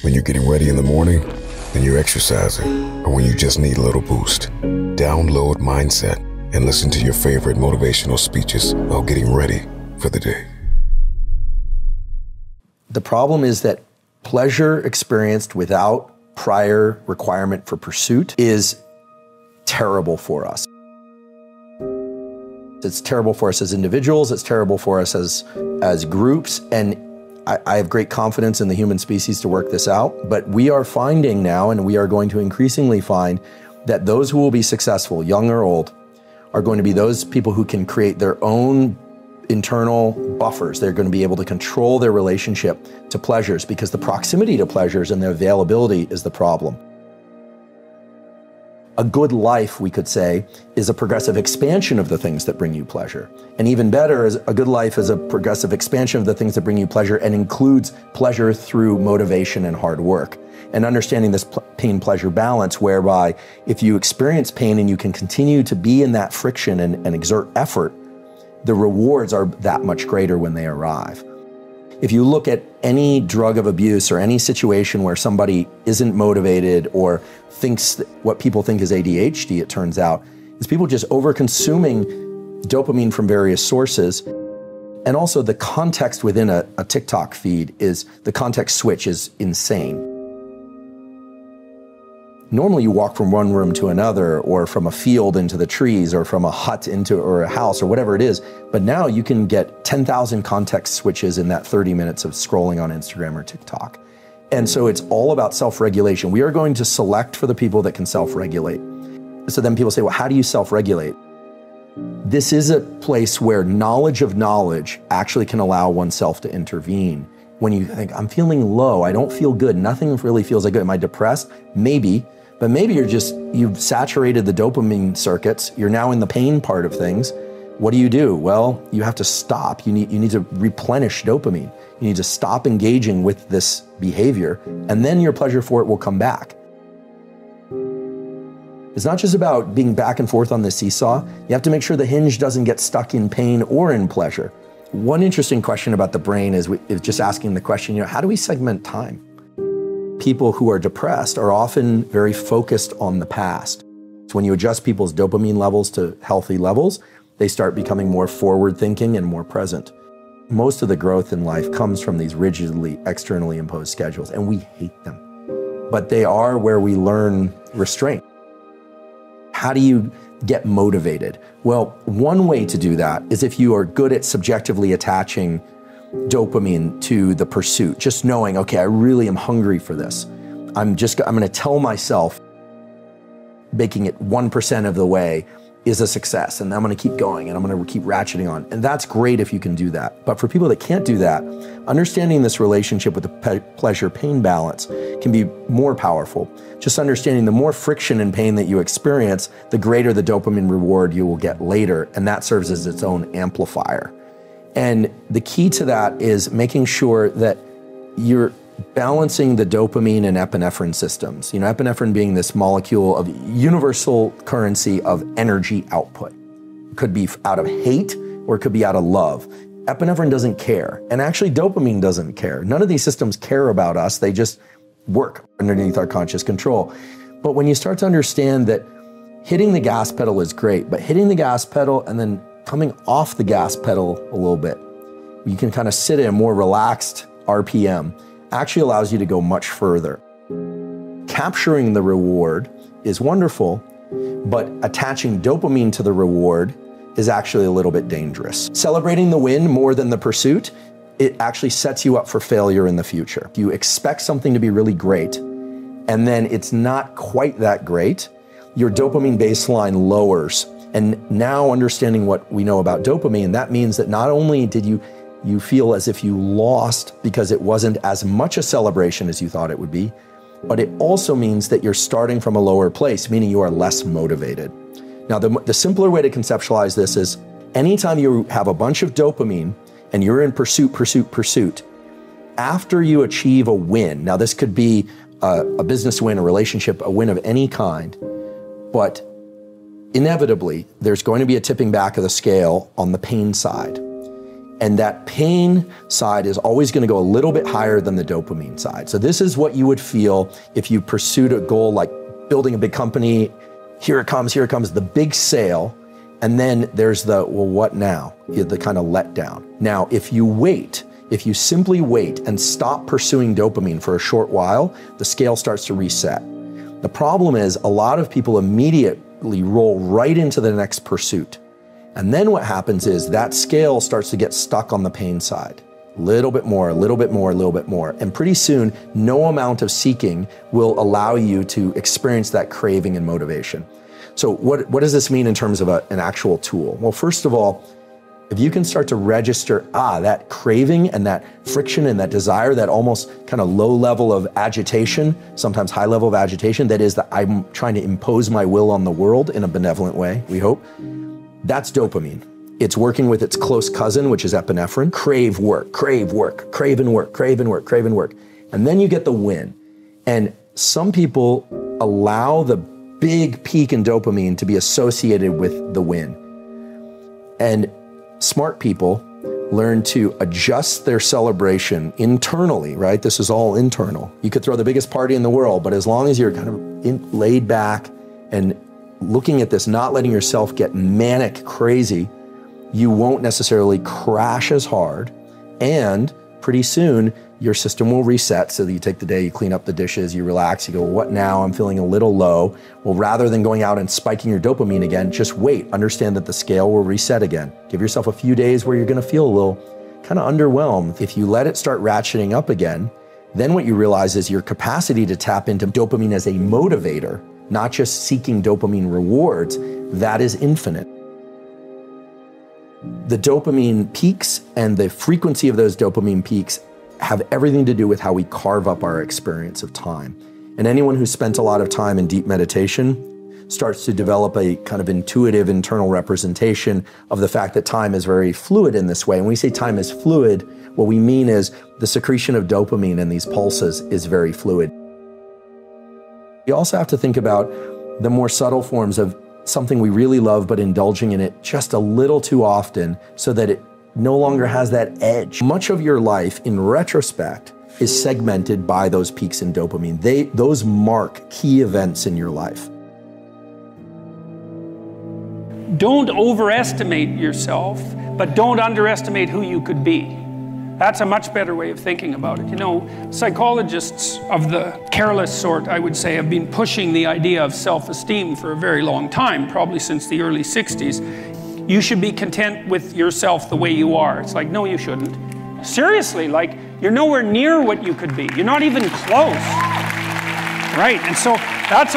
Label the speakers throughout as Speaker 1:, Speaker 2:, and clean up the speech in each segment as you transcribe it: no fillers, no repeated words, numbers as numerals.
Speaker 1: When you're getting ready in the morning, when you're exercising, or when you just need a little boost. Download Mindset and listen to your favorite motivational speeches while getting ready for the day.
Speaker 2: The problem is that pleasure experienced without prior requirement for pursuit is terrible for us. It's terrible for us as individuals, it's terrible for us as groups, and I have great confidence in the human species to work this out, but we are finding now, and we are going to increasingly find, that those who will be successful, young or old, are going to be those people who can create their own internal buffers. They're going to be able to control their relationship to pleasures, because the proximity to pleasures and the availability is the problem. A good life, we could say, is a progressive expansion of the things that bring you pleasure. And even better, is a good life is a progressive expansion of the things that bring you pleasure and includes pleasure through motivation and hard work. And understanding this pain-pleasure balance, whereby if you experience pain and you can continue to be in that friction and exert effort, the rewards are that much greater when they arrive. If you look at any drug of abuse or any situation where somebody isn't motivated or thinks that what people think is ADHD, it turns out, is people just over-consuming dopamine from various sources. And also the context within a TikTok feed is, the context switch is insane. Normally you walk from one room to another, or from a field into the trees, or from a hut into, or a house, or whatever it is. But now you can get 10,000 context switches in that 30 minutes of scrolling on Instagram or TikTok. And so it's all about self-regulation. We are going to select for the people that can self-regulate. So then people say, well, how do you self-regulate? This is a place where knowledge of knowledge actually can allow oneself to intervene. When you think, I'm feeling low, I don't feel good, nothing really feels like good. Am I depressed? Maybe. But maybe you've saturated the dopamine circuits. You're now in the pain part of things. What do? Well, you have to stop. You need to replenish dopamine. You need to stop engaging with this behavior, and then your pleasure for it will come back. It's not just about being back and forth on the seesaw. You have to make sure the hinge doesn't get stuck in pain or in pleasure. One interesting question about the brain is just asking the question, how do we segment time? People who are depressed are often very focused on the past. So when you adjust people's dopamine levels to healthy levels, they start becoming more forward-thinking and more present. Most of the growth in life comes from these rigidly, externally imposed schedules, and we hate them. But they are where we learn restraint. How do you get motivated? Well, one way to do that is if you are good at subjectively attaching dopamine to the pursuit, just knowing, okay, I really am hungry for this. I'm going to tell myself making it 1% of the way is a success, and I'm going to keep going, and I'm going to keep ratcheting on. And that's great if you can do that. But for people that can't do that, understanding this relationship with the pleasure-pain balance can be more powerful. Just understanding the more friction and pain that you experience, the greater the dopamine reward you will get later, and that serves as its own amplifier. And the key to that is making sure that you're balancing the dopamine and epinephrine systems. Epinephrine being this molecule of universal currency of energy output. It could be out of hate or it could be out of love. Epinephrine doesn't care, and actually dopamine doesn't care. None of these systems care about us, they just work underneath our conscious control. But when you start to understand that hitting the gas pedal is great, but hitting the gas pedal and then coming off the gas pedal a little bit, you can kind of sit in a more relaxed RPM, actually allows you to go much further. Capturing the reward is wonderful, but attaching dopamine to the reward is actually a little bit dangerous. Celebrating the win more than the pursuit, it actually sets you up for failure in the future. You expect something to be really great, and then it's not quite that great, your dopamine baseline lowers. And now understanding what we know about dopamine, that means that not only did you feel as if you lost because it wasn't as much a celebration as you thought it would be, but it also means that you're starting from a lower place, meaning you are less motivated. Now, the simpler way to conceptualize this is anytime you have a bunch of dopamine and you're in pursuit, after you achieve a win, now this could be a business win, a relationship, a win of any kind, but inevitably, there's going to be a tipping back of the scale on the pain side. And that pain side is always going to go a little bit higher than the dopamine side. So this is what you would feel if you pursued a goal like building a big company. Here it comes, the big sale. And then there's the, well, what now? The kind of letdown. Now, if you simply wait and stop pursuing dopamine for a short while, the scale starts to reset. The problem is a lot of people immediately roll right into the next pursuit. And then what happens is that scale starts to get stuck on the pain side. A little bit more, a little bit more, a little bit more. And pretty soon, no amount of seeking will allow you to experience that craving and motivation. So what does this mean in terms of an actual tool? Well, first of all, if you can start to register, that craving and that friction and that desire, that almost kind of low level of agitation, sometimes high level of agitation, that is that I'm trying to impose my will on the world in a benevolent way, we hope. That's dopamine. It's working with its close cousin, which is epinephrine. Crave work, crave work, crave and work, crave and work, crave and work. And then you get the win. And some people allow the big peak in dopamine to be associated with the win. And smart people learn to adjust their celebration internally, right? This is all internal. You could throw the biggest party in the world, but as long as you're kind of laid back and looking at this, not letting yourself get manic crazy, you won't necessarily crash as hard, and pretty soon your system will reset so that you take the day, you clean up the dishes, you relax, you go, what now? I'm feeling a little low. Well, rather than going out and spiking your dopamine again, just wait, understand that the scale will reset again. Give yourself a few days where you're gonna feel a little kind of underwhelmed. If you let it start ratcheting up again, then what you realize is your capacity to tap into dopamine as a motivator, not just seeking dopamine rewards, that is infinite. The dopamine peaks and the frequency of those dopamine peaks have everything to do with how we carve up our experience of time. And anyone who spent a lot of time in deep meditation starts to develop a kind of intuitive internal representation of the fact that time is very fluid in this way. And when we say time is fluid, what we mean is the secretion of dopamine in these pulses is very fluid. You also have to think about the more subtle forms of something we really love, but indulging in it just a little too often so that it no longer has that edge. Much of your life, in retrospect, is segmented by those peaks in dopamine. Those mark key events in your life.
Speaker 3: Don't overestimate yourself, but don't underestimate who you could be. That's a much better way of thinking about it. You know, psychologists of the careless sort, I would say, have been pushing the idea of self-esteem for a very long time, probably since the early 60s. You should be content with yourself the way you are. It's like, no, you shouldn't. Seriously, like, you're nowhere near what you could be. You're not even close. Right, and so that's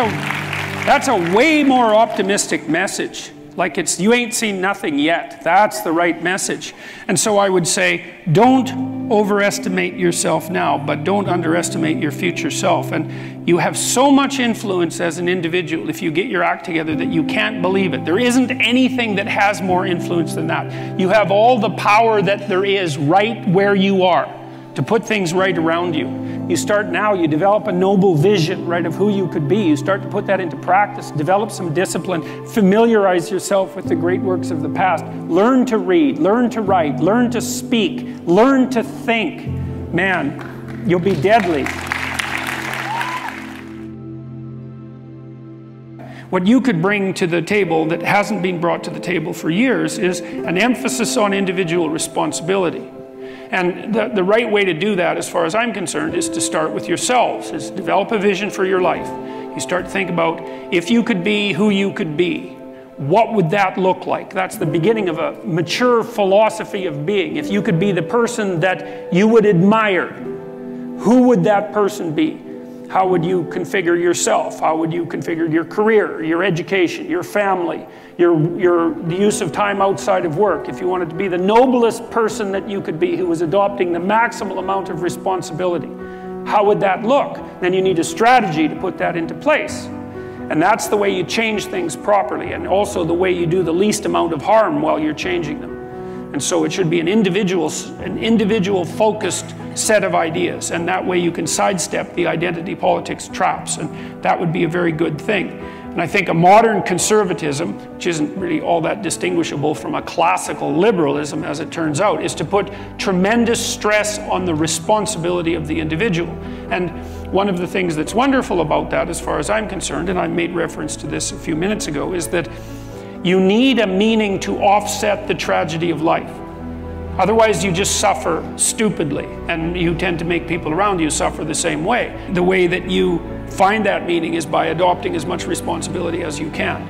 Speaker 3: a way more optimistic message. Like it's, you ain't seen nothing yet. That's the right message. And so I would say, don't overestimate yourself now, but don't underestimate your future self. And you have so much influence as an individual if you get your act together that you can't believe it. There isn't anything that has more influence than that. You have all the power that there is right where you are to put things right around you. You start now, you develop a noble vision, right, of who you could be. You start to put that into practice, develop some discipline, familiarize yourself with the great works of the past. Learn to read, learn to write, learn to speak, learn to think. Man, you'll be deadly. What you could bring to the table that hasn't been brought to the table for years is an emphasis on individual responsibility. And the right way to do that, as far as I'm concerned, is to start with yourselves, is develop a vision for your life. You start to think about, if you could be who you could be, what would that look like? That's the beginning of a mature philosophy of being. If you could be the person that you would admire, who would that person be? How would you configure yourself? How would you configure your career, your education, your family, the use of time outside of work? If you wanted to be the noblest person that you could be, who was adopting the maximal amount of responsibility, how would that look? Then you need a strategy to put that into place. And that's the way you change things properly, and also the way you do the least amount of harm while you're changing them. And so it should be an individual focused set of ideas, and that way you can sidestep the identity politics traps, and that would be a very good thing. And I think a modern conservatism, which isn't really all that distinguishable from a classical liberalism as it turns out, is to put tremendous stress on the responsibility of the individual. And one of the things that's wonderful about that, as far as I'm concerned, and I made reference to this a few minutes ago, is that you need a meaning to offset the tragedy of life. Otherwise you just suffer stupidly, and you tend to make people around you suffer the same way. The way that you find that meaning is by adopting as much responsibility as you can.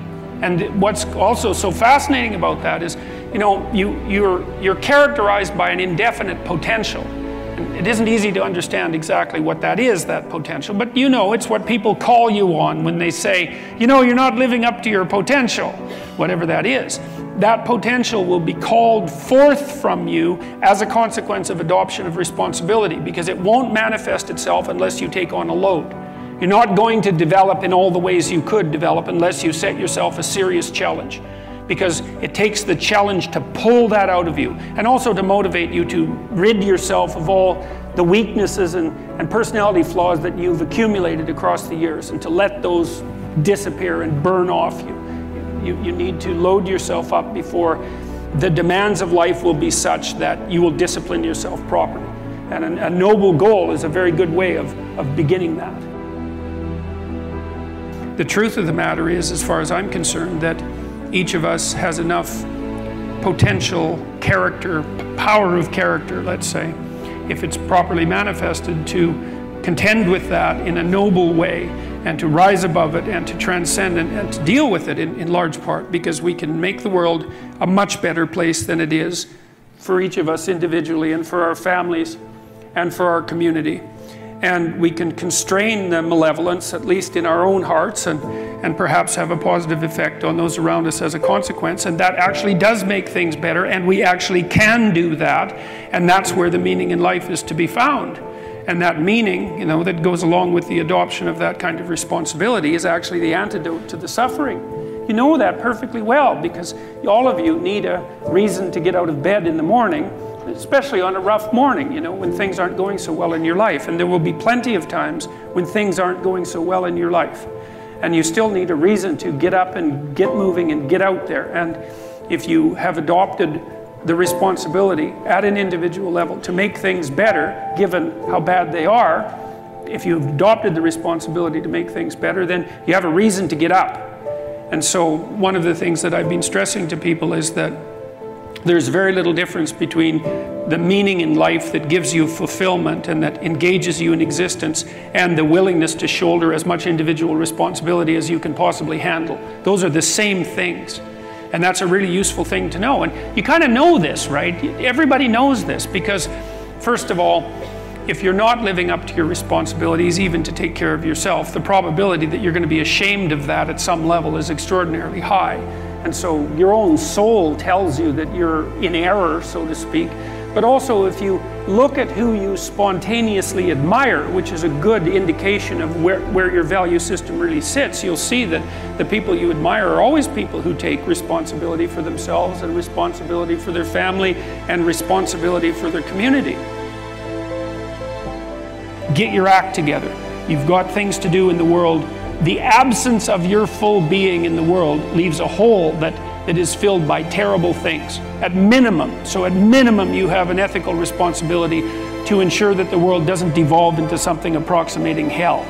Speaker 3: And what's also so fascinating about that is, you know, you're characterized by an indefinite potential. And it isn't easy to understand exactly what that is, that potential, but you know, it's what people call you on when they say, you know, you're not living up to your potential, whatever that is. That potential will be called forth from you as a consequence of adoption of responsibility, because it won't manifest itself unless you take on a load. You're not going to develop in all the ways you could develop unless you set yourself a serious challenge, because it takes the challenge to pull that out of you, and also to motivate you to rid yourself of all the weaknesses and personality flaws that you've accumulated across the years, and to let those disappear and burn off you. You need to load yourself up before the demands of life will be such that you will discipline yourself properly. And a noble goal is a very good way of beginning that. The truth of the matter is, as far as I'm concerned, that each of us has enough potential, character, power of character, let's say, if it's properly manifested, to contend with that in a noble way, and to rise above it, and to transcend and to deal with it in large part, because we can make the world a much better place than it is for each of us individually, and for our families, and for our community. And we can constrain the malevolence, at least in our own hearts, and perhaps have a positive effect on those around us as a consequence. And that actually does make things better, and we actually can do that. And that's where the meaning in life is to be found. And that meaning, you know, that goes along with the adoption of that kind of responsibility is actually the antidote to the suffering. You know that perfectly well, because all of you need a reason to get out of bed in the morning, especially on a rough morning, you know, when things aren't going so well in your life. And there will be plenty of times when things aren't going so well in your life. And you still need a reason to get up and get moving and get out there. And if you have adopted the responsibility at an individual level to make things better, given how bad they are, if you've adopted the responsibility to make things better, then you have a reason to get up. And so one of the things that I've been stressing to people is that there's very little difference between the meaning in life that gives you fulfillment and that engages you in existence, and the willingness to shoulder as much individual responsibility as you can possibly handle. Those are the same things. And that's a really useful thing to know. And you kind of know this, right? Everybody knows this, because first of all, if you're not living up to your responsibilities, even to take care of yourself, the probability that you're going to be ashamed of that at some level is extraordinarily high. And so your own soul tells you that you're in error, so to speak. But also, if you look at who you spontaneously admire, which is a good indication of where your value system really sits, you'll see that the people you admire are always people who take responsibility for themselves, and responsibility for their family, and responsibility for their community. Get your act together. You've got things to do in the world. The absence of your full being in the world leaves a hole that is filled by terrible things. At minimum, so at minimum, you have an ethical responsibility to ensure that the world doesn't devolve into something approximating hell.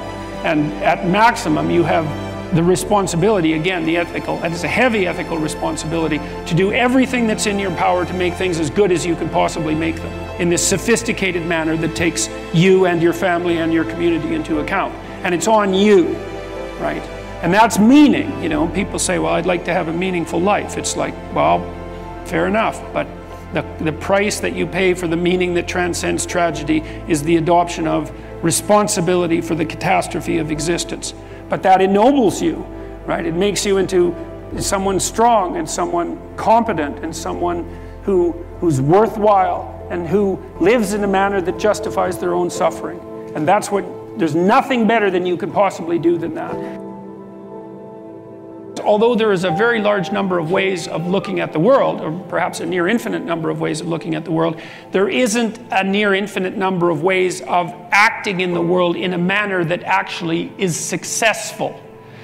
Speaker 3: And at maximum, you have the responsibility, again, the ethical, and it's a heavy ethical responsibility, to do everything that's in your power to make things as good as you can possibly make them, in this sophisticated manner that takes you and your family and your community into account. And it's on you, right? And that's meaning. You know, people say, well, I'd like to have a meaningful life. It's like, well, fair enough, but the price that you pay for the meaning that transcends tragedy is the adoption of responsibility for the catastrophe of existence. But that ennobles you, right? It makes you into someone strong, and someone competent, and someone who's worthwhile, and who lives in a manner that justifies their own suffering. And that's what, there's nothing better than you could possibly do than that. Although there is a very large number of ways of looking at the world, or perhaps a near infinite number of ways of looking at the world, there isn't a near infinite number of ways of acting in the world in a manner that actually is successful.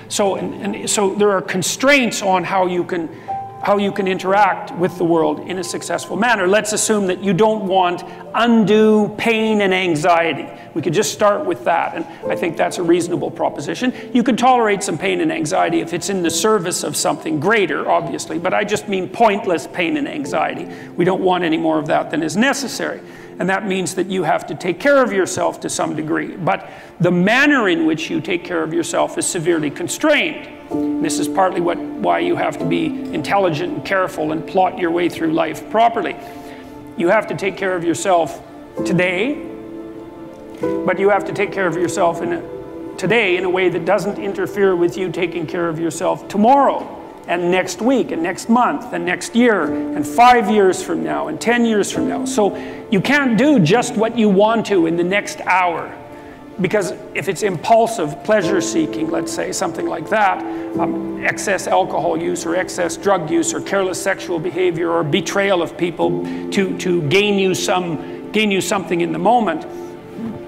Speaker 3: So, so there are constraints on how you can interact with the world in a successful manner. Let's assume that you don't want undue pain and anxiety. We could just start with that, and I think that's a reasonable proposition. You could tolerate some pain and anxiety if it's in the service of something greater, obviously, but I just mean pointless pain and anxiety. We don't want any more of that than is necessary. And that means that you have to take care of yourself to some degree. But the manner in which you take care of yourself is severely constrained. And this is partly why you have to be intelligent and careful and plot your way through life properly. You have to take care of yourself today, but you have to take care of yourself today in a way that doesn't interfere with you taking care of yourself tomorrow, and next week, and next month, and next year, and 5 years from now, and 10 years from now. So you can't do just what you want to in the next hour. Because if it's impulsive pleasure-seeking, let's say, something like that, excess alcohol use or excess drug use or careless sexual behavior or betrayal of people to gain you something in the moment,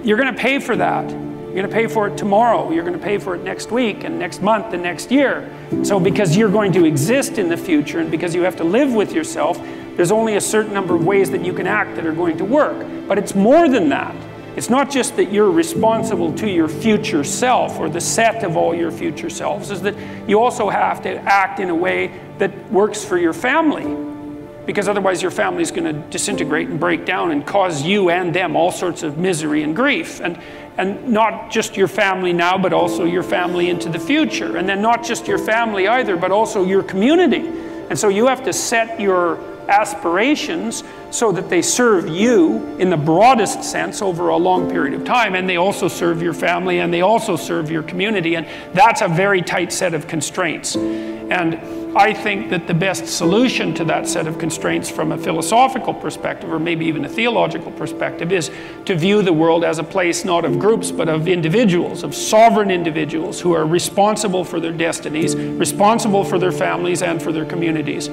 Speaker 3: you're going to pay for that. You're going to pay for it tomorrow. You're going to pay for it next week and next month and next year. So because you're going to exist in the future and because you have to live with yourself, there's only a certain number of ways that you can act that are going to work. But it's more than that. It's not just that you're responsible to your future self or the set of all your future selves, is that you also have to act in a way that works for your family. Because otherwise your family is going to disintegrate and break down and cause you and them all sorts of misery and grief. And not just your family now, but also your family into the future. And then not just your family either, but also your community. And so you have to set your aspirations so that they serve you in the broadest sense over a long period of time, and they also serve your family, and they also serve your community, and that's a very tight set of constraints. And I think that the best solution to that set of constraints from a philosophical perspective, or maybe even a theological perspective, is to view the world as a place not of groups, but of individuals, of sovereign individuals who are responsible for their destinies, responsible for their families and for their communities.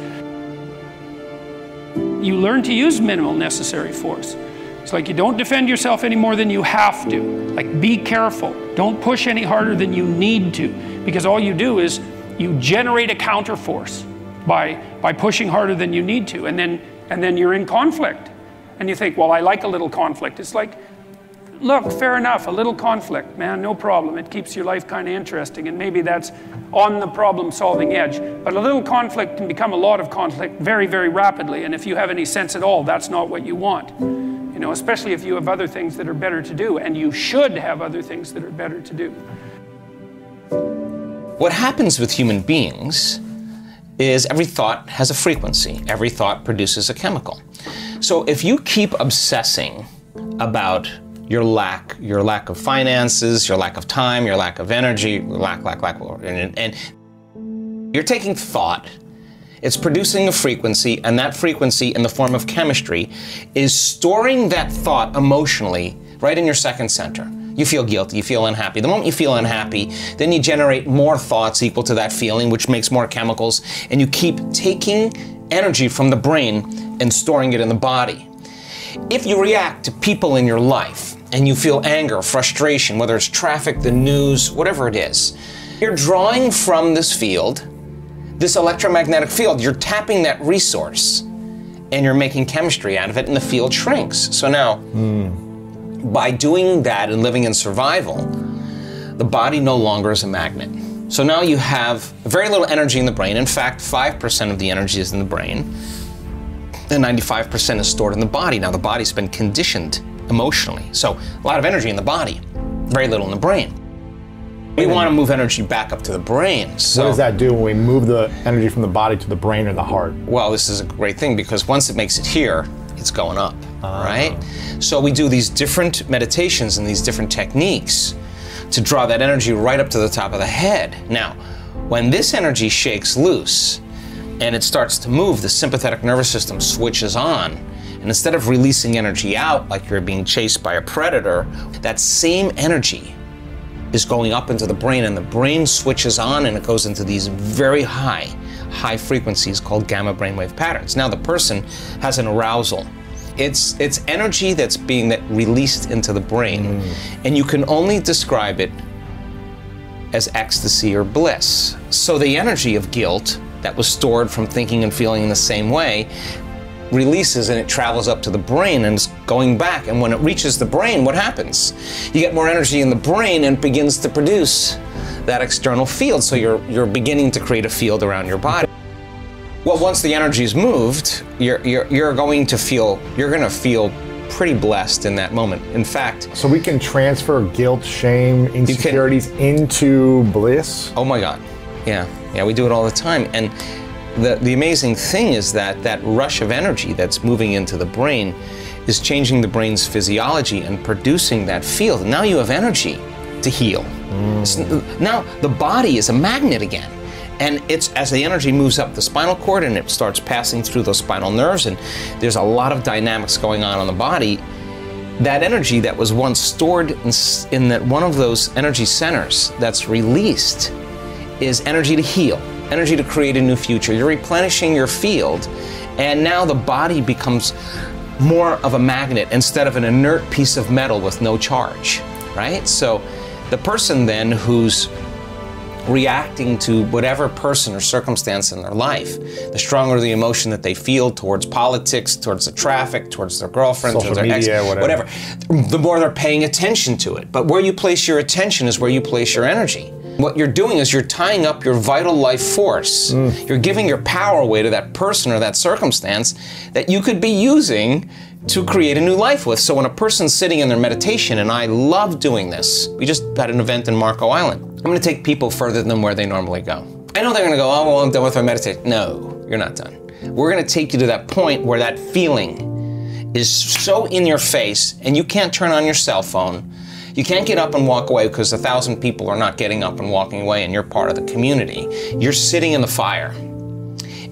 Speaker 3: You learn to use minimal necessary force. It's like you don't defend yourself any more than you have to. Like, be careful. Don't push any harder than you need to, because all you do is you generate a counterforce by pushing harder than you need to, and then you're in conflict. And you think, well, I like a little conflict. It's like, look, fair enough, a little conflict, man, no problem. It keeps your life kind of interesting, and maybe that's on the problem-solving edge. But a little conflict can become a lot of conflict very, very rapidly, and if you have any sense at all, that's not what you want. You know, especially if you have other things that are better to do, and you should have other things that are better to do.
Speaker 4: What happens with human beings is every thought has a frequency. Every thought produces a chemical. So if you keep obsessing about your lack of finances, your lack of time, your lack of energy, and you're taking thought, it's producing a frequency, and that frequency in the form of chemistry is storing that thought emotionally right in your second center. You feel guilty, you feel unhappy. The moment you feel unhappy, then you generate more thoughts equal to that feeling, which makes more chemicals, and you keep taking energy from the brain and storing it in the body. If you react to people in your life and you feel anger, frustration, whether it's traffic, the news, whatever it is, you're drawing from this field, this electromagnetic field. You're tapping that resource and you're making chemistry out of it, and the field shrinks. So now, by doing that and living in survival, the body no longer is a magnet. So now you have very little energy in the brain. In fact, 5% of the energy is in the brain, and 95% is stored in the body. Now the body's been conditioned emotionally. So a lot of energy in the body, very little in the brain. We want to move energy back up to the brain. So
Speaker 5: what does that do when we move the energy from the body to the brain or the heart?
Speaker 4: Well, this is a great thing, because once it makes it here, it's going up, right? So we do these different meditations and these different techniques to draw that energy right up to the top of the head. Now, when this energy shakes loose and it starts to move, the sympathetic nervous system switches on. And instead of releasing energy out like you're being chased by a predator, that same energy is going up into the brain, and the brain switches on and it goes into these very high frequencies called gamma brainwave patterns. Now the person has an arousal. It's energy that's being released into the brain, and you can only describe it as ecstasy or bliss. So the energy of guilt that was stored from thinking and feeling in the same way releases, and it travels up to the brain and is going back. And when it reaches the brain, what happens? You get more energy in the brain and it begins to produce that external field. So you're beginning to create a field around your body. Well, once the energy's moved, you're going to feel pretty blessed in that moment. In fact,
Speaker 5: so we can transfer guilt, shame, insecurities into bliss.
Speaker 4: Oh my God, yeah, we do it all the time. And the amazing thing is that rush of energy that's moving into the brain is changing the brain's physiology and producing that field. Now you have energy to heal. Now the body is a magnet again. And it's as the energy moves up the spinal cord and it starts passing through those spinal nerves, and there's a lot of dynamics going on in the body. That energy that was once stored in that one of those energy centers that's released is energy to heal, energy to create a new future. You're replenishing your field, and now the body becomes more of a magnet instead of an inert piece of metal with no charge, right? So the person then who's reacting to whatever person or circumstance in their life, the stronger the emotion that they feel towards politics, towards the traffic, towards their girlfriend,
Speaker 5: social
Speaker 4: towards their
Speaker 5: media,
Speaker 4: ex, whatever, the more they're paying attention to it. But where you place your attention is where you place your energy. What you're doing is you're tying up your vital life force. You're giving your power away to that person or that circumstance that you could be using to create a new life with. So when a person's sitting in their meditation, and I love doing this, we just had an event in Marco Island. I'm going to take people further than where they normally go. I know they're going to go, oh, well, I'm done with my meditation. No, you're not done. We're going to take you to that point where that feeling is so in your face and you can't turn on your cell phone. You can't get up and walk away because 1,000 people are not getting up and walking away and you're part of the community. You're sitting in the fire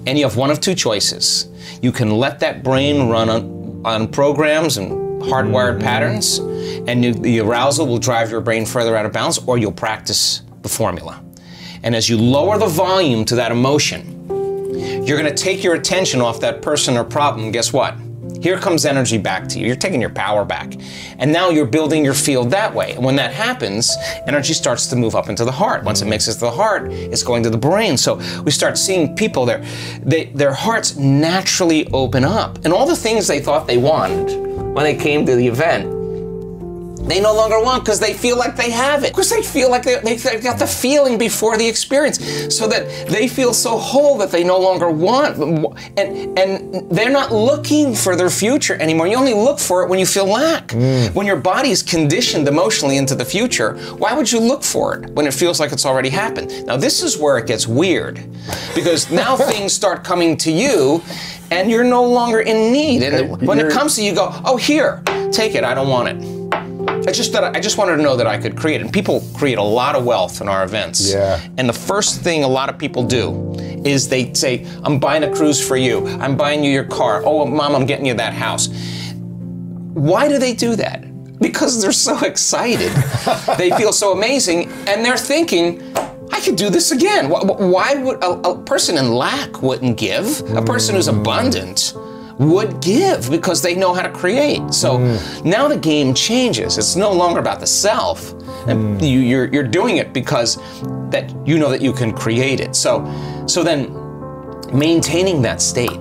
Speaker 4: and you have one of two choices. You can let that brain run on programs and hardwired patterns, and the arousal will drive your brain further out of balance, or you'll practice the formula. And as you lower the volume to that emotion, you're going to take your attention off that person or problem. Guess what? Here comes energy back to you. You're taking your power back. And now you're building your field that way. And when that happens, energy starts to move up into the heart. Once it makes it to the heart, it's going to the brain. So we start seeing people, their hearts naturally open up. And all the things they thought they wanted when they came to the event, they no longer want, because they feel like they have it. Because they feel like they got the feeling before the experience, so that they feel so whole that they no longer want. And they're not looking for their future anymore. You only look for it when you feel lack. When your body is conditioned emotionally into the future, why would you look for it when it feels like it's already happened? Now this is where it gets weird, because now things start coming to you and you're no longer in need. And when it comes to you, go, oh, here, take it, I don't want it. I just wanted to know that I could create it. And people create a lot of wealth in our events.
Speaker 5: Yeah.
Speaker 4: And the first thing a lot of people do is they say, I'm buying a cruise for you. I'm buying you your car. Oh, Mom, I'm getting you that house. Why do they do that? Because they're so excited. They feel so amazing. And they're thinking, I could do this again. Why would a person in lack wouldn't give? A person who's abundant would give, because they know how to create. So now the game changes. It's no longer about the self. And you're doing it because that you know that you can create it. So then maintaining that state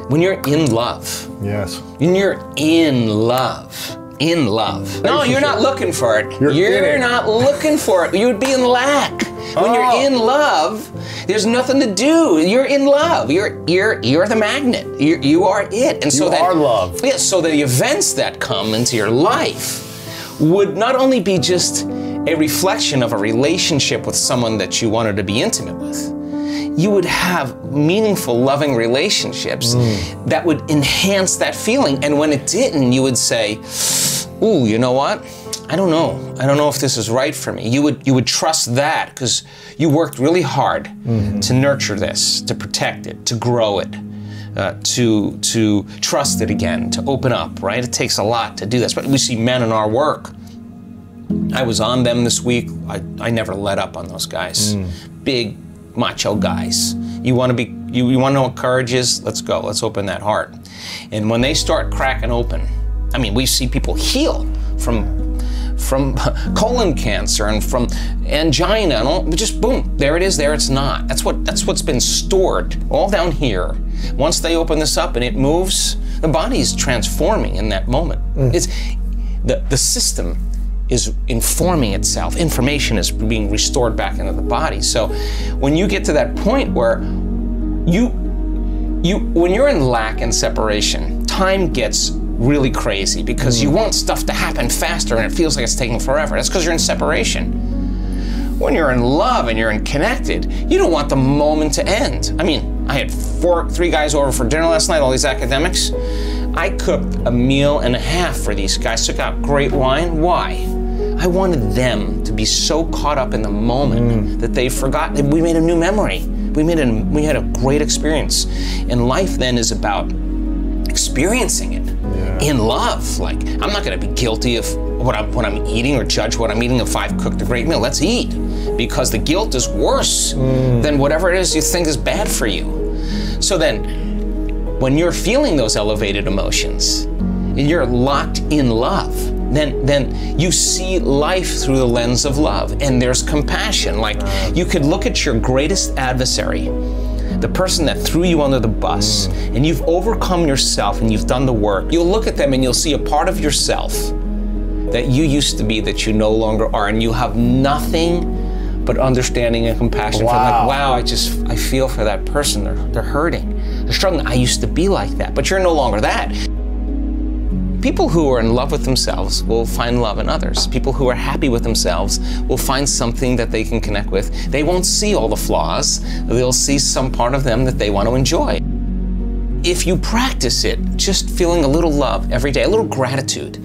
Speaker 4: when you're in love.
Speaker 5: Yes.
Speaker 4: When you're in love. In love. No, you're not looking for it. You're not looking for it. You would be in lack. When you're in love, there's nothing to do. You're in love. You're the magnet. You are it. And so
Speaker 5: you are love.
Speaker 4: Yeah, so the events that come into your life would not only be just a reflection of a relationship with someone that you wanted to be intimate with. You would have meaningful, loving relationships that would enhance that feeling. And when it didn't, you would say, ooh, you know what? I don't know. I don't know if this is right for me. You would trust that because you worked really hard to nurture this, to protect it, to grow it, to trust it again, to open up, right? It takes a lot to do this. But we see men in our work. I was on them this week. I never let up on those guys. Big, macho guys. You want to know what courage is? Let's go. Let's open that heart. And when they start cracking open, I mean, we see people heal from from colon cancer and from angina and all, just boom, there it is, there it's not. That's what's been stored all down here. Once they open this up and it moves, the body's transforming in that moment. It's the system is informing itself. Information is being restored back into the body. So when you get to that point where when you're in lack and separation, time gets really crazy because you want stuff to happen faster and it feels like it's taking forever. That's because you're in separation. When you're in love and you're in connected, you don't want the moment to end. I mean, I had three guys over for dinner last night, all these academics. I cooked a meal and a half for these guys, took out great wine. Why? I wanted them to be so caught up in the moment that they forgot that we made a new memory. We had a great experience. And life then is about experiencing it in love. Like, I'm not going to be guilty of what I'm eating or judge what I'm eating if I've cooked a great meal. Let's eat, because the guilt is worse than whatever it is you think is bad for you. So then, when you're feeling those elevated emotions, and you're locked in love, then you see life through the lens of love, and there's compassion. Like, you could look at your greatest adversary, the person that threw you under the bus, and you've overcome yourself and you've done the work. You'll look at them and you'll see a part of yourself that you used to be that you no longer are, and you have nothing but understanding and compassion for them. Like, wow, I feel for that person. They're hurting. They're struggling. I used to be like that, but you're no longer that. People who are in love with themselves will find love in others. People who are happy with themselves will find something that they can connect with. They won't see all the flaws. They'll see some part of them that they want to enjoy. If you practice it, just feeling a little love every day, a little gratitude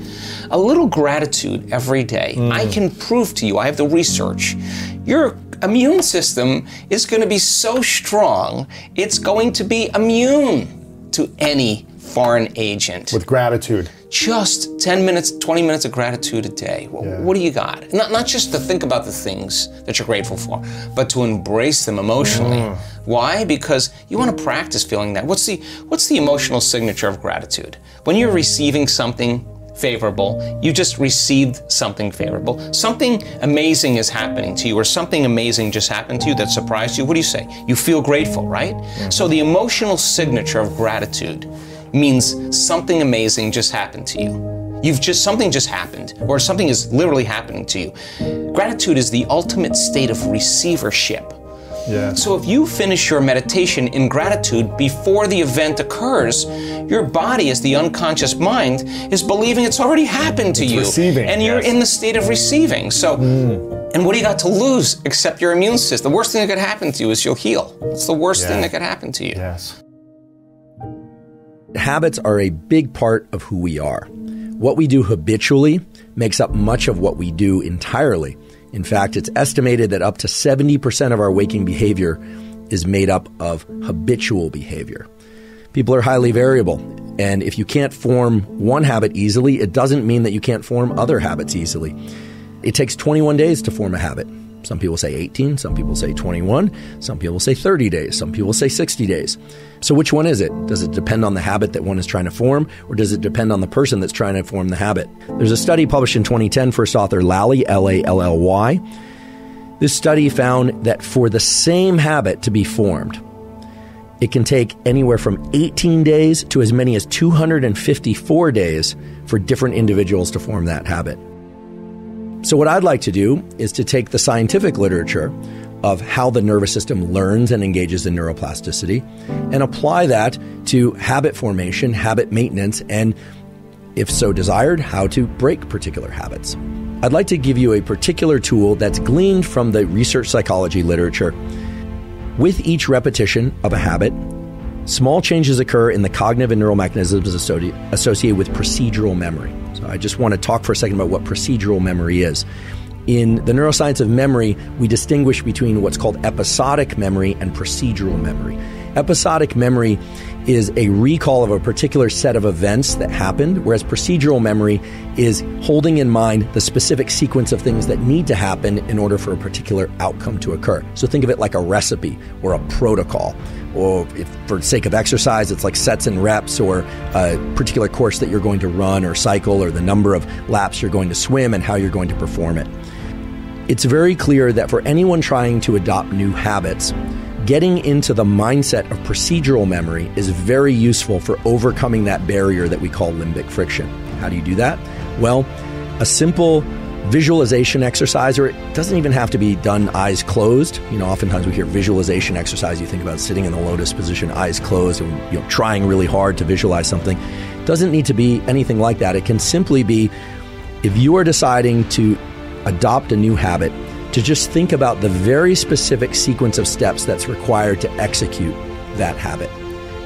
Speaker 4: every day, I can prove to you, I have the research, your immune system is going to be so strong, it's going to be immune to any foreign agent.
Speaker 5: With gratitude.
Speaker 4: Just 10 minutes, 20 minutes of gratitude a day. What do you got? Not just to think about the things that you're grateful for, but to embrace them emotionally. Why? Because you want to practice feeling that. What's the emotional signature of gratitude? When you're receiving something favorable, you just received something favorable. Something amazing is happening to you, or something amazing just happened to you that surprised you. What do you say? You feel grateful, right? So the emotional signature of gratitude means something amazing just happened to you. Something just happened, or something is literally happening to you. Gratitude is the ultimate state of receivership. So if you finish your meditation in gratitude before the event occurs, your body, as the unconscious mind, is believing it's already happened to you.
Speaker 5: Receiving,
Speaker 4: and you're in the state of receiving. So, and what do you got to lose except your immune system? The worst thing that could happen to you is you'll heal. It's the worst thing that could happen to you.
Speaker 2: Habits are a big part of who we are. What we do habitually makes up much of what we do entirely. In fact, it's estimated that up to 70% of our waking behavior is made up of habitual behavior. People are highly variable, and if you can't form one habit easily, it doesn't mean that you can't form other habits easily. It takes 21 days to form a habit. Some people say 18, some people say 21, some people say 30 days, some people say 60 days. So which one is it? Does it depend on the habit that one is trying to form, or does it depend on the person that's trying to form the habit? There's a study published in 2010, first author Lally, L-A-L-L-Y. This study found that for the same habit to be formed, it can take anywhere from 18 days to as many as 254 days for different individuals to form that habit. So what I'd like to do is to take the scientific literature of how the nervous system learns and engages in neuroplasticity and apply that to habit formation, habit maintenance, and, if so desired, how to break particular habits. I'd like to give you a particular tool that's gleaned from the research psychology literature. With each repetition of a habit, small changes occur in the cognitive and neural mechanisms associated with procedural memory. So I just want to talk for a second about what procedural memory is. In the neuroscience of memory, we distinguish between what's called episodic memory and procedural memory. Episodic memory is a recall of a particular set of events that happened, whereas procedural memory is holding in mind the specific sequence of things that need to happen in order for a particular outcome to occur. So think of it like a recipe or a protocol. Or if for the sake of exercise, it's like sets and reps, or a particular course that you're going to run or cycle, or the number of laps you're going to swim and how you're going to perform it. It's very clear that for anyone trying to adopt new habits, getting into the mindset of procedural memory is very useful for overcoming that barrier that we call limbic friction. How do you do that? Well, a simple visualization exercise, or it doesn't even have to be done eyes closed. Oftentimes we hear visualization exercise, you think about sitting in the lotus position, eyes closed, and trying really hard to visualize something. It doesn't need to be anything like that. It can simply be, if you are deciding to adopt a new habit, to just think about the very specific sequence of steps that's required to execute that habit.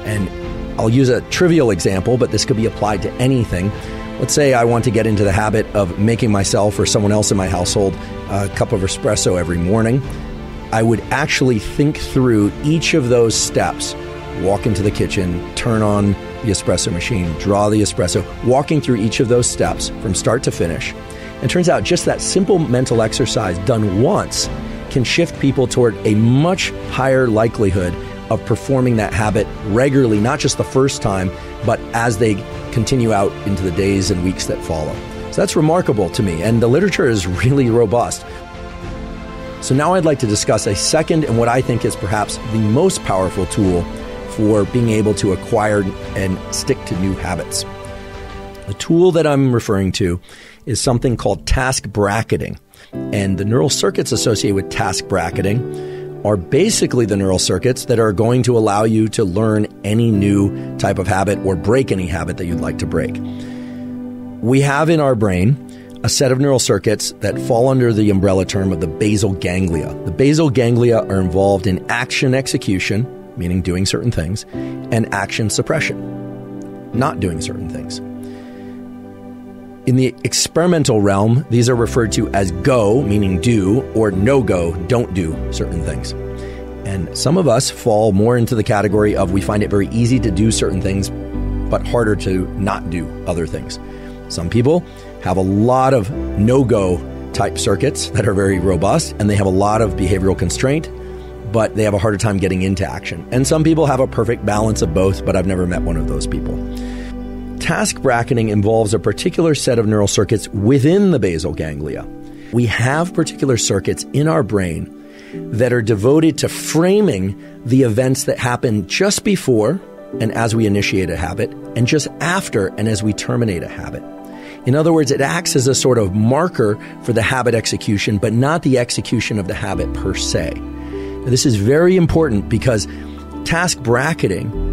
Speaker 2: And I'll use a trivial example, but this could be applied to anything. Let's say I want to get into the habit of making myself or someone else in my household a cup of espresso every morning. I would actually think through each of those steps, walk into the kitchen, turn on the espresso machine, draw the espresso, walking through each of those steps from start to finish. And turns out just that simple mental exercise done once can shift people toward a much higher likelihood of performing that habit regularly, not just the first time, but as they continue out into the days and weeks that follow. So that's remarkable to me, and the literature is really robust. So now I'd like to discuss a second and what I think is perhaps the most powerful tool for being able to acquire and stick to new habits. The tool that I'm referring to is something called task bracketing. And the neural circuits associated with task bracketing are basically the neural circuits that are going to allow you to learn any new type of habit or break any habit that you'd like to break. We have in our brain a set of neural circuits that fall under the umbrella term of the basal ganglia. The basal ganglia are involved in action execution, meaning doing certain things, and action suppression, not doing certain things. In the experimental realm, these are referred to as go, meaning do, or no-go, don't do certain things. And some of us fall more into the category of we find it very easy to do certain things, but harder to not do other things. Some people have a lot of no-go type circuits that are very robust, and they have a lot of behavioral constraint, but they have a harder time getting into action. And some people have a perfect balance of both, but I've never met one of those people. Task bracketing involves a particular set of neural circuits within the basal ganglia. We have particular circuits in our brain that are devoted to framing the events that happen just before and as we initiate a habit, and just after and as we terminate a habit. In other words, it acts as a sort of marker for the habit execution, but not the execution of the habit per se. Now, this is very important because task bracketing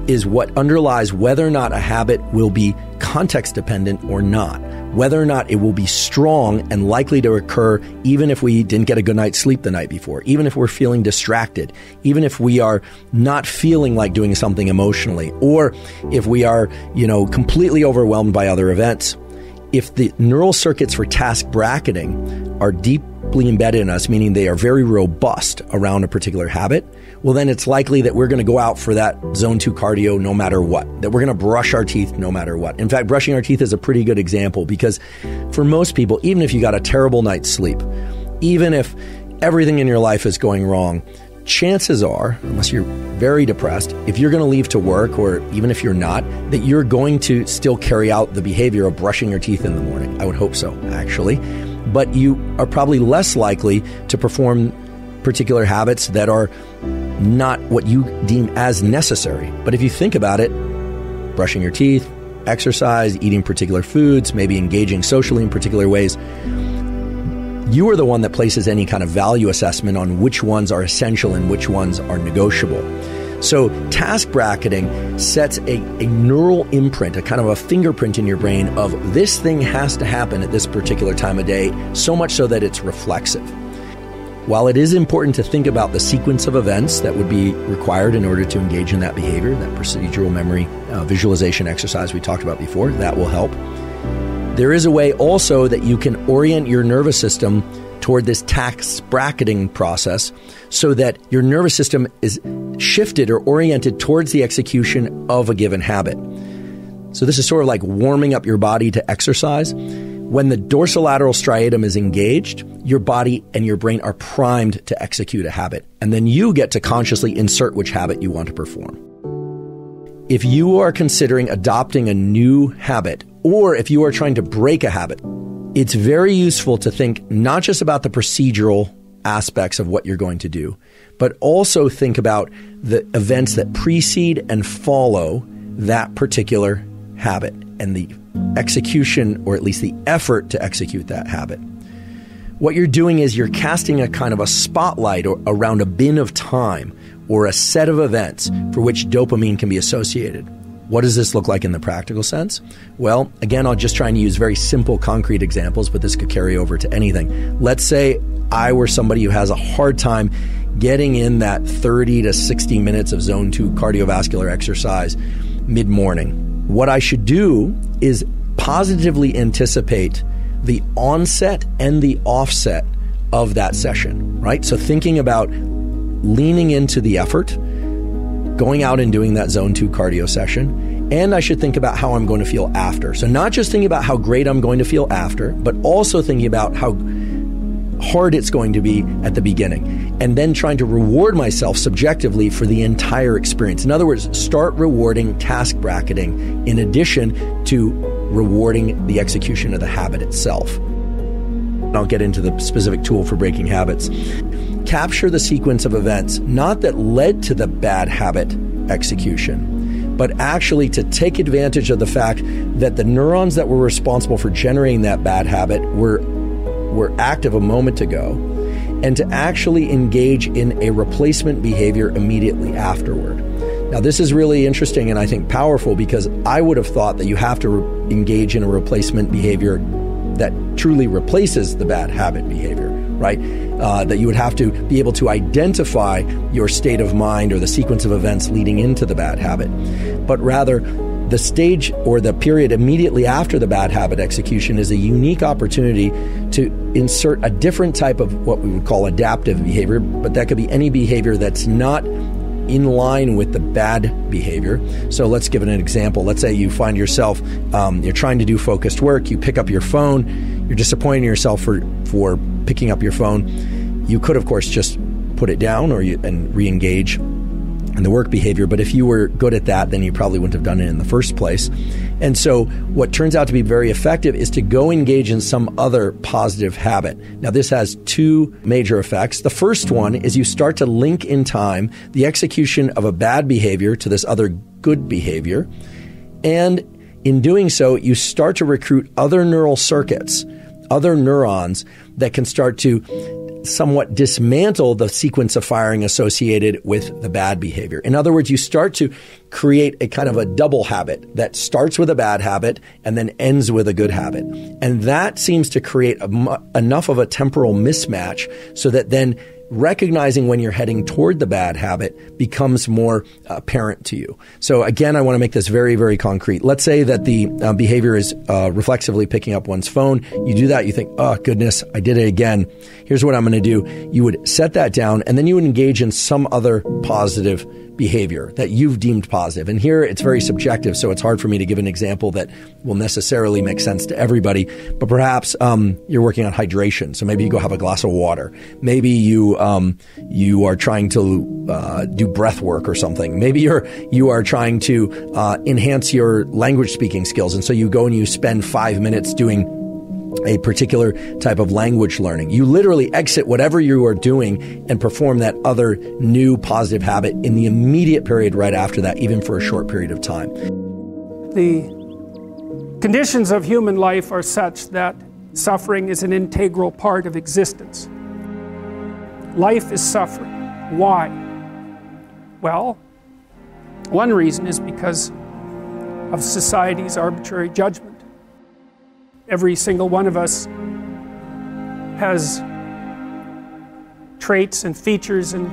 Speaker 2: is what underlies whether or not a habit will be context dependent or not, whether or not it will be strong and likely to occur even if we didn't get a good night's sleep the night before, even if we're feeling distracted, even if we are not feeling like doing something emotionally, or if we are, completely overwhelmed by other events. If the neural circuits for task bracketing are deeply embedded in us, meaning they are very robust around a particular habit, well, then it's likely that we're going to go out for that zone 2 cardio no matter what, that we're going to brush our teeth no matter what. In fact, brushing our teeth is a pretty good example because for most people, even if you got a terrible night's sleep, even if everything in your life is going wrong, chances are, unless you're very depressed, if you're going to leave to work, or even if you're not, that you're going to still carry out the behavior of brushing your teeth in the morning. I would hope so, actually. But you are probably less likely to perform particular habits that are not what you deem as necessary. But if you think about it, brushing your teeth, exercise, eating particular foods, maybe engaging socially in particular ways, you are the one that places any kind of value assessment on which ones are essential and which ones are negotiable. So task bracketing sets a neural imprint, a kind of a fingerprint in your brain of this thing has to happen at this particular time of day, so much so that it's reflexive. While it is important to think about the sequence of events that would be required in order to engage in that behavior, that procedural memory visualization exercise we talked about before, that will help. There is a way also that you can orient your nervous system toward this task bracketing process so that your nervous system is shifted or oriented towards the execution of a given habit. So this is sort of like warming up your body to exercise. When the dorsolateral striatum is engaged, your body and your brain are primed to execute a habit. And then you get to consciously insert which habit you want to perform. If you are considering adopting a new habit, or if you are trying to break a habit, it's very useful to think not just about the procedural aspects of what you're going to do, but also think about the events that precede and follow that particular habit and the execution, or at least the effort to execute that habit. What you're doing is you're casting a kind of a spotlight around a bin of time or a set of events for which dopamine can be associated. What does this look like in the practical sense? Well, again, I'll just try and use very simple, concrete examples, but this could carry over to anything. Let's say I were somebody who has a hard time getting in that 30 to 60 minutes of zone 2 cardiovascular exercise mid-morning. What I should do is positively anticipate the onset and the offset of that session, right? So thinking about leaning into the effort, going out and doing that zone 2 cardio session, and I should think about how I'm going to feel after. So not just thinking about how great I'm going to feel after, but also thinking about how hard it's going to be at the beginning, and then trying to reward myself subjectively for the entire experience. In other words, start rewarding task bracketing in addition to rewarding the execution of the habit itself. I'll get into the specific tool for breaking habits. Capture the sequence of events, not that led to the bad habit execution, but actually to take advantage of the fact that the neurons that were responsible for generating that bad habit were active a moment ago, and to actually engage in a replacement behavior immediately afterward. Now, this is really interesting and I think powerful, because I would have thought that you have to engage in a replacement behavior that truly replaces the bad habit behavior, right? That you would have to be able to identify your state of mind or the sequence of events leading into the bad habit, but rather the stage or the period immediately after the bad habit execution is a unique opportunity to insert a different type of what we would call adaptive behavior, but that could be any behavior that's not in line with the bad behavior. So let's give it an example. Let's say you find yourself, you're trying to do focused work, you pick up your phone, you're disappointing yourself for picking up your phone. You could, of course, just put it down and re-engage in the work behavior, but if you were good at that, then you probably wouldn't have done it in the first place. And so what turns out to be very effective is to go engage in some other positive habit. Now, this has two major effects. The first one is you start to link in time the execution of a bad behavior to this other good behavior. And in doing so, you start to recruit other neural circuits, other neurons that can start to somewhat dismantle the sequence of firing associated with the bad behavior. In other words, you start to create a kind of a double habit that starts with a bad habit and then ends with a good habit. And that seems to create enough of a temporal mismatch so that then recognizing when you're heading toward the bad habit becomes more apparent to you. So again, I want to make this very, very concrete. Let's say that the behavior is reflexively picking up one's phone. You do that, you think, oh goodness, I did it again. Here's what I'm going to do. You would set that down and then you would engage in some other positive behavior that you've deemed positive. And here it's very subjective, so it's hard for me to give an example that will necessarily make sense to everybody. But perhaps you're working on hydration, so maybe you go have a glass of water. Maybe you are trying to do breath work or something. Maybe you are trying to enhance your language speaking skills, and so you go and you spend 5 minutes doing a particular type of language learning. You literally exit whatever you are doing and perform that other new positive habit in the immediate period right after that, even for a short period of time.
Speaker 3: The conditions of human life are such that suffering is an integral part of existence. Life is suffering. Why? Well, one reason is because of society's arbitrary judgment. Every single one of us has traits and features and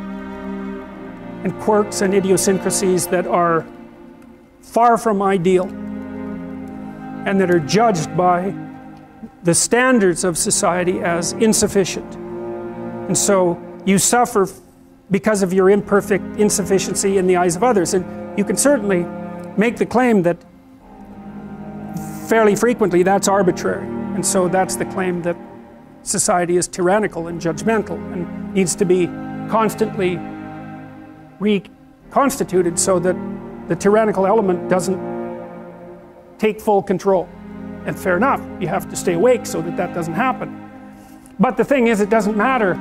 Speaker 3: quirks and idiosyncrasies that are far from ideal and that are judged by the standards of society as insufficient. And so you suffer because of your imperfect insufficiency in the eyes of others. And you can certainly make the claim that fairly frequently that's arbitrary. And so that's the claim that society is tyrannical and judgmental and needs to be constantly reconstituted so that the tyrannical element doesn't take full control. And fair enough, you have to stay awake so that that doesn't happen. But the thing is, it doesn't matter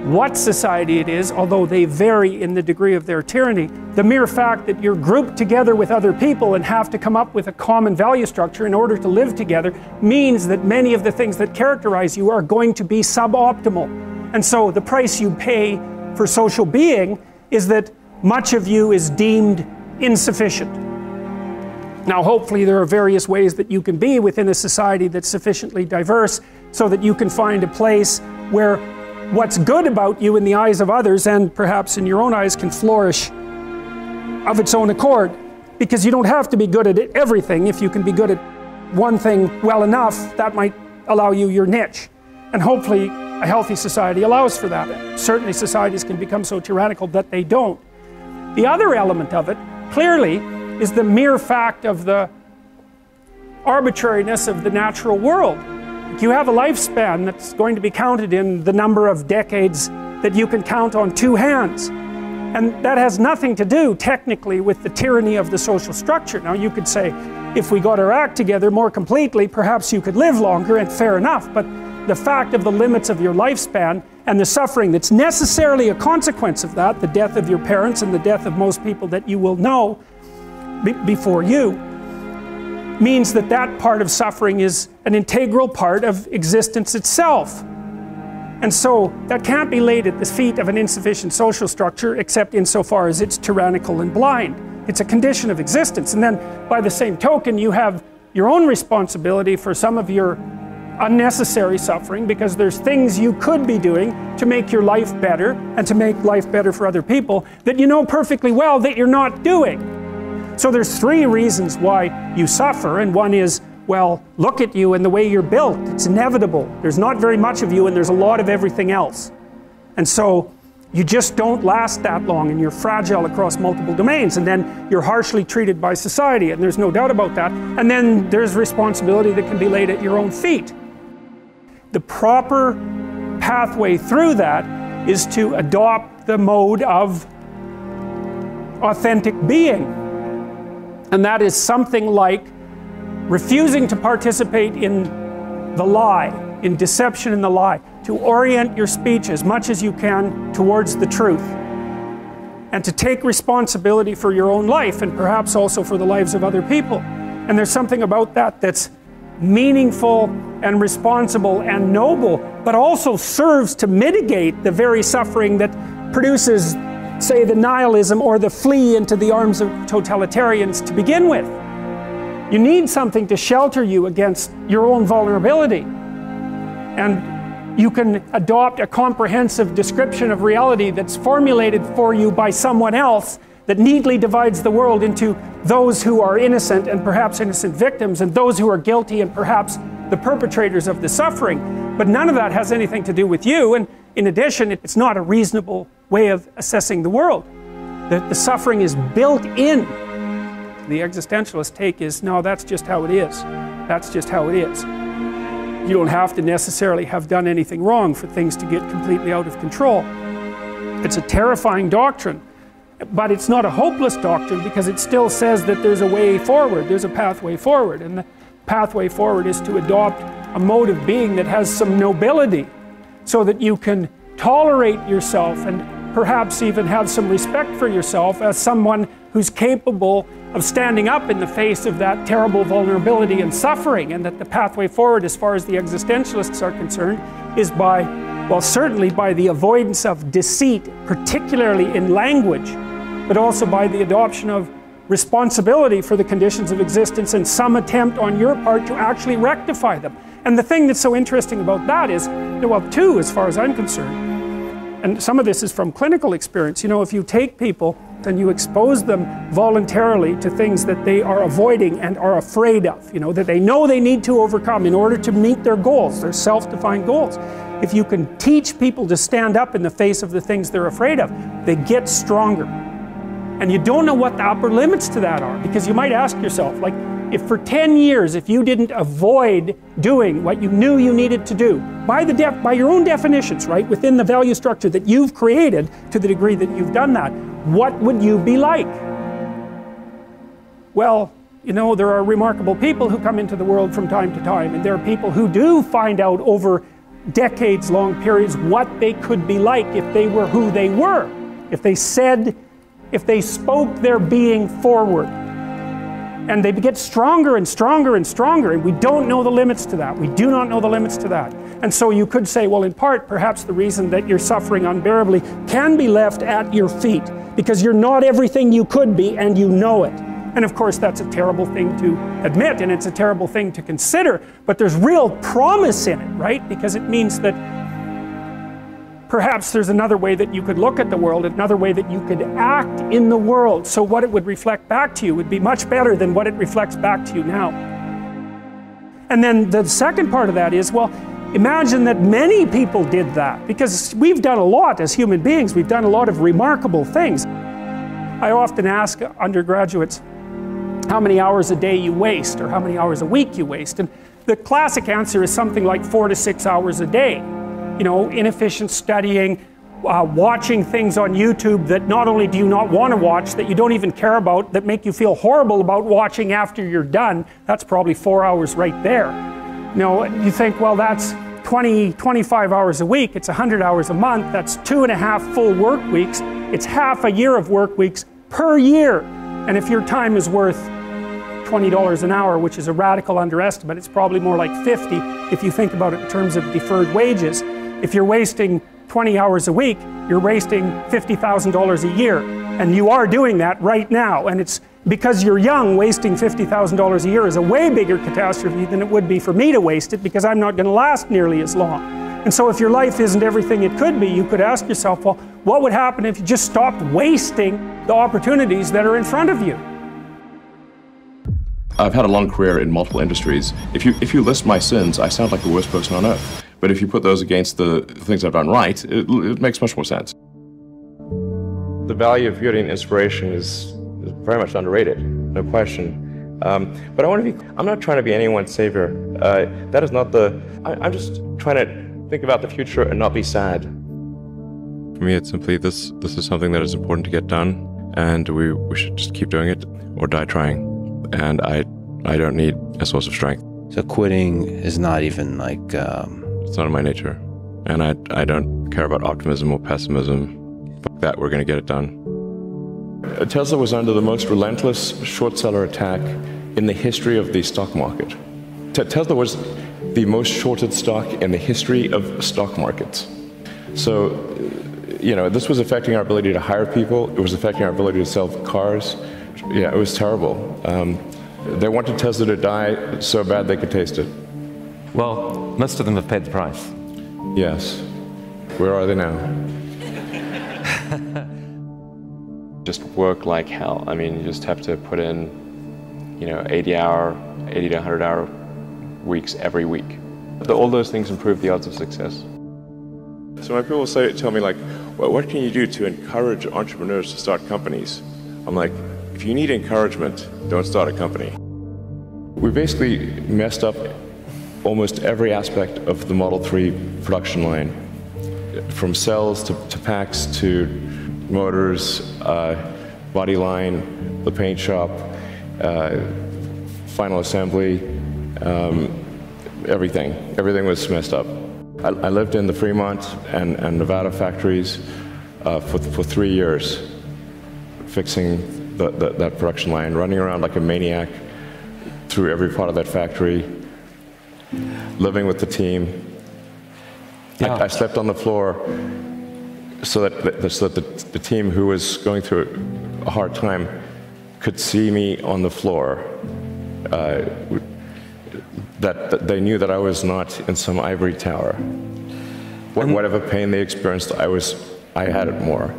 Speaker 3: what society it is, although they vary in the degree of their tyranny. The mere fact that you're grouped together with other people and have to come up with a common value structure in order to live together means that many of the things that characterize you are going to be suboptimal. And so the price you pay for social being is that much of you is deemed insufficient. Now, hopefully there are various ways that you can be within a society that's sufficiently diverse so that you can find a place where what's good about you in the eyes of others and perhaps in your own eyes can flourish of its own accord. Because you don't have to be good at everything. If you can be good at one thing well enough, that might allow you your niche. And hopefully a healthy society allows for that. Certainly societies can become so tyrannical that they don't. The other element of it, clearly, is the mere fact of the arbitrariness of the natural world. You have a lifespan that's going to be counted in the number of decades that you can count on two hands. And that has nothing to do, technically, with the tyranny of the social structure. Now, you could say, if we got our act together more completely, perhaps you could live longer, and fair enough. But the fact of the limits of your lifespan and the suffering that's necessarily a consequence of that, the death of your parents and the death of most people that you will know before you, means that that part of suffering is an integral part of existence itself. And so that can't be laid at the feet of an insufficient social structure except insofar as it's tyrannical and blind. It's a condition of existence. And then by the same token, you have your own responsibility for some of your unnecessary suffering, because there's things you could be doing to make your life better and to make life better for other people that you know perfectly well that you're not doing. So there's three reasons why you suffer, and one is, well, look at you and the way you're built. It's inevitable. There's not very much of you and there's a lot of everything else. And so you just don't last that long and you're fragile across multiple domains, and then you're harshly treated by society, and there's no doubt about that. And then there's responsibility that can be laid at your own feet. The proper pathway through that is to adopt the mode of authentic being. And that is something like refusing to participate in the lie, in deception in the lie, to orient your speech as much as you can towards the truth, and to take responsibility for your own life and perhaps also for the lives of other people. And there's something about that that's meaningful and responsible and noble, but also serves to mitigate the very suffering that produces, say, the nihilism or the flee into the arms of totalitarians to begin with. You need something to shelter you against your own vulnerability. And you can adopt a comprehensive description of reality that's formulated for you by someone else that neatly divides the world into those who are innocent and perhaps innocent victims, and those who are guilty and perhaps the perpetrators of the suffering. But none of that has anything to do with you, and in addition, it's not a reasonable way of assessing the world. The suffering is built in. The existentialist take is, no, that's just how it is. That's just how it is. You don't have to necessarily have done anything wrong for things to get completely out of control. It's a terrifying doctrine, but it's not a hopeless doctrine, because it still says that there's a way forward, there's a pathway forward, and the pathway forward is to adopt a mode of being that has some nobility, so that you can tolerate yourself and perhaps even have some respect for yourself as someone who's capable of standing up in the face of that terrible vulnerability and suffering, and that the pathway forward, as far as the existentialists are concerned, is by, well, certainly by the avoidance of deceit, particularly in language, but also by the adoption of responsibility for the conditions of existence and some attempt on your part to actually rectify them. And the thing that's so interesting about that is, well, two, as far as I'm concerned, and some of this is from clinical experience, you know, if you take people and you expose them voluntarily to things that they are avoiding and are afraid of, that they know they need to overcome in order to meet their goals, their self-defined goals. If you can teach people to stand up in the face of the things they're afraid of, they get stronger. And you don't know what the upper limits to that are, because you might ask yourself, like, if for 10 years, if you didn't avoid doing what you knew you needed to do, by your own definitions, right, within the value structure that you've created to the degree that you've done that, what would you be like? Well, there are remarkable people who come into the world from time to time, and there are people who do find out over decades-long periods what they could be like if they were who they were, if they spoke their being forward. And they get stronger and stronger and stronger, and we don't know the limits to that. We do not know the limits to that. And so you could say, well, in part, perhaps the reason that you're suffering unbearably can be left at your feet, because you're not everything you could be, and you know it. And of course, that's a terrible thing to admit, and it's a terrible thing to consider, but there's real promise in it, right? Because it means that perhaps there's another way that you could look at the world, another way that you could act in the world, so what it would reflect back to you would be much better than what it reflects back to you now. And then the second part of that is, well, imagine that many people did that, because we've done a lot as human beings. We've done a lot of remarkable things. I often ask undergraduates how many hours a day you waste, or how many hours a week you waste, and the classic answer is something like 4 to 6 hours a day. Inefficient studying, watching things on YouTube that not only do you not want to watch, that you don't even care about, that make you feel horrible about watching after you're done. That's probably 4 hours right there. You think, well, that's 25 hours a week, it's 100 hours a month, that's 2.5 full work weeks, it's half a year of work weeks per year. And if your time is worth $20 an hour, which is a radical underestimate, it's probably more like 50 if you think about it in terms of deferred wages. If you're wasting 20 hours a week, you're wasting $50,000 a year. And you are doing that right now. And it's because you're young, wasting $50,000 a year is a way bigger catastrophe than it would be for me to waste it, because I'm not going to last nearly as long. And so if your life isn't everything it could be, you could ask yourself, well, what would happen if you just stopped wasting the opportunities that are in front of you?
Speaker 6: I've had a long career in multiple industries. If you list my sins, I sound like the worst person on earth. But if you put those against the things I've done right, it makes much more sense.
Speaker 7: The value of beauty and inspiration is very much underrated, no question. But I'm not trying to be anyone's savior. That is not I'm just trying to think about the future and not be sad.
Speaker 6: For me, it's simply this is something that is important to get done, and we should just keep doing it or die trying. And I don't need a source of strength.
Speaker 8: So quitting is not even like...
Speaker 6: It's not in my nature. And I don't care about optimism or pessimism. Fuck that, we're going to get it done. Tesla was under the most relentless short seller attack in the history of the stock market. Tesla was the most shorted stock in the history of stock markets. So, this was affecting our ability to hire people. It was affecting our ability to sell cars. Yeah, it was terrible. They wanted Tesla to die so bad they could taste it.
Speaker 9: Well, most of them have paid the price.
Speaker 6: Yes. Where are they now?
Speaker 10: Just work like hell. I mean, you just have to put in, 80 to 100-hour weeks every week. All those things improve the odds of success.
Speaker 6: So when people tell me, like, well, what can you do to encourage entrepreneurs to start companies? I'm like, if you need encouragement, don't start a company. We basically messed up almost every aspect of the Model 3 production line, from cells to packs to motors, body line, the paint shop, final assembly, everything. Everything was messed up. I lived in the Fremont and Nevada factories for 3 years, fixing that production line, running around like a maniac through every part of that factory, living with the team. Yeah. I slept on the floor so that the team who was going through a hard time could see me on the floor, that they knew that I was not in some ivory tower. Whatever pain they experienced, I had it more.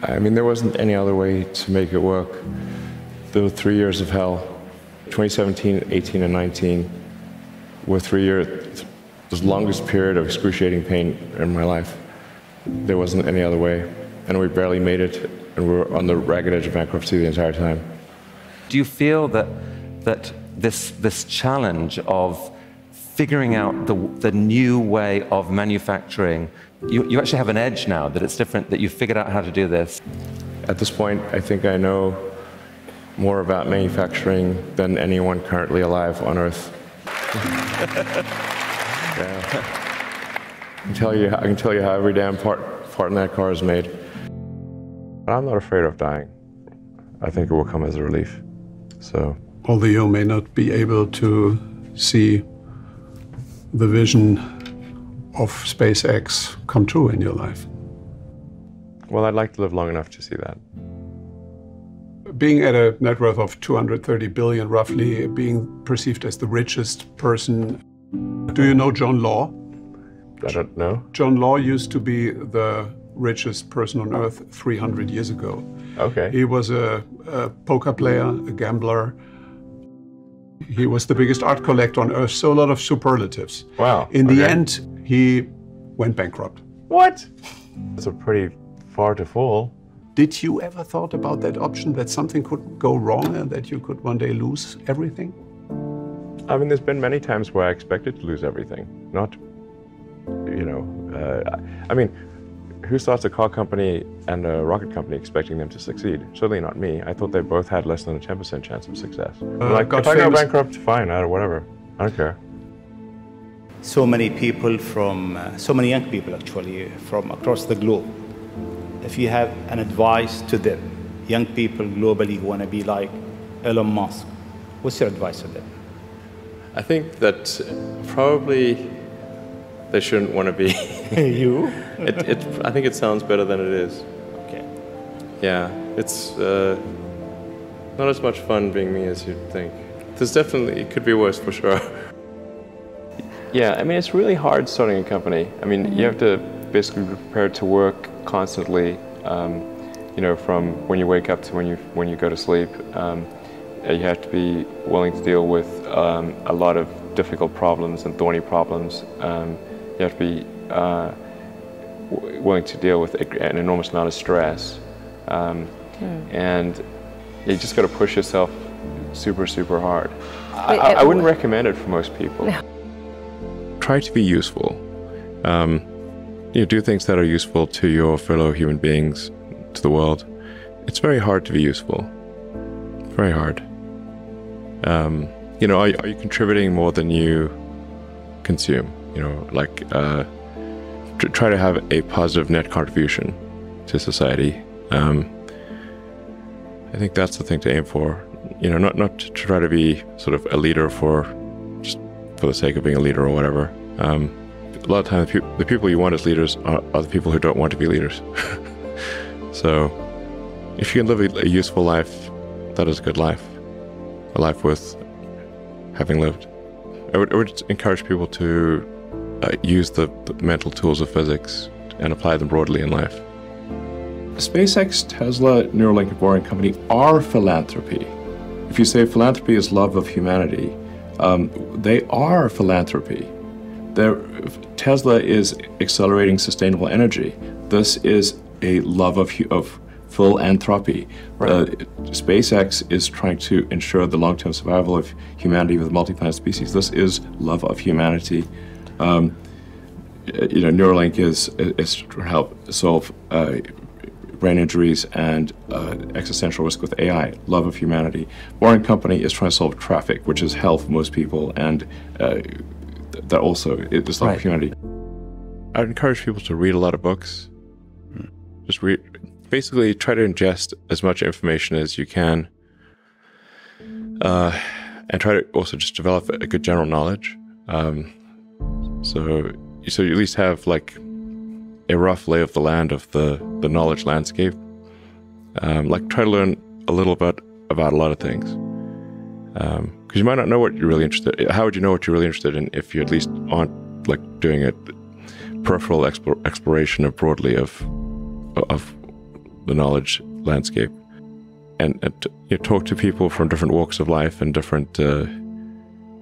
Speaker 6: I mean, there wasn't any other way to make it work. The 3 years of hell, 2017, 18, and 19, were 3 years, the longest period of excruciating pain in my life. There wasn't any other way, and we barely made it, and we were on the ragged edge of bankruptcy the entire time.
Speaker 9: Do you feel that this challenge of figuring out the new way of manufacturing, you actually have an edge now, that it's different, that you've figured out how to do this?
Speaker 6: At this point, I think I know more about manufacturing than anyone currently alive on Earth. Yeah. I can tell you how every damn part in that car is made.
Speaker 10: I'm not afraid of dying. I think it will come as a relief. So,
Speaker 11: although you may not be able to see the vision of SpaceX come true in your life.
Speaker 10: Well, I'd like to live long enough to see that.
Speaker 11: Being at a net worth of 230 billion, roughly, being perceived as the richest person. Do you know John Law?
Speaker 10: I don't know.
Speaker 11: John Law used to be the richest person on Earth 300 years ago.
Speaker 10: Okay.
Speaker 11: He was a poker player, a gambler. He was the biggest art collector on Earth, so a lot of superlatives.
Speaker 10: Wow.
Speaker 11: In the end, he went bankrupt.
Speaker 10: What? That's a pretty far to fall.
Speaker 11: Did you ever thought about that option, that something could go wrong and that you could one day lose everything?
Speaker 10: I mean, there's been many times where I expected to lose everything. Not, you know, I mean, who starts a car company and a rocket company expecting them to succeed? Certainly not me. I thought they both had less than a 10% chance of success. Like, if I go bankrupt, fine, whatever. I don't care.
Speaker 12: So many people from, so many young people actually, from across the globe. If you have an advice to them, young people globally who want to be like Elon Musk, what's your advice to them?
Speaker 10: I think that probably they shouldn't want to be.
Speaker 12: You?
Speaker 10: I think it sounds better than it is.
Speaker 12: Okay.
Speaker 10: Yeah, it's not as much fun being me as you'd think. There's definitely, it could be worse for sure. Yeah, I mean, it's really hard starting a company. I mean, you have to basically be prepared to work constantly, you know, from when you wake up to when you go to sleep. You have to be willing to deal with a lot of difficult problems and thorny problems. You have to be willing to deal with an enormous amount of stress. And you just got to push yourself super, super hard. I wouldn't recommend it for most people.
Speaker 6: No. Try to be useful. You know, do things that are useful to your fellow human beings, to the world. It's very hard to be useful. Very hard. You know, are you contributing more than you consume? You know, like try to have a positive net contribution to society. I think that's the thing to aim for. You know, not to try to be sort of a leader just for the sake of being a leader or whatever. A lot of times, the people you want as leaders are the people who don't want to be leaders. So, if you can live a useful life, that is a good life. A life worth having lived. I would encourage people to use the mental tools of physics and apply them broadly in life. SpaceX, Tesla, Neuralink, and Boring Company are philanthropy. If you say philanthropy is love of humanity, they are philanthropy. Tesla is accelerating sustainable energy. This is a love of philanthropy. Right. SpaceX is trying to ensure the long-term survival of humanity with multi-planet species. This is love of humanity. You know, Neuralink is to help solve brain injuries and existential risk with AI, love of humanity. Boring Company is trying to solve traffic, which is hell for most people, and that also is love of humanity. I'd encourage people to read a lot of books. Just read, basically try to ingest as much information as you can, and try to also just develop a good general knowledge. So you at least have like a rough lay of the land of the knowledge landscape. Like try to learn a little bit about a lot of things. Because you might not know what you're really interested in. How would you know what you're really interested in if you at least aren't like doing a peripheral exploration of broadly of the knowledge landscape, and talk to people from different walks of life and different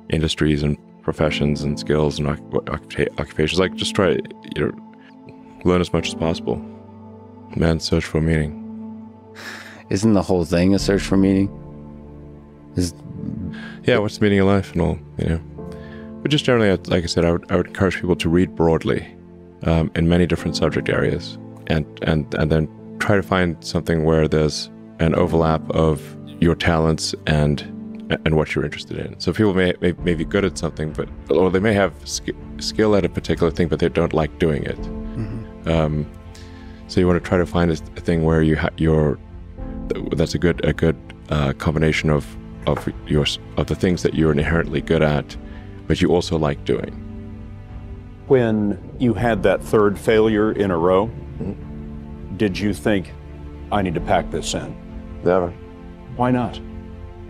Speaker 6: industries and professions and skills and occupations. Like, just try learn as much as possible. Man's search for meaning.
Speaker 8: Isn't the whole thing a search for meaning?
Speaker 6: Yeah, what's the meaning of life and all, But just generally, like I said, I would encourage people to read broadly in many different subject areas, and then try to find something where there's an overlap of your talents and what you're interested in. So people may be good at something, or they may have skill at a particular thing, but they don't like doing it. Mm-hmm. So you want to try to find a thing where that's a good combination of the things that you're inherently good at, but you also like doing.
Speaker 13: When you had that third failure in a row, did you think, I need to pack this in?
Speaker 7: Never.
Speaker 13: Why not?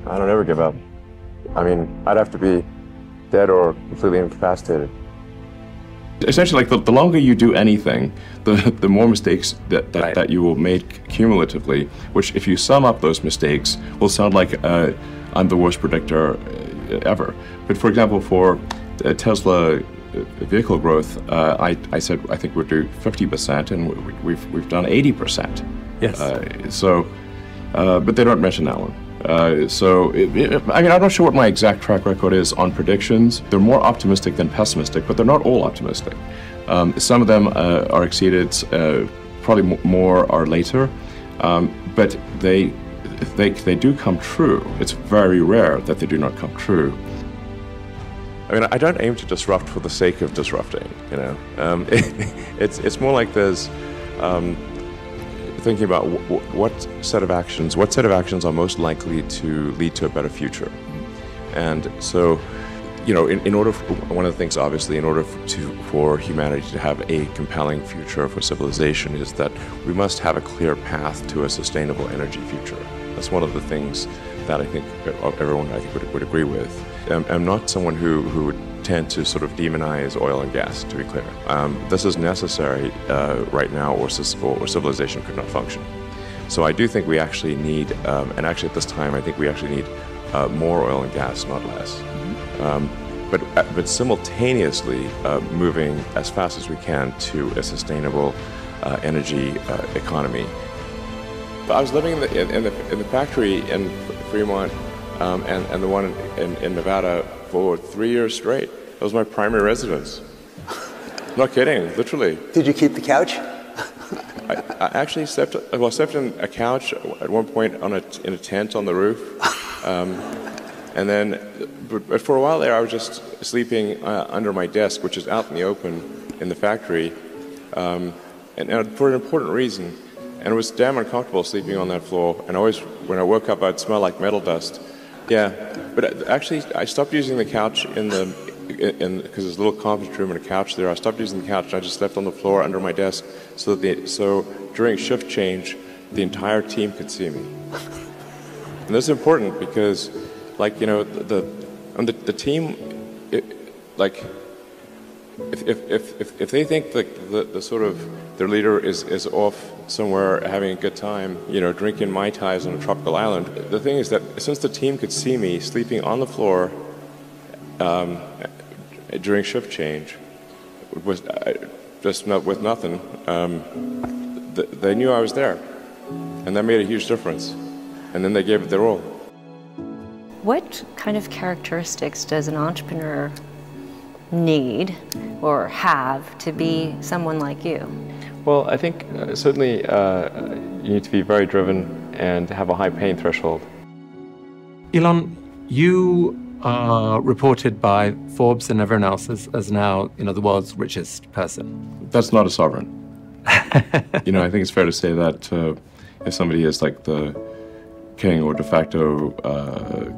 Speaker 7: I don't ever give up. I mean, I'd have to be dead or completely incapacitated.
Speaker 6: Essentially, like the longer you do anything, the more mistakes that you will make cumulatively, which if you sum up those mistakes will sound like I'm the worst predictor ever. But for example, for Tesla vehicle growth, I said I think we'll do 50%, and we've done 80%.
Speaker 2: Yes.
Speaker 6: But they don't mention that one. I mean, I'm not sure what my exact track record is on predictions. They're more optimistic than pessimistic, but they're not all optimistic. Some of them are exceeded, probably more are later, but they do come true. It's very rare that they do not come true.
Speaker 7: I mean, I don't aim to disrupt for the sake of disrupting, It's more like there's thinking about what set of actions are most likely to lead to a better future. And so, in order one of the things, obviously, in order for humanity to have a compelling future for civilization, is that we must have a clear path to a sustainable energy future. That's one of the things that I think everyone would agree with. I'm not someone who would tend to sort of demonize oil and gas, to be clear. This is necessary right now, or civilization could not function. So I do think we actually need, and actually at this time, I think we actually need more oil and gas, not less. But simultaneously moving as fast as we can to a sustainable energy economy. I was living in the factory in Fremont and the one in Nevada for 3 years straight. That was my primary residence. Not kidding, literally.
Speaker 14: Did you keep the couch?
Speaker 7: I actually slept in a couch at one point in a tent on the roof. And then, but for a while there, I was just sleeping under my desk, which is out in the open in the factory, and for an important reason. And it was damn uncomfortable sleeping on that floor. And always, when I woke up, I'd smell like metal dust. Yeah, but actually, I stopped using the couch because there's a little conference room and a couch there. I stopped using the couch, and I just slept on the floor under my desk, so during shift change, the entire team could see me. And this is important because, like, the team, if they think the sort of their leader is off somewhere having a good time, drinking Mai Tais on a tropical island, the thing is that since the team could see me sleeping on the floor during shift change, with nothing, they knew I was there, and that made a huge difference. And then they gave it their all.
Speaker 15: What kind of characteristics does an entrepreneur need or have to be someone like you?
Speaker 10: Well, I think certainly you need to be very driven and have a high pain threshold.
Speaker 16: Elon, you are reported by Forbes and everyone else as now, the world's richest person.
Speaker 6: That's not a sovereign. I think it's fair to say that if somebody is like the king or de facto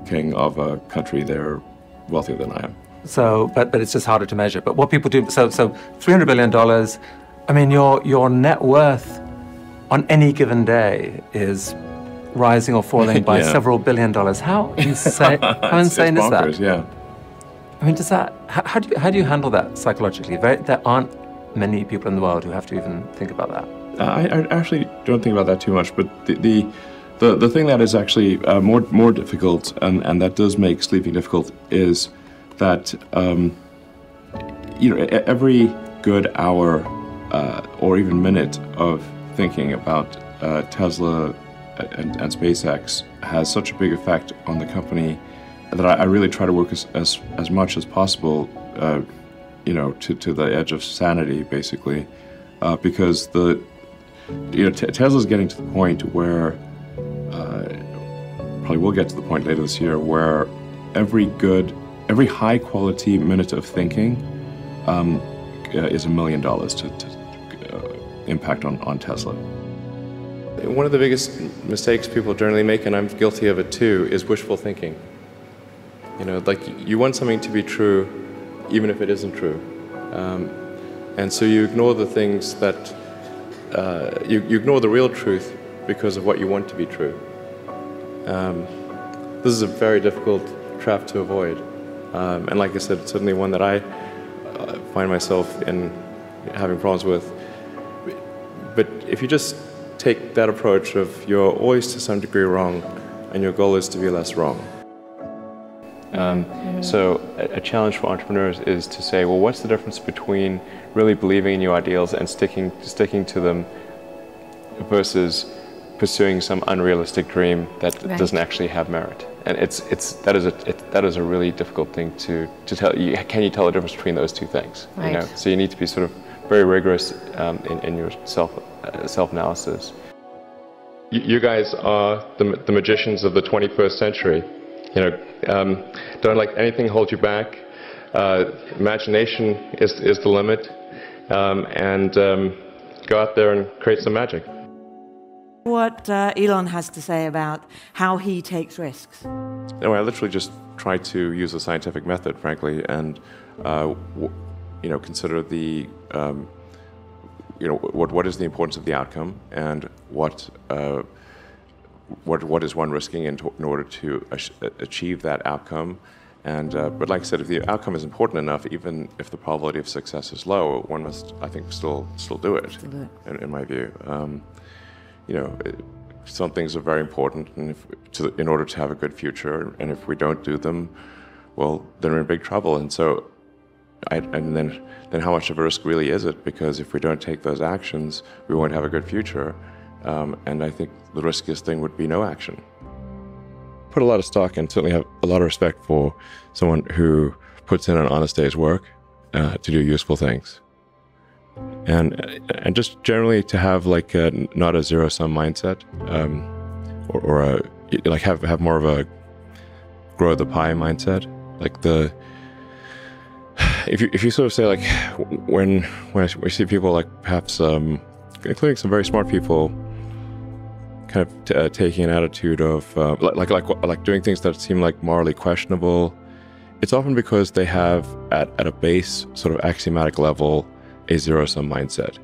Speaker 6: king of a country, they're wealthier than I am.
Speaker 16: So, but it's just harder to measure. But what people do, so $300 billion, I mean, your net worth on any given day is rising or falling by several $1 billion. How insane,
Speaker 6: it's bonkers,
Speaker 16: is that?
Speaker 6: Yeah.
Speaker 16: I mean, how do you handle that psychologically? There aren't many people in the world who have to even think about that.
Speaker 6: I actually don't think about that too much, but the thing that is actually more difficult, and that does make sleeping difficult, is that every good hour or even minute of thinking about Tesla and SpaceX has such a big effect on the company that I really try to work as much as possible, to the edge of sanity, basically, because Tesla's getting to the point where, probably will get to the point later this year, where every high quality minute of thinking is $1 million to impact on Tesla.
Speaker 7: One of the biggest mistakes people generally make, and I'm guilty of it too, is wishful thinking. Like you want something to be true, even if it isn't true. And so you ignore the things that, you ignore the real truth because of what you want to be true. This is a very difficult trap to avoid. And like I said, it's certainly one that I find myself in having problems with. But if you just take that approach of you're always to some degree wrong, and your goal is to be less wrong.
Speaker 10: So a challenge for entrepreneurs is to say, well, what's the difference between really believing in your ideals and sticking to them versus pursuing some unrealistic dream that doesn't actually have merit? And that is a really difficult thing to tell. Can you tell the difference between those two things?
Speaker 15: Right.
Speaker 10: So you need to be sort of very rigorous in your self-analysis.
Speaker 7: You guys are the magicians of the 21st century. Don't let anything hold you back. Imagination is the limit, and go out there and create some magic.
Speaker 14: What Elon has to say about how he takes risks.
Speaker 6: No, I literally just try to use a scientific method, frankly, and consider the what is the importance of the outcome, and what is one risking in order to achieve that outcome. And but like I said, if the outcome is important enough, even if the probability of success is low, one must, I think, still do it. In my view, some things are very important, and in order to have a good future, and if we don't do them, well, then we're in big trouble. And so, and then how much of a risk really is it? Because if we don't take those actions, we won't have a good future. And I think the riskiest thing would be no action. Put a lot of stock and certainly have a lot of respect for someone who puts in an honest day's work to do useful things. And just generally to have like not a zero-sum mindset, or have more of a grow the pie mindset. Like if you sort of say, like, when we see people, like perhaps including some very smart people, kind of taking an attitude of like doing things that seem like morally questionable, it's often because they have at a base sort of axiomatic level a zero-sum mindset,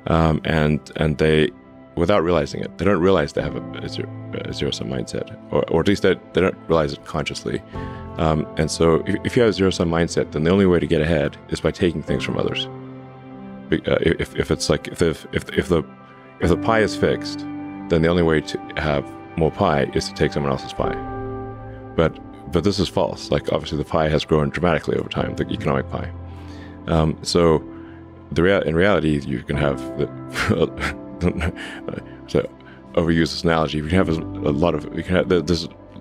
Speaker 6: and they, without realizing it, they don't realize they have a zero-sum mindset, or at least they don't realize it consciously. And so if you have a zero-sum mindset, then the only way to get ahead is by taking things from others. If it's like if the pie is fixed, then the only way to have more pie is to take someone else's pie. But this is false. Like, obviously the pie has grown dramatically over time, the economic pie. So in reality, you can have to overuse this analogy, you can have there's a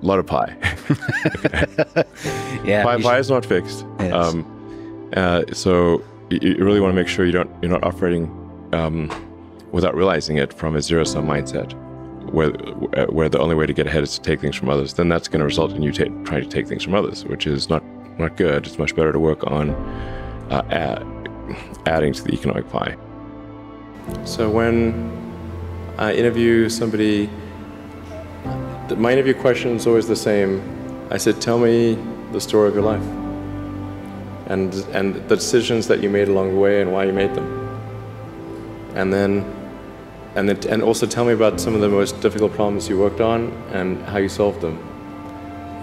Speaker 6: lot of pie.
Speaker 8: Yeah,
Speaker 6: pie is not fixed. So you really want to make sure you're not operating without realizing it from a zero-sum mindset, where the only way to get ahead is to take things from others. Then that's going to result in you trying to take things from others, which is not good. It's much better to work on adding to the economic pie.
Speaker 7: So when I interview somebody, my interview question is always the same. I said, tell me the story of your life, and the decisions that you made along the way and why you made them. And also tell me about some of the most difficult problems you worked on and how you solved them.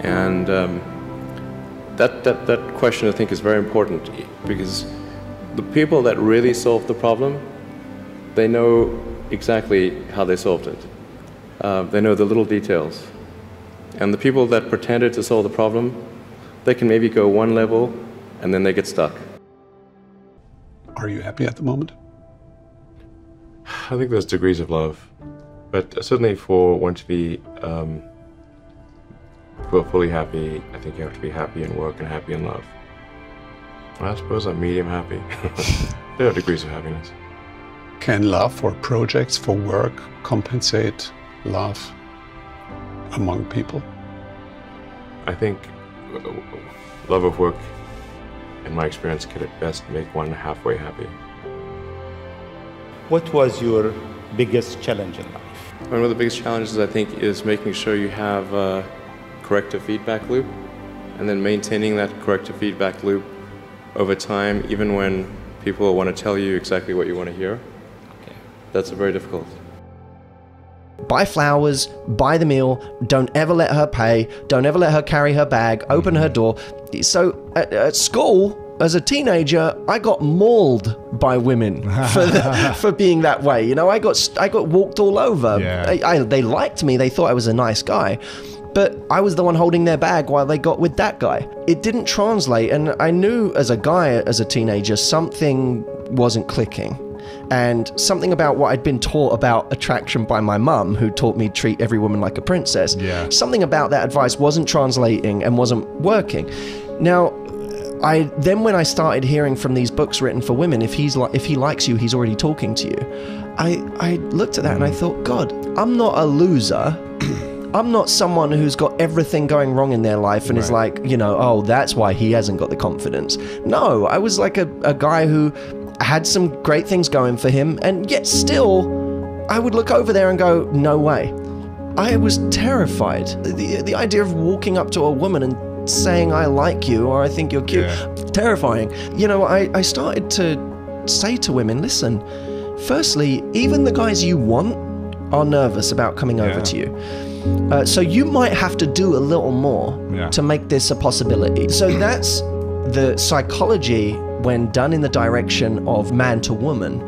Speaker 7: And that question, I think, is very important, because the people that really solve the problem
Speaker 10: they know exactly how they solved it. They know the little details. And the people that pretended to solve the problem, they can maybe go one level and then they get stuck.
Speaker 11: Are you happy at the moment?
Speaker 6: I think there's degrees of love, but certainly for one to be fully happy, I think you have to be happy in work and happy in love. I suppose I'm medium happy. There are degrees of happiness.
Speaker 11: Can love for projects, for work, compensate love among people?
Speaker 6: I think love of work, in my experience, could at best make one halfway happy.
Speaker 12: What was your biggest challenge in life?
Speaker 10: One of the biggest challenges, I think, is making sure you have a corrective feedback loop, and then maintaining that corrective feedback loop over time, even when people want to tell you exactly what you want to hear. Okay. That's very difficult.
Speaker 17: Buy flowers, buy the meal, don't ever let her pay, don't ever let her carry her bag, open her door. So at school, as a teenager, I got mauled by women for being that way. You know, I got walked all over. Yeah. They liked me, they thought I was a nice guy. But I was the one holding their bag while they got with that guy. It didn't translate, and I knew as a guy, as a teenager, something wasn't clicking. And something about what I'd been taught about attraction by my mum, who taught me to treat every woman like a princess, something about that advice wasn't translating and wasn't working. Now, when I started hearing from these books written for women, if he likes you, he's already talking to you. I looked at that and I thought, God, I'm not a loser. I'm not someone who's got everything going wrong in their life and is like, you know, oh, that's why he hasn't got the confidence. No, I was like a guy who had some great things going for him, and yet still, I would look over there and go, no way. I was terrified. The idea of walking up to a woman and saying, I like you, or I think you're cute, terrifying. You know, I started to say to women, listen, firstly, even the guys you want are nervous about coming over to you. So you might have to do a little more to make this a possibility. So that's the psychology, when done in the direction of man to woman,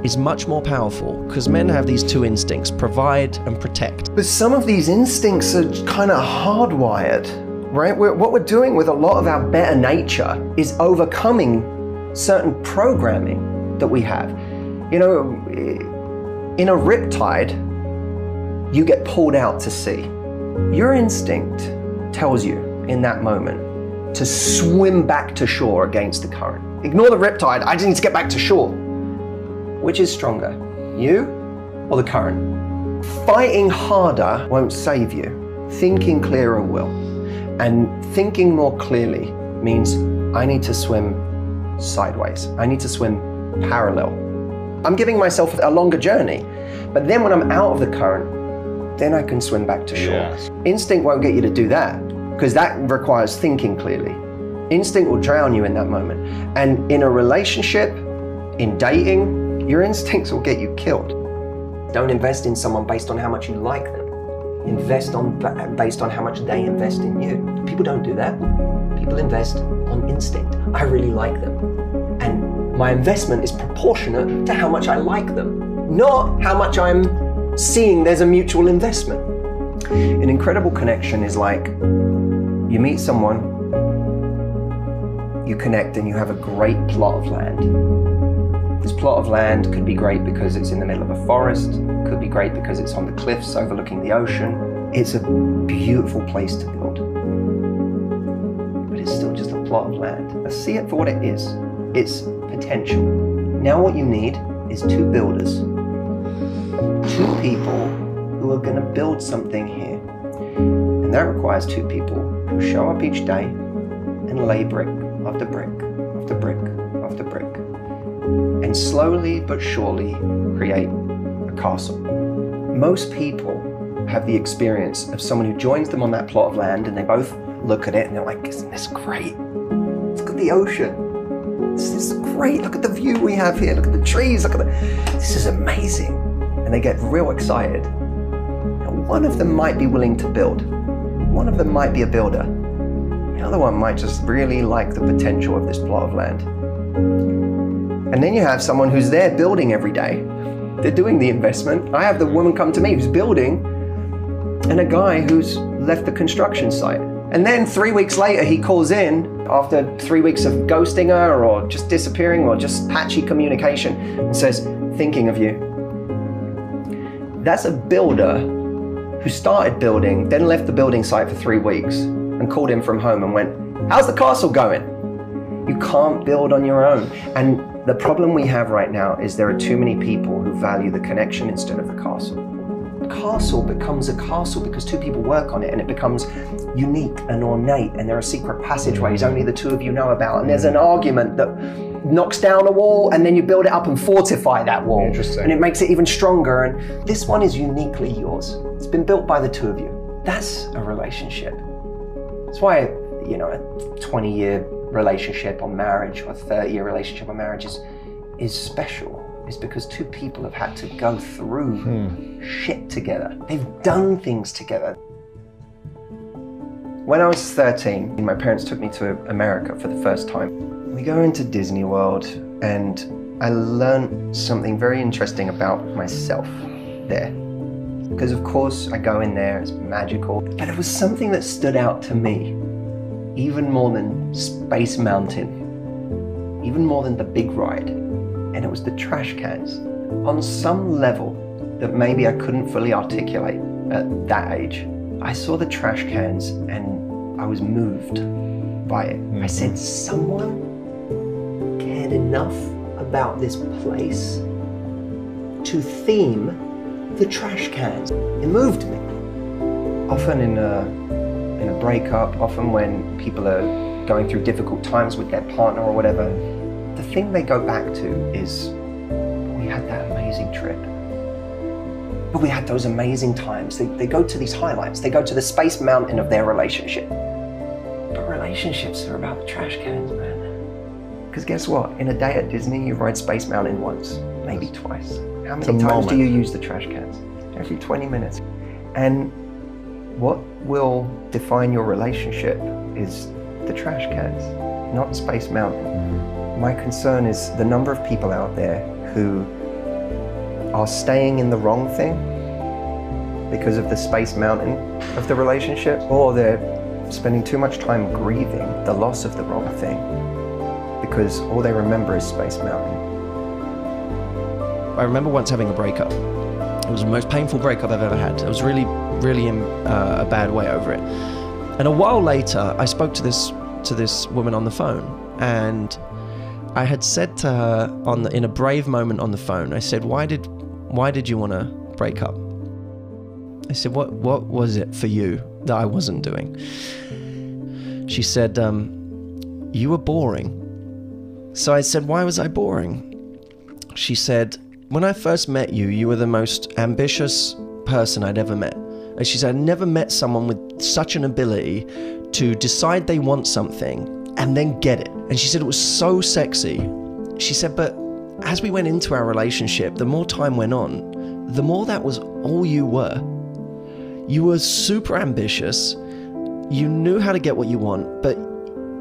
Speaker 17: is much more powerful, because men have these two instincts, provide and protect. But some of these instincts are kind of hardwired, right? What we're doing with a lot of our better nature is overcoming certain programming that we have. You know, in a riptide, you get pulled out to sea. Your instinct tells you in that moment to swim back to shore against the current. Ignore the riptide, I just need to get back to shore. Which is stronger, you or the current? Fighting harder won't save you. Thinking clearer will. And thinking more clearly means I need to swim sideways. I need to swim parallel. I'm giving myself a longer journey, but then when I'm out of the current, then I can swim back to shore. Yes. Instinct won't get you to do that, because that requires thinking clearly. Instinct will drown you in that moment. And in a relationship, in dating, your instincts will get you killed. Don't invest in someone based on how much you like them. Invest based on how much they invest in you. People don't do that. People invest on instinct. I really like them. And my investment is proportionate to how much I like them, not how much I'm seeing there's a mutual investment. An incredible connection is like you meet someone, you connect, and you have a great plot of land. This plot of land could be great because it's in the middle of a forest, could be great because it's on the cliffs overlooking the ocean. It's a beautiful place to build. But it's still just a plot of land. Let's see it for what it is. It's potential. Now what you need is two builders. Two people who are going to build something here. And that requires two people who show up each day and lay brick after brick after brick after brick. And slowly but surely create a castle. Most people have the experience of someone who joins them on that plot of land, and they both look at it and they're like, isn't this great? Look at the ocean. This is great. Look at the view we have here. Look at the trees. This is amazing. And they get real excited. Now, one of them might be willing to build. One of them might be a builder. The other one might just really like the potential of this plot of land. And then you have someone who's there building every day, they're doing the investment. I have the woman come to me who's building, and a guy who's left the construction site. And then 3 weeks later, he calls in after 3 weeks of ghosting her or just disappearing or just patchy communication and says, thinking of you. That's a builder who started building, then left the building site for 3 weeks and called him from home and went, how's the castle going? You can't build on your own. And the problem we have right now is there are too many people who value the connection instead of the castle. Castle becomes a castle because two people work on it, and it becomes unique and ornate, and there are secret passageways only the two of you know about, and there's an argument that knocks down a wall and then you build it up and fortify that wall.
Speaker 5: Interesting.
Speaker 17: And it makes it even stronger, and this one is uniquely yours. It's been built by the two of you. That's a relationship. That's why, you know, a 20-year relationship or marriage or a 30-year relationship or marriage is special. Is because two people have had to go through shit together. They've done things together. When I was 13, my parents took me to America for the first time. We go into Disney World, and I learned something very interesting about myself there. Because of course I go in there, it's magical, but it was something that stood out to me, even more than Space Mountain, even more than the big ride. And it was the trash cans. On some level that maybe I couldn't fully articulate at that age, I saw the trash cans and I was moved by it. I said, someone cared enough about this place to theme the trash cans. It moved me. Often in a breakup, often when people are going through difficult times with their partner or whatever, the thing they go back to is, we had that amazing trip. But we had those amazing times. They go to these highlights. They go to the Space Mountain of their relationship. But relationships are about the trash cans, man. Because guess what? In a day at Disney, you ride Space Mountain once, maybe twice. How many times do you use the trash cans? Every 20 minutes. And what will define your relationship is the trash cans, not Space Mountain. My concern is the number of people out there who are staying in the wrong thing because of the Space Mountain of the relationship, or they're spending too much time grieving the loss of the wrong thing because all they remember is Space Mountain. I remember once having a breakup. It was the most painful breakup I've ever had. I was really in a bad way over it. And a while later, I spoke to this woman on the phone, and I had said to her in a brave moment on the phone, I said, why did you want to break up? I said, what was it for you that I wasn't doing? She said, you were boring. So I said, why was I boring? She said, when I first met you, you were the most ambitious person I'd ever met. And she said, I'd never met someone with such an ability to decide they want something and then get it. And she said it was so sexy. She said, but as we went into our relationship, the more time went on, the more that was all you were. You were super ambitious. You knew how to get what you want, but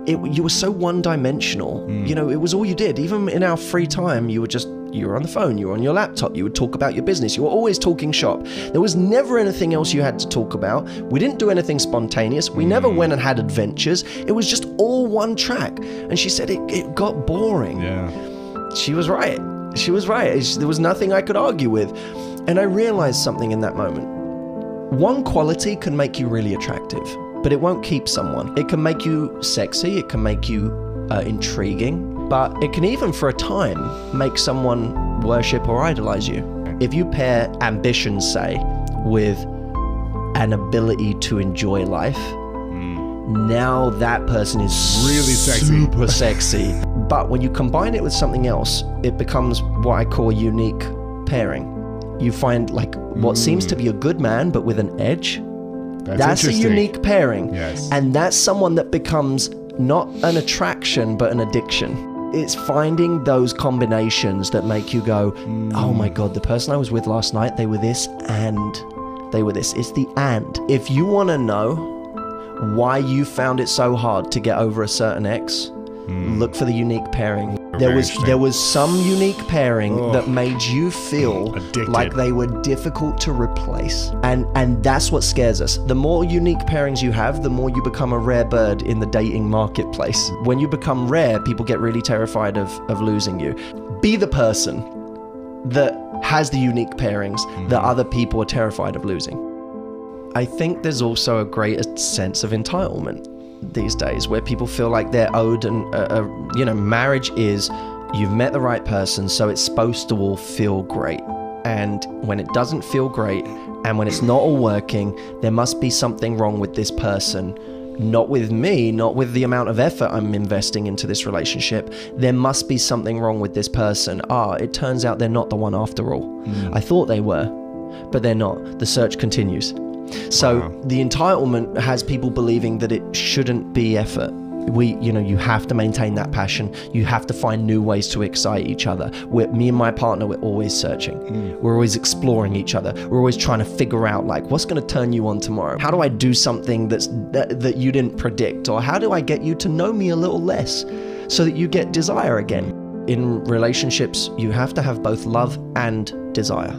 Speaker 17: you were so one-dimensional. You know, it was all you did. Even in our free time, you were on the phone, you were on your laptop, you would talk about your business, you were always talking shop. There was never anything else you had to talk about. We didn't do anything spontaneous. We never went and had adventures. It was just all one track. And she said it got boring. Yeah. She was right. She was right. There was nothing I could argue with. And I realized something in that moment. One quality can make you really attractive, but it won't keep someone. It can make you sexy, it can make you intriguing, but it can even for a time make someone worship or idolize you. If you pair ambition, say, with an ability to enjoy life, now that person is
Speaker 5: really sexy.
Speaker 17: Super sexy. But when you combine it with something else, it becomes what I call a unique pairing. You find like what seems to be a good man, but with an edge. That's a unique pairing.
Speaker 5: Yes.
Speaker 17: And that's someone that becomes not an attraction, but an addiction. It's finding those combinations that make you go, oh my God, the person I was with last night, they were this and they were this. It's the and. If you want to know why you found it so hard to get over a certain ex, look for the unique pairing. There was some unique pairing that made you feel like they were difficult to replace. And that's what scares us. The more unique pairings you have, the more you become a rare bird in the dating marketplace. When you become rare, people get really terrified of losing you. Be the person that has the unique pairings that other people are terrified of losing. I think there's also a greater sense of entitlement these days, where people feel like they're owed, and marriage is, you've met the right person, so it's supposed to all feel great. And when it doesn't feel great, and when it's not all working, there must be something wrong with this person. Not with me, not with the amount of effort I'm investing into this relationship. There must be something wrong with this person. It turns out they're not the one after all. I thought they were, but they're not. The search continues. So the entitlement has people believing that it shouldn't be effort. You have to maintain that passion. You have to find new ways to excite each other. Me and my partner, we're always searching. We're always exploring each other. We're always trying to figure out, like, what's going to turn you on tomorrow? How do I do something that you didn't predict? Or how do I get you to know me a little less so that you get desire again? In relationships, you have to have both love and desire.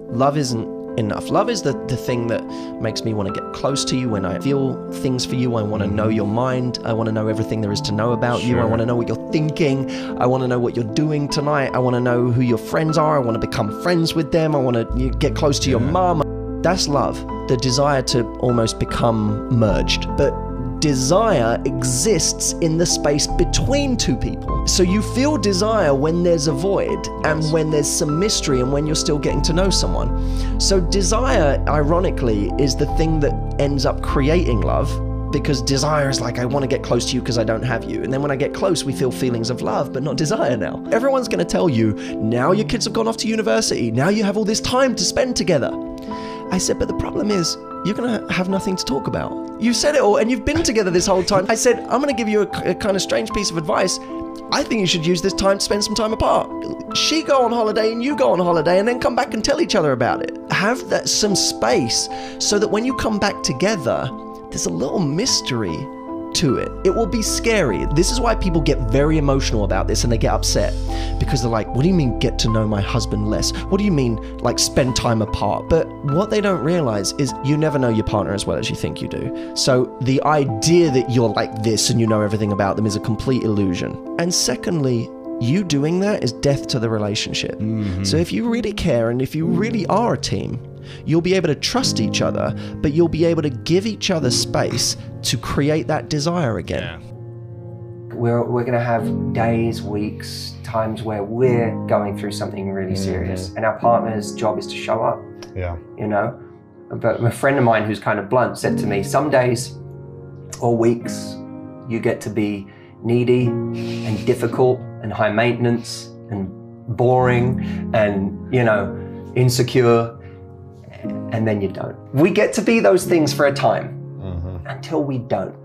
Speaker 17: Love isn't enough. Love is the thing that makes me want to get close to you. When I feel things for you, I want to know your mind. I want to know everything there is to know about you. I want to know what you're thinking. I want to know what you're doing tonight. I want to know who your friends are. I want to become friends with them. I want to get close to your mom. That's love. The desire to almost become merged. But desire exists in the space between two people. So you feel desire when there's a void and when there's some mystery and when you're still getting to know someone. So desire, ironically, is the thing that ends up creating love, because desire is like, I want to get close to you because I don't have you. And then when I get close, we feel feelings of love, but not desire now. Everyone's going to tell you, now your kids have gone off to university. Now you have all this time to spend together. I said, but the problem is, you're going to have nothing to talk about. You said it all, and you've been together this whole time. I said, I'm going to give you a kind of strange piece of advice. I think you should use this time to spend some time apart. She go on holiday and you go on holiday, and then come back and tell each other about it. Have some space so that when you come back together, there's a little mystery to it. It will be scary. This is why people get very emotional about this and they get upset, because they're like, what do you mean get to know my husband less? What do you mean like spend time apart? But what they don't realize is you never know your partner as well as you think you do. So the idea that you're like this and you know everything about them is a complete illusion. And secondly, you doing that is death to the relationship. So if you really care and if you really are a team, you'll be able to trust each other, but you'll be able to give each other space to create that desire again.
Speaker 18: We're going to have days, weeks, times where we're going through something really serious, and our partner's job is to show up. You know? But a friend of mine who's kind of blunt said to me, some days or weeks you get to be needy and difficult and high maintenance and boring and, you know, insecure, and then you don't. We get to be those things for a time until we don't,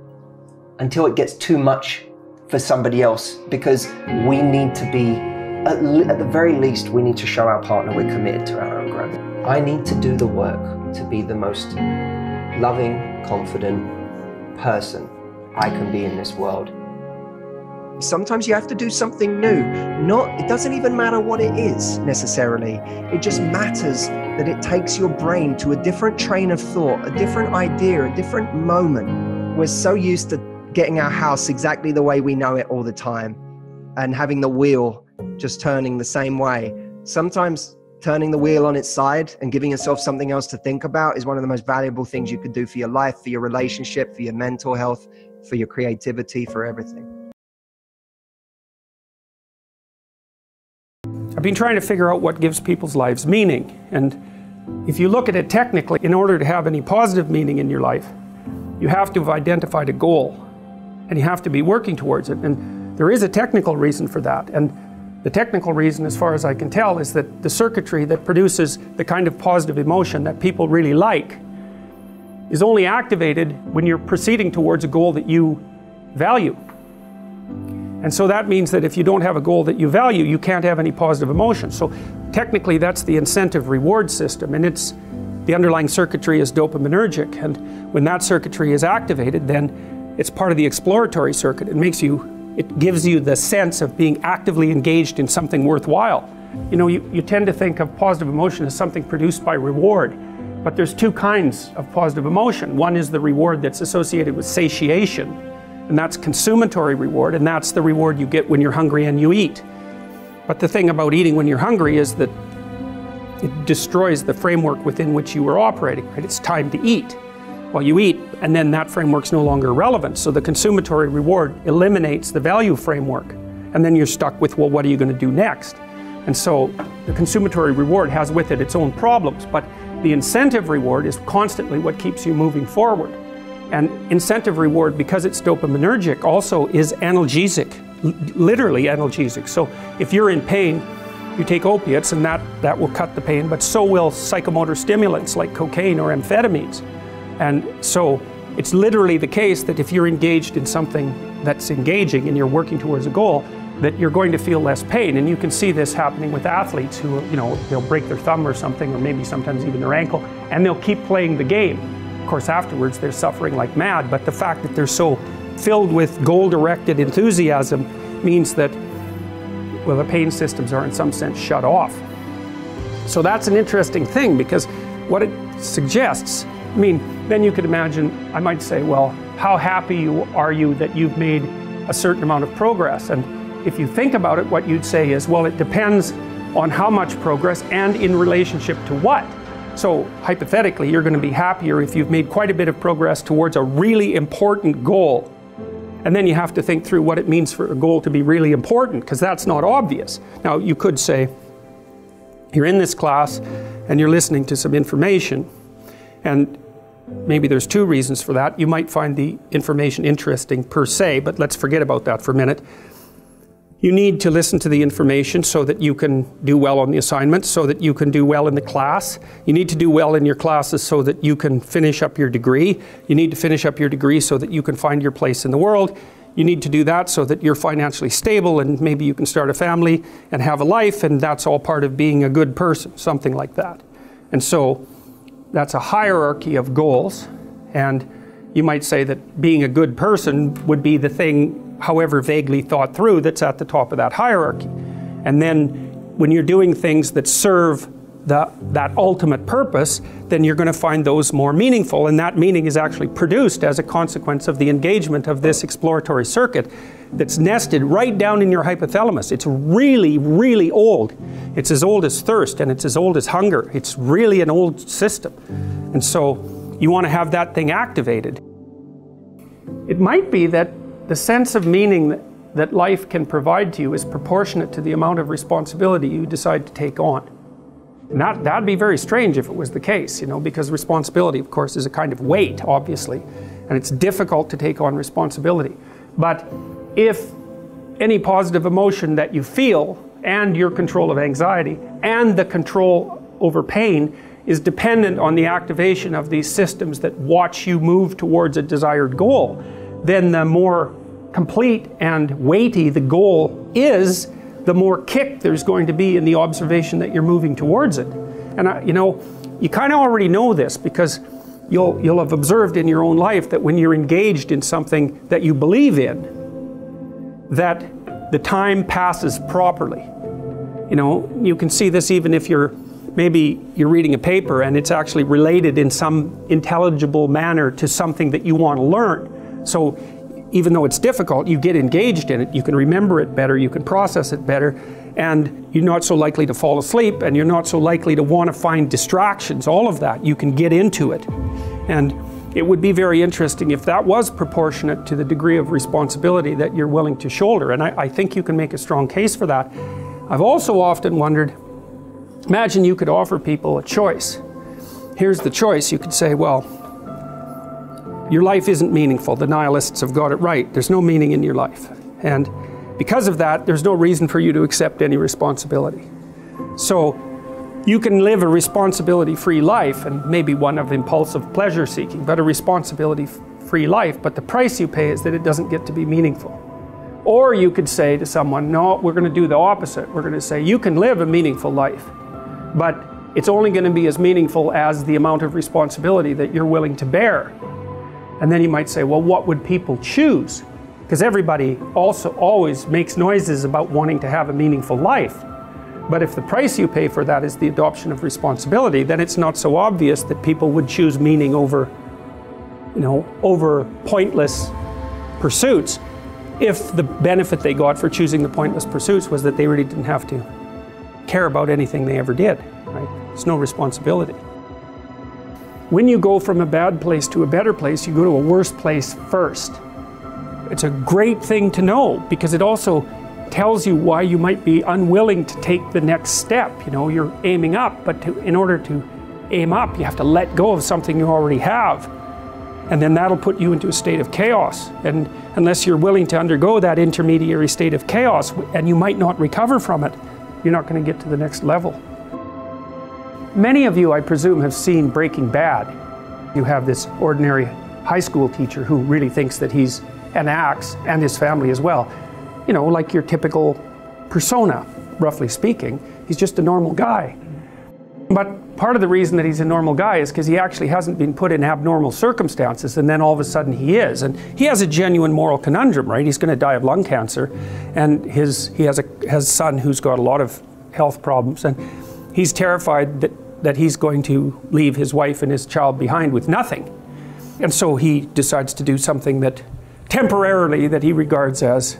Speaker 18: until it gets too much for somebody else, because we need to be, at the very least, we need to show our partner we're committed to our own growth. I need to do the work to be the most loving, confident person I can be in this world. Sometimes you have to do something new. It doesn't even matter what it is necessarily. It just matters that it takes your brain to a different train of thought, a different idea, a different moment. We're so used to getting our house exactly the way we know it all the time and having the wheel just turning the same way. Sometimes turning the wheel on its side and giving yourself something else to think about is one of the most valuable things you could do for your life, for your relationship, for your mental health, for your creativity, for everything.
Speaker 3: I've been trying to figure out what gives people's lives meaning. And if you look at it technically, in order to have any positive meaning in your life, you have to have identified a goal and you have to be working towards it. And there is a technical reason for that. And the technical reason, as far as I can tell, is that the circuitry that produces the kind of positive emotion that people really like is only activated when you're proceeding towards a goal that you value. And so that means that if you don't have a goal that you value, you can't have any positive emotion. So technically that's the incentive reward system, and the underlying circuitry is dopaminergic, and when that circuitry is activated, then it's part of the exploratory circuit. It makes you it gives you the sense of being actively engaged in something worthwhile. You know, you tend to think of positive emotion as something produced by reward, but there's two kinds of positive emotion. One is the reward that's associated with satiation, and that's consummatory reward, and that's the reward you get when you're hungry and you eat. But the thing about eating when you're hungry is that it destroys the framework within which you were operating, right? It's time to eat. Well, you eat, and then that framework's no longer relevant. So the consummatory reward eliminates the value framework, and then you're stuck with, well, what are you going to do next? And so the consummatory reward has with it its own problems, but the incentive reward is constantly what keeps you moving forward. And incentive reward, because it's dopaminergic, also is analgesic, literally analgesic. So if you're in pain, you take opiates and that will cut the pain, but so will psychomotor stimulants like cocaine or amphetamines. And so it's literally the case that if you're engaged in something that's engaging and you're working towards a goal, that you're going to feel less pain. And you can see this happening with athletes who, you know, they'll break their thumb or something, or maybe sometimes even their ankle, and they'll keep playing the game. Of course, afterwards they're suffering like mad, but the fact that they're so filled with goal-directed enthusiasm means that, well, the pain systems are in some sense shut off. So that's an interesting thing, because what it suggests, I mean, then you could imagine, I might say, well, how happy are you that you've made a certain amount of progress? And if you think about it, what you'd say is, well, it depends on how much progress and in relationship to what. So hypothetically, you're going to be happier if you've made quite a bit of progress towards a really important goal. And then you have to think through what it means for a goal to be really important, because that's not obvious. Now, you could say, you're in this class and you're listening to some information, and maybe there's two reasons for that. You might find the information interesting per se, but let's forget about that for a minute. You need to listen to the information so that you can do well on the assignments, so that you can do well in the class. You need to do well in your classes so that you can finish up your degree. You need to finish up your degree so that you can find your place in the world. You need to do that so that you're financially stable and maybe you can start a family and have a life, and that's all part of being a good person, something like that. And so that's a hierarchy of goals, and you might say that being a good person would be the thing, however vaguely thought through, that's at the top of that hierarchy. And then when you're doing things that serve that ultimate purpose, then you're going to find those more meaningful, and that meaning is actually produced as a consequence of the engagement of this exploratory circuit that's nested right down in your hypothalamus. It's really, really old. It's as old as thirst, and it's as old as hunger. It's really an old system. And so you want to have that thing activated. It might be that the sense of meaning that life can provide to you is proportionate to the amount of responsibility you decide to take on. And that'd be very strange if it was the case, you know, because responsibility, of course, is a kind of weight, obviously, and it's difficult to take on responsibility. But if any positive emotion that you feel, and your control of anxiety, and the control over pain, is dependent on the activation of these systems that watch you move towards a desired goal, then the more complete and weighty the goal is, the more kick there's going to be in the observation that you're moving towards it. And you know, you kind of already know this, because you'll have observed in your own life that when you're engaged in something that you believe in, that the time passes properly. You know, you can see this even if maybe you're reading a paper and it's actually related in some intelligible manner to something that you want to learn. So even though it's difficult, you get engaged in it, you can remember it better, you can process it better, and you're not so likely to fall asleep, and you're not so likely to want to find distractions, all of that. You can get into it. And it would be very interesting if that was proportionate to the degree of responsibility that you're willing to shoulder, and I think you can make a strong case for that. I've also often wondered, imagine you could offer people a choice. Here's the choice. You could say, well, your life isn't meaningful. The nihilists have got it right. There's no meaning in your life. And because of that, there's no reason for you to accept any responsibility. So you can live a responsibility-free life, and maybe one of impulsive pleasure-seeking, but a responsibility-free life, but the price you pay is that it doesn't get to be meaningful. Or you could say to someone, no, we're going to do the opposite. We're going to say, you can live a meaningful life, but it's only going to be as meaningful as the amount of responsibility that you're willing to bear. And then you might say, well, what would people choose? Because everybody also always makes noises about wanting to have a meaningful life. But if the price you pay for that is the adoption of responsibility, then it's not so obvious that people would choose meaning over, over pointless pursuits, if the benefit they got for choosing the pointless pursuits was that they really didn't have to care about anything they ever did, right? It's no responsibility. When you go from a bad place to a better place, you go to a worse place first. It's a great thing to know, because it also tells you why you might be unwilling to take the next step. You're aiming up, but in order to aim up, you have to let go of something you already have. And then that'll put you into a state of chaos. And unless you're willing to undergo that intermediary state of chaos, and you might not recover from it, you're not going to get to the next level. Many of you, I presume, have seen Breaking Bad. You have this ordinary high school teacher who really thinks that he's an axe, and his family as well. Like your typical persona, roughly speaking. He's just a normal guy. But part of the reason that he's a normal guy is because he actually hasn't been put in abnormal circumstances, and then all of a sudden he is. And he has a genuine moral conundrum, right? He's going to die of lung cancer, and he has a son who's got a lot of health problems, and he's terrified that he's going to leave his wife and his child behind with nothing. And so he decides to do something that temporarily that he regards as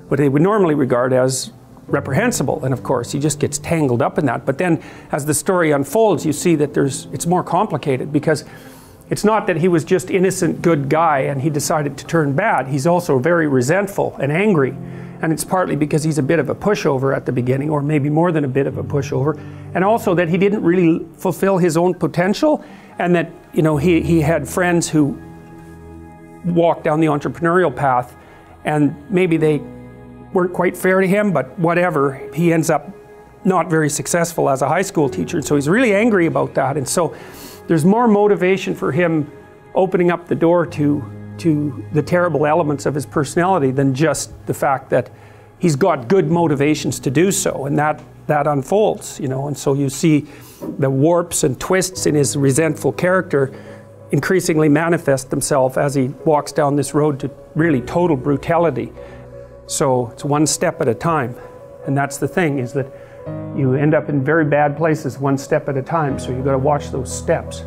Speaker 3: what they would normally regard as reprehensible. And of course, he just gets tangled up in that. But then as the story unfolds, you see that it's more complicated, because it's not that he was just innocent, good guy and he decided to turn bad. He's also very resentful and angry. And it's partly because he's a bit of a pushover at the beginning, or maybe more than a bit of a pushover. And also that he didn't really fulfill his own potential, and that, he had friends who walked down the entrepreneurial path, and maybe they weren't quite fair to him, but whatever, he ends up not very successful as a high school teacher, and so he's really angry about that. And so there's more motivation for him opening up the door to the terrible elements of his personality than just the fact that he's got good motivations to do so, and that unfolds, and so you see the warps and twists in his resentful character increasingly manifest themselves as he walks down this road to really total brutality. So it's one step at a time. And that's the thing, is that you end up in very bad places one step at a time. So you've got to watch those steps.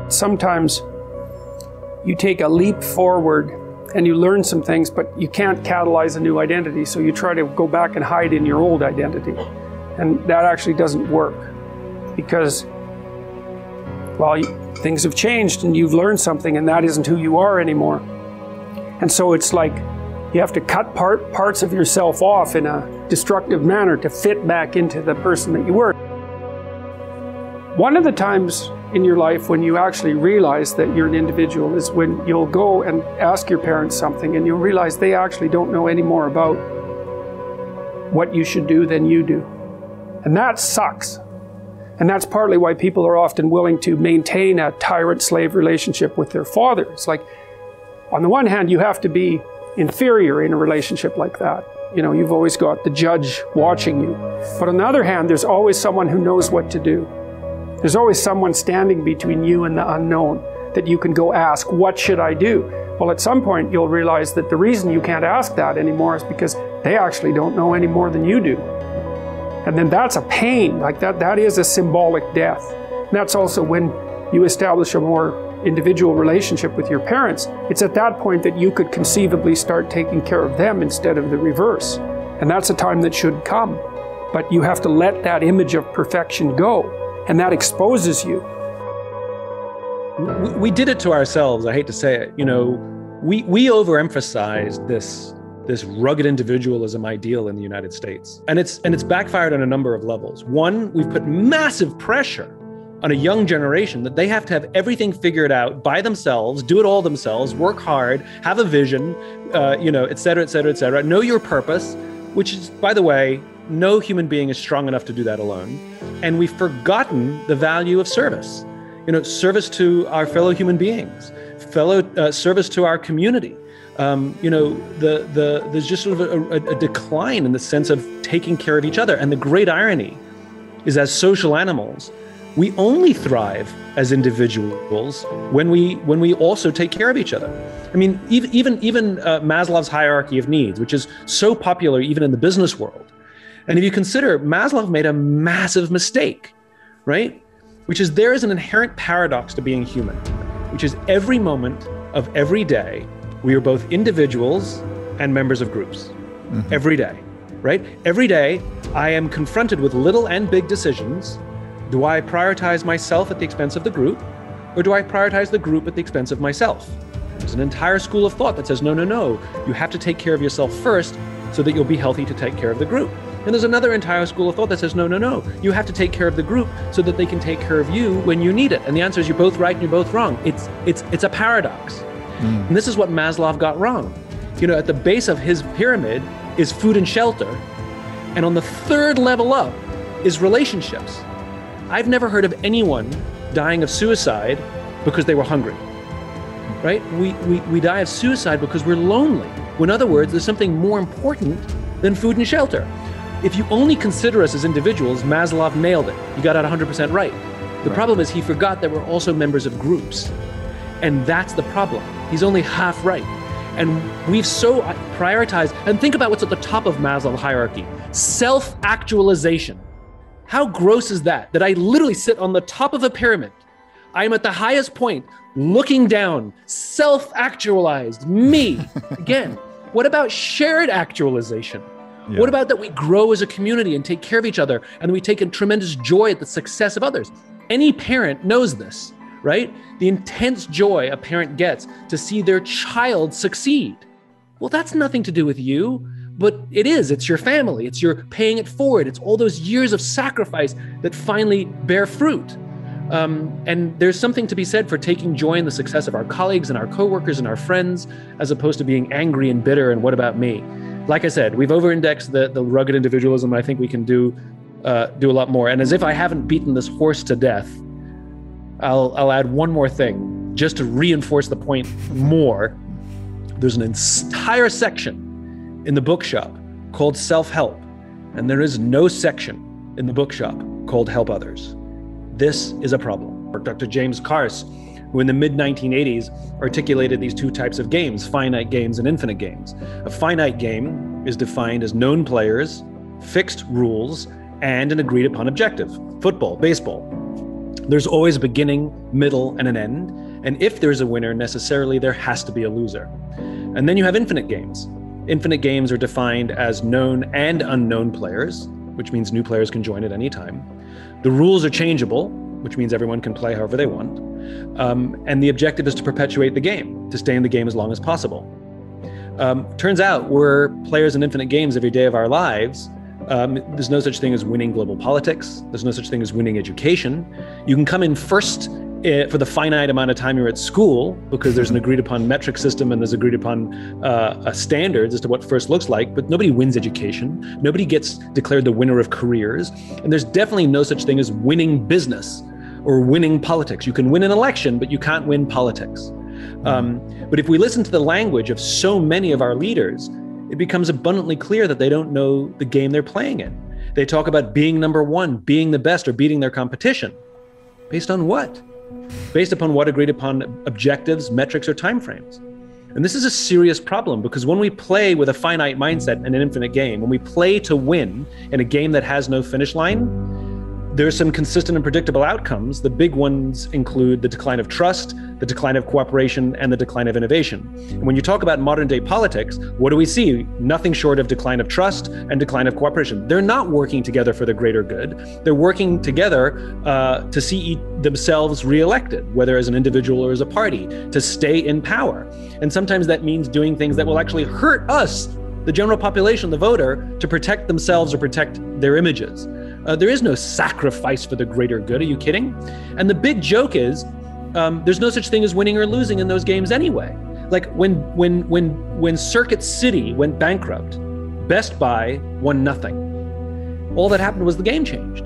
Speaker 3: Sometimes you take a leap forward and you learn some things, but you can't catalyze a new identity. So you try to go back and hide in your old identity. And that actually doesn't work, because, well, things have changed and you've learned something, and that isn't who you are anymore. And so it's like you have to cut parts of yourself off in a destructive manner to fit back into the person that you were. One of the times in your life when you actually realize that you're an individual is when you'll go and ask your parents something, and you'll realize they actually don't know any more about what you should do than you do. And that sucks. And that's partly why people are often willing to maintain a tyrant-slave relationship with their father. It's like, on the one hand, you have to be inferior in a relationship like that. You've always got the judge watching you. But on the other hand, there's always someone who knows what to do. There's always someone standing between you and the unknown that you can go ask, what should I do? Well, at some point, you'll realize that the reason you can't ask that anymore is because they actually don't know any more than you do. And then that's a pain, like that is a symbolic death. And that's also when you establish a more individual relationship with your parents. It's at that point that you could conceivably start taking care of them instead of the reverse. And that's a time that should come. But you have to let that image of perfection go, and that exposes you.
Speaker 19: We did it to ourselves, I hate to say it. We overemphasized this rugged individualism ideal in the United States. And it's backfired on a number of levels. One, we've put massive pressure on a young generation that they have to have everything figured out by themselves, do it all themselves, work hard, have a vision, et cetera, et cetera, et cetera. Know your purpose, which is, by the way, no human being is strong enough to do that alone. And we've forgotten the value of service. Service to our fellow human beings, service to our community. There's just sort of a decline in the sense of taking care of each other. And the great irony is, as social animals, We only thrive as individuals when we also take care of each other. I mean, even Maslow's hierarchy of needs, which is so popular even in the business world. And if you consider, Maslow made a massive mistake, right? Which is there is an inherent paradox to being human, which is every moment of every day, we are both individuals and members of groups. Every day, right? Every day, I am confronted with little and big decisions. Do I prioritize myself at the expense of the group, or do I prioritize the group at the expense of myself? There's an entire school of thought that says, no, you have to take care of yourself first so that you'll be healthy to take care of the group. And there's another entire school of thought that says, no, you have to take care of the group so that they can take care of you when you need it. And the answer is you're both right and you're both wrong. It's a paradox. And this is what Maslow got wrong. You know, at the base of his pyramid is food and shelter. And on the third level up is relationships. I've never heard of anyone dying of suicide because they were hungry, right? We die of suicide because we're lonely. In other words, there's something more important than food and shelter. If you only consider us as individuals, Maslow nailed it. You got it 100% right. The problem is he forgot that we're also members of groups. And that's the problem. He's only half right. And we've so prioritized, and think about what's at the top of Maslow's hierarchy, self-actualization. How gross is that? That I literally sit on the top of a pyramid. I am at the highest point, looking down, self-actualized, me. Again, what about shared actualization? Yeah. What about that we grow as a community and take care of each other, and we take a tremendous joy at the success of others? Any parent knows this, right? The intense joy a parent gets to see their child succeed. Well, that's nothing to do with you, but it is. It's your family. It's your paying it forward. It's all those years of sacrifice that finally bear fruit. And there's something to be said for taking joy in the success of our colleagues and our coworkers and our friends, as opposed to being angry and bitter and what about me? Like I said, we've over-indexed the rugged individualism. I think we can do a lot more. And as if I haven't beaten this horse to death, I'll add one more thing just to reinforce the point more. There's an entire section in the bookshop called Self-Help, and there is no section in the bookshop called Help Others. This is a problem. Dr. James Carse, who in the mid-1980s articulated these two types of games, finite games and infinite games. A finite game is defined as known players, fixed rules, and an agreed upon objective. Football, baseball. There's always a beginning, middle, and an end. And if there's a winner, necessarily there has to be a loser. And then you have infinite games. Infinite games are defined as known and unknown players, which means new players can join at any time. The rules are changeable, which means everyone can play however they want. And the objective is to perpetuate the game, to stay in the game as long as possible. Turns out we're players in infinite games every day of our lives. There's no such thing as winning global politics. There's no such thing as winning education. You can come in first for the finite amount of time you're at school because there's an agreed upon metric system and there's agreed upon standards as to what first looks like, but nobody wins education. Nobody gets declared the winner of careers. And there's definitely no such thing as winning business or winning politics. You can win an election, but you can't win politics. But if we listen to the language of so many of our leaders, it becomes abundantly clear that they don't know the game they're playing in. They talk about being number one, being the best, or beating their competition. Based on what? Based upon what agreed upon objectives, metrics, or timeframes. And this is a serious problem because when we play with a finite mindset in an infinite game, when we play to win in a game that has no finish line, there's some consistent and predictable outcomes. The big ones include the decline of trust, the decline of cooperation, and the decline of innovation. And when you talk about modern day politics, what do we see? Nothing short of decline of trust and decline of cooperation. They're not working together for the greater good. They're working together to see themselves reelected, whether as an individual or as a party, to stay in power. And sometimes that means doing things that will actually hurt us, the general population, the voter, to protect themselves or protect their images. There is no sacrifice for the greater good. Are you kidding? And the big joke is there's no such thing as winning or losing in those games anyway. Like when Circuit City went bankrupt, Best Buy won nothing. All that happened was the game changed.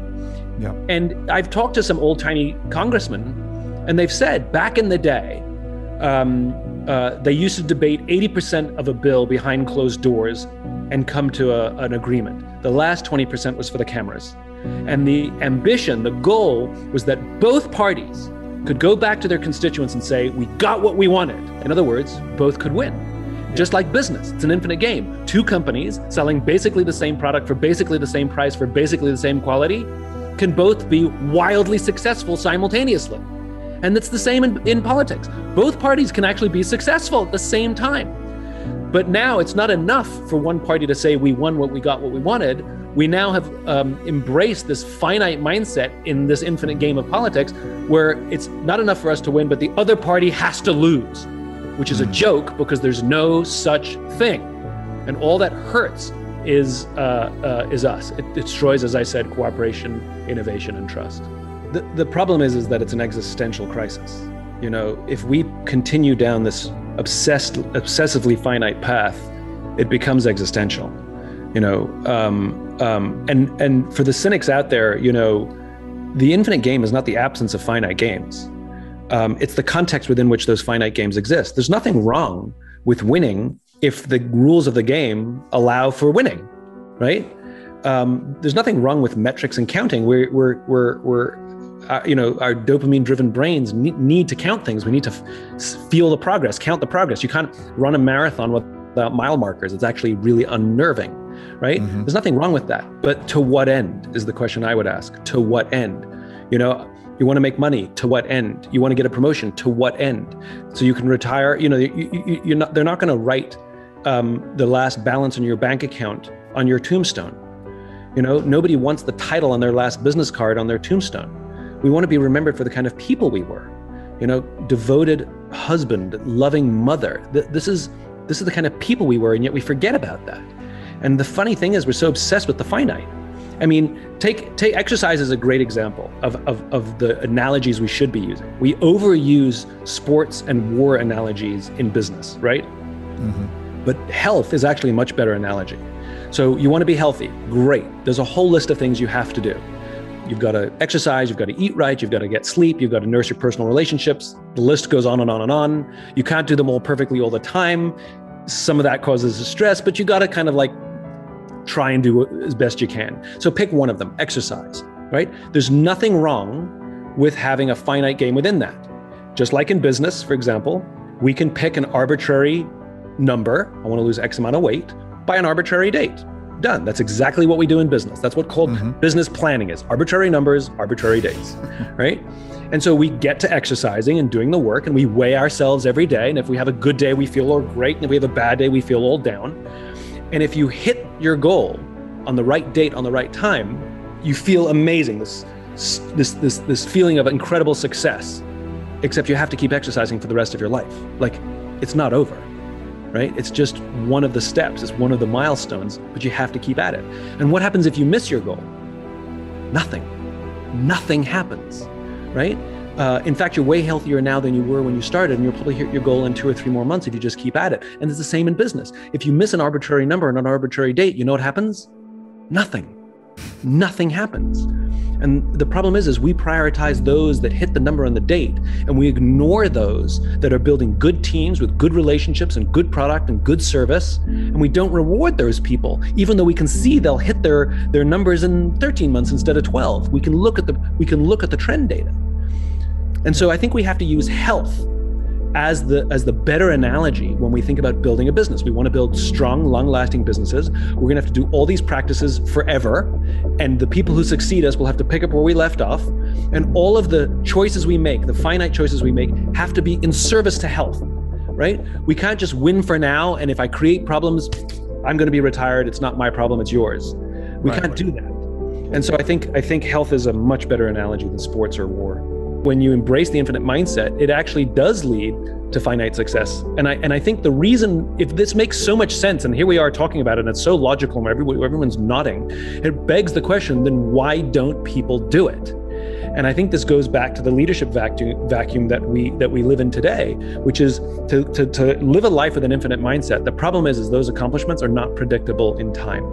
Speaker 19: Yeah. And I've talked to some old-timey congressmen, and they've said back in the day, they used to debate 80% of a bill behind closed doors and come to an agreement. The last 20% was for the cameras. And the ambition, the goal, was that both parties could go back to their constituents and say, we got what we wanted. In other words, both could win. Just like business, it's an infinite game. Two companies selling basically the same product for basically the same price for basically the same quality can both be wildly successful simultaneously. And it's the same in politics. Both parties can actually be successful at the same time. But now it's not enough for one party to say we won what we got what we wanted. We now have embraced this finite mindset in this infinite game of politics where it's not enough for us to win, but the other party has to lose, which is a joke because there's no such thing. And all that hurts is us. It destroys, as I said, cooperation, innovation, and trust. The problem is that it's an existential crisis. You know, if we continue down this obsessively finite path, it becomes existential. You know, and for the cynics out there, you know, the infinite game is not the absence of finite games. It's the context within which those finite games exist. There's nothing wrong with winning if the rules of the game allow for winning, right? There's nothing wrong with metrics and counting. You know, our dopamine-driven brains need to count things. We need to feel the progress, count the progress. You can't run a marathon without mile markers. It's actually really unnerving, right? Mm-hmm. There's nothing wrong with that. But to what end is the question I would ask. To what end? You know, you want to make money. To what end? You want to get a promotion. To what end? So you can retire. You know, they're not going to write the last balance on your bank account on your tombstone. You know, nobody wants the title on their last business card on their tombstone. We want to be remembered for the kind of people we were, you know, devoted husband, loving mother. This is the kind of people we were, and yet we forget about that. And the funny thing is, we're so obsessed with the finite. I mean, take exercise as a great example of the analogies we should be using. We overuse sports and war analogies in business, right? Mm-hmm. But health is actually a much better analogy. So you want to be healthy, great. There's a whole list of things you have to do. You've got to exercise, you've got to eat right, you've got to get sleep, you've got to nurse your personal relationships. The list goes on and on and on. You can't do them all perfectly all the time. Some of that causes stress, but you got to kind of like try and do as best you can. So pick one of them, exercise, right? There's nothing wrong with having a finite game within that. Just like in business, for example, we can pick an arbitrary number. I want to lose X amount of weight by an arbitrary date. Done. That's exactly what we do in business. That's what called business planning is. Arbitrary numbers, arbitrary dates, right? And so we get to exercising and doing the work, and we weigh ourselves every day. And if we have a good day, we feel all great. And if we have a bad day, we feel all down. And if you hit your goal on the right date, on the right time, you feel amazing. This feeling of incredible success, except you have to keep exercising for the rest of your life. Like, it's not over. Right? It's just one of the steps, it's one of the milestones, but you have to keep at it. And what happens if you miss your goal? Nothing. Nothing happens, right? In fact, you're way healthier now than you were when you started, and you'll probably hit your goal in 2 or 3 more months if you just keep at it. And it's the same in business. If you miss an arbitrary number and an arbitrary date, you know what happens? Nothing. Nothing happens. And the problem is we prioritize those that hit the number on the date, and we ignore those that are building good teams with good relationships and good product and good service. And we don't reward those people, even though we can see they'll hit their numbers in 13 months instead of 12. We can look at the trend data. And so I think we have to use health as the better analogy when we think about building a business. We want to build strong, long-lasting businesses. We're going to have to do all these practices forever. And the people who succeed us will have to pick up where we left off. And all of the choices we make, the finite choices we make, have to be in service to health, right? We can't just win for now. And if I create problems, I'm going to be retired. It's not my problem, it's yours. We can't do that. And so I think health is a much better analogy than sports or war. When you embrace the infinite mindset, it actually does lead to finite success. And I think the reason, if this makes so much sense, and here we are talking about it, and it's so logical, and everyone's nodding, it begs the question, then why don't people do it? And I think this goes back to the leadership vacuum that we live in today, which is to live a life with an infinite mindset. The problem is those accomplishments are not predictable in time.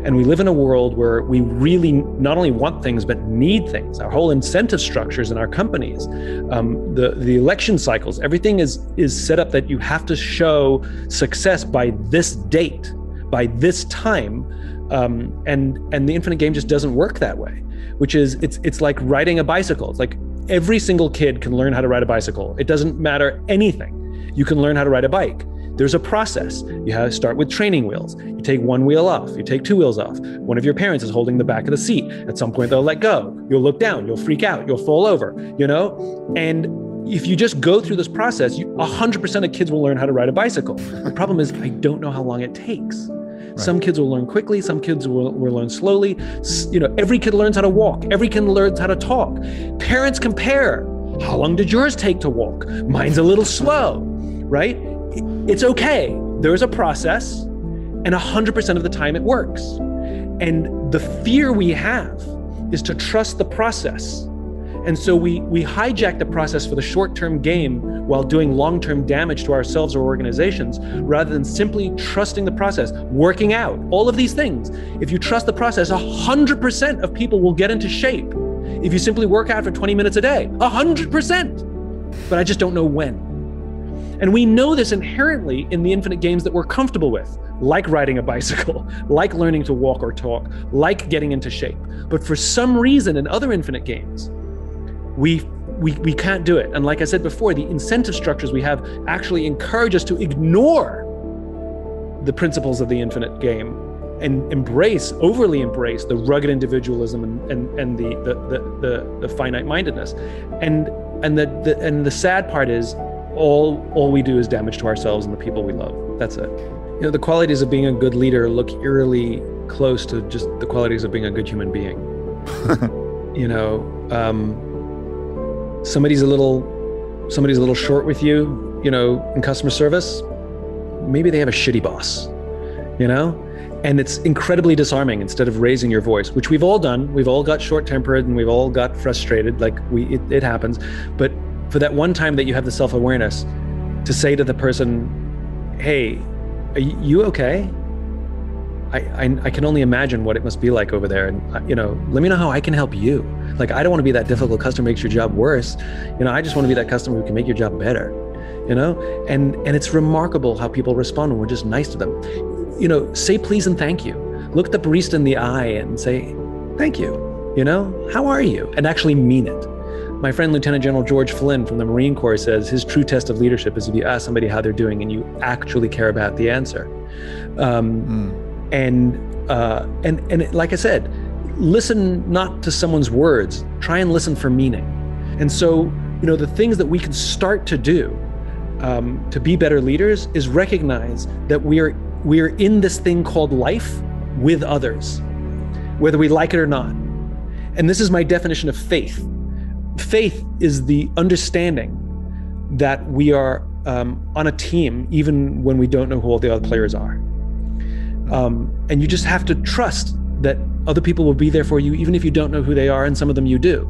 Speaker 19: And we live in a world where we really not only want things, but need things. Our whole incentive structures in our companies, the election cycles, everything is set up that you have to show success by this date, by this time, And the infinite game just doesn't work that way, which is, it's like riding a bicycle. It's like every single kid can learn how to ride a bicycle. It doesn't matter anything. You can learn how to ride a bike. There's a process. You have to start with training wheels. You take one wheel off, you take two wheels off. One of your parents is holding the back of the seat. At some point they'll let go. You'll look down, you'll freak out, you'll fall over, you know? And if you just go through this process, 100% of kids will learn how to ride a bicycle. The problem is, I don't know how long it takes. Right. Some kids will learn quickly, some kids will learn slowly. You know, every kid learns how to walk, every kid learns how to talk. Parents compare. How long did yours take to walk? Mine's a little slow, right? It's okay. There's a process, and 100% of the time it works. And the fear we have is to trust the process. And so we hijack the process for the short-term game while doing long-term damage to ourselves or organizations, rather than simply trusting the process, working out, all of these things. If you trust the process, 100% of people will get into shape. If you simply work out for 20 minutes a day, 100%. But I just don't know when. And we know this inherently in the infinite games that we're comfortable with, like riding a bicycle, like learning to walk or talk, like getting into shape. But for some reason in other infinite games, we can't do it. And like I said before, the incentive structures we have actually encourage us to ignore the principles of the infinite game and overly embrace the rugged individualism and the finite mindedness. And the sad part is, all we do is damage to ourselves and the people we love. That's it. You know, the qualities of being a good leader look eerily close to just the qualities of being a good human being. You know, somebody's a little short with you, you know, in customer service. Maybe they have a shitty boss, you know? And it's incredibly disarming. Instead of raising your voice, which we've all done. We've all got short-tempered and we've all got frustrated, like it happens. But for that one time that you have the self-awareness to say to the person, hey, are you okay? I can only imagine what it must be like over there. And, you know, let me know how I can help you. Like, I don't want to be that difficult customer who makes your job worse. You know, I just want to be that customer who can make your job better, you know? And it's remarkable how people respond when we're just nice to them. You know, say please and thank you. Look the barista in the eye and say, thank you, you know? How are you? And actually mean it. My friend, Lieutenant General George Flynn from the Marine Corps says his true test of leadership is if you ask somebody how they're doing and you actually care about the answer. And like I said, listen not to someone's words, try and listen for meaning. And so, you know, the things that we can start to do to be better leaders is recognize that we are in this thing called life with others, whether we like it or not. And this is my definition of faith. Faith is the understanding that we are on a team, even when we don't know who all the other players are. And you just have to trust that other people will be there for you, even if you don't know who they are, and some of them you do.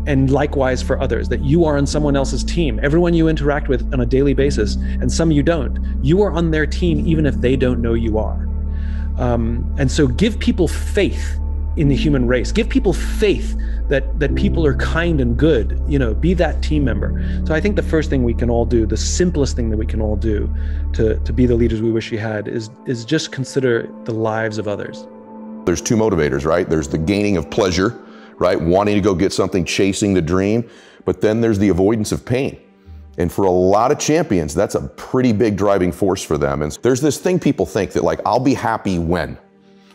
Speaker 19: And likewise for others, that you are on someone else's team. Everyone you interact with on a daily basis, and some you don't, you are on their team even if they don't know you are. And so give people faith in the human race. Give people faith that people are kind and good, you know, be that team member. So I think the first thing we can all do, the simplest thing that we can all do to be the leaders we wish we had is just consider the lives of others.
Speaker 20: There's two motivators, right? There's the gaining of pleasure, right? Wanting to go get something, chasing the dream, but then there's the avoidance of pain. And for a lot of champions, that's a pretty big driving force for them. And there's this thing people think that, like, I'll be happy when.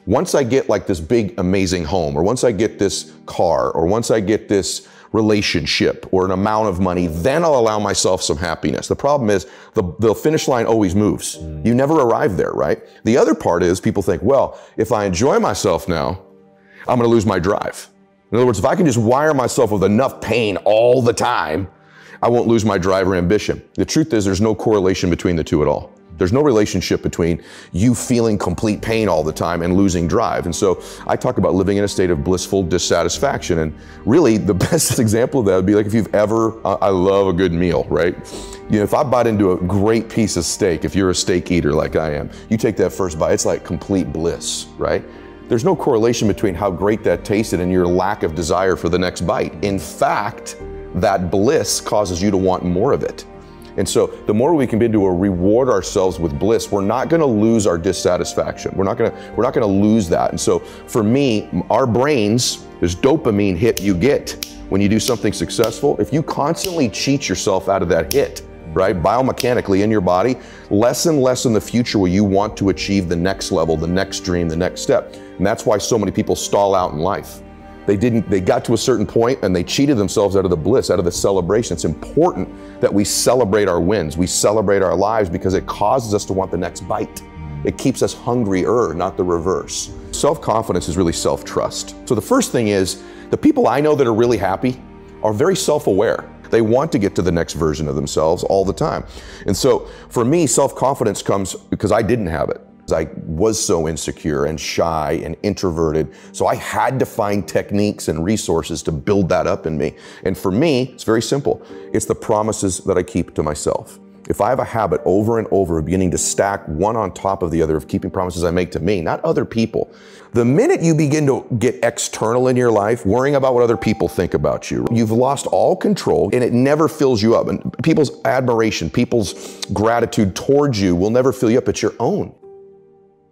Speaker 20: Once I get like this big, amazing home, or once I get this car, or once I get this relationship or an amount of money, then I'll allow myself some happiness. The problem is the finish line always moves. You never arrive there, right? The other part is people think, well, if I enjoy myself now, I'm going to lose my drive. In other words, if I can just wire myself with enough pain all the time, I won't lose my drive or ambition. The truth is there's no correlation between the two at all. There's no relationship between you feeling complete pain all the time and losing drive. And so I talk about living in a state of blissful dissatisfaction. And really the best example of that would be like if you've ever, I love a good meal, right? You know, if I bite into a great piece of steak, if you're a steak eater like I am, you take that first bite, it's like complete bliss, right? There's no correlation between how great that tasted and your lack of desire for the next bite. In fact, that bliss causes you to want more of it. And so the more we can begin to reward ourselves with bliss, we're not going to lose our dissatisfaction. We're not going to lose that. And so for me, our brains, there's dopamine hit you get when you do something successful. If you constantly cheat yourself out of that hit, right, biomechanically in your body, less and less in the future will you want to achieve the next level, the next dream, the next step. And that's why so many people stall out in life. They got to a certain point and they cheated themselves out of the bliss, out of the celebration. It's important that we celebrate our wins. We celebrate our lives because it causes us to want the next bite. It keeps us hungrier, not the reverse. Self-confidence is really self-trust. So the first thing is, the people I know that are really happy are very self-aware. They want to get to the next version of themselves all the time. And so for me, self-confidence comes because I didn't have it. I was so insecure and shy and introverted. So I had to find techniques and resources to build that up in me. And for me, it's very simple. It's the promises that I keep to myself. If I have a habit over and over of beginning to stack one on top of the other, of keeping promises I make to me, not other people, the minute you begin to get external in your life, worrying about what other people think about you, you've lost all control and it never fills you up. And people's admiration, people's gratitude towards you will never fill you up. It's your own.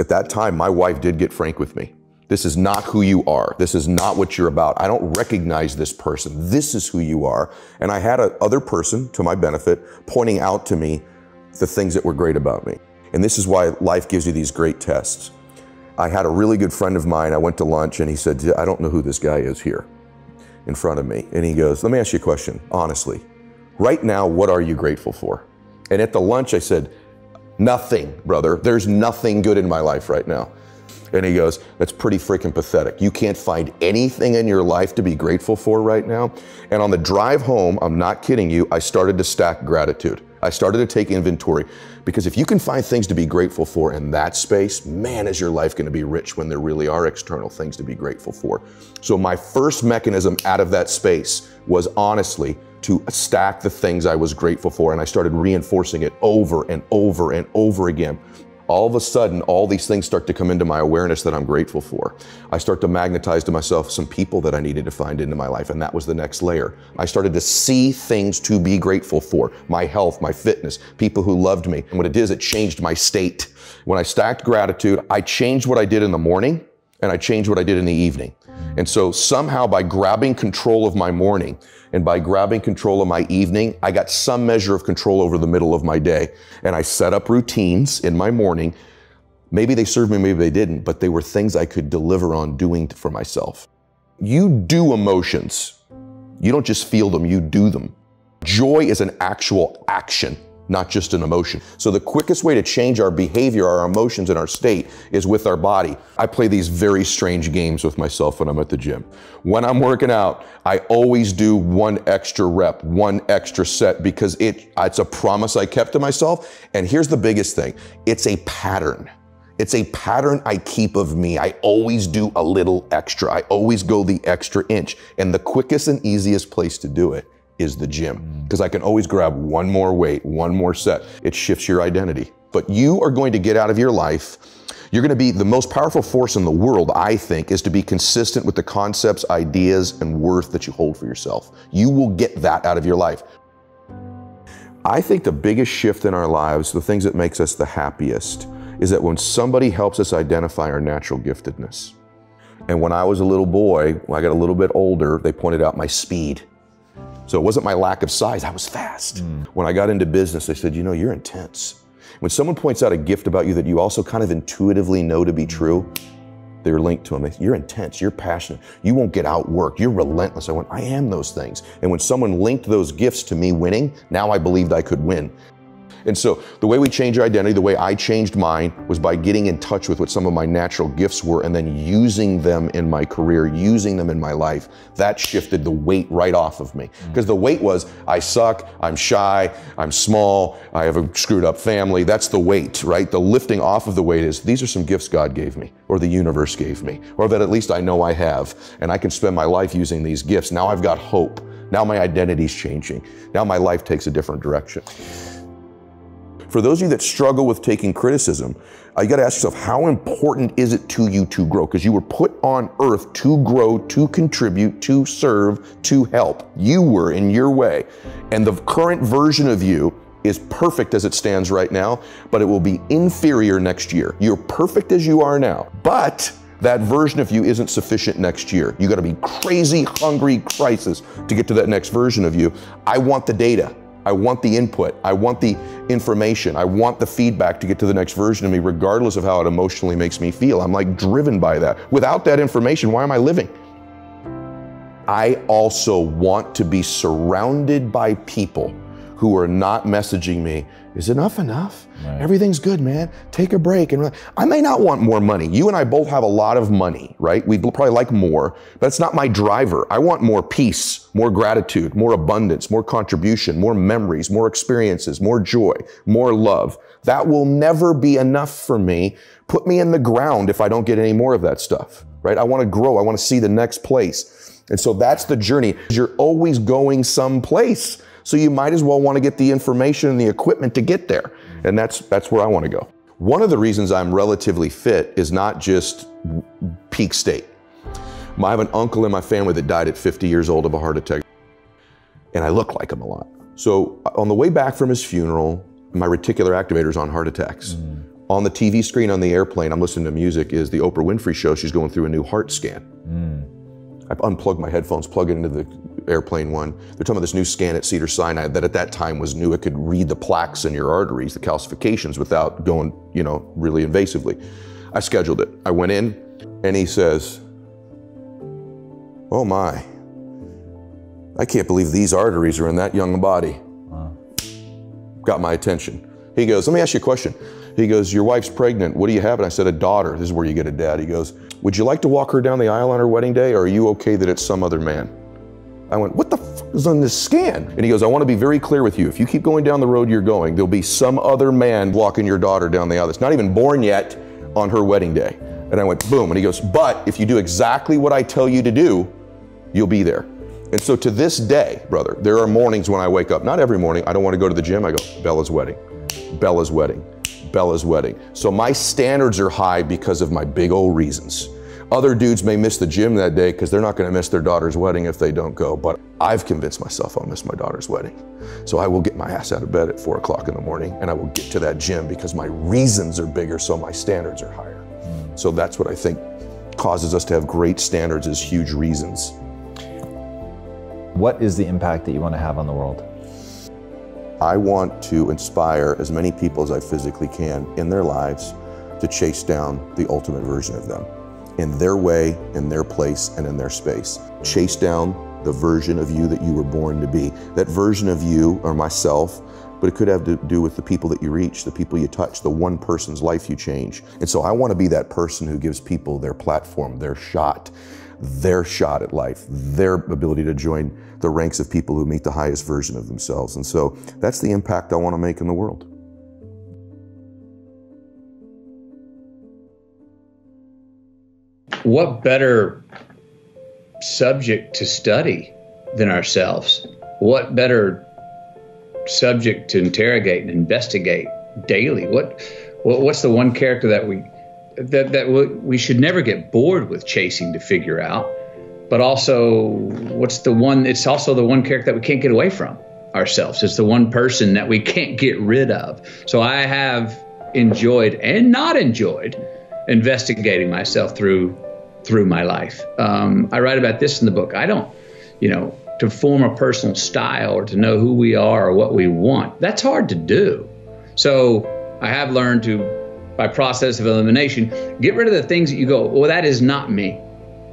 Speaker 20: At that time, my wife did get frank with me. This is not who you are. This is not what you're about. I don't recognize this person. This is who you are. And I had another person, to my benefit, pointing out to me the things that were great about me. And this is why life gives you these great tests. I had a really good friend of mine. I went to lunch and he said, I don't know who this guy is here in front of me. And he goes, let me ask you a question, honestly. Right now, what are you grateful for? And at the lunch, I said, nothing, brother. There's nothing good in my life right now. And he goes, that's pretty freaking pathetic. You can't find anything in your life to be grateful for right now. And on the drive home, I'm not kidding you, I started to stack gratitude. I started to take inventory, because if you can find things to be grateful for in that space, man, is your life going to be rich when there really are external things to be grateful for. So my first mechanism out of that space was honestly to stack the things I was grateful for, and I started reinforcing it over and over and over again. All of a sudden, all these things start to come into my awareness that I'm grateful for. I start to magnetize to myself some people that I needed to find into my life, and that was the next layer. I started to see things to be grateful for. My health, my fitness, people who loved me. And what it is, it changed my state. When I stacked gratitude, I changed what I did in the morning, and I changed what I did in the evening. And so somehow by grabbing control of my morning and by grabbing control of my evening, I got some measure of control over the middle of my day. And I set up routines in my morning. Maybe they served me, maybe they didn't, but they were things I could deliver on doing for myself. You do emotions. You don't just feel them, you do them. Joy is an actual action, not just an emotion. So the quickest way to change our behavior, our emotions, and our state is with our body. I play these very strange games with myself when I'm at the gym. When I'm working out, I always do one extra rep, one extra set, because it's a promise I kept to myself. And here's the biggest thing. It's a pattern. It's a pattern I keep of me. I always do a little extra. I always go the extra inch. And the quickest and easiest place to do it is the gym, because I can always grab one more weight, one more set. It shifts your identity. But you are going to get out of your life, you're going to be the most powerful force in the world, I think, is to be consistent with the concepts, ideas, and worth that you hold for yourself. You will get that out of your life. I think the biggest shift in our lives, the things that makes us the happiest, is that when somebody helps us identify our natural giftedness. And when I was a little boy, when I got a little bit older, they pointed out my speed. So it wasn't my lack of size, I was fast. When I got into business, they said, you know, you're intense. When someone points out a gift about you that you also kind of intuitively know to be true, they're linked to them. You're intense, you're passionate, you won't get outworked, you're relentless. I went, I am those things. And when someone linked those gifts to me winning, now I believed I could win. And so the way we change our identity, the way I changed mine, was by getting in touch with what some of my natural gifts were and then using them in my career, using them in my life. That shifted the weight right off of me. Because the weight was, I suck, I'm shy, I'm small, I have a screwed up family. That's the weight, right? The lifting off of the weight is, these are some gifts God gave me, or the universe gave me, or that at least I know I have, and I can spend my life using these gifts. Now I've got hope. Now my identity's changing. Now my life takes a different direction. For those of you that struggle with taking criticism, you got to ask yourself, how important is it to you to grow? Because you were put on earth to grow, to contribute, to serve, to help. You were in your way. And the current version of you is perfect as it stands right now, but it will be inferior next year. You're perfect as you are now, but that version of you isn't sufficient next year. You gotta be crazy, hungry crisis to get to that next version of you. I want the data. I want the input. I want the information. I want the feedback to get to the next version of me, regardless of how it emotionally makes me feel. I'm like driven by that. Without that information, why am I living? I also want to be surrounded by people who are not messaging me, is enough enough? Right. Everything's good, man. Take a break. And I may not want more money. You and I both have a lot of money, right? We'd probably like more, but it's not my driver. I want more peace, more gratitude, more abundance, more contribution, more memories, more experiences, more joy, more love. That will never be enough for me. Put me in the ground if I don't get any more of that stuff, right? I want to grow. I want to see the next place. And so that's the journey. You're always going someplace. So you might as well want to get the information and the equipment to get there. And that's where I want to go. One of the reasons I'm relatively fit is not just peak state. I have an uncle in my family that died at 50 years old of a heart attack. And I look like him a lot. So on the way back from his funeral, my reticular activator's on heart attacks. On the TV screen on the airplane, I'm listening to music, is the Oprah Winfrey Show. She's going through a new heart scan. I unplugged my headphones, plug it into the airplane one. They're talking about this new scan at Cedars-Sinai that at that time was new. It could read the plaques in your arteries, the calcifications, without going, really invasively. I scheduled it. I went in and he says, oh my, I can't believe these arteries are in that young body. Wow. Got my attention. He goes, let me ask you a question. He goes, your wife's pregnant. What do you have? And I said, a daughter. This is where you get a dad. He goes, would you like to walk her down the aisle on her wedding day, or are you okay that it's some other man? I went, what the f is on this scan? And he goes, I want to be very clear with you. If you keep going down the road you're going, there'll be some other man walking your daughter down the aisle that's not even born yet on her wedding day. And I went, boom. And he goes, but if you do exactly what I tell you to do, you'll be there. And so to this day, brother, there are mornings when I wake up, not every morning, I don't want to go to the gym. I go, Bella's wedding, Bella's wedding, Bella's wedding. So my standards are high because of my big old reasons. Other dudes may miss the gym that day because they're not going to miss their daughter's wedding if they don't go. But I've convinced myself I'll miss my daughter's wedding. So I will get my ass out of bed at 4 o'clock in the morning and I will get to that gym because my reasons are bigger, so my standards are higher. So that's what I think causes us to have great standards, is huge reasons.
Speaker 21: What is the impact that you want to have on the world?
Speaker 20: I want to inspire as many people as I physically can in their lives to chase down the ultimate version of them, in their way, in their place, and in their space. Chase down the version of you that you were born to be. That version of you, or myself, but it could have to do with the people that you reach, the people you touch, the one person's life you change. And so I want to be that person who gives people their platform, their shot at life, their ability to join the ranks of people who meet the highest version of themselves. And so that's the impact I want to make in the world.
Speaker 22: What better subject to study than ourselves? What better subject to interrogate and investigate daily? What's the one character that we should never get bored with chasing to figure out? But also, what's the one? It's also the one character that we can't get away from ourselves. It's the one person that we can't get rid of. So I have enjoyed and not enjoyed investigating myself through my life. I write about this in the book. I don't, to form a personal style or to know who we are or what we want, that's hard to do. So I have learned to, by process of elimination, get rid of the things that you go, well, that is not me,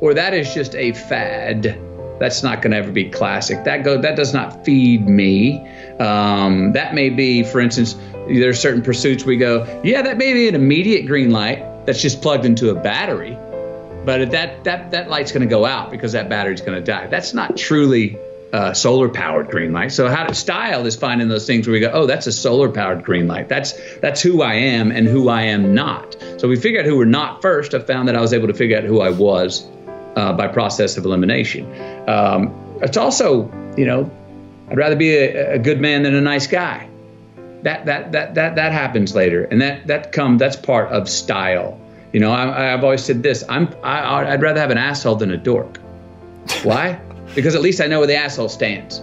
Speaker 22: or that is just a fad. That's not going to ever be classic. That does not feed me. That may be, for instance, there's certain pursuits we go, yeah, that may be an immediate green light that's just plugged into a battery. But that light's going to go out because that battery's going to die. That's not truly solar-powered green light. So style is finding those things where we go, oh, that's a solar-powered green light. That's who I am and who I am not. So we figured out who we're not first. I found that I was able to figure out who I was by process of elimination. It's also, I'd rather be a good man than a nice guy. That happens later, and that's part of style. I've always said this, I'd rather have an asshole than a dork. Why? Because at least I know where the asshole stands.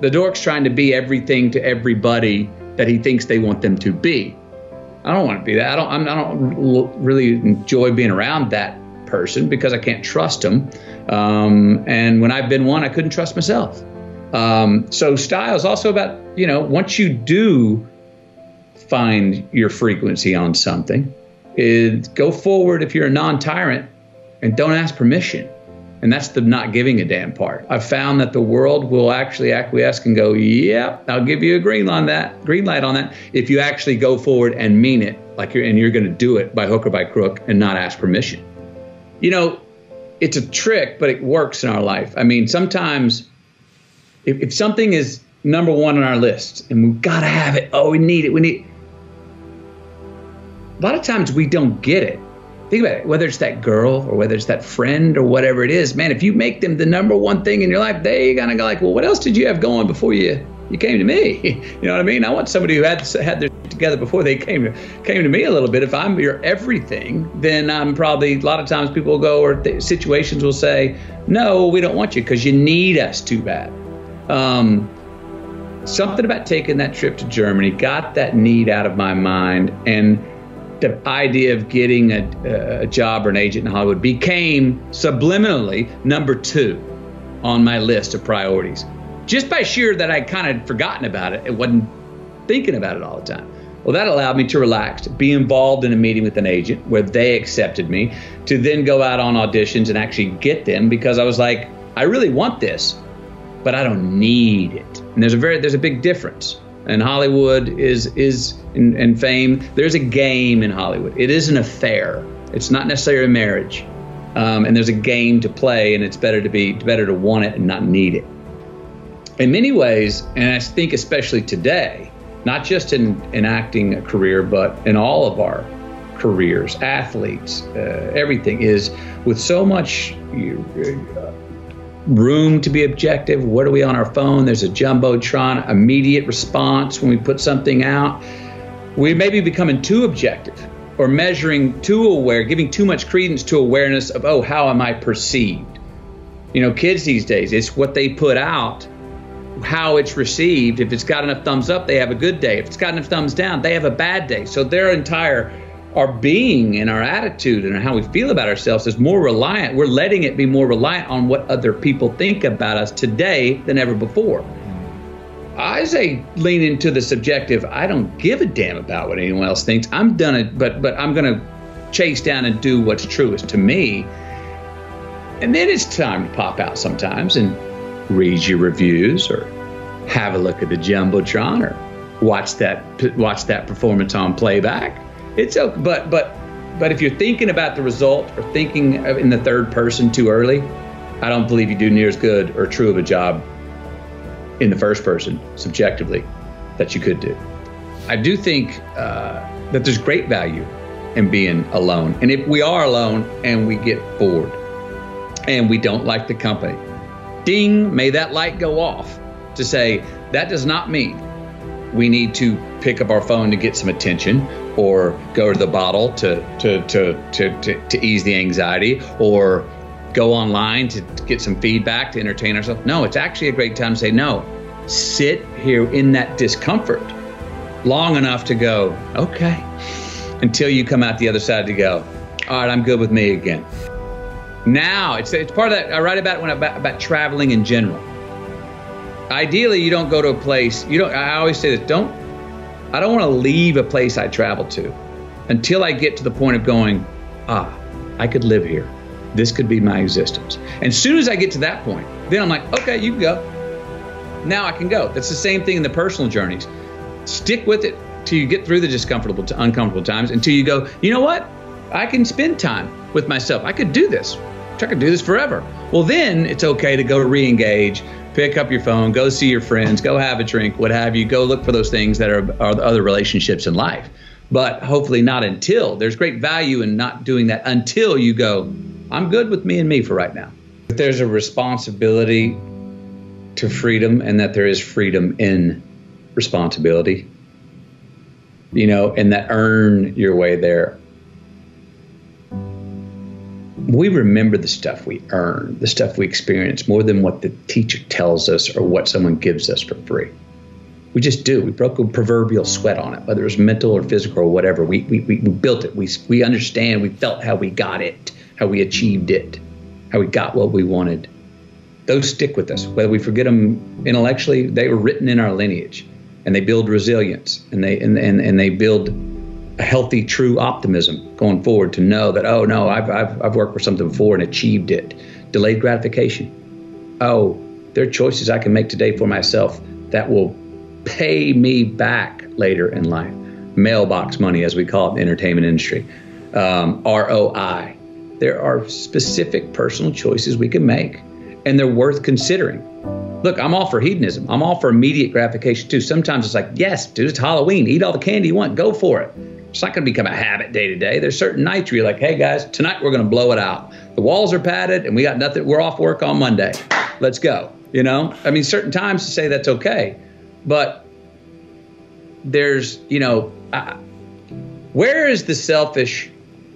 Speaker 22: The dork's trying to be everything to everybody that he thinks they want them to be. I don't want to be that. I don't really enjoy being around that person because I can't trust them. And when I've been one, I couldn't trust myself. So style is also about, once you do find your frequency on something, go forward if you're a non-tyrant and don't ask permission. And that's the not giving a damn part. I've found that the world will actually acquiesce and go, yeah, I'll give you a green light on that, if you actually go forward and mean it, you're going to do it by hook or by crook and not ask permission. It's a trick, but it works in our life. I mean, sometimes if something is number one on our list and we've got to have it, we need it. A lot of times we don't get it. Think about it, whether it's that girl or whether it's that friend or whatever it is, man, if you make them the number one thing in your life, they're going to go like, well, what else did you have going before you came to me? You know what I mean? I want somebody who had their together before they came to me a little bit. If I'm your everything, then I'm probably, a lot of times people will go, or situations will say, no, we don't want you because you need us too bad. Something about taking that trip to Germany got that need out of my mind, and the idea of getting a job or an agent in Hollywood became subliminally number 2 on my list of priorities. Just by sheer that I'd kind of forgotten about it and wasn't thinking about it all the time. Well, that allowed me to relax, to be involved in a meeting with an agent where they accepted me, to then go out on auditions and actually get them, because I was like, I really want this, but I don't need it. And there's a big difference. And Hollywood is in fame. There's a game in Hollywood. It is an affair. It's not necessarily a marriage. And there's a game to play, and it's better to want it and not need it. In many ways, and I think especially today, not just in acting career, but in all of our careers, athletes, everything is with so much room to be objective. What are we on our phone? There's a jumbotron, immediate response when we put something out. We may be becoming too objective or measuring too aware, giving too much credence to awareness of, how am I perceived? Kids these days, it's what they put out, how it's received. If it's got enough thumbs up, they have a good day. If it's got enough thumbs down, they have a bad day. So our being and our attitude and how we feel about ourselves is more reliant. We're letting it be more reliant on what other people think about us today than ever before. I say lean into the subjective. I don't give a damn about what anyone else thinks. I'm done it, but I'm going to chase down and do what's truest to me. And then it's time to pop out sometimes and read your reviews or have a look at the jumbotron or watch that performance on playback. It's okay, but if you're thinking about the result or thinking in the third person too early, I don't believe you do near as good or true of a job in the first person, subjectively, that you could do. I do think that there's great value in being alone. And if we are alone and we get bored and we don't like the company, ding, may that light go off to say that does not mean we need to pick up our phone to get some attention or go to the bottle to ease the anxiety or go online to get some feedback to entertain ourselves. No, it's actually a great time to say no. Sit here in that discomfort long enough to go, okay, until you come out the other side to go, all right, I'm good with me again. Now, it's part of that. I write about it about traveling in general. Ideally, you don't go to a place, I always say this, I don't want to leave a place I travel to until I get to the point of going, I could live here. This could be my existence. And as soon as I get to that point, then I'm like, okay, you can go. Now I can go. That's the same thing in the personal journeys. Stick with it till you get through the discomfortable to uncomfortable times, until you go, you know what? I can spend time with myself. I could do this. I could do this forever. Well, then it's okay to go re-engage, pick up your phone, go see your friends, go have a drink, what have you, go look for those things that are the other relationships in life. But hopefully not until. There's great value in not doing that until you go, I'm good with me and me for right now. If there's a responsibility to freedom, and that there is freedom in responsibility, and that earn your way there. we remember the stuff we earn, the stuff we experience, more than what the teacher tells us or what someone gives us for free. We just do. We broke a proverbial sweat on it, whether it was mental or physical or whatever. We built it. We understand. We felt how we got it, how we achieved it, how we got what we wanted. Those stick with us. Whether we forget them intellectually, they were written in our lineage, and they build resilience, and they build a healthy, true optimism going forward to know that, oh no, I've worked for something before and achieved it. Delayed gratification. Oh, there are choices I can make today for myself that will pay me back later in life. Mailbox money, as we call it in the entertainment industry. ROI. There are specific personal choices we can make, and they're worth considering. Look, I'm all for hedonism. I'm all for immediate gratification too. Sometimes it's like, yes, dude, it's Halloween. Eat all the candy you want. Go for it. It's not going to become a habit day to day. There's certain nights where you're like, hey guys, tonight we're going to blow it out. The walls are padded and we got nothing. We're off work on Monday. Let's go. You know, I mean, certain times to say that's okay, but there's, you know, where is the selfish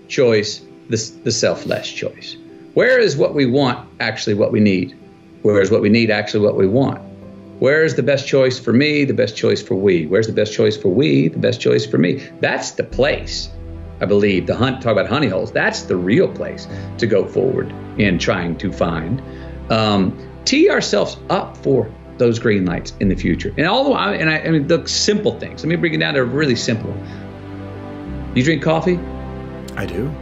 Speaker 22: choice, the selfless choice? Where is what we want actually what we need? Where is what we need actually what we want? Where is the best choice for me, the best choice for we? Where's the best choice for we, the best choice for me? That's the place, I believe, talk about honey holes. That's the real place to go forward in trying to find. Tee ourselves up for those green lights in the future. And I mean, the simple things. Let me bring it down to really simple. You drink coffee?
Speaker 1: I do.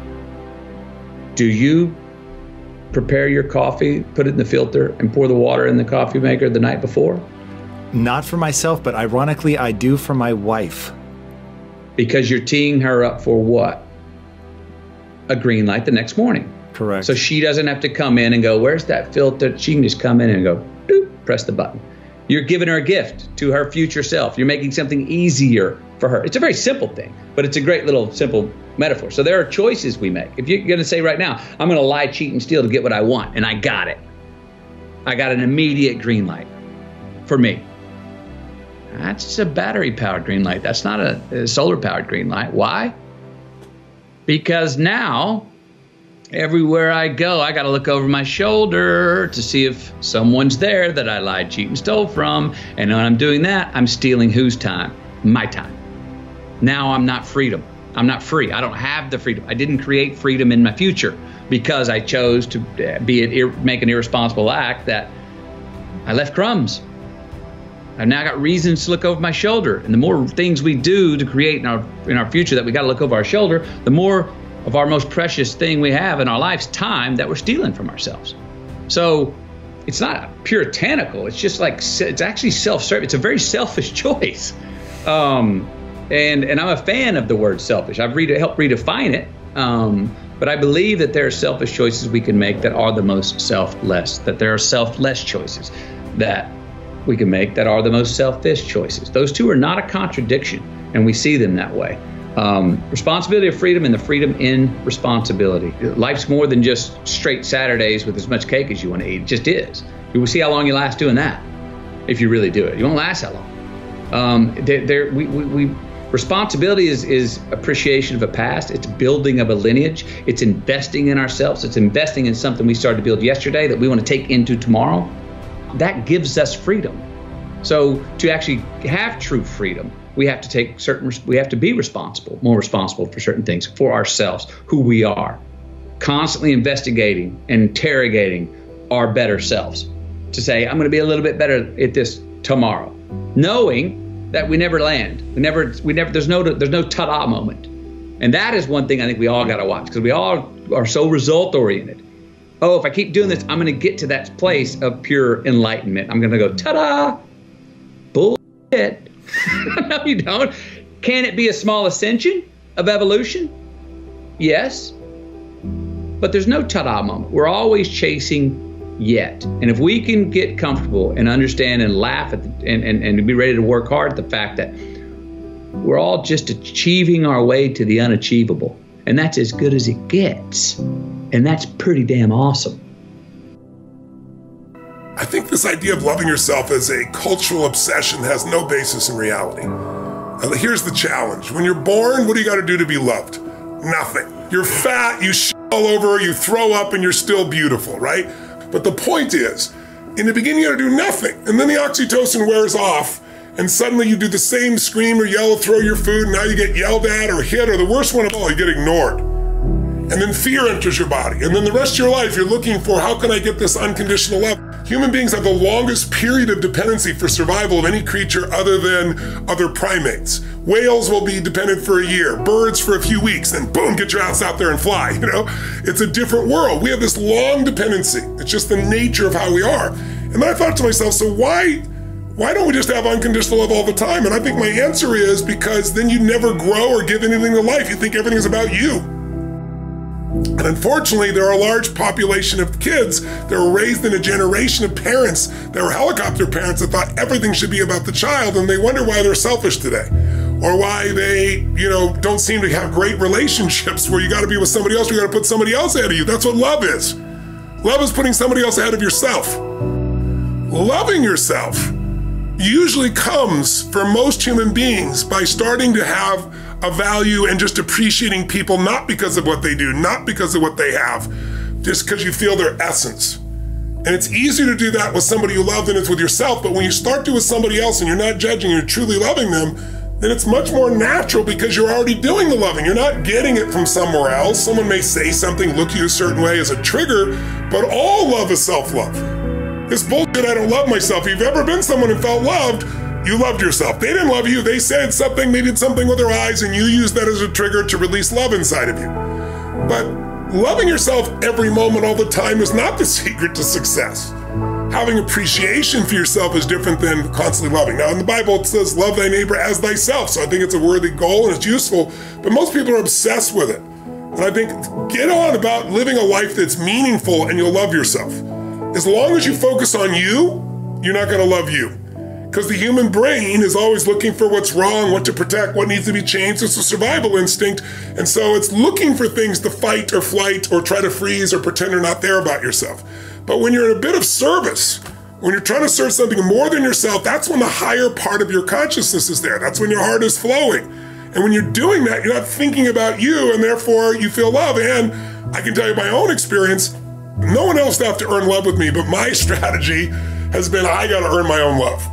Speaker 22: Do you prepare your coffee, put it in the filter, and pour the water in the coffee maker the night before?
Speaker 1: Not for myself, but ironically, I do for my wife.
Speaker 22: Because you're teeing her up for what? A green light the next morning.
Speaker 1: Correct.
Speaker 22: So she doesn't have to come in and go, where's that filter? She can just come in and go, boop, press the button. You're giving her a gift to her future self. You're making something easier for her. It's a very simple thing, but it's a great little simple metaphor. So there are choices we make. If you're going to say right now, I'm going to lie, cheat, and steal to get what I want, and I got it. I got an immediate green light for me. That's just a battery-powered green light. That's not a solar-powered green light. Why? Because now, everywhere I go, I got to look over my shoulder to see if someone's there that I lied, cheat, and stole from. And when I'm doing that, I'm stealing whose time? My time. Now I'm not freedom. I'm not free. I don't have the freedom. I didn't create freedom in my future because I chose to make an irresponsible act that I left crumbs. I've now got reasons to look over my shoulder. And the more things we do to create in our future that we got to look over our shoulder, the more of our most precious thing we have in our life's time that we're stealing from ourselves. So it's not puritanical. It's just like, it's actually self-serving. It's a very selfish choice. And I'm a fan of the word selfish. I've helped redefine it. But I believe that there are selfish choices we can make that are the most selfless, that there are selfless choices that we can make that are the most selfish choices. Those two are not a contradiction, and we see them that way. Responsibility of freedom and the freedom in responsibility. Life's more than just straight Saturdays with as much cake as you want to eat. It just is. You will see how long you last doing that if you really do it. You won't last that long. Responsibility is appreciation of a past. It's building of a lineage. It's investing in ourselves. It's investing in something we started to build yesterday that we want to take into tomorrow. That gives us freedom. So to actually have true freedom, we have to be responsible, more responsible for certain things, for ourselves, who we are, constantly investigating and interrogating our better selves to say, I'm going to be a little bit better at this tomorrow, knowing that we never land. There's no ta-da moment. And that is one thing I think we all got to watch, because we all are so result oriented. Oh, if I keep doing this, I'm going to get to that place of pure enlightenment. I'm going to go, ta-da, bullshit. No, you don't. Can it be a small ascension of evolution? Yes. But there's no ta-da moment. We're always chasing yet. And if we can get comfortable and understand and laugh at and be ready to work hard at the fact that we're all just achieving our way to the unachievable, and that's as good as it gets. And that's pretty damn awesome.
Speaker 4: I think this idea of loving yourself as a cultural obsession has no basis in reality. Here's the challenge. When you're born, what do you got to do to be loved? Nothing. You're fat, you all over, you throw up, and you're still beautiful, right? But the point is, in the beginning, you gotta do nothing. And then the oxytocin wears off, and suddenly you do the same scream or yell, throw your food, and now you get yelled at or hit, or the worst one of all, you get ignored. And then fear enters your body. And then the rest of your life, you're looking for, how can I get this unconditional love? Human beings have the longest period of dependency for survival of any creature other than other primates. Whales will be dependent for a year, birds for a few weeks, then boom, get your ass out there and fly, you know? It's a different world. We have this long dependency. It's just the nature of how we are. And then I thought to myself, so why don't we just have unconditional love all the time? And I think my answer is because then you never grow or give anything to life. You think everything is about you. And unfortunately, there are a large population of kids that were raised in a generation of parents that were helicopter parents that thought everything should be about the child, and they wonder why they're selfish today. Or why they, don't seem to have great relationships where you gotta be with somebody else, you gotta put somebody else ahead of you. That's what love is. Love is putting somebody else ahead of yourself. Loving yourself usually comes for most human beings by starting to have a value and just appreciating people, not because of what they do, not because of what they have, just because you feel their essence. And it's easier to do that with somebody you love than it's with yourself, but when you start to with somebody else and you're not judging, you're truly loving them, then it's much more natural because you're already doing the loving. You're not getting it from somewhere else. Someone may say something, look at you a certain way as a trigger, but all love is self-love. This bullshit, I don't love myself. If you've ever been someone and felt loved, you loved yourself. They didn't love you. They said something, they did something with their eyes, and you used that as a trigger to release love inside of you. But loving yourself every moment, all the time, is not the secret to success. Having appreciation for yourself is different than constantly loving. Now, in the Bible, it says, love thy neighbor as thyself. So I think it's a worthy goal and it's useful, but most people are obsessed with it. And I think, get on about living a life that's meaningful and you'll love yourself. As long as you focus on you, you're not gonna love you. Because the human brain is always looking for what's wrong, what to protect, what needs to be changed. It's a survival instinct. And so it's looking for things to fight or flight or try to freeze or pretend you're not there about yourself. But when you're in a bit of service, when you're trying to serve something more than yourself, that's when the higher part of your consciousness is there. That's when your heart is flowing. And when you're doing that, you're not thinking about you, and therefore you feel love. And I can tell you my own experience, no one else will have to earn love with me, but my strategy has been, I gotta earn my own love.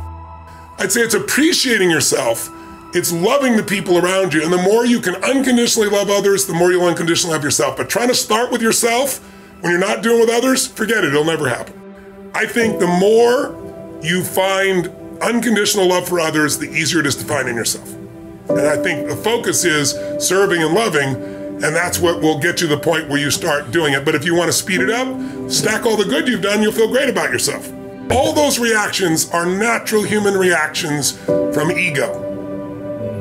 Speaker 4: I'd say it's appreciating yourself, it's loving the people around you, and the more you can unconditionally love others, the more you'll unconditionally love yourself. But trying to start with yourself when you're not doing with others, forget it, it'll never happen. I think the more you find unconditional love for others, the easier it is to find in yourself. And I think the focus is serving and loving, and that's what will get you to the point where you start doing it. But if you want to speed it up, stack all the good you've done, you'll feel great about yourself. All those reactions are natural human reactions from ego.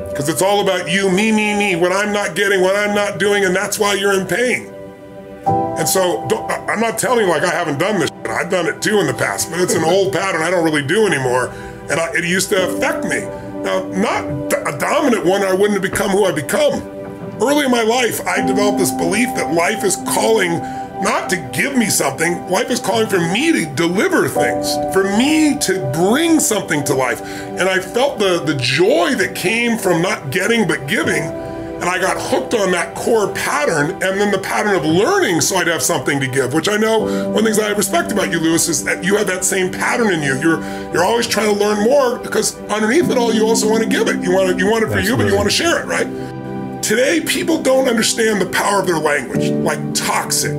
Speaker 4: Because it's all about you, me, what I'm not getting, what I'm not doing, and that's why you're in pain. And so I'm not telling you like I haven't done this. I've done it too in the past, but it's an old pattern I don't really do anymore. And it used to affect me. Now, not a dominant one, I wouldn't have become who I've become. Early in my life, I developed this belief that life is calling not to give me something, life is calling for me to deliver things, for me to bring something to life. And I felt the joy that came from not getting but giving, and I got hooked on that core pattern, and then the pattern of learning so I'd have something to give, which I know one of the things I respect about you, Lewis, is that you have that same pattern in you. You're always trying to learn more because underneath it all, you also want to give it. You want it for you, but you want to share it, right? Today, people don't understand the power of their language, like toxic.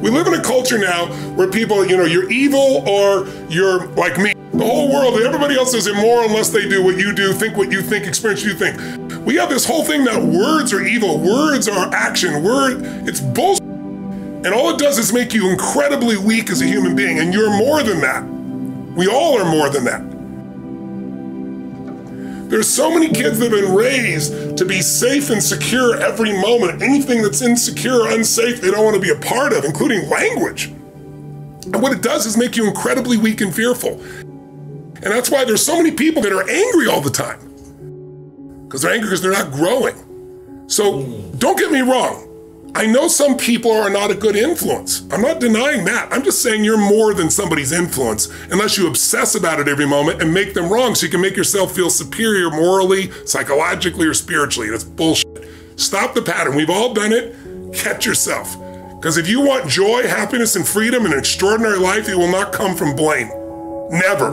Speaker 4: We live in a culture now where people, you're evil or you're like me. The whole world, everybody else is immoral unless they do what you do, think what you think, experience what you think. We have this whole thing that words are evil, words are action, it's bullshit. And all it does is make you incredibly weak as a human being, and you're more than that. We all are more than that. There's so many kids that have been raised to be safe and secure every moment. Anything that's insecure or unsafe, they don't want to be a part of, including language. And what it does is make you incredibly weak and fearful. And that's why there's so many people that are angry all the time. Because they're angry because they're not growing. So don't get me wrong. I know some people are not a good influence. I'm not denying that. I'm just saying you're more than somebody's influence unless you obsess about it every moment and make them wrong so you can make yourself feel superior morally, psychologically, or spiritually. That's bullshit. Stop the pattern. We've all done it. Catch yourself. Because if you want joy, happiness, and freedom, and an extraordinary life, it will not come from blame. Never.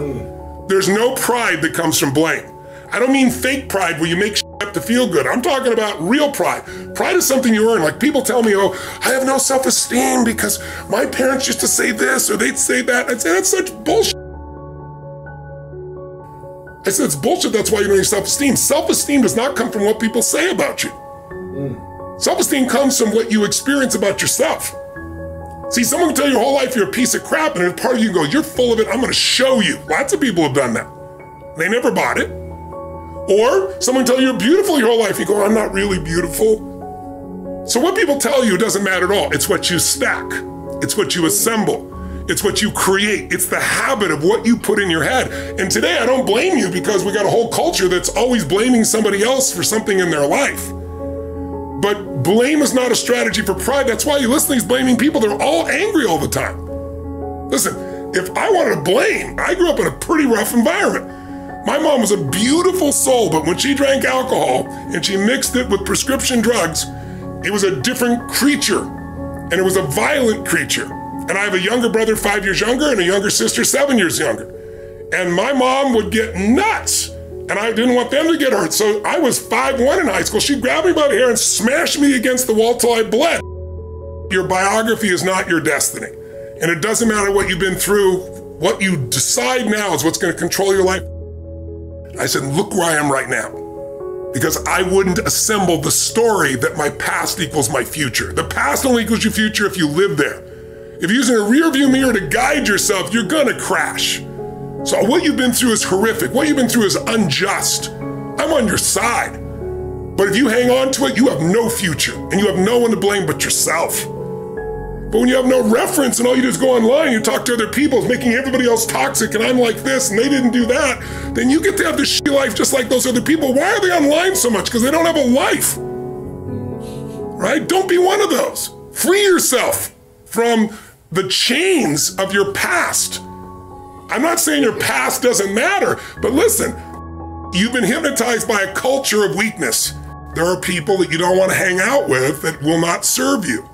Speaker 4: There's no pride that comes from blame. I don't mean fake pride where you make shit up to feel good. I'm talking about real pride. Pride is something you earn. Like people tell me, oh, I have no self-esteem because my parents used to say this or they'd say that. I'd say that's such bullshit. I said it's bullshit, that's why you don't have self-esteem. Self-esteem does not come from what people say about you. Self-esteem comes from what you experience about yourself. See, someone can tell you your whole life you're a piece of crap, and part of you can go, you're full of it, I'm gonna show you. Lots of people have done that. They never bought it. Or someone can tell you you're beautiful your whole life, you go, I'm not really beautiful. So what people tell you doesn't matter at all. It's what you stack. It's what you assemble. It's what you create. It's the habit of what you put in your head. And today I don't blame you because we got a whole culture that's always blaming somebody else for something in their life. But blame is not a strategy for pride. That's why you listen to these blaming people. They're all angry all the time. Listen, if I wanted to blame, I grew up in a pretty rough environment. My mom was a beautiful soul, but when she drank alcohol and she mixed it with prescription drugs, it was a different creature. And it was a violent creature. And I have a younger brother 5 years younger and a younger sister 7 years younger. And my mom would get nuts. And I didn't want them to get hurt. So I was 5'1" in high school. She grabbed me by the hair and smashed me against the wall till I bled. Your biography is not your destiny. And it doesn't matter what you've been through. What you decide now is what's going to control your life. I said, look where I am right now. Because I wouldn't assemble the story that my past equals my future. The past only equals your future if you live there. If you're using a rear view mirror to guide yourself, you're gonna crash. So what you've been through is horrific. What you've been through is unjust. I'm on your side. But if you hang on to it, you have no future and you have no one to blame but yourself. But when you have no reference and all you do is go online, you talk to other people, it's making everybody else toxic and I'm like this and they didn't do that, then you get to have this shitty life just like those other people. Why are they online so much? Because they don't have a life, right? Don't be one of those. Free yourself from the chains of your past. I'm not saying your past doesn't matter, but listen, you've been hypnotized by a culture of weakness. There are people that you don't want to hang out with that will not serve you.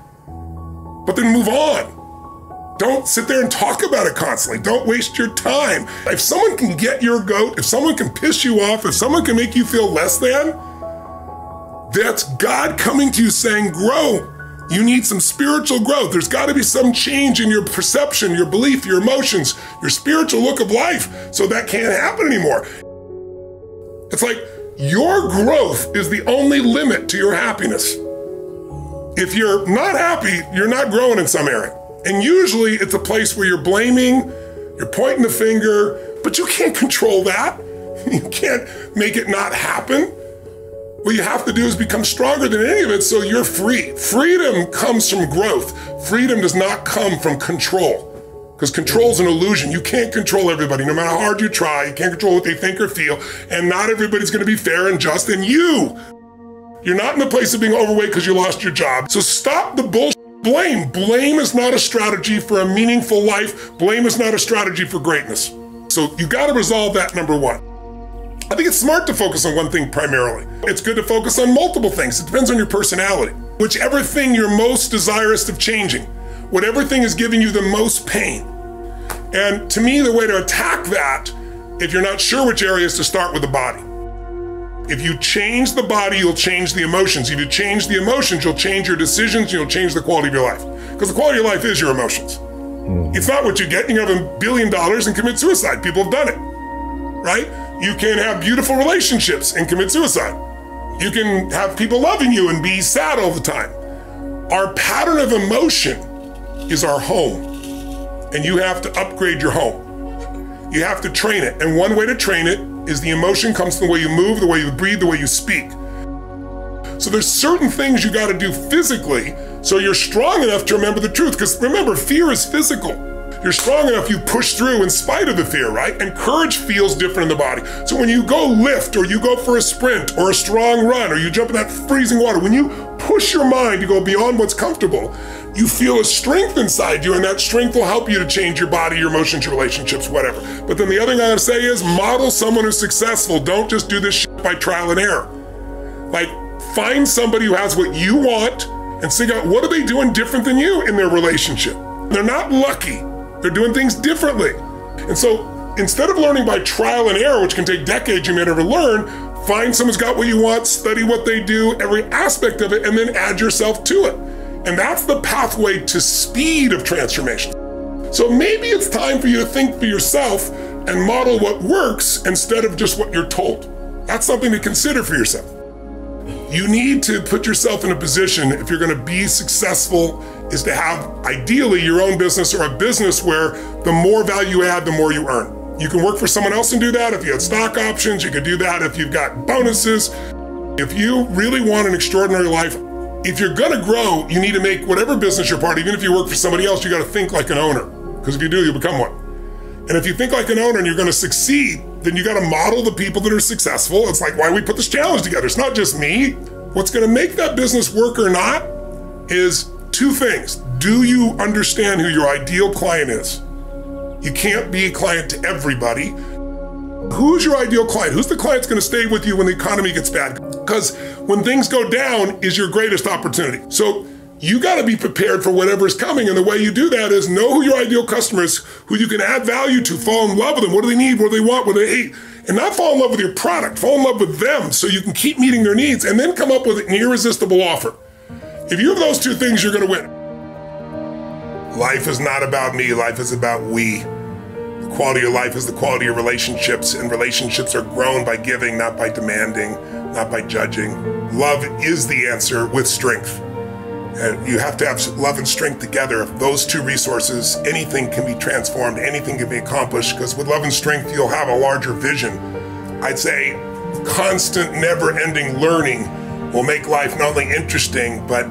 Speaker 4: But then move on. Don't sit there and talk about it constantly. Don't waste your time. If someone can get your goat, if someone can piss you off, if someone can make you feel less than, that's God coming to you saying, grow. You need some spiritual growth. There's got to be some change in your perception, your belief, your emotions, your spiritual look of life, so that can't happen anymore. It's like your growth is the only limit to your happiness. If you're not happy, you're not growing in some area. And usually it's a place where you're blaming, you're pointing the finger, but you can't control that. You can't make it not happen. What you have to do is become stronger than any of it so you're free. Freedom comes from growth. Freedom does not come from control. Because control is an illusion. You can't control everybody. No matter how hard you try, you can't control what they think or feel. And not everybody's going to be fair and just. And you're not in the place of being overweight because you lost your job. So stop the bullshit. Blame. Blame is not a strategy for a meaningful life. Blame is not a strategy for greatness. So you got to resolve that, number one. I think it's smart to focus on one thing primarily. It's good to focus on multiple things. It depends on your personality. Whichever thing you're most desirous of changing, whatever thing is giving you the most pain. And to me, the way to attack that, if you're not sure which area, is to start with the body. If you change the body, you'll change the emotions. If you change the emotions, you'll change your decisions, and you'll change the quality of your life. Because the quality of your life is your emotions. It's not what you get. You can have $1 billion and commit suicide. People have done it, right? You can have beautiful relationships and commit suicide. You can have people loving you and be sad all the time. Our pattern of emotion is our home. And you have to upgrade your home. You have to train it. And one way to train it is the emotion comes from the way you move, the way you breathe, the way you speak. So there's certain things you got to do physically so you're strong enough to remember the truth. Because remember, fear is physical. You're strong enough, you push through in spite of the fear, right? And courage feels different in the body. So when you go lift or you go for a sprint or a strong run or you jump in that freezing water, when you push your mind to go beyond what's comfortable, you feel a strength inside you, and that strength will help you to change your body, your emotions, your relationships, whatever. But then the other thing I gotta say is model someone who's successful. Don't just do this shit by trial and error. Like, find somebody who has what you want and figure out what are they doing different than you in their relationship. They're not lucky. They're doing things differently. And so instead of learning by trial and error, which can take decades, you may never learn, find someone's got what you want, study what they do, every aspect of it, and then add yourself to it. And that's the pathway to speed of transformation. So maybe it's time for you to think for yourself and model what works instead of just what you're told. That's something to consider for yourself. You need to put yourself in a position, if you're gonna be successful, is to have ideally your own business or a business where the more value you add, the more you earn. You can work for someone else and do that. If you had stock options, you could do that. If you've got bonuses, if you really want an extraordinary life, if you're gonna grow, you need to make whatever business you're part of, even if you work for somebody else, you gotta think like an owner. Because if you do, you'll become one. And if you think like an owner and you're gonna succeed, then you gotta model the people that are successful. It's like why we put this challenge together. It's not just me. What's gonna make that business work or not is two things. Do you understand who your ideal client is? You can't be a client to everybody. Who's your ideal client? Who's the client that's gonna stay with you when the economy gets bad? Because when things go down is your greatest opportunity. So you gotta be prepared for whatever's coming, and the way you do that is know who your ideal customer is, who you can add value to, fall in love with them. What do they need? What do they want? What do they hate? And not fall in love with your product, fall in love with them so you can keep meeting their needs and then come up with an irresistible offer. If you have those two things, you're gonna win. Life is not about me, life is about we. The quality of life is the quality of relationships, and relationships are grown by giving, not by demanding, not by judging. Love is the answer with strength. And you have to have love and strength together. If those two resources, anything can be transformed, anything can be accomplished, because with love and strength, you'll have a larger vision. I'd say constant, never-ending learning will make life not only interesting, but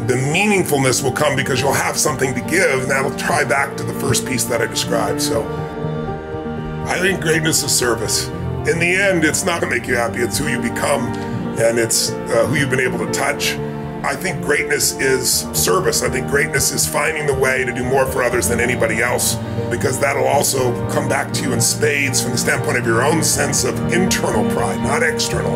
Speaker 4: the meaningfulness will come because you'll have something to give, and that'll tie back to the first piece that I described. So I think greatness is service. In the end, it's not gonna make you happy, it's who you become, and it's who you've been able to touch. I think greatness is service. I think greatness is finding the way to do more for others than anybody else, because that'll also come back to you in spades from the standpoint of your own sense of internal pride, not external,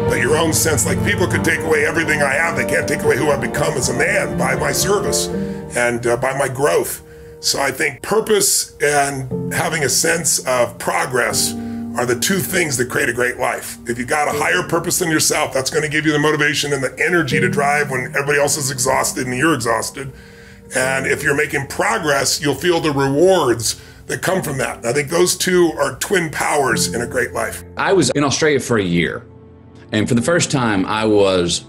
Speaker 4: but your own sense. Like, people could take away everything I have, they can't take away who I've become as a man by my service and by my growth. So I think purpose and having a sense of progress are the two things that create a great life. If you got a higher purpose than yourself, that's gonna give you the motivation and the energy to drive when everybody else is exhausted and you're exhausted. And if you're making progress, you'll feel the rewards that come from that. And I think those two are twin powers in a great life.
Speaker 9: I was in Australia for a year. And for the first time, I was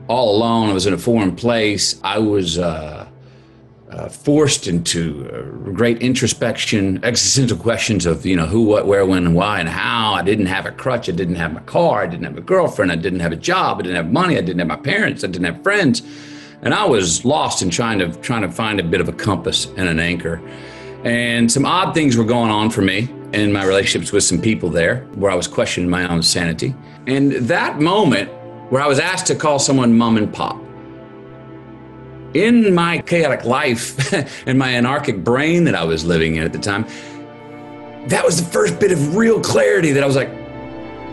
Speaker 9: all alone. I was in a foreign place. I was forced into great introspection, existential questions of, who, what, where, when, and why, and how. I didn't have a crutch. I didn't have my car. I didn't have a girlfriend. I didn't have a job. I didn't have money. I didn't have my parents. I didn't have friends. And I was lost in trying to find a bit of a compass and an anchor. And some odd things were going on for me in my relationships with some people there, where I was questioning my own sanity. And that moment where I was asked to call someone mom and pop, in my chaotic life and my anarchic brain that I was living in at the time, that was the first bit of real clarity that I was like,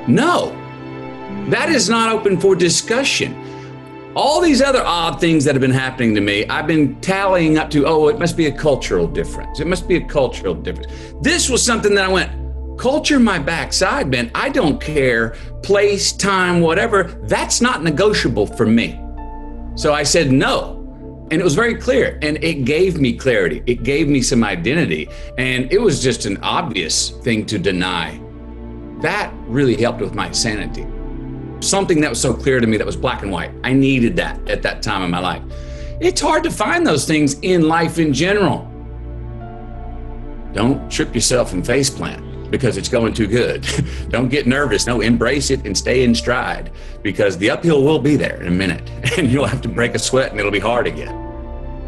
Speaker 9: no, that is not open for discussion. All these other odd things that have been happening to me, I've been tallying up to, oh, it must be a cultural difference. It must be a cultural difference. This was something that I went, culture my backside, man. I don't care, place, time, whatever. That's not negotiable for me. So I said no. And it was very clear, and it gave me clarity. It gave me some identity, and it was just an obvious thing to deny. That really helped with my sanity. Something that was so clear to me that was black and white. I needed that at that time in my life. It's hard to find those things in life in general. Don't trip yourself and faceplant because it's going too good. Don't get nervous. No, embrace it and stay in stride, because the uphill will be there in a minute and you'll have to break a sweat and it'll be hard again.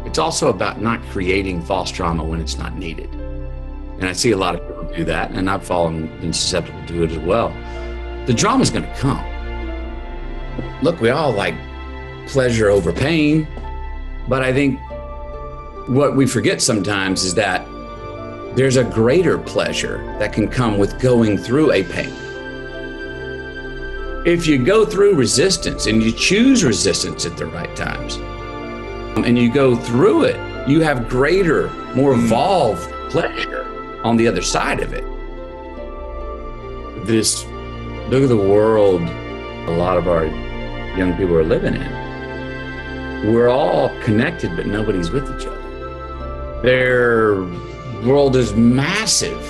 Speaker 9: It's also about not creating false drama when it's not needed. And I see a lot of people do that, and I've been susceptible to it as well. The drama's gonna come. Look, we all like pleasure over pain, but I think what we forget sometimes is that there's a greater pleasure that can come with going through a pain. If you go through resistance and you choose resistance at the right times, and you go through it, you have greater, more evolved pleasure on the other side of it. Look at the world a lot of our young people are living in. We're all connected, but nobody's with each other. Their world is massive.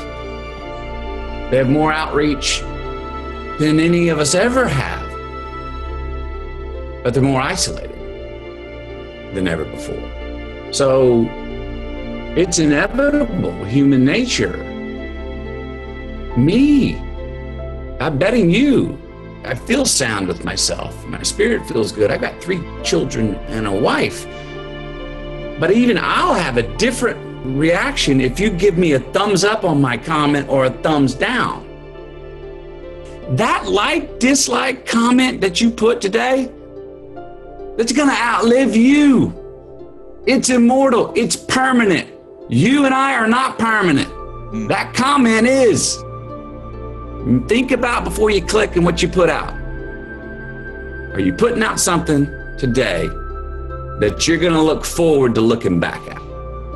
Speaker 9: They have more outreach than any of us ever have. But they're more isolated than ever before. So it's inevitable, human nature. Me, I'm betting you, I feel sound with myself. My spirit feels good. I've got 3 children and a wife. But even I'll have a different reaction if you give me a thumbs up on my comment or a thumbs down. That like, dislike comment that you put today, that's gonna outlive you. It's immortal, it's permanent. You and I are not permanent. That comment is. Think about before you click and what you put out. Are you putting out something today that you're gonna look forward to looking back at?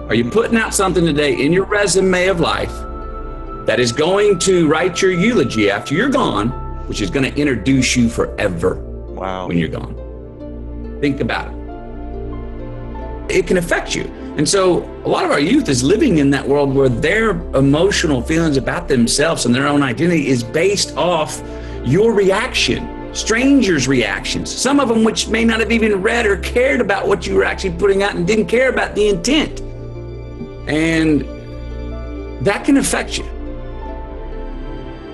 Speaker 9: Are you putting out something today in your resume of life that is going to write your eulogy after you're gone, which is gonna introduce you forever when you're gone? Think about it. It can affect you. And so a lot of our youth is living in that world where their emotional feelings about themselves and their own identity is based off your reaction, strangers' reactions, some of them which may not have even read or cared about what you were actually putting out and didn't care about the intent. And that can affect you.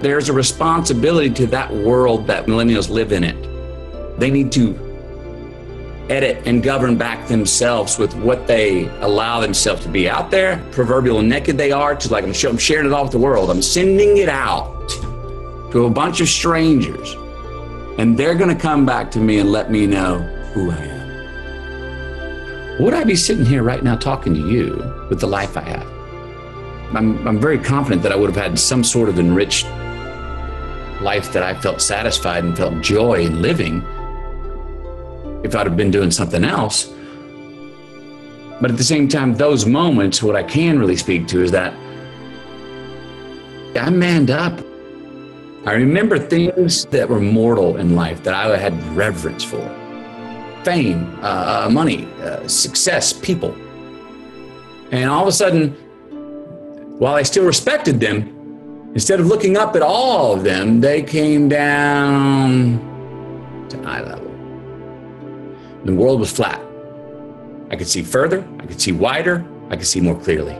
Speaker 9: There's a responsibility to that world that millennials live in it. They need to edit and govern back themselves with what they allow themselves to be out there. Proverbial naked they are, to like I'm sharing it all with the world. I'm sending it out to a bunch of strangers, and they're gonna come back to me and let me know who I am. Would I be sitting here right now talking to you with the life I have? I'm very confident that I would have had some sort of enriched life that I felt satisfied and felt joy in living if I'd have been doing something else. But at the same time, those moments, what I can really speak to is that I manned up. I remember things that were mortal in life that I had reverence for. Fame, money, success, people. And all of a sudden, while I still respected them, instead of looking up at all of them, they came down to eye level. The world was flat. I could see further, I could see wider, I could see more clearly.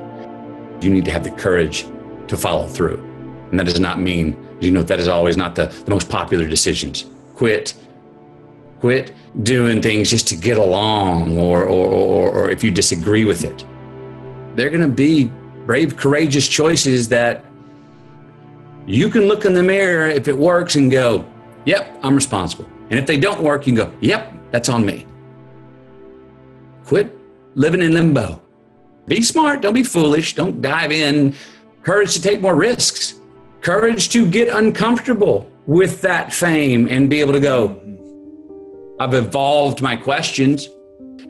Speaker 9: You need to have the courage to follow through. And that does not mean, that is always not the most popular decisions. Quit doing things just to get along or if you disagree with it. They're gonna be brave, courageous choices that you can look in the mirror if it works and go, yep, I'm responsible. And if they don't work, you can go, yep, that's on me. Quit living in limbo. Be smart, don't be foolish, don't dive in. Courage to take more risks. Courage to get uncomfortable with that fame and be able to go, I've evolved my questions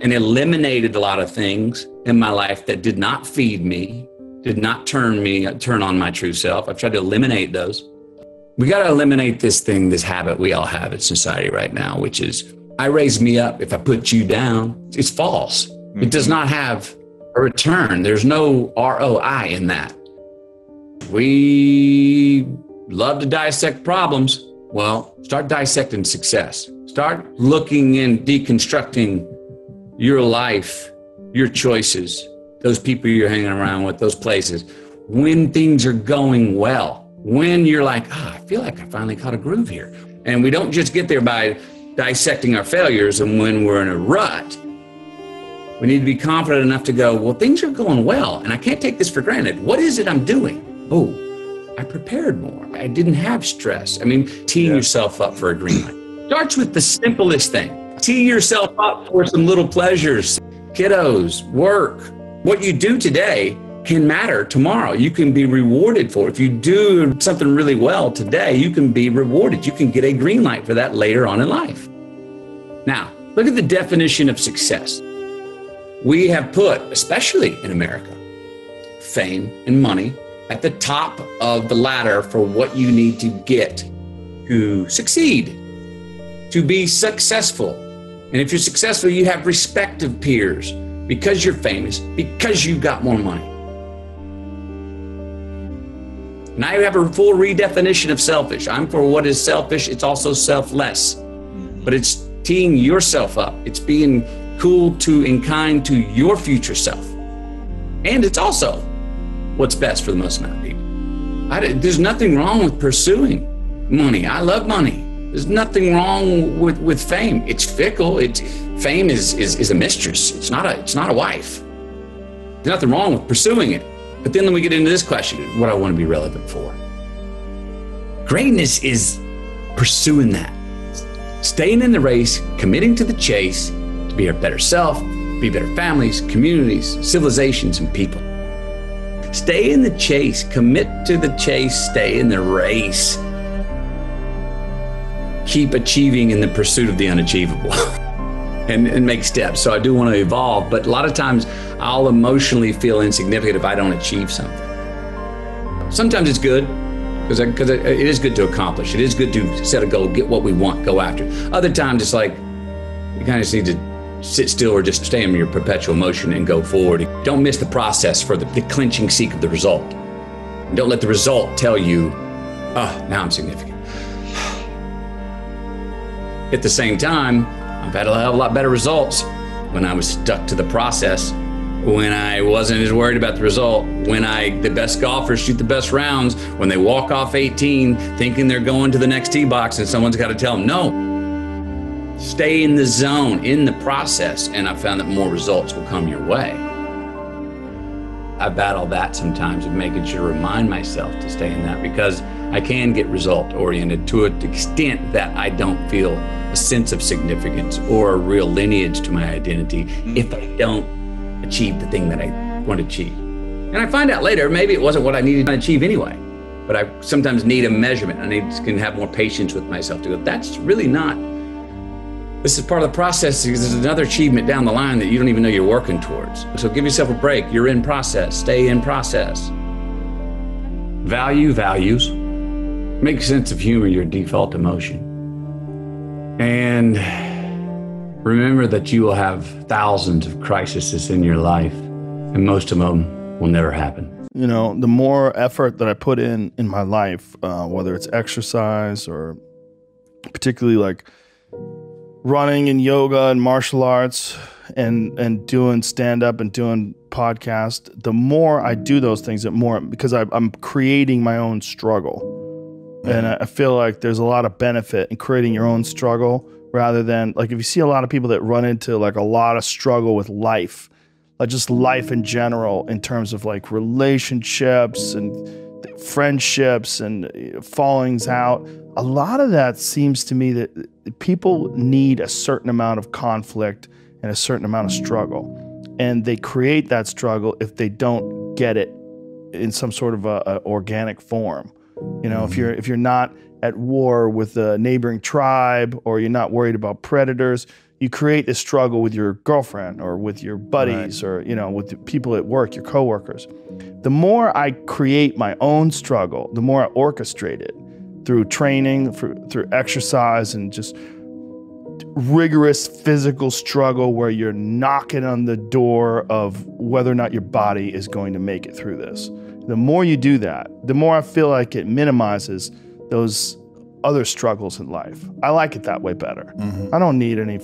Speaker 9: and eliminated a lot of things in my life that did not feed me, did not turn on my true self. I've tried to eliminate those. We got to eliminate this habit we all have in society right now, which is, I raise me up if I put you down. It's false. Mm-hmm. It does not have a return. There's no ROI in that. We love to dissect problems. Well, start dissecting success. Start looking and deconstructing your life, your choices, those people you're hanging around with, those places. When things are going well, when you're like, I feel like I finally caught a groove here. And we don't just get there by dissecting our failures, and when we're in a rut, we need to be confident enough to go, well, things are going well, and I can't take this for granted. What is it I'm doing? Oh, I prepared more. I didn't have stress. I mean, teeing yourself up for a green light. Starts with the simplest thing. Tee yourself up for some little pleasures. Kiddos, work. What you do today can matter tomorrow. You can be rewarded for it. If you do something really well today, you can be rewarded. You can get a green light for that later on in life. Now, look at the definition of success. We have put, especially in America, fame and money at the top of the ladder for what you need to get to succeed, to be successful. And if you're successful, you have respect of peers because you're famous, because you've got more money. Now you have a full redefinition of selfish. I'm for what is selfish. It's also selfless, but it's teeing yourself up. It's being cool to and kind to your future self. And it's also what's best for the most amount of people. There's nothing wrong with pursuing money. I love money. There's nothing wrong with fame. It's fickle. Fame is a mistress. It's not a wife. There's nothing wrong with pursuing it. But then we get into this question, what I want to be relevant for. Greatness is pursuing that. Staying in the race, committing to the chase, to be our better self, be better families, communities, civilizations, and people. Stay in the chase, commit to the chase, stay in the race. Keep achieving in the pursuit of the unachievable and make steps. So I do want to evolve, but a lot of times I'll emotionally feel insignificant if I don't achieve something. Sometimes it's good, because it is good to accomplish. It is good to set a goal, get what we want, go after. Other times it's like, you kind of just need to sit still or just stay in your perpetual motion and go forward. Don't miss the process for the clinching seek of the result. And don't let the result tell you, oh, now I'm significant. At the same time, I've had a hell of a lot better results when I was stuck to the process, when I wasn't as worried about the result, when the best golfers shoot the best rounds, when they walk off 18 thinking they're going to the next tee box and someone's got to tell them, no, stay in the zone, in the process, and I found that more results will come your way. I battle that sometimes of making sure to remind myself to stay in that, because I can get result oriented to an extent that I don't feel a sense of significance or a real lineage to my identity if I don't achieve the thing that I want to achieve. And I find out later, maybe it wasn't what I needed to achieve anyway, but I sometimes need a measurement. I can have more patience with myself to go, that's really not, this is part of the process, because there's another achievement down the line that you don't even know you're working towards. So give yourself a break. You're in process. Stay in process. Value values. Make sense of humor your default emotion. And remember that you will have thousands of crises in your life, and most of them will never happen.
Speaker 2: You know, the more effort that I put in my life, whether it's exercise or particularly like running and yoga and martial arts and doing stand-up and doing podcast, the more I do those things, the more, because I'm creating my own struggle. And I feel like there's a lot of benefit in creating your own struggle, rather than, like, if you see a lot of people that run into like a lot of struggle with life, like just life in general, in terms of like relationships and friendships and fallings out, a lot of that seems to me that people need a certain amount of conflict and a certain amount of struggle. And they create that struggle if they don't get it in some sort of a organic form. You know, if you're not at war with a neighboring tribe, or you're not worried about predators, you create this struggle with your girlfriend or with your buddies, or, you know, with the people at work, your coworkers. The more I create my own struggle, the more I orchestrate it through training, through exercise, and just rigorous physical struggle where you're knocking on the door of whether or not your body is going to make it through this. The more you do that, the more I feel like it minimizes those other struggles in life. I like it that way better. I don't need any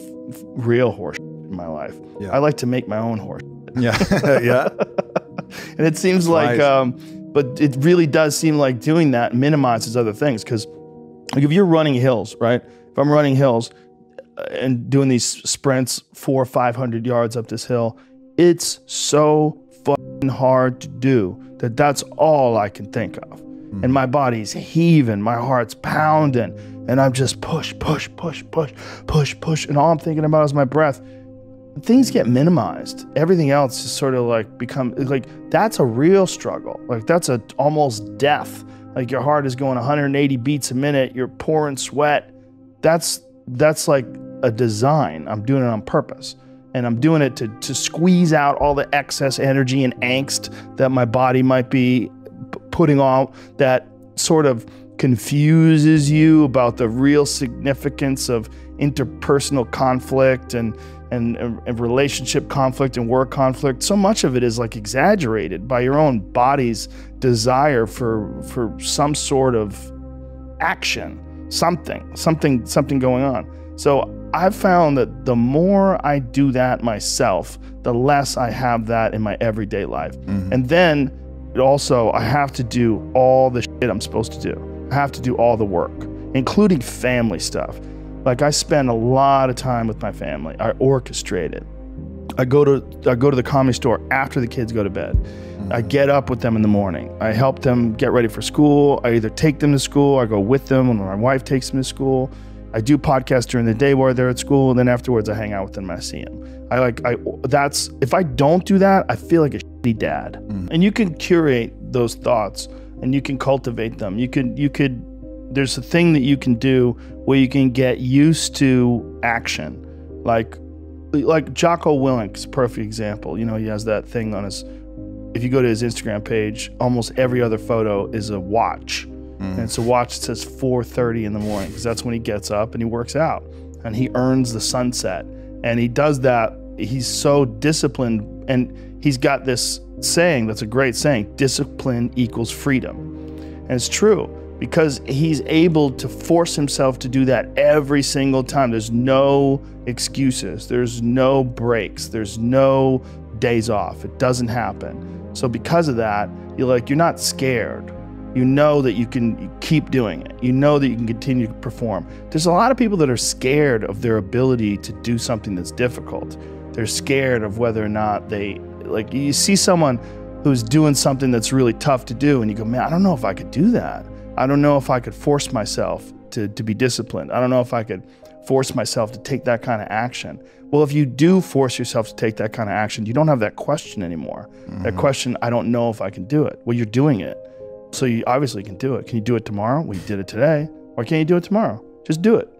Speaker 2: real horse in my life.
Speaker 1: Yeah.
Speaker 2: I like to make my own horse.
Speaker 1: Yeah, yeah.
Speaker 2: And it seems like, but it really does seem like doing that minimizes other things. Because like if you're running hills, right? If I'm running hills and doing these sprints 400 or 500 yards up this hill, it's so fucking hard to do that's all I can think of. And my body's heaving, my heart's pounding, and I'm just push, and all I'm thinking about is my breath. Things get minimized. Everything else is sort of like that's a real struggle. Like that's almost death. Like your heart is going 180 beats a minute, you're pouring sweat. That's like a design. I'm doing it on purpose. And I'm doing it to squeeze out all the excess energy and angst that my body might be putting on, that sort of confuses you about the real significance of interpersonal conflict and relationship conflict and work conflict. So much of it is like exaggerated by your own body's desire for some sort of action, something going on. So I've found that the more I do that myself, the less I have that in my everyday life. And then also I have to do all the shit I'm supposed to do. I have to do all the work, including family stuff. Like I spend a lot of time with my family. I orchestrate it. I go to the Comedy Store after the kids go to bed. I get up with them in the morning. I help them get ready for school. I either take them to school, I go with them when my wife takes them to school. I do podcasts during the day while they're at school, and then afterwards I hang out with them and I see them. If I don't do that, I feel like a shitty dad. And you can curate those thoughts and you can cultivate them. There's a thing that you can do where you can get used to action. Like Jocko Willink's a perfect example. You know, he has that thing on his, if you go to his Instagram page, almost every other photo is a watch. And it's a watch that says 4:30 in the morning, because that's when he gets up and he works out and he earns the sunset. And he does that. He's so disciplined, and he's got this saying that's a great saying: discipline equals freedom. And it's true, because he's able to force himself to do that every single time. There's no excuses. There's no breaks. There's no days off. It doesn't happen. So because of that, you're not scared. You know that you can keep doing it. You know that you can continue to perform. There's a lot of people that are scared of their ability to do something that's difficult. They're scared of whether or not you see someone who's doing something that's really tough to do and you go, man, I don't know if I could do that. I don't know if I could force myself to be disciplined. I don't know if I could force myself to take that kind of action. Well, if you do force yourself to take that kind of action, you don't have that question anymore. That question, I don't know if I can do it. Well, you're doing it. So you obviously can do it. Can you do it tomorrow? We did it today. Why can't you do it tomorrow? Just do it.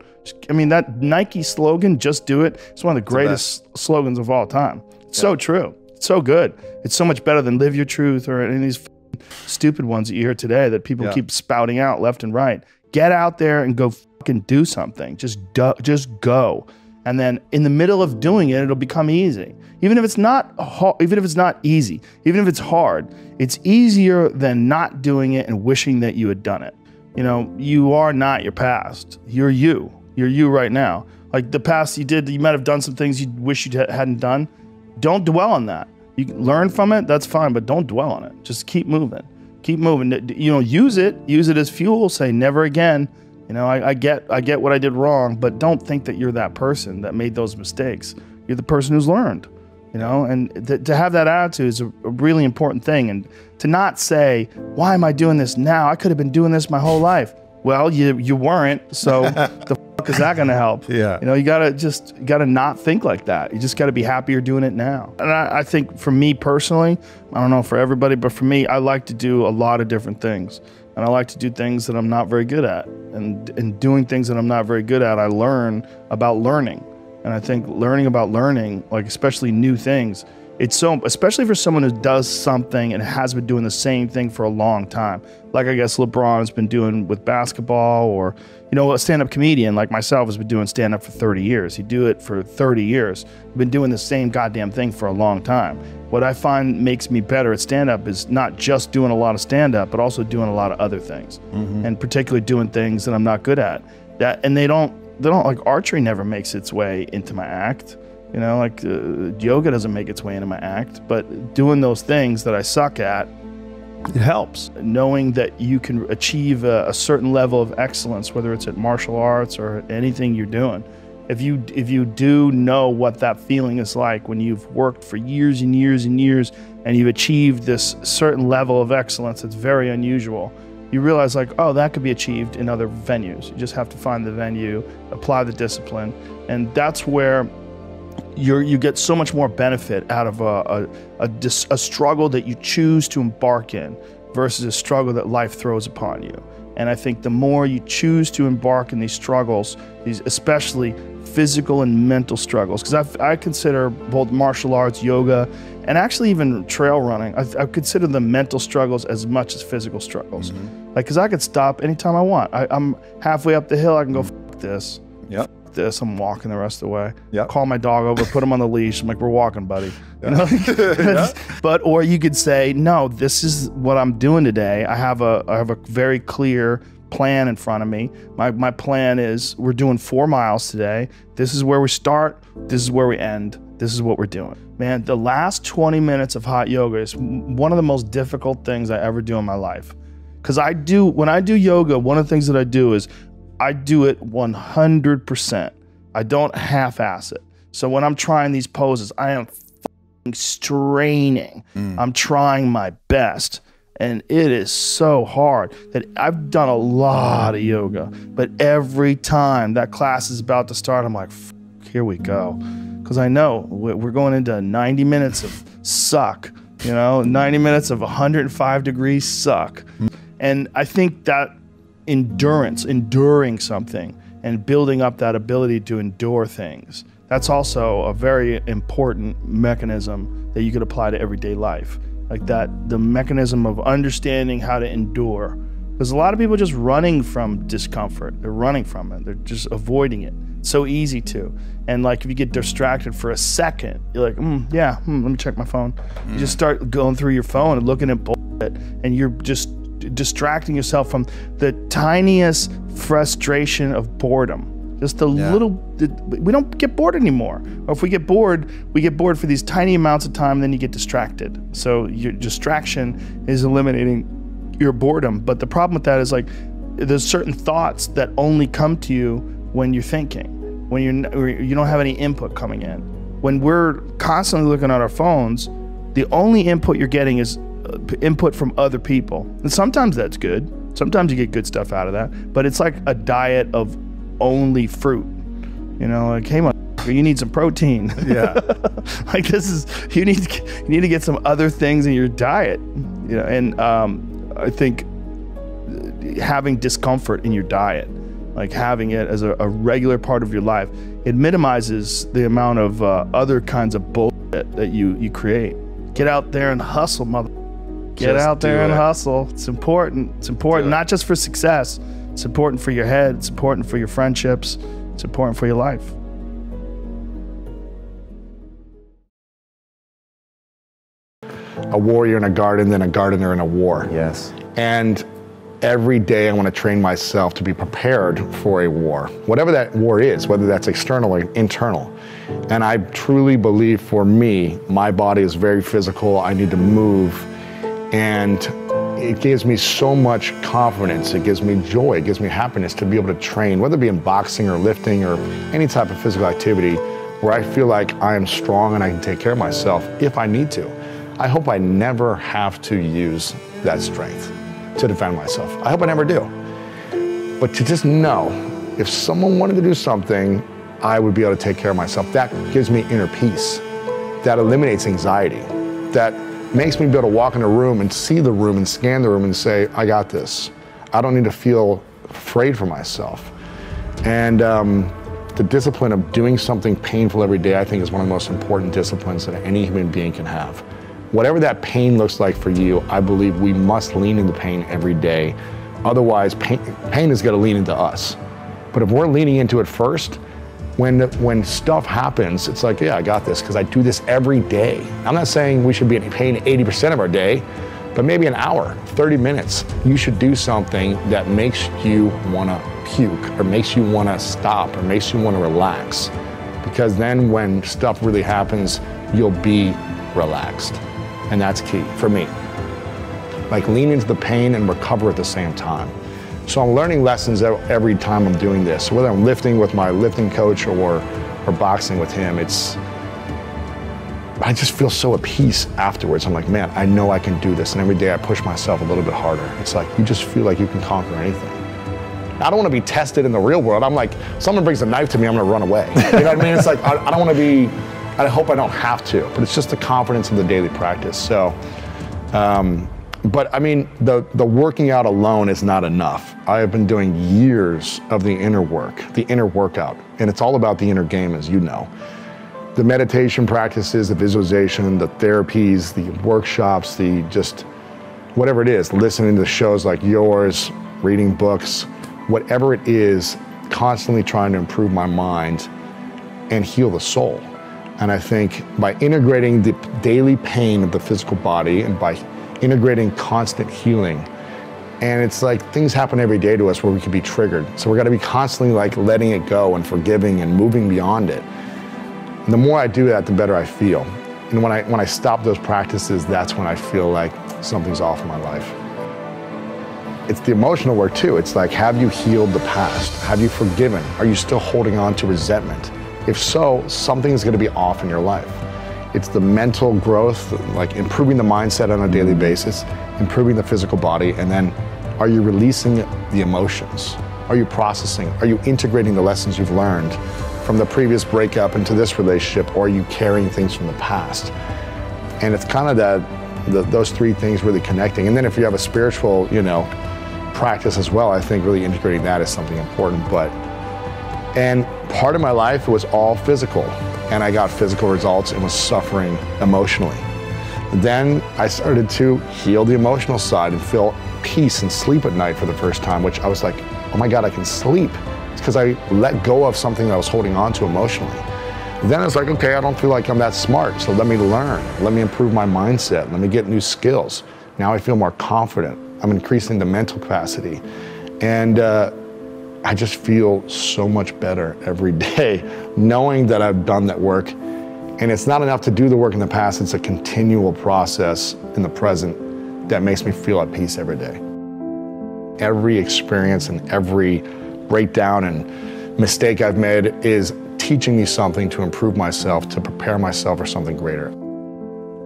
Speaker 2: That Nike slogan, just do it, it's one of the greatest slogans of all time. It's so true. It's so good. It's so much better than live your truth or any of these stupid ones that you hear today that people keep spouting out left and right. Get out there and go fucking do something. Just go. And then in the middle of doing it, it'll become easy. Even if it's not easy, even if it's hard, it's easier than not doing it and wishing that you had done it. You are not your past. You're you. You're you right now. Like the past you might have done some things you wish you hadn't done. Don't dwell on that. You can learn from it, that's fine, but don't dwell on it. Just keep moving. Keep moving. Use it as fuel. Say never again. I get what I did wrong, but don't think that you're that person that made those mistakes. You're the person who's learned, and to have that attitude is a really important thing. And to not say, why am I doing this now? I could have been doing this my whole life. Well, you weren't, so the fuck is that gonna help? Yeah. You gotta not think like that. You just gotta be happy you're doing it now. And I think for me personally, I don't know for everybody, but for me, I like to do a lot of different things. And I like to do things that I'm not very good at. And doing things that I'm not very good at, I learn about learning. And I think learning about learning, like especially new things, it's so, especially for someone who does something and has been doing the same thing for a long time. Like I guess LeBron has been doing with basketball, or, a stand-up comedian like myself has been doing stand-up for 30 years. You do it for 30 years. I've been doing the same goddamn thing for a long time. What I find makes me better at stand-up is not just doing a lot of stand-up, but also doing a lot of other things. And particularly doing things that I'm not good at. And they don't like archery never makes its way into my act. Yoga doesn't make its way into my act, but doing those things that I suck at, it helps. Knowing that you can achieve a certain level of excellence, whether it's at martial arts or anything you're doing. If you do know what that feeling is like when you've worked for years and years and years and you've achieved this certain level of excellence that's very unusual, you realize like, oh, that could be achieved in other venues. You just have to find the venue, apply the discipline, and that's where you get so much more benefit out of a struggle that you choose to embark in versus a struggle that life throws upon you. And I think the more you choose to embark in these struggles, these especially physical and mental struggles, because I consider both martial arts, yoga, and actually even trail running, I consider the mental struggles as much as physical struggles. Like, because I could stop anytime I want. I'm halfway up the hill, I can go, F this.
Speaker 13: Yep.
Speaker 2: F this, I'm walking the rest of the way.
Speaker 13: Yep.
Speaker 2: Call my dog over, put him on the leash. I'm like, we're walking, buddy. You know? But, or you could say, no, this is what I'm doing today. I have a very clear plan in front of me. My plan is we're doing 4 miles today. This is where we start. This is where we end. This is what we're doing. Man, the last 20 minutes of hot yoga is one of the most difficult things I ever do in my life. Because when I do yoga, one of the things that I do is I do it 100%. I don't half-ass it. So when I'm trying these poses, I am straining. I'm trying my best. And it is so hard that I've done a lot of yoga, but every time that class is about to start, I'm like, here we go. Because I know we're going into 90 minutes of suck, 90 minutes of 105 degrees suck. And I think that endurance, enduring something and building up that ability to endure things, that's also a very important mechanism that you could apply to everyday life. Like that, the mechanism of understanding how to endure. Because a lot of people are just running from discomfort. They're running from it. They're just avoiding it. It's so easy to. And like if you get distracted for a second, you're like, let me check my phone. You just start going through your phone and looking at bullshit, and you're just distracting yourself from the tiniest frustration of boredom. Just a little, we don't get bored anymore. Or if we get bored for these tiny amounts of time, and then you get distracted. So your distraction is eliminating your boredom. But the problem with that is like, there's certain thoughts that only come to you when you're thinking, when you don't have any input coming in. When we're constantly looking at our phones, the only input you're getting is input from other people. And sometimes that's good. Sometimes you get good stuff out of that. But it's like a diet of only fruit, like, hey, you need some protein. Yeah. Like you need to get some other things in your diet, and I think having discomfort in your diet, like having it as a regular part of your life, it minimizes the amount of other kinds of bullshit that you create. Get out there and hustle, mother. Get out there and hustle. It's important. It's important, not just for success. It's important for your head. It's important for your friendships. It's important for your life.
Speaker 5: A warrior in a garden, then a gardener in a war.
Speaker 21: Yes.
Speaker 5: And every day I want to train myself to be prepared for a war, whatever that war is, whether that's external or internal. And I truly believe for me, my body is very physical. I need to move. And it gives me so much confidence. It gives me joy. It gives me happiness to be able to train, whether it be in boxing or lifting or any type of physical activity where I feel like I am strong and I can take care of myself if I need to. I hope I never have to use that strength to defend myself. I hope I never do. But to just know, if someone wanted to do something, I would be able to take care of myself. That gives me inner peace. That eliminates anxiety. That makes me be able to walk in a room and see the room and scan the room and say, I got this. I don't need to feel afraid for myself. And the discipline of doing something painful every day, I think, is one of the most important disciplines that any human being can have. Whatever that pain looks like for you, I believe we must lean into pain every day. Otherwise, pain is going to lean into us. But if we're leaning into it first, when stuff happens, it's like, yeah, I got this, because I do this every day. I'm not saying we should be in pain 80% of our day, but maybe an hour, 30 minutes. You should do something that makes you want to puke, or makes you want to stop, or makes you want to relax. Because then when stuff really happens, you'll be relaxed. And that's key for me. Like, lean into the pain and recover at the same time. So I'm learning lessons every time I'm doing this. Whether I'm lifting with my lifting coach or boxing with him, I just feel so at peace afterwards. I'm like, man, I know I can do this. And every day I push myself a little bit harder. It's like, you just feel like you can conquer anything. I don't want to be tested in the real world. I'm like, someone brings a knife to me, I'm going to run away. You know what I mean? It's like, I don't want to be, I hope I don't have to, but it's just the confidence in the daily practice. So But I mean, the working out alone is not enough. I have been doing years of the inner work, the inner workout, and it's all about the inner game, as you know. The meditation practices, the visualization, the therapies, the workshops, the just whatever it is, listening to shows like yours, reading books, whatever it is, constantly trying to improve my mind and heal the soul. And I think by integrating the daily pain of the physical body and by integrating constant healing, and it's like things happen every day to us where we can be triggered. So we're gonna be constantly like letting it go and forgiving and moving beyond it. And the more I do that, the better I feel. And when I stop those practices, that's when I feel like something's off in my life. It's the emotional work too. It's like, have you healed the past? Have you forgiven? Are you still holding on to resentment? If so, something's gonna be off in your life. It's the mental growth, like improving the mindset on a daily basis, improving the physical body, and then are you releasing the emotions? Are you processing? Are you integrating the lessons you've learned from the previous breakup into this relationship, or are you carrying things from the past? And it's kind of those three things really connecting. And then if you have a spiritual, practice as well, I think really integrating that is something important. And part of my life was all physical, and I got physical results and was suffering emotionally. Then I started to heal the emotional side and feel peace and sleep at night for the first time, which I was like, oh my God, I can sleep. It's because I let go of something that I was holding on to emotionally. Then I was like, okay, I don't feel like I'm that smart, so let me learn. Let me improve my mindset. Let me get new skills. Now I feel more confident. I'm increasing the mental capacity. And I just feel so much better every day knowing that I've done that work. And it's not enough to do the work in the past, it's a continual process in the present that makes me feel at peace every day. Every experience and every breakdown and mistake I've made is teaching me something to improve myself, to prepare myself for something greater.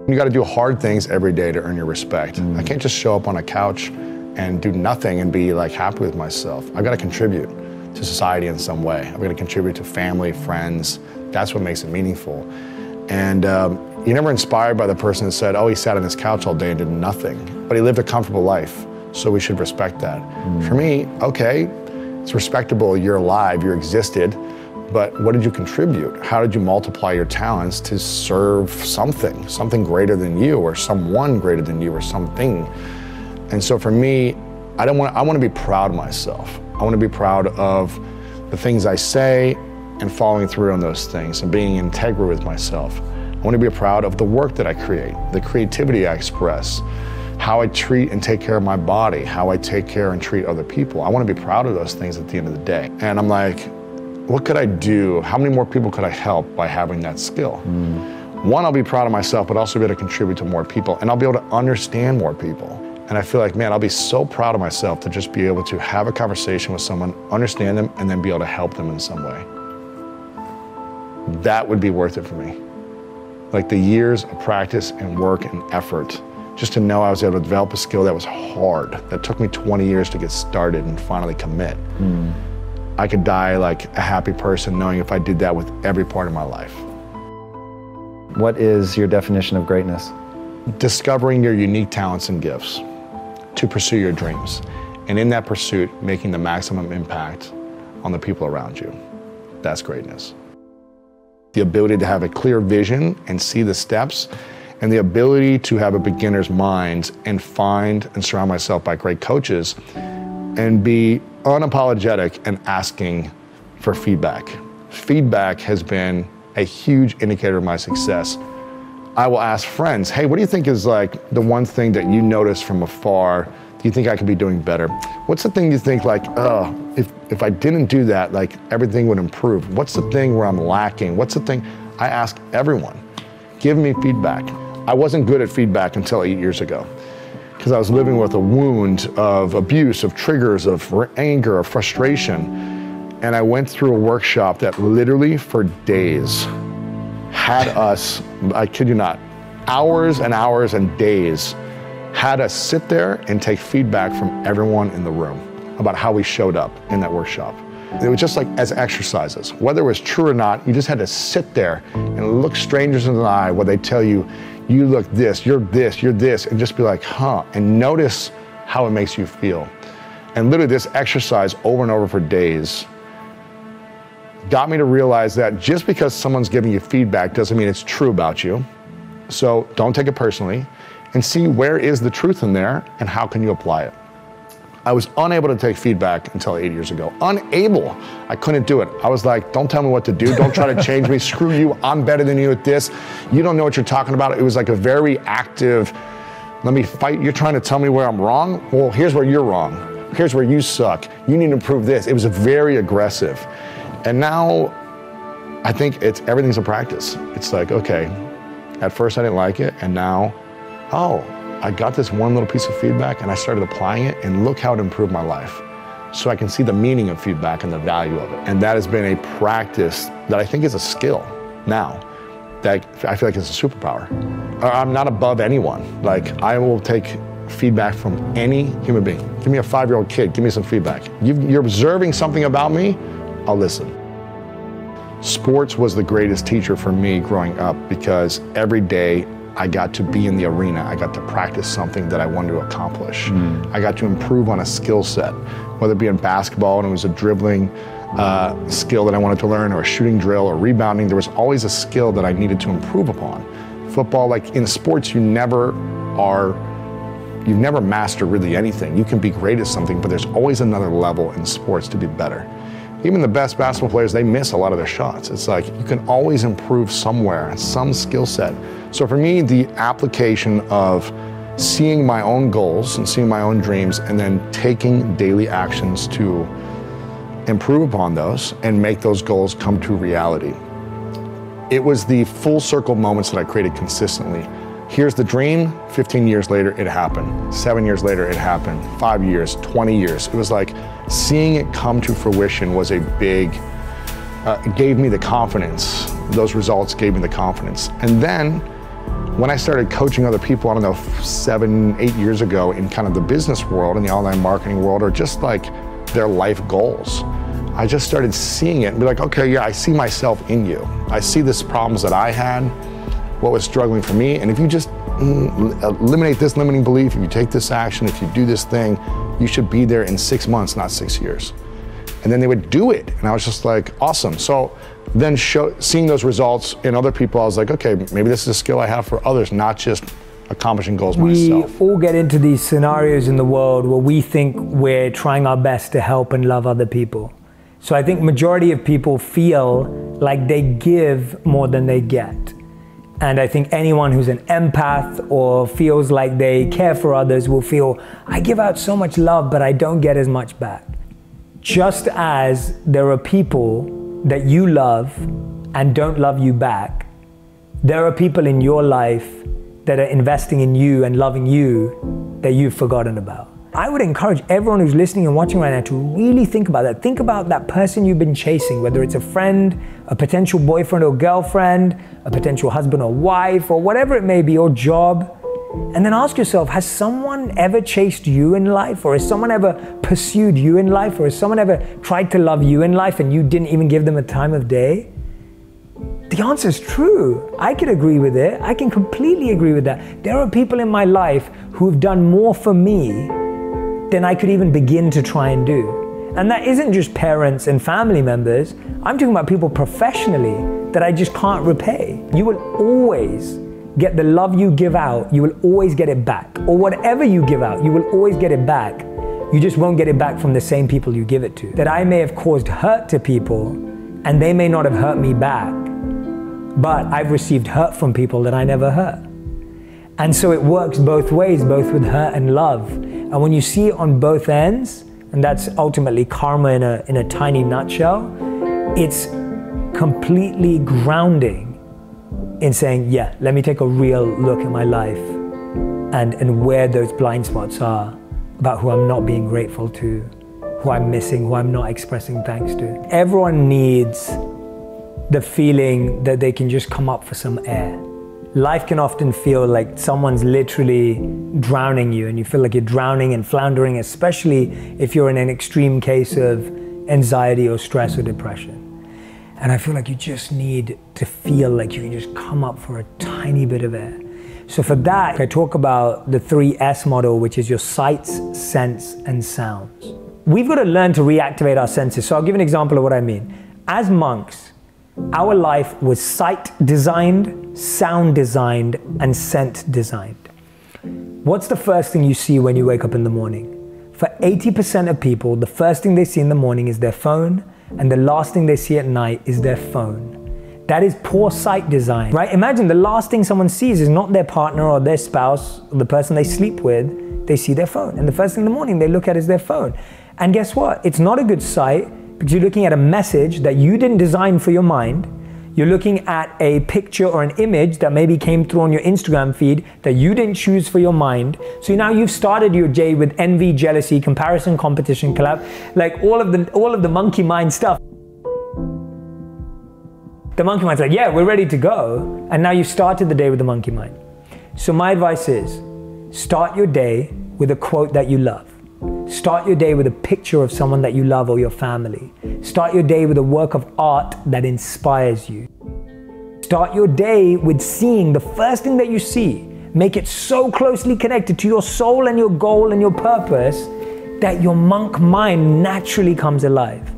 Speaker 5: You gotta do hard things every day to earn your respect. I can't just show up on a couch and do nothing and be like happy with myself. I've got to contribute to society in some way. I've got to contribute to family, friends. That's what makes it meaningful. And you're never inspired by the person that said, oh, he sat on his couch all day and did nothing, but he lived a comfortable life, so we should respect that. For me, okay, it's respectable, you're alive, you existed, but what did you contribute? How did you multiply your talents to serve something greater than you, or someone greater than you, or something? And so for me, I want to be proud of myself. I want to be proud of the things I say and following through on those things and being integral with myself. I want to be proud of the work that I create, the creativity I express, how I treat and take care of my body, how I take care and treat other people. I want to be proud of those things at the end of the day. And I'm like, what could I do? How many more people could I help by having that skill? One, I'll be proud of myself, but also be able to contribute to more people, and I'll be able to understand more people. And I feel like, man, I'll be so proud of myself to just be able to have a conversation with someone, understand them, and then be able to help them in some way. That would be worth it for me. Like the years of practice and work and effort, just to know I was able to develop a skill that was hard, that took me 20 years to get started and finally commit. I could die like a happy person knowing if I did that with every part of my life.
Speaker 21: What is your definition of greatness?
Speaker 5: Discovering your unique talents and gifts to pursue your dreams, and in that pursuit, making the maximum impact on the people around you. That's greatness. The ability to have a clear vision and see the steps, and the ability to have a beginner's mind and find and surround myself by great coaches and be unapologetic and asking for feedback. Feedback has been a huge indicator of my success. I will ask friends, hey, what do you think is like the one thing that you notice from afar? Do you think I could be doing better? What's the thing you think like, oh, if I didn't do that, like everything would improve? What's the thing where I'm lacking? What's the thing? I ask everyone, give me feedback. I wasn't good at feedback until 8 years ago, because I was living with a wound of abuse, of triggers, of anger, of frustration. And I went through a workshop that literally for days had us, I kid you not, hours and hours and days, had us sit there and take feedback from everyone in the room about how we showed up in that workshop. It was just like as exercises. Whether it was true or not, you just had to sit there and look strangers in the eye while they tell you, you look this, you're this, and just be like, huh, and notice how it makes you feel. And literally this exercise over and over for days got me to realize that just because someone's giving you feedback doesn't mean it's true about you. So don't take it personally, and see where is the truth in there and how can you apply it. I was unable to take feedback until 8 years ago. Unable. I couldn't do it. I was like, don't tell me what to do. Don't try to change me. Screw you. I'm better than you at this. You don't know what you're talking about. It was like a very active, let me fight. You're trying to tell me where I'm wrong? Well, here's where you're wrong. Here's where you suck. You need to improve this. It was very aggressive. And now I think everything's a practice. It's like, okay, at first I didn't like it. And now, oh, I got this one little piece of feedback and I started applying it, and look how it improved my life. So I can see the meaning of feedback and the value of it. And that has been a practice that I think is a skill now, that I feel like it's a superpower. I'm not above anyone. Like, I will take feedback from any human being. Give me a 5-year-old kid, give me some feedback. You're observing something about me, I'll listen. Sports was the greatest teacher for me growing up, because every day I got to be in the arena. I got to practice something that I wanted to accomplish. I got to improve on a skill set, whether it be in basketball and it was a dribbling skill that I wanted to learn, or a shooting drill, or rebounding. There was always a skill that I needed to improve upon. Football, like in sports, you've never mastered really anything. You can be great at something, but there's always another level in sports to be better. Even the best basketball players, they miss a lot of their shots. It's like you can always improve somewhere, some skill set. So for me, the application of seeing my own goals and seeing my own dreams, and then taking daily actions to improve upon those and make those goals come to reality. It was the full circle moments that I created consistently. Here's the dream, 15 years later, it happened. 7 years later, it happened. 5 years, 20 years. It was like seeing it come to fruition was a big, it gave me the confidence. Those results gave me the confidence. And then when I started coaching other people, I don't know, 7, 8 years ago in kind of the business world and the online marketing world, or just like their life goals, I just started seeing it and be like, okay, yeah, I see myself in you. I see these problems that I had, what was struggling for me, and if you just eliminate this limiting belief, if you take this action, if you do this thing, you should be there in 6 months, not 6 years. And then they would do it, and I was just like, awesome. So then seeing those results in other people, I was like, okay, maybe this is a skill I have for others, not just accomplishing goals myself.
Speaker 13: We all get into these scenarios in the world where we think we're trying our best to help and love other people. So I think majority of people feel like they give more than they get. And I think anyone who's an empath or feels like they care for others will feel, I give out so much love, but I don't get as much back. Just as there are people that you love and don't love you back, there are people in your life that are investing in you and loving you that you've forgotten about. I would encourage everyone who's listening and watching right now to really think about that. Think about that person you've been chasing, whether it's a friend, a potential boyfriend or girlfriend, a potential husband or wife, or whatever it may be, or job. And then ask yourself, has someone ever chased you in life? Or has someone ever pursued you in life? Or has someone ever tried to love you in life and you didn't even give them a time of day? The answer is true. I can agree with it. I can completely agree with that. There are people in my life who've done more for me than I could even begin to try and do. And that isn't just parents and family members. I'm talking about people professionally that I just can't repay. You will always get the love you give out, you will always get it back. Or whatever you give out, you will always get it back. You just won't get it back from the same people you give it to. That I may have caused hurt to people and they may not have hurt me back, but I've received hurt from people that I never hurt. And so it works both ways, both with hurt and love. And when you see it on both ends, and that's ultimately karma in a tiny nutshell, it's completely grounding in saying, yeah, let me take a real look at my life and where those blind spots are about who I'm not being grateful to, who I'm missing, who I'm not expressing thanks to. Everyone needs the feeling that they can just come up for some air. Life can often feel like someone's literally drowning you, and you feel like you're drowning and floundering, especially if you're in an extreme case of anxiety or stress or depression. And I feel like you just need to feel like you can just come up for a tiny bit of air. So for that, I talk about the 3S model, which is your sights, sense, and sounds. We've got to learn to reactivate our senses. So I'll give an example of what I mean. As monks, our life was sight designed, sound designed, and scent designed. What's the first thing you see when you wake up in the morning? For 80% of people, the first thing they see in the morning is their phone, and the last thing they see at night is their phone. That is poor sight design, right? Imagine the last thing someone sees is not their partner or their spouse or the person they sleep with, they see their phone. And the first thing in the morning they look at is their phone. And guess what? It's not a good sight because you're looking at a message that you didn't design for your mind. You're looking at a picture or an image that maybe came through on your Instagram feed that you didn't choose for your mind. So now you've started your day with envy, jealousy, comparison, competition, like all of the monkey mind stuff. The monkey mind's like, yeah, we're ready to go. And now you've started the day with the monkey mind. So my advice is, start your day with a quote that you love. Start your day with a picture of someone that you love or your family. Start your day with a work of art that inspires you. Start your day with seeing the first thing that you see. Make it so closely connected to your soul and your goal and your purpose that your monk mind naturally comes alive.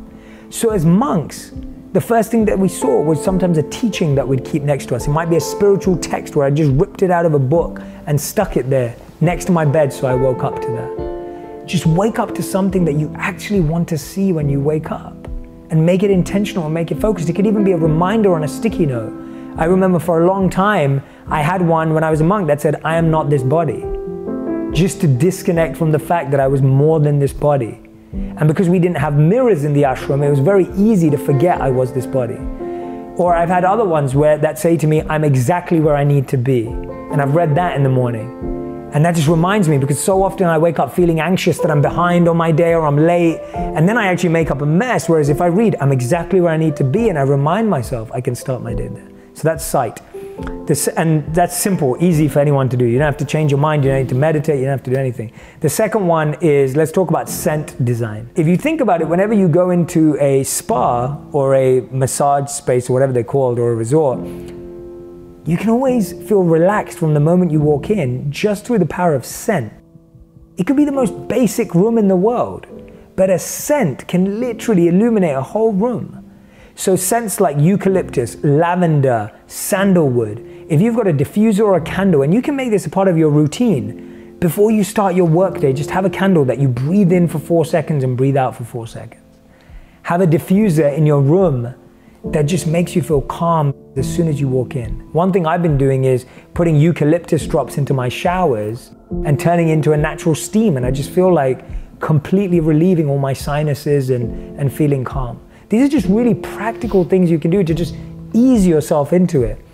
Speaker 13: So as monks, the first thing that we saw was sometimes a teaching that we'd keep next to us. It might be a spiritual text where I just ripped it out of a book and stuck it there next to my bed so I woke up to that. Just wake up to something that you actually want to see when you wake up and make it intentional and make it focused. It could even be a reminder on a sticky note. I remember for a long time, I had one when I was a monk that said, I am not this body. Just to disconnect from the fact that I was more than this body. And because we didn't have mirrors in the ashram, it was very easy to forget I was this body. Or I've had other ones that say to me, I'm exactly where I need to be. And I've read that in the morning. And that just reminds me, because so often I wake up feeling anxious that I'm behind on my day or I'm late, and then I actually make up a mess, whereas if I read, I'm exactly where I need to be, and I remind myself I can start my day there. So that's sight. And that's simple, easy for anyone to do. You don't have to change your mind, you don't need to meditate, you don't have to do anything. The second one is, let's talk about scent design. If you think about it, whenever you go into a spa or a massage space or whatever they're called, or a resort, you can always feel relaxed from the moment you walk in just through the power of scent. It could be the most basic room in the world, but a scent can literally illuminate a whole room. So scents like eucalyptus, lavender, sandalwood, if you've got a diffuser or a candle, and you can make this a part of your routine, before you start your workday, just have a candle that you breathe in for 4 seconds and breathe out for 4 seconds. Have a diffuser in your room that just makes you feel calm as soon as you walk in. One thing I've been doing is putting eucalyptus drops into my showers and turning into a natural steam, and I just feel like completely relieving all my sinuses and feeling calm. These are just really practical things you can do to just ease yourself into it.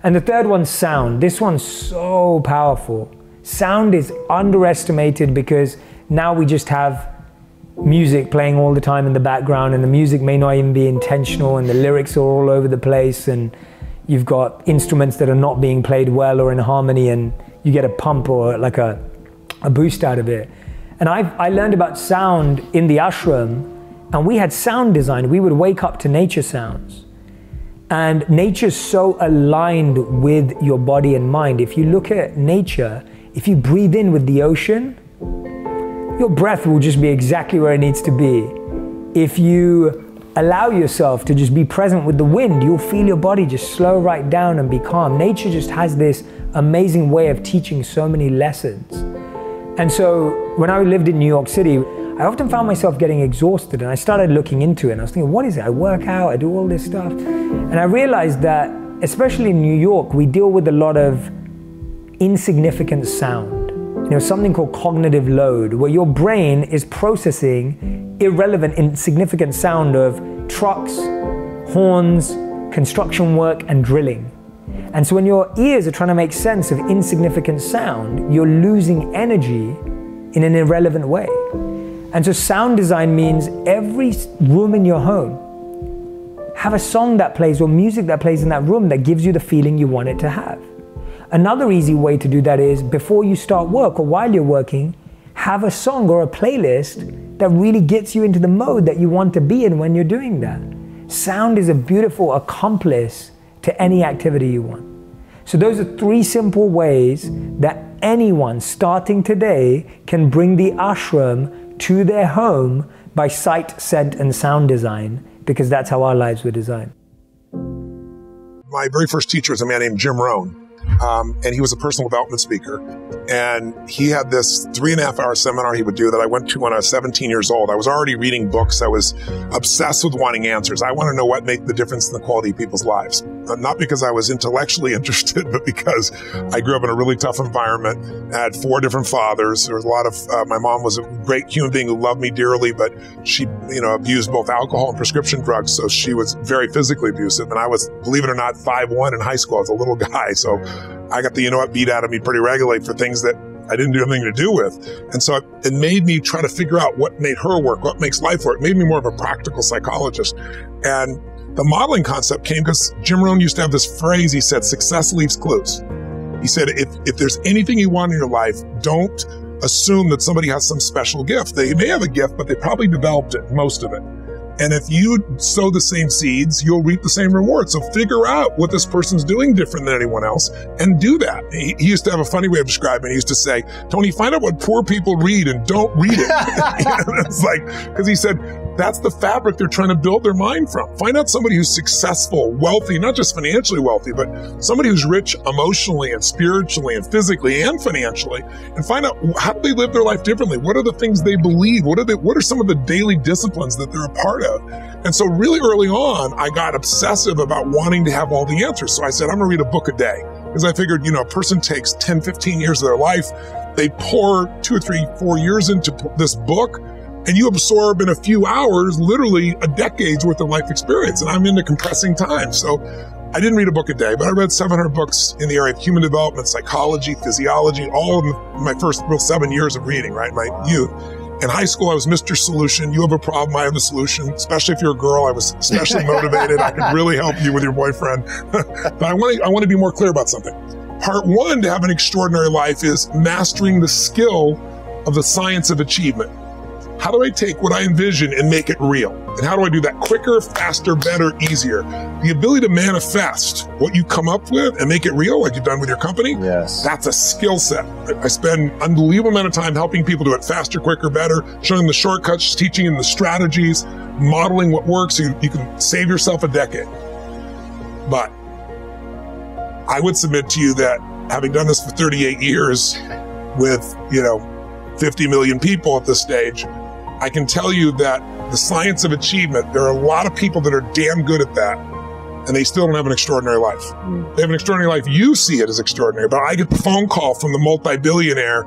Speaker 13: And the third one's sound. This one's so powerful. Sound is underestimated because now we just have music playing all the time in the background, and the music may not even be intentional, and the lyrics are all over the place, and you've got instruments that are not being played well or in harmony, and you get a pump or like a boost out of it. And I learned about sound in the ashram, and we had sound design. We would wake up to nature sounds, and nature's so aligned with your body and mind. If you look at nature, if you breathe in with the ocean, your breath will just be exactly where it needs to be. If you allow yourself to just be present with the wind, you'll feel your body just slow right down and be calm. Nature just has this amazing way of teaching so many lessons. And so when I lived in New York City, I often found myself getting exhausted, and I started looking into it, and I was thinking, what is it? I work out, I do all this stuff. And I realized that, especially in New York, we deal with a lot of insignificant sound. You know, something called cognitive load, where your brain is processing irrelevant, insignificant sound of trucks, horns, construction work, and drilling. And so when your ears are trying to make sense of insignificant sound, you're losing energy in an irrelevant way. And so sound design means every room in your home, have a song that plays or music that plays in that room that gives you the feeling you want it to have. Another easy way to do that is, before you start work or while you're working, have a song or a playlist that really gets you into the mode that you want to be in when you're doing that. Sound is a beautiful accomplice to any activity you want. So those are 3 simple ways that anyone starting today can bring the ashram to their home by sight, scent, and sound design, because that's how our lives were designed.
Speaker 4: My very first teacher was a man named Jim Rohn. And he was a personal development speaker. And he had this 3.5-hour seminar he would do that I went to when I was 17 years old. I was already reading books. I was obsessed with wanting answers. I want to know what made the difference in the quality of people's lives. Not because I was intellectually interested, but because I grew up in a really tough environment. I had 4 different fathers. There was a lot of, my mom was a great human being who loved me dearly, but she, abused both alcohol and prescription drugs. So she was very physically abusive. And I was, believe it or not, 5'1" in high school. I was a little guy. So I got the beat out of me pretty regularly for things that I didn't do anything to do with. And so it made me try to figure out what made her work, what makes life work. It made me more of a practical psychologist. And the modeling concept came because Jim Rohn used to have this phrase. He said, success leaves clues. He said, if there's anything you want in your life, don't assume that somebody has some special gift. They may have a gift, but they probably developed it, most of it. And if you sow the same seeds, you'll reap the same reward. So figure out what this person's doing different than anyone else and do that. He used to have a funny way of describing it. He used to say, Tony, find out what poor people read and don't read it. It's like, because he said, that's the fabric they're trying to build their mind from. Find out somebody who's successful, wealthy, not just financially wealthy, but somebody who's rich emotionally and spiritually and physically and financially, and find out how do they live their life differently? What are the things they believe? What are some of the daily disciplines that they're a part of? And so really early on, I got obsessive about wanting to have all the answers. So I said, I'm gonna read a book a day. Because I figured, a person takes 10, 15 years of their life, they pour 2 or 3, 4 years into this book, and you absorb in a few hours, literally a decade's worth of life experience. And I'm into compressing time. So I didn't read a book a day, but I read 700 books in the area of human development, psychology, physiology, all of my first real 7 years of reading, right? My youth. In high school, I was Mr. Solution. You have a problem, I have a solution. Especially if you're a girl, I was especially motivated. I could really help you with your boyfriend. But I want to be more clear about something. Part 1 to have an extraordinary life is mastering the skill of the science of achievement. How do I take what I envision and make it real? And how do I do that quicker, faster, better, easier? The ability to manifest what you come up with and make it real, like you've done with your company, that's a skill set. I spend an unbelievable amount of time helping people do it faster, quicker, better, showing them the shortcuts, teaching them the strategies, modeling what works so you can save yourself a decade. But I would submit to you that having done this for 38 years with, 50 million people at this stage, I can tell you that the science of achievement, there are a lot of people that are damn good at that, and they still don't have an extraordinary life. They have an extraordinary life. You see it as extraordinary, but I get the phone call from the multi-billionaire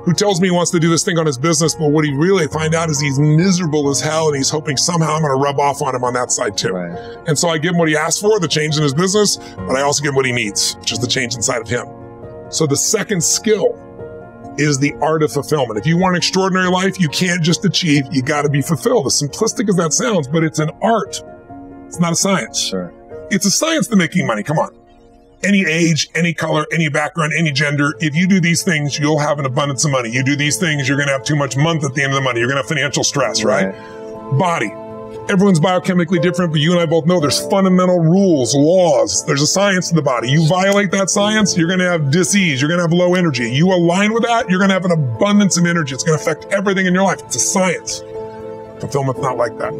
Speaker 4: who tells me he wants to do this thing on his business, but what he really find out is he's miserable as hell, and he's hoping somehow I'm going to rub off on him on that side too. And so I give him what he asked for, the change in his business, but I also give him what he needs, which is the change inside of him. So the second skill is the art of fulfillment. If you want an extraordinary life, you can't just achieve, you got to be fulfilled. As simplistic as that sounds, but it's an art. It's not a science. It's a science to making money. Come on. Any age, any color, any background, any gender, if you do these things, you'll have an abundance of money. You do these things, you're going to have too much month at the end of the money. You're going to have financial stress, right? Body. Everyone's biochemically different, but you and I both know there's fundamental rules, laws. There's a science to the body. You violate that science, you're going to have disease. You're going to have low energy. You align with that, you're going to have an abundance of energy. It's going to affect everything in your life. It's a science. Fulfillment's not like that.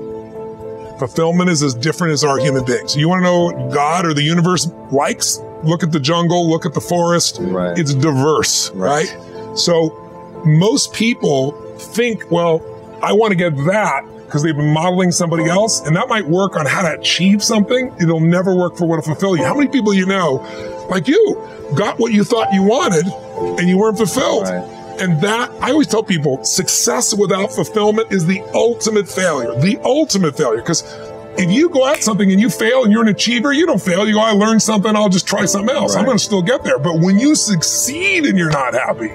Speaker 4: Fulfillment is as different as our human beings. You want to know what God or the universe likes? Look at the jungle, look at the forest. It's diverse, right? So most people think, well, I want to get that because they've been modeling somebody else, and that might work on how to achieve something. It'll never work for what to fulfill you. How many people you know, like you, got what you thought you wanted and you weren't fulfilled? And that, I always tell people, success without fulfillment is the ultimate failure. The ultimate failure. Because if you go at something and you fail and you're an achiever, you don't fail. You go, I learned something, I'll just try something else. I'm going to still get there. But when you succeed and you're not happy,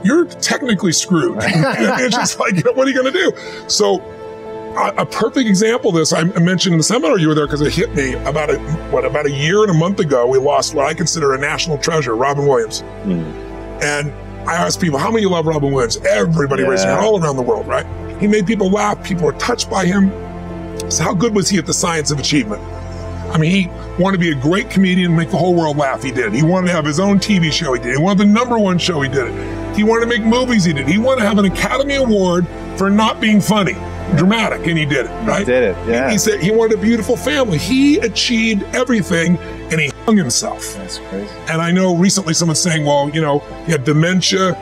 Speaker 4: you're technically screwed. It's just like, what are you going to do? So a perfect example of this, I mentioned in the seminar you were there because it hit me about a year and a month ago, we lost what I consider a national treasure, Robin Williams. And I asked people, how many of you love Robin Williams? Everybody raising their hand all around the world, right? He made people laugh. People were touched by him. So how good was he at the science of achievement? I mean, wanted to be a great comedian and make the whole world laugh. He did. He wanted to have his own TV show. He did. He wanted the #1 show. He did it. He wanted to make movies. He did. He wanted to have an Academy Award for not being funny, dramatic, and he did it, right?
Speaker 21: He did it, yeah.
Speaker 4: He said he wanted a beautiful family. He achieved everything, and he hung himself.
Speaker 21: That's crazy.
Speaker 4: And I know recently someone's saying, well, you know, he had dementia,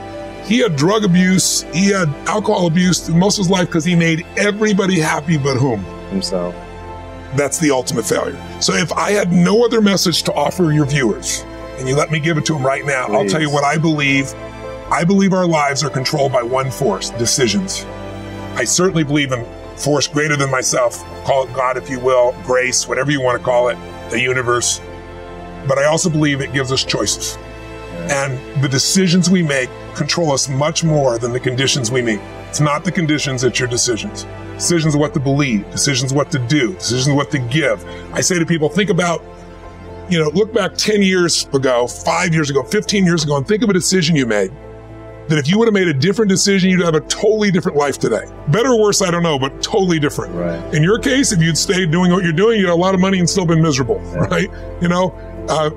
Speaker 4: he had drug abuse, he had alcohol abuse through most of his life because he made everybody happy but whom?
Speaker 21: Himself.
Speaker 4: That's the ultimate failure. So if I had no other message to offer your viewers, and you let me give it to them right now, I'll tell you what I believe. I believe our lives are controlled by one force, decisions. I certainly believe in force greater than myself, call it God if you will, grace, whatever you want to call it, the universe. But I also believe it gives us choices. And the decisions we make control us much more than the conditions we meet. It's not the conditions, it's your decisions. Decisions of what to believe, decisions what to do, decisions what to give. I say to people, think about, you know, look back 10 years ago, 5 years ago, 15 years ago, and think of a decision you made. That if you would have made a different decision, you'd have a totally different life today. Better or worse, I don't know, but totally different.
Speaker 21: Right.
Speaker 4: In your case, if you'd stayed doing what you're doing, you'd have a lot of money and still been miserable, right? You know,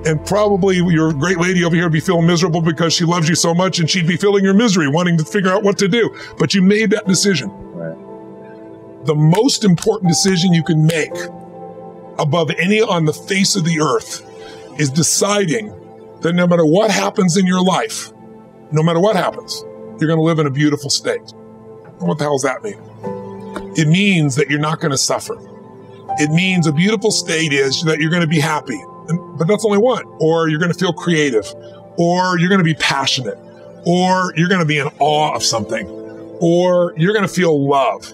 Speaker 4: and probably your great lady over here would be feeling miserable because she loves you so much and she'd be feeling your misery, wanting to figure out what to do. But you made that decision.
Speaker 21: Right.
Speaker 4: The most important decision you can make above any on the face of the earth is deciding that no matter what happens in your life, no matter what happens, you're going to live in a beautiful state. What the hell does that mean? It means that you're not going to suffer. It means a beautiful state is that you're going to be happy, but that's only one. Or you're going to feel creative, or you're going to be passionate, or you're going to be in awe of something, or you're going to feel love.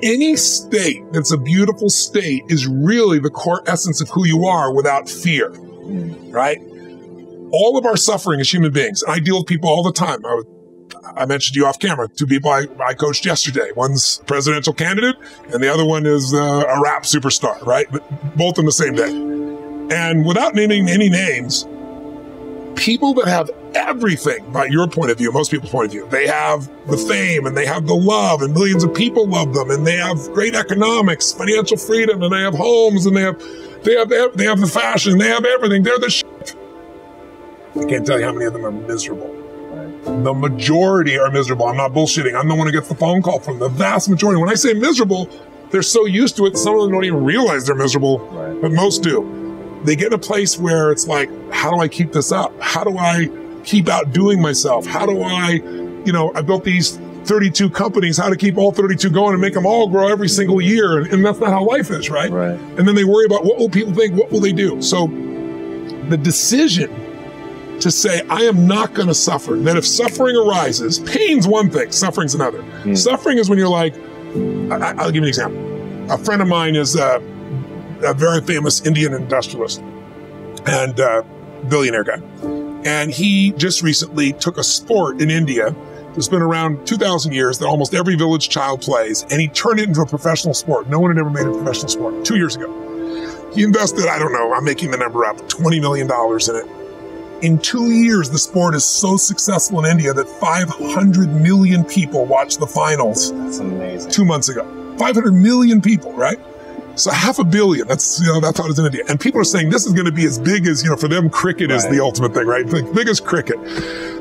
Speaker 4: Any state that's a beautiful state is really the core essence of who you are without fear, right? All of our suffering as human beings, and I deal with people all the time. I mentioned to you off camera, 2 people I coached yesterday. One's a presidential candidate, and the other one is a rap superstar, right? But both on the same day. And without naming any names, people that have everything, by your point of view, most people's point of view, they have the fame and they have the love and millions of people love them and they have great economics, financial freedom, and they have homes and they have the fashion, they have everything. They're the shit. I can't tell you how many of them are miserable. The majority are miserable. I'm not bullshitting. I'm the one who gets the phone call from the vast majority. When I say miserable, they're so used to it, some of them don't even realize they're miserable, but most do. They get in a place where it's like, how do I keep this up? How do I keep outdoing myself? How do I, I built these 32 companies, how to keep all 32 going and make them all grow every single year. And that's not how life is, right? And then they worry about what will people think? What will they do? So the decision to say, I am not going to suffer, that if suffering arises, pain's one thing, suffering's another. Suffering is when you're like, I'll give you an example. A friend of mine is a very famous Indian industrialist and billionaire guy. And he just recently took a sport in India that's been around 2,000 years that almost every village child plays, and he turned it into a professional sport. No one had ever made a professional sport 2 years ago. He invested, I don't know, I'm making the number up, $20 million in it. In 2 years, the sport is so successful in India that 500 million people watched the finals.
Speaker 21: That's amazing.
Speaker 4: 2 months ago. 500 million people, right? So 500 million, that's how it is in India. And people are saying this is going to be as big as, for them, cricket is the ultimate thing, right? The biggest cricket.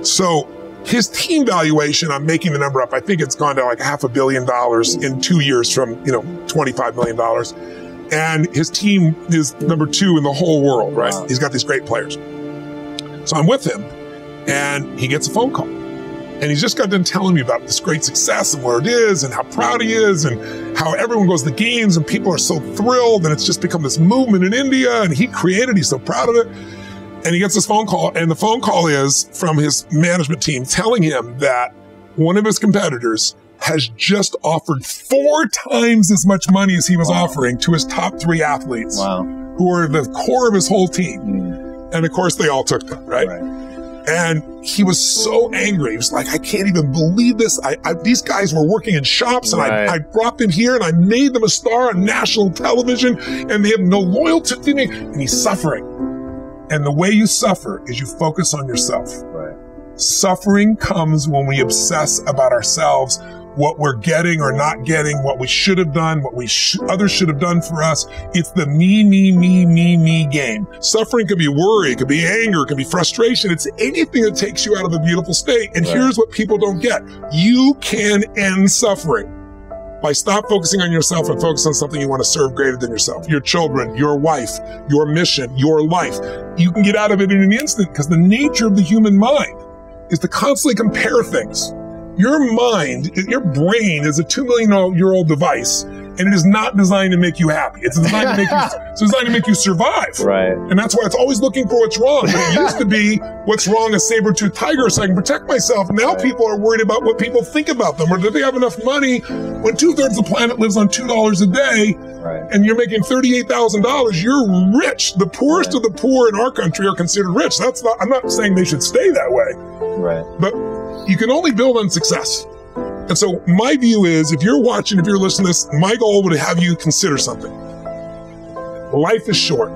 Speaker 4: So his team valuation, I'm making the number up, I think it's gone to like $500 million in 2 years from, $25 million. And his team is number 2 in the whole world, right? Wow. He's got these great players. So I'm with him, and he gets a phone call. And he's just got done telling me about this great success and where it is and how proud he is and how everyone goes to the games and people are so thrilled and it's just become this movement in India and he created, he's so proud of it. And he gets this phone call, and the phone call is from his management team telling him that one of his competitors has just offered 4 times as much money as he was offering to his top 3 athletes who are the core of his whole team. And of course, they all took them, right? And he was so angry. He was like, I can't even believe this. These guys were working in shops, and I brought them here, and I made them a star on national television, and they have no loyalty to me. And he's suffering. And the way you suffer is you focus on yourself. Suffering comes when we obsess about ourselves, what we're getting or not getting, what we should have done, what others should have done for us. It's the me game. Suffering could be worry, it could be anger, it could be frustration. It's anything that takes you out of a beautiful state. And here's what people don't get. You can end suffering by stop focusing on yourself and focus on something you want to serve greater than yourself. Your children, your wife, your mission, your life. You can get out of it in an instant because the nature of the human mind is to constantly compare things. Your mind, your brain is a 2 million year old device, and it is not designed to make you happy. It's designed to make you survive.
Speaker 21: Right.
Speaker 4: And that's why it's always looking for what's wrong. But it used to be what's wrong, a saber-toothed tiger, so I can protect myself. Now people are worried about what people think about them, or do they have enough money when 2/3 of the planet lives on $2 a day, and you're making $38,000, you're rich. The poorest of the poor in our country are considered rich. I'm not saying they should stay that way.
Speaker 21: Right.
Speaker 4: But you can only build on success. And so my view is, if you're watching, if you're listening to this, my goal would have you consider something. Life is short.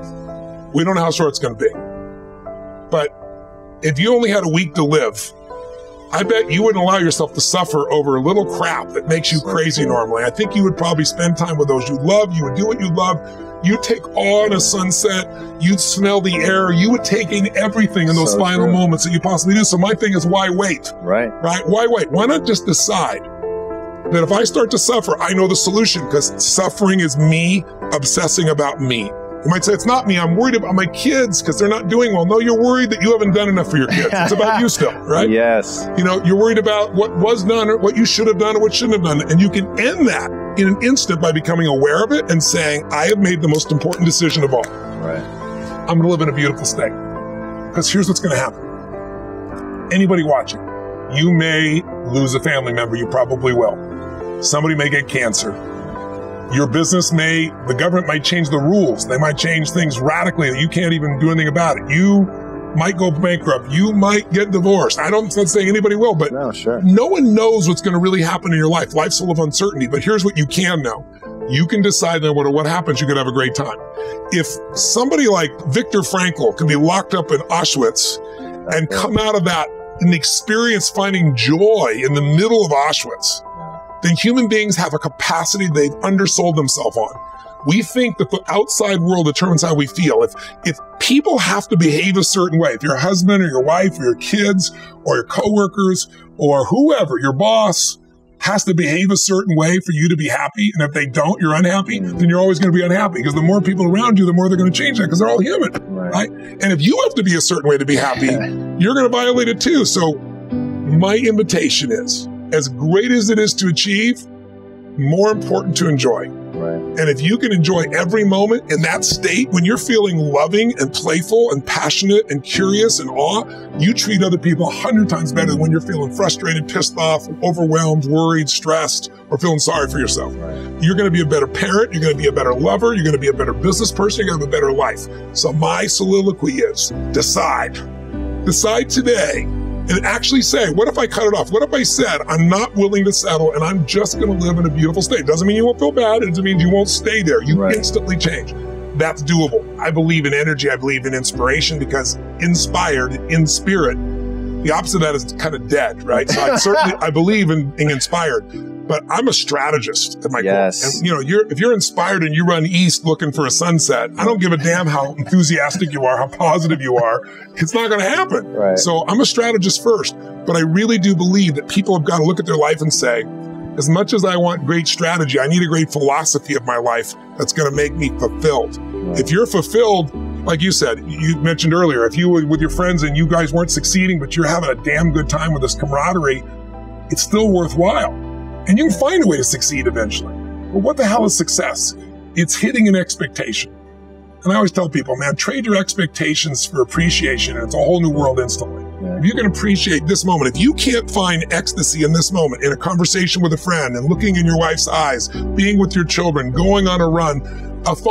Speaker 4: We don't know how short it's going to be. But if you only had a week to live, I bet you wouldn't allow yourself to suffer over a little crap that makes you crazy normally. I think you would probably spend time with those you love. You would do what you love. You'd take on a sunset. You'd smell the air. You would take in everything in those final moments that you possibly do. So my thing is, why wait?
Speaker 21: Right.
Speaker 4: Why wait? Why not just decide that if I start to suffer, I know the solution, because suffering is me obsessing about me. You might say, it's not me. I'm worried about my kids because they're not doing well. No, you're worried that you haven't done enough for your kids. It's about you still, right?
Speaker 21: Yes.
Speaker 4: You know, you're worried about what was done or what you should have done or what shouldn't have done. And you can end that in an instant by becoming aware of it and saying, I have made the most important decision of all.
Speaker 21: Right.
Speaker 4: I'm going to live in a beautiful state. Because here's what's going to happen. Anybody watching, you may lose a family member. You probably will. Somebody may get cancer. Your business the government might change the rules. They might change things radically that you can't even do anything about it. You might go bankrupt. You might get divorced. I'm not saying anybody will, but no one knows what's going to really happen in your life. Life's full of uncertainty, but here's what you can know. You can decide no matter what happens, you could have a great time. If somebody like Viktor Frankl can be locked up in Auschwitz and come out of that and experience finding joy in the middle of Auschwitz, then human beings have a capacity they've undersold themselves on. We think that the outside world determines how we feel. If people have to behave a certain way, if your husband or your wife or your kids or your coworkers or whoever, your boss has to behave a certain way for you to be happy, and if they don't, you're unhappy, then you're always going to be unhappy, because the more people around you, the more they're going to change that, because they're all human, right? And if you have to be a certain way to be happy, you're going to violate it too. So my invitation is, as great as it is to achieve, more important to enjoy.
Speaker 21: Right.
Speaker 4: And if you can enjoy every moment in that state, when you're feeling loving and playful and passionate and curious and awe, you treat other people 100 times better than when you're feeling frustrated, pissed off, overwhelmed, worried, stressed, or feeling sorry for yourself.
Speaker 21: Right.
Speaker 4: You're going to be a better parent. You're going to be a better lover. You're going to be a better business person. You're going to have a better life. So my soliloquy is, decide. Decide today. And actually say, what if I cut it off? What if I said, I'm not willing to settle and I'm just going to live in a beautiful state? Doesn't mean you won't feel bad. It doesn't mean you won't stay there. You instantly change. That's doable. I believe in energy. I believe in inspiration, because inspired, in spirit, the opposite of that is kind of dead, right? So I believe in being inspired, but I'm a strategist at my core. And you know, if you're inspired and you run east looking for a sunset, I don't give a damn how enthusiastic you are, how positive you are. It's not going to happen.
Speaker 21: Right.
Speaker 4: So I'm a strategist first, but I really do believe that people have got to look at their life and say, as much as I want great strategy, I need a great philosophy of my life that's going to make me fulfilled. Right. If you're fulfilled, like you said, you mentioned earlier, if you were with your friends and you guys weren't succeeding, but you're having a damn good time with this camaraderie, it's still worthwhile. And you can find a way to succeed eventually. But what the hell is success? It's hitting an expectation. And I always tell people, man, trade your expectations for appreciation, and it's a whole new world instantly. If you can appreciate this moment, if you can't find ecstasy in this moment, in a conversation with a friend and looking in your wife's eyes, being with your children, going on a run,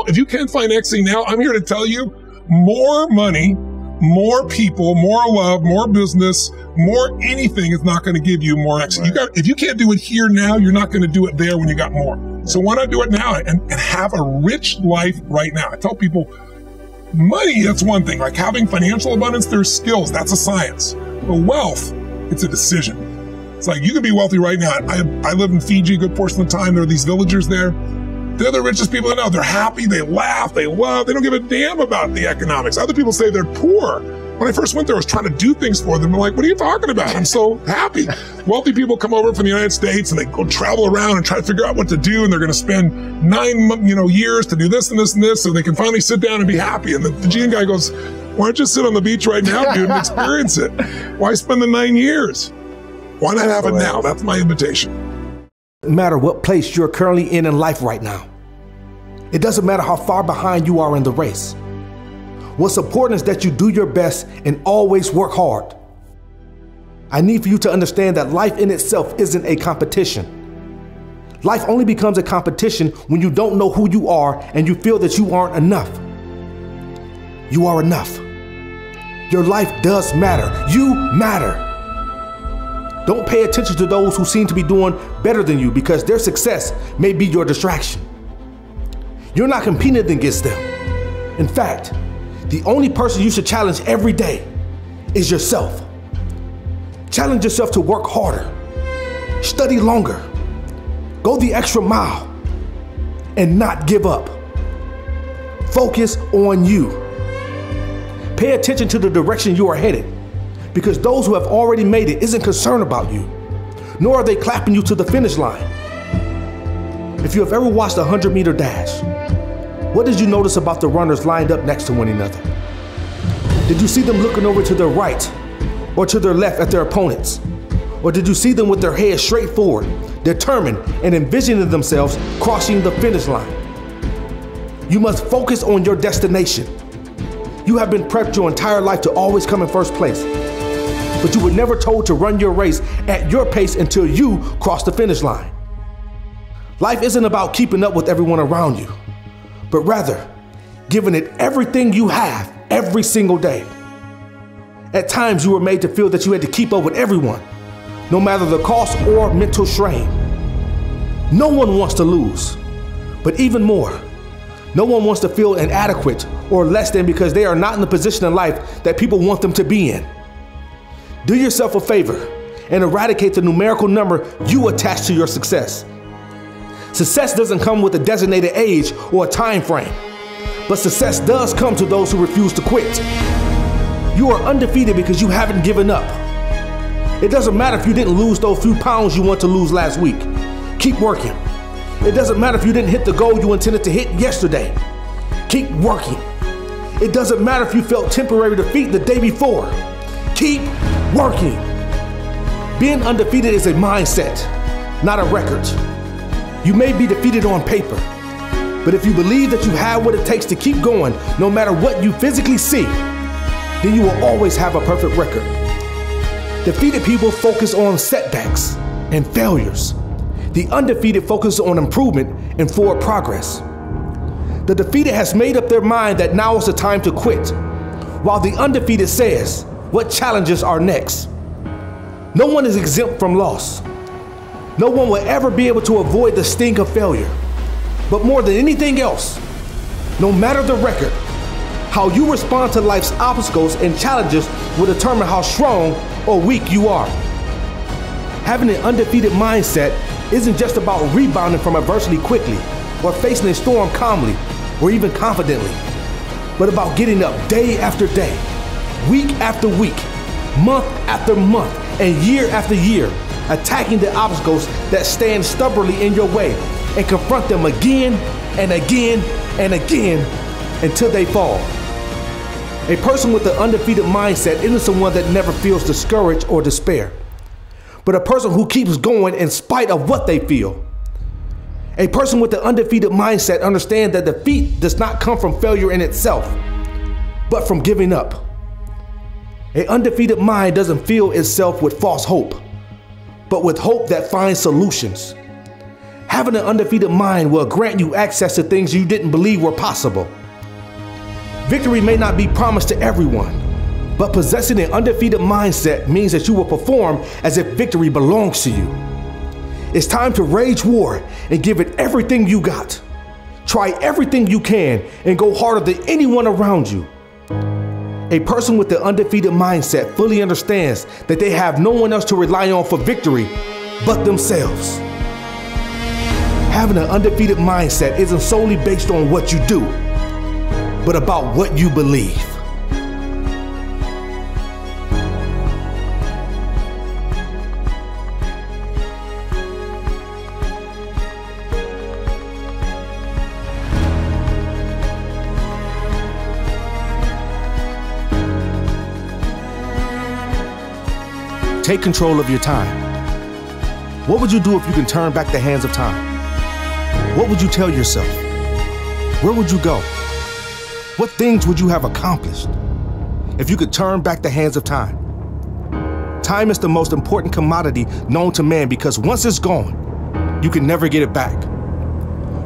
Speaker 4: if you can't find ecstasy now, I'm here to tell you, more money, more people, more love, more business, more anything is not going to give you more ecstasy. If you can't do it here now, you're not going to do it there when you got more. So why not do it now and have a rich life right now? I tell people, money, that's one thing. Like having financial abundance, there's skills. That's a science. But wealth, it's a decision. It's like, you can be wealthy right now. I live in Fiji a good portion of the time. There are these villagers there. They're the richest people I know. They're happy, they laugh, they love, they don't give a damn about the economics. Other people say they're poor. When I first went there, I was trying to do things for them. I'm like, what are you talking about? I'm so happy. Wealthy people come over from the United States and they go travel around and try to figure out what to do. And they're going to spend 9 years to do this and this and this so they can finally sit down and be happy. And the Fijian guy goes, why don't you sit on the beach right now, dude, and experience it? Why spend the 9 years? Why not have it now? That's my invitation.
Speaker 15: No matter what place you're currently in life right now. It doesn't matter how far behind you are in the race. What's important is that you do your best and always work hard. I need for you to understand that life in itself isn't a competition. Life only becomes a competition when you don't know who you are and you feel that you aren't enough. You are enough. Your life does matter. You matter. Don't pay attention to those who seem to be doing better than you because their success may be your distraction. You're not competing against them. In fact, the only person you should challenge every day is yourself. Challenge yourself to work harder, study longer, go the extra mile, and not give up. Focus on you. Pay attention to the direction you are headed, because those who have already made it isn't concerned about you, nor are they clapping you to the finish line. If you have ever watched a 100-meter dash, what did you notice about the runners lined up next to one another? Did you see them looking over to their right or to their left at their opponents? Or did you see them with their heads straight forward, determined and envisioning themselves crossing the finish line? You must focus on your destination. You have been prepped your entire life to always come in first place, but you were never told to run your race at your pace until you cross the finish line. Life isn't about keeping up with everyone around you, but rather giving it everything you have every single day. At times you were made to feel that you had to keep up with everyone, no matter the cost or mental strain. No one wants to lose, but even more, no one wants to feel inadequate or less than because they are not in the position in life that people want them to be in. Do yourself a favor and eradicate the numerical number you attach to your success. Success doesn't come with a designated age or a time frame, but success does come to those who refuse to quit. You are undefeated because you haven't given up. It doesn't matter if you didn't lose those few pounds you want to lose last week. Keep working. It doesn't matter if you didn't hit the goal you intended to hit yesterday. Keep working. It doesn't matter if you felt temporary defeat the day before. Keep working. Being undefeated is a mindset, not a record. You may be defeated on paper, but if you believe that you have what it takes to keep going, no matter what you physically see, then you will always have a perfect record. Defeated people focus on setbacks and failures. The undefeated focus on improvement and forward progress. The defeated has made up their mind that now is the time to quit, while the undefeated says, what challenges are next? No one is exempt from loss. No one will ever be able to avoid the sting of failure. But more than anything else, no matter the record, how you respond to life's obstacles and challenges will determine how strong or weak you are. Having an undefeated mindset isn't just about rebounding from adversity quickly or facing a storm calmly or even confidently, but about getting up day after day, week after week, month after month, and year after year, attacking the obstacles that stand stubbornly in your way and confront them again and again and again until they fall. A person with an undefeated mindset isn't someone that never feels discouraged or despair, but a person who keeps going in spite of what they feel. A person with an undefeated mindset understands that defeat does not come from failure in itself, but from giving up. An undefeated mind doesn't fill itself with false hope, but with hope that finds solutions. Having an undefeated mind will grant you access to things you didn't believe were possible. Victory may not be promised to everyone, but possessing an undefeated mindset means that you will perform as if victory belongs to you. It's time to wage war and give it everything you got. Try everything you can and go harder than anyone around you. A person with the undefeated mindset fully understands that they have no one else to rely on for victory but themselves. Having an undefeated mindset isn't solely based on what you do, but about what you believe. Take control of your time. What would you do if you can turn back the hands of time? What would you tell yourself? Where would you go? What things would you have accomplished if you could turn back the hands of time? Time is the most important commodity known to man because once it's gone, you can never get it back.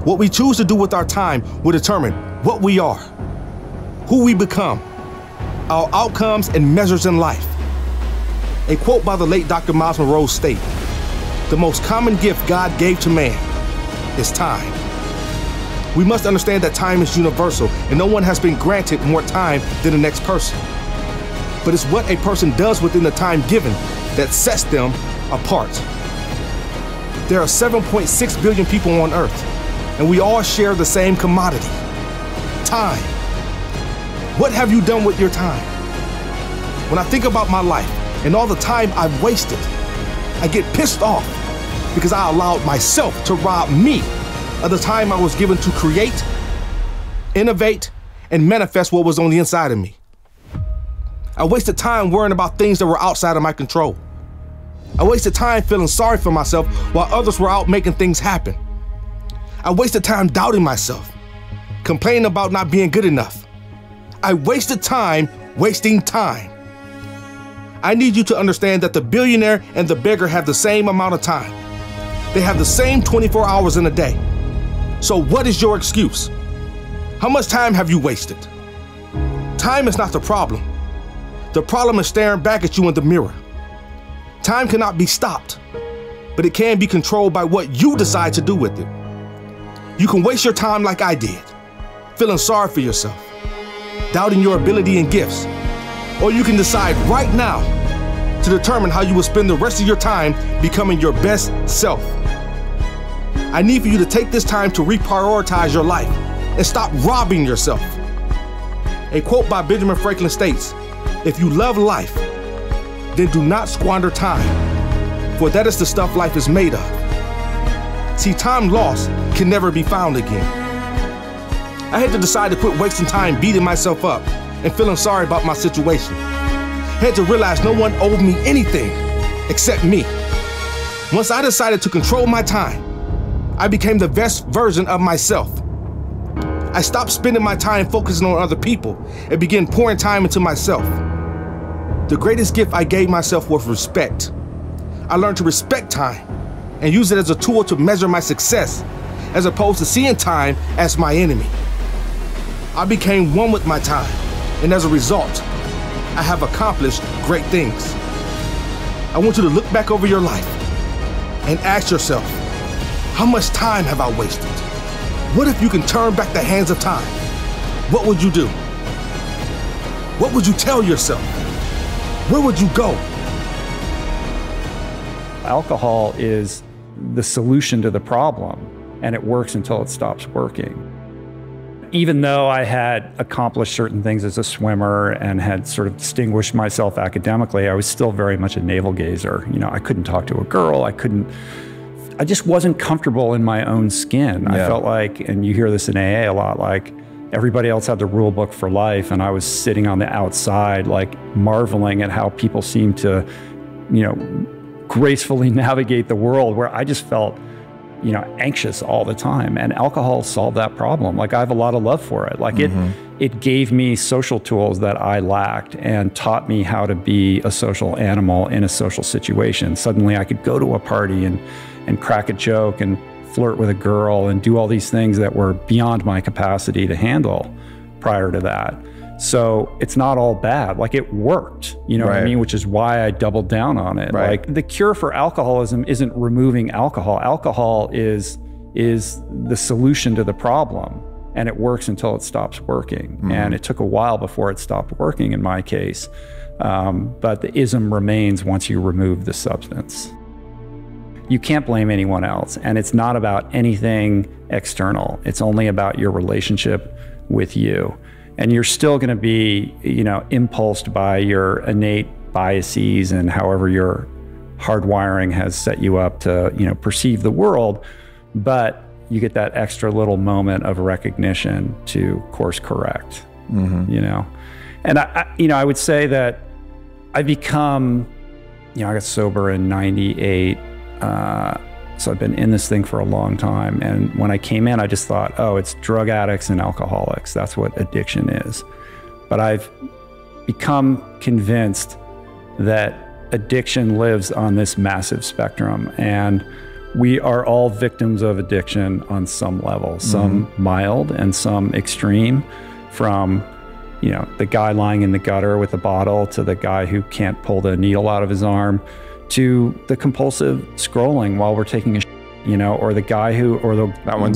Speaker 15: What we choose to do with our time will determine what we are, who we become, our outcomes and measures in life. A quote by the late Dr. Miles Monroe states, "The most common gift God gave to man is time." We must understand that time is universal and no one has been granted more time than the next person. But it's what a person does within the time given that sets them apart. There are 7.6 billion people on Earth, and we all share the same commodity, time. What have you done with your time? When I think about my life and all the time I've wasted, I get pissed off because I allowed myself to rob me of the time I was given to create, innovate, and manifest what was on the inside of me. I wasted time worrying about things that were outside of my control. I wasted time feeling sorry for myself while others were out making things happen. I wasted time doubting myself, complaining about not being good enough. I wasted time wasting time. I need you to understand that the billionaire and the beggar have the same amount of time. They have the same 24 hours in a day. So what is your excuse? How much time have you wasted? Time is not the problem. The problem is staring back at you in the mirror. Time cannot be stopped, but it can be controlled by what you decide to do with it. You can waste your time like I did, feeling sorry for yourself, doubting your ability and gifts, or you can decide right now to determine how you will spend the rest of your time becoming your best self. I need for you to take this time to reprioritize your life and stop robbing yourself. A quote by Benjamin Franklin states, "If you love life, then do not squander time, for that is the stuff life is made of." See, time lost can never be found again. I had to decide to quit wasting time beating myself up and feeling sorry about my situation. I had to realize no one owed me anything except me. Once I decided to control my time, I became the best version of myself. I stopped spending my time focusing on other people and began pouring time into myself. The greatest gift I gave myself was respect. I learned to respect time and use it as a tool to measure my success, as opposed to seeing time as my enemy. I became one with my time, and as a result, I have accomplished great things. I want you to look back over your life and ask yourself, how much time have I wasted? What if you can turn back the hands of time? What would you do? What would you tell yourself? Where would you go?
Speaker 14: Alcohol is the solution to the problem, and it works until it stops working. Even though I had accomplished certain things as a swimmer and had sort of distinguished myself academically, I was still very much a navel gazer. You know, I couldn't talk to a girl. I just wasn't comfortable in my own skin. Yeah. I felt like, and you hear this in AA a lot, like everybody else had the rule book for life, and I was sitting on the outside, like marveling at how people seemed to, you know, gracefully navigate the world, where I just felt, you know, anxious all the time. And alcohol solved that problem. Like, I have a lot of love for it. Like, it gave me social tools that I lacked and taught me how to be a social animal in a social situation. Suddenly I could go to a party and crack a joke and flirt with a girl and do all these things that were beyond my capacity to handle prior to that. So it's not all bad. Like, it worked, you know what I mean? Which is why I doubled down on it. Like, the cure for alcoholism isn't removing alcohol. Alcohol is the solution to the problem. and it works until it stops working. And it took a while before it stopped working in my case. But the ism remains once you remove the substance. You can't blame anyone else, and it's not about anything external. It's only about your relationship with you. And you're still going to be, impulsed by your innate biases and however your hardwiring has set you up to, perceive the world, but you get that extra little moment of recognition to course correct, And I would say that I become, I got sober in 98. So I've been in this thing for a long time. And when I came in, I just thought, oh, it's drug addicts and alcoholics. That's what addiction is. But I've become convinced that addiction lives on this massive spectrum. And we are all victims of addiction on some level, some mild and some extreme, from the guy lying in the gutter with a bottle to the guy who can't pull the needle out of his arm, to the compulsive scrolling while we're taking a or the guy or the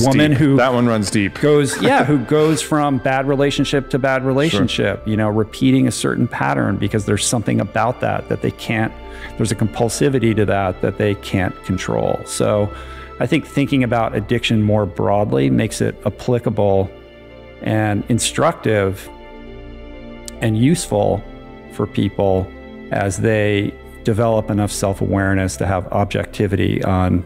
Speaker 14: woman who
Speaker 8: that one runs deep
Speaker 14: goes who goes from bad relationship to bad relationship, repeating a certain pattern because there's something about that they can't, there's a compulsivity to that they can't control. So I think thinking about addiction more broadly makes it applicable and instructive and useful for people as they develop enough self-awareness to have objectivity on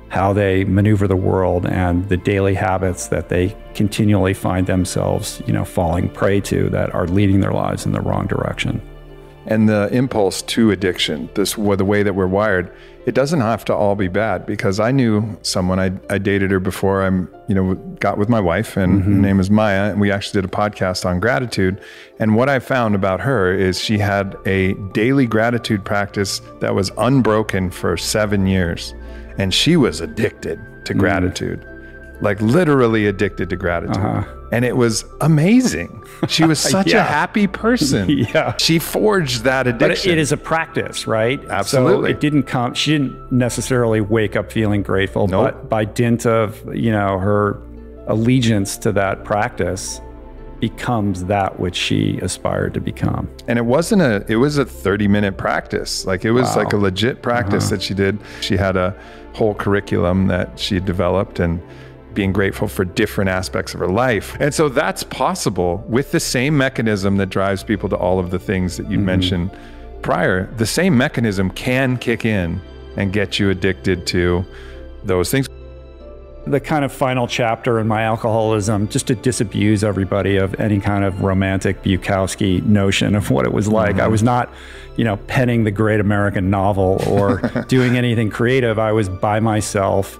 Speaker 14: how they maneuver the world and the daily habits that they continually find themselves, falling prey to that are leading their lives in the wrong direction.
Speaker 8: And the impulse to addiction, the way that we're wired, it doesn't have to all be bad, because I knew someone, I dated her before I got with my wife, and her name is Maya, and we actually did a podcast on gratitude. And what I found about her is she had a daily gratitude practice that was unbroken for 7 years. And she was addicted to gratitude, like literally addicted to gratitude. And it was amazing. She was such a happy person. She forged that addiction.
Speaker 14: But it is a practice, right?
Speaker 8: Absolutely.
Speaker 14: So she didn't necessarily wake up feeling grateful, but by dint of, her allegiance to that practice becomes that which she aspired to become.
Speaker 8: And it was a 30-minute practice. Like it was like a legit practice that she did. She had a whole curriculum that she had developed, and being grateful for different aspects of her life. And so that's possible with the same mechanism that drives people to all of the things that you mentioned prior. The same mechanism can kick in and get you addicted to those things.
Speaker 14: The kind of final chapter in my alcoholism, just to disabuse everybody of any kind of romantic Bukowski notion of what it was like. I was not, penning the great American novel or doing anything creative. I was by myself,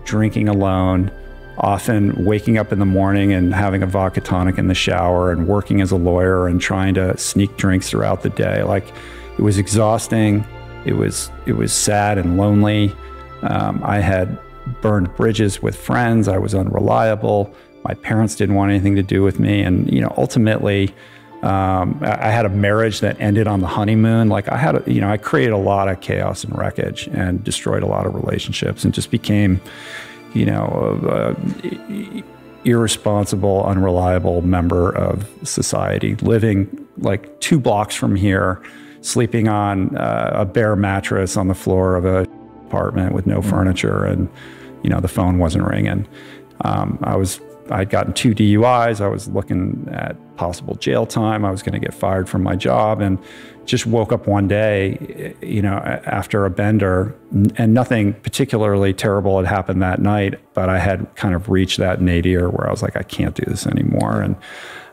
Speaker 14: drinking alone, often waking up in the morning and having a vodka tonic in the shower, and working as a lawyer and trying to sneak drinks throughout the day. Like, it was exhausting. It was sad and lonely. I had burned bridges with friends. I was unreliable. My parents didn't want anything to do with me. And, ultimately, I had a marriage that ended on the honeymoon. Like I created a lot of chaos and wreckage and destroyed a lot of relationships, and just became, irresponsible, unreliable member of society, living like 2 blocks from here, sleeping on a bare mattress on the floor of a apartment with no furniture, and the phone wasn't ringing. I'd gotten 2 DUIs. I was looking at possible jail time. I was going to get fired from my job, and just woke up one day, after a bender, and nothing particularly terrible had happened that night, but I had kind of reached that nadir where I was like, I can't do this anymore. And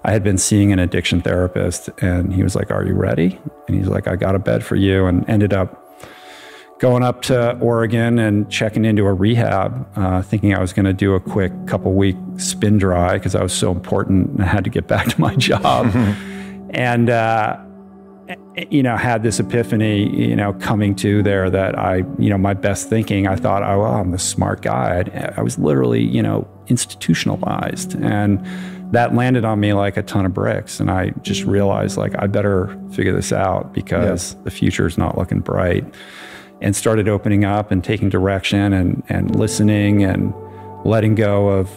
Speaker 14: I had been seeing an addiction therapist, and he was like, are you ready? And he's like, I got a bed for you, and ended up going up to Oregon and checking into a rehab, thinking I was going to do a quick couple-week spin dry because I was so important and I had to get back to my job. And, had this epiphany, coming to there that my best thinking, I thought, oh, well, I'm the smart guy. I was literally, institutionalized. And that landed on me like a ton of bricks. And I just realized, like, I better figure this out because the future is not looking bright. And started opening up and taking direction and listening and letting go of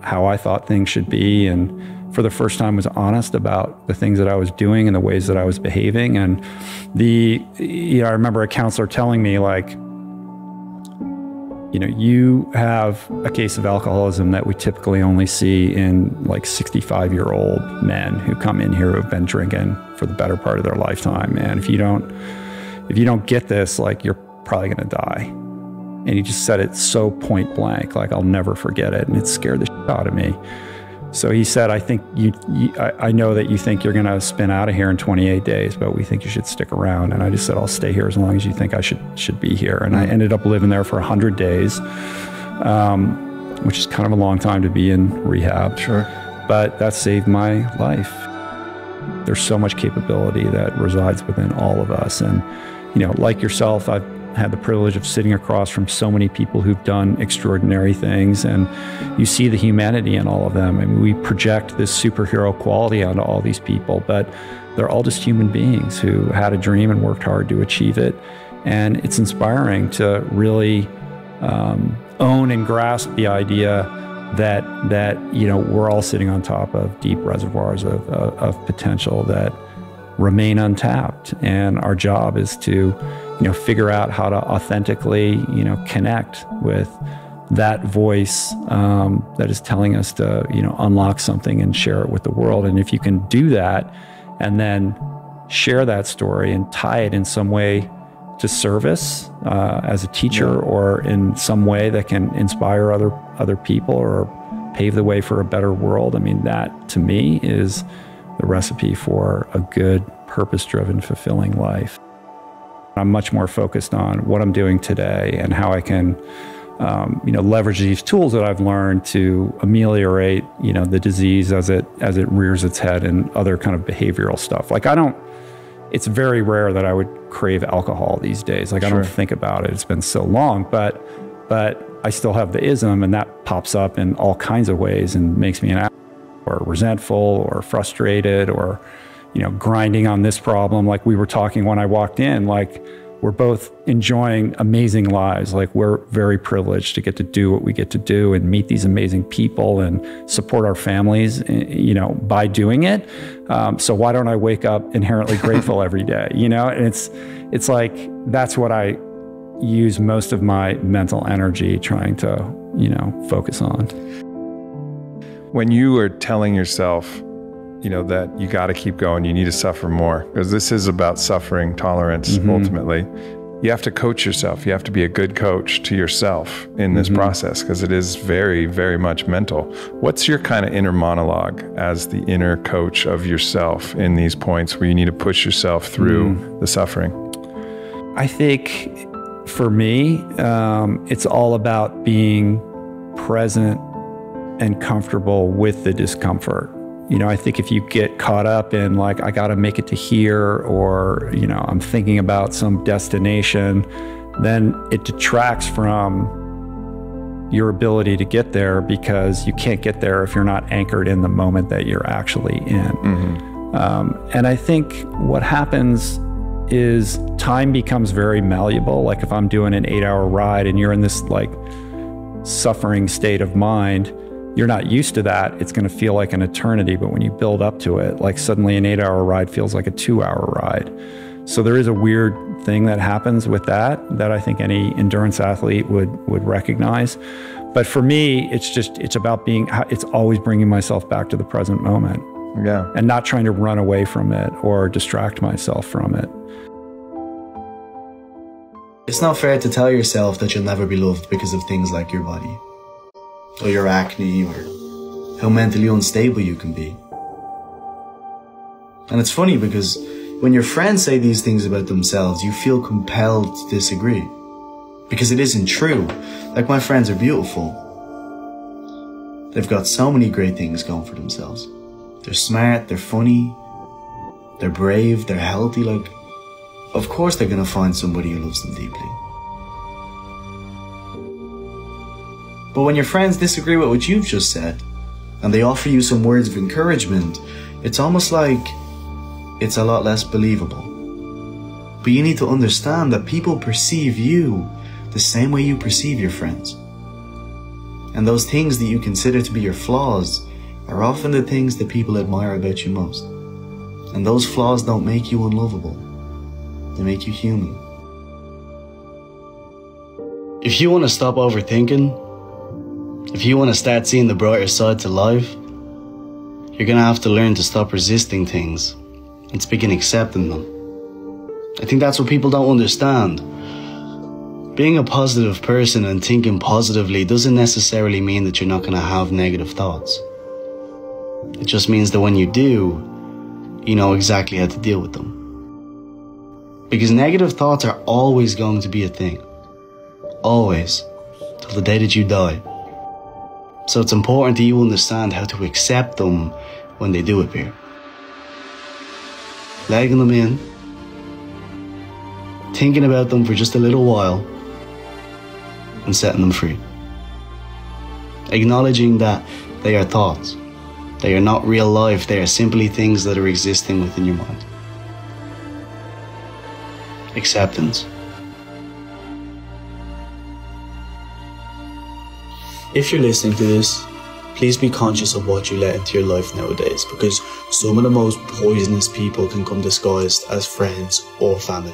Speaker 14: how I thought things should be, and for the first time was honest about the things that I was doing and the ways that I was behaving. And I remember a counselor telling me, like, you have a case of alcoholism that we typically only see in like 65-year-old men who come in here who have been drinking for the better part of their lifetime. And if you don't get this, like, you're probably going to die. And he just said it so point blank, like, I'll never forget it. And it scared the shit out of me. So he said, I think I know that you think you're going to spin out of here in 28 days, but we think you should stick around. And I just said, I'll stay here as long as you think I should be here. And I ended up living there for 100 days, which is kind of a long time to be in rehab.
Speaker 2: Sure.
Speaker 14: But that saved my life. There's so much capability that resides within all of us. And, like yourself, I've had the privilege of sitting across from so many people who've done extraordinary things, and you see the humanity in all of them. I mean, we project this superhero quality onto all these people, but they're all just human beings who had a dream and worked hard to achieve it. And it's inspiring to really own and grasp the idea that we're all sitting on top of deep reservoirs of potential that remain untapped, and our job is to figure out how to authentically connect with that voice that is telling us to unlock something and share it with the world. And if you can do that and then share that story and tie it in some way to service as a teacher, or in some way that can inspire other people or pave the way for a better world, I mean, that to me is the recipe for a good, purpose-driven, fulfilling life. I'm much more focused on what I'm doing today and how I can, leverage these tools that I've learned to ameliorate, the disease as it rears its head, and other kind of behavioral stuff. Like, it's very rare that I would crave alcohol these days. Like, I don't think about it. It's been so long, but I still have the ism, and that pops up in all kinds of ways and makes me an asshole, or resentful, or frustrated, or grinding on this problem. Like we were talking when I walked in, like, we're both enjoying amazing lives. Like, we're very privileged to get to do what we get to do and meet these amazing people and support our families, by doing it. So why don't I wake up inherently grateful every day? And it's like, that's what I use most of my mental energy trying to, focus on.
Speaker 8: When you are telling yourself, that you got to keep going, you need to suffer more, because this is about suffering tolerance. Ultimately, you have to coach yourself. You have to be a good coach to yourself in this process, because it is very, very much mental. What's your kind of inner monologue as the inner coach of yourself in these points where you need to push yourself through the suffering?
Speaker 14: I think for me, it's all about being present and comfortable with the discomfort. I think if you get caught up in, like, I got to make it to here, or, I'm thinking about some destination, then it detracts from your ability to get there, because you can't get there if you're not anchored in the moment that you're actually in. And I think what happens is time becomes very malleable. Like, if I'm doing an 8-hour ride and you're in this, like, suffering state of mind, you're not used to that. It's going to feel like an eternity, but when you build up to it, like, suddenly an 8-hour ride feels like a 2-hour ride. So there is a weird thing that happens with that I think any endurance athlete would recognize. But for me, it's about it's always bringing myself back to the present moment.
Speaker 8: Yeah.
Speaker 14: And not trying to run away from it or distract myself from it.
Speaker 7: It's not fair to tell yourself that you'll never be loved because of things like your body, or your acne, or how mentally unstable you can be. And it's funny, because when your friends say these things about themselves, you feel compelled to disagree, because it isn't true. Like, my friends are beautiful. They've got so many great things going for themselves. They're smart, they're funny, they're brave, they're healthy. Like, of course they're gonna find somebody who loves them deeply. But when your friends disagree with what you've just said, and they offer you some words of encouragement, it's almost like it's a lot less believable. But you need to understand that people perceive you the same way you perceive your friends. And those things that you consider to be your flaws are often the things that people admire about you most. And those flaws don't make you unlovable. They make you human. If you want to stop overthinking, if you want to start seeing the brighter side to life, you're going to have to learn to stop resisting things and to begin accepting them. I think that's what people don't understand. Being a positive person and thinking positively doesn't necessarily mean that you're not going to have negative thoughts. It just means that when you do, you know exactly how to deal with them. Because negative thoughts are always going to be a thing. Always. Till the day that you die. So it's important that you understand how to accept them when they do appear. Letting them in. Thinking about them for just a little while. And setting them free. Acknowledging that they are thoughts. They are not real life, they are simply things that are existing within your mind. Acceptance. If you're listening to this, please be conscious of what you let into your life nowadays, because some of the most poisonous people can come disguised as friends or family.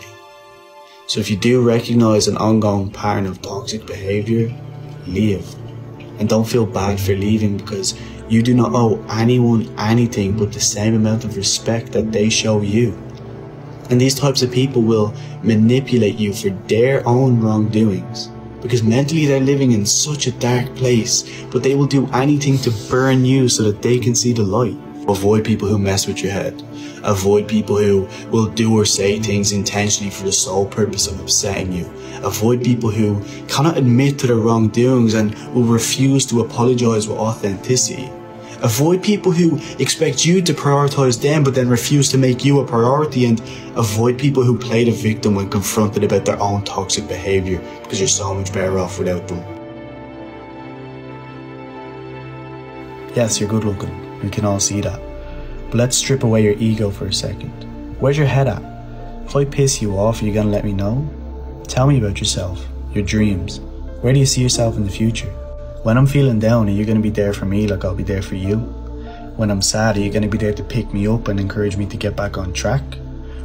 Speaker 7: So if you do recognize an ongoing pattern of toxic behavior, leave. And don't feel bad for leaving, because you do not owe anyone anything but the same amount of respect that they show you. And these types of people will manipulate you for their own wrongdoings, because mentally they're living in such a dark place, but they will do anything to burn you so that they can see the light. Avoid people who mess with your head. Avoid people who will do or say things intentionally for the sole purpose of upsetting you. Avoid people who cannot admit to their wrongdoings and will refuse to apologize with authenticity. Avoid people who expect you to prioritize them but then refuse to make you a priority, and avoid people who play the victim when confronted about their own toxic behavior, because you're so much better off without them. Yes, you're good looking. We can all see that. But let's strip away your ego for a second. Where's your head at? If I piss you off, are you gonna let me know? Tell me about yourself, your dreams. Where do you see yourself in the future? When I'm feeling down, are you gonna be there for me like I'll be there for you? When I'm sad, are you gonna be there to pick me up and encourage me to get back on track?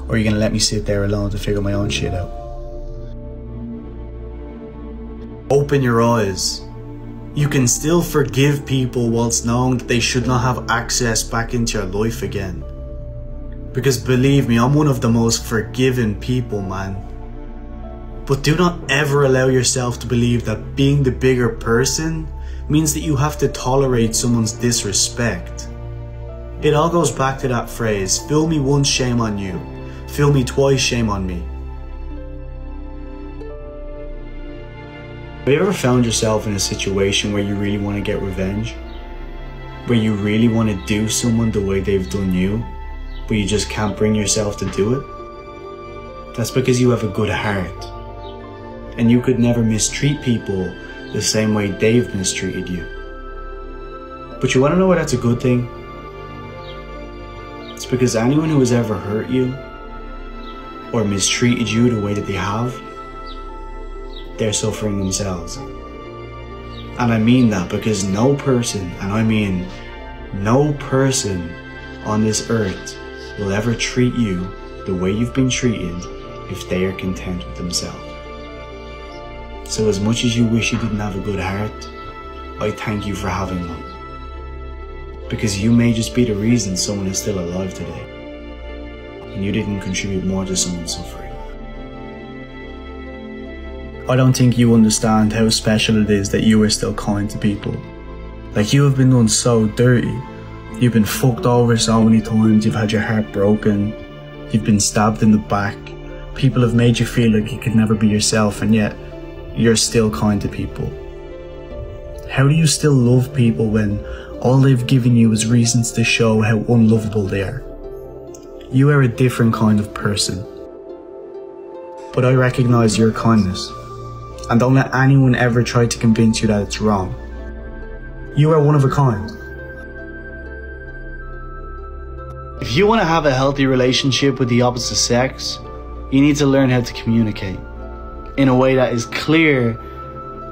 Speaker 7: Or are you gonna let me sit there alone to figure my own shit out? Open your eyes. You can still forgive people whilst knowing that they should not have access back into your life again. Because believe me, I'm one of the most forgiving people, man. But do not ever allow yourself to believe that being the bigger person means that you have to tolerate someone's disrespect. It all goes back to that phrase, fool me once, shame on you. Fool me twice, shame on me. Have you ever found yourself in a situation where you really want to get revenge? Where you really want to do someone the way they've done you, but you just can't bring yourself to do it? That's because you have a good heart. And you could never mistreat people the same way they've mistreated you. But you want to know why that's a good thing? It's because anyone who has ever hurt you or mistreated you the way that they have, they're suffering themselves. And I mean that because no person, and I mean no person on this earth will ever treat you the way you've been treated if they are content with themselves. So as much as you wish you didn't have a good heart, I thank you for having one. Because you may just be the reason someone is still alive today. And you didn't contribute more to someone's suffering. I don't think you understand how special it is that you are still kind to people. Like, you have been done so dirty. You've been fucked over so many times, you've had your heart broken, you've been stabbed in the back. People have made you feel like you could never be yourself, and yet you're still kind to people. How do you still love people when all they've given you is reasons to show how unlovable they are? You are a different kind of person. But I recognize your kindness. And don't let anyone ever try to convince you that it's wrong. You are one of a kind. If you want to have a healthy relationship with the opposite sex, you need to learn how to communicate in a way that is clear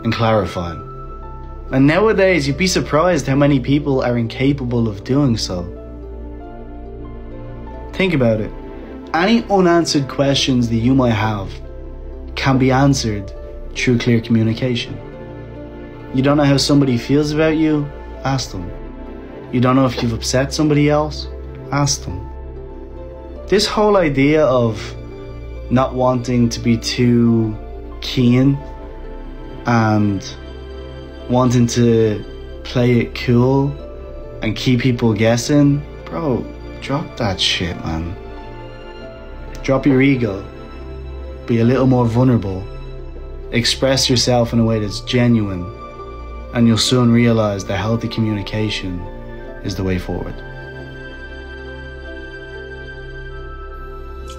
Speaker 7: and clarifying. And nowadays, you'd be surprised how many people are incapable of doing so. Think about it. Any unanswered questions that you might have can be answered through clear communication. You don't know how somebody feels about you? Ask them. You don't know if you've upset somebody else? Ask them. This whole idea of not wanting to be too keen and wanting to play it cool and keep people guessing, bro, drop that shit, man. Drop your ego. Be a little more vulnerable. Express yourself in a way that's genuine, and you'll soon realize that healthy communication is the way forward.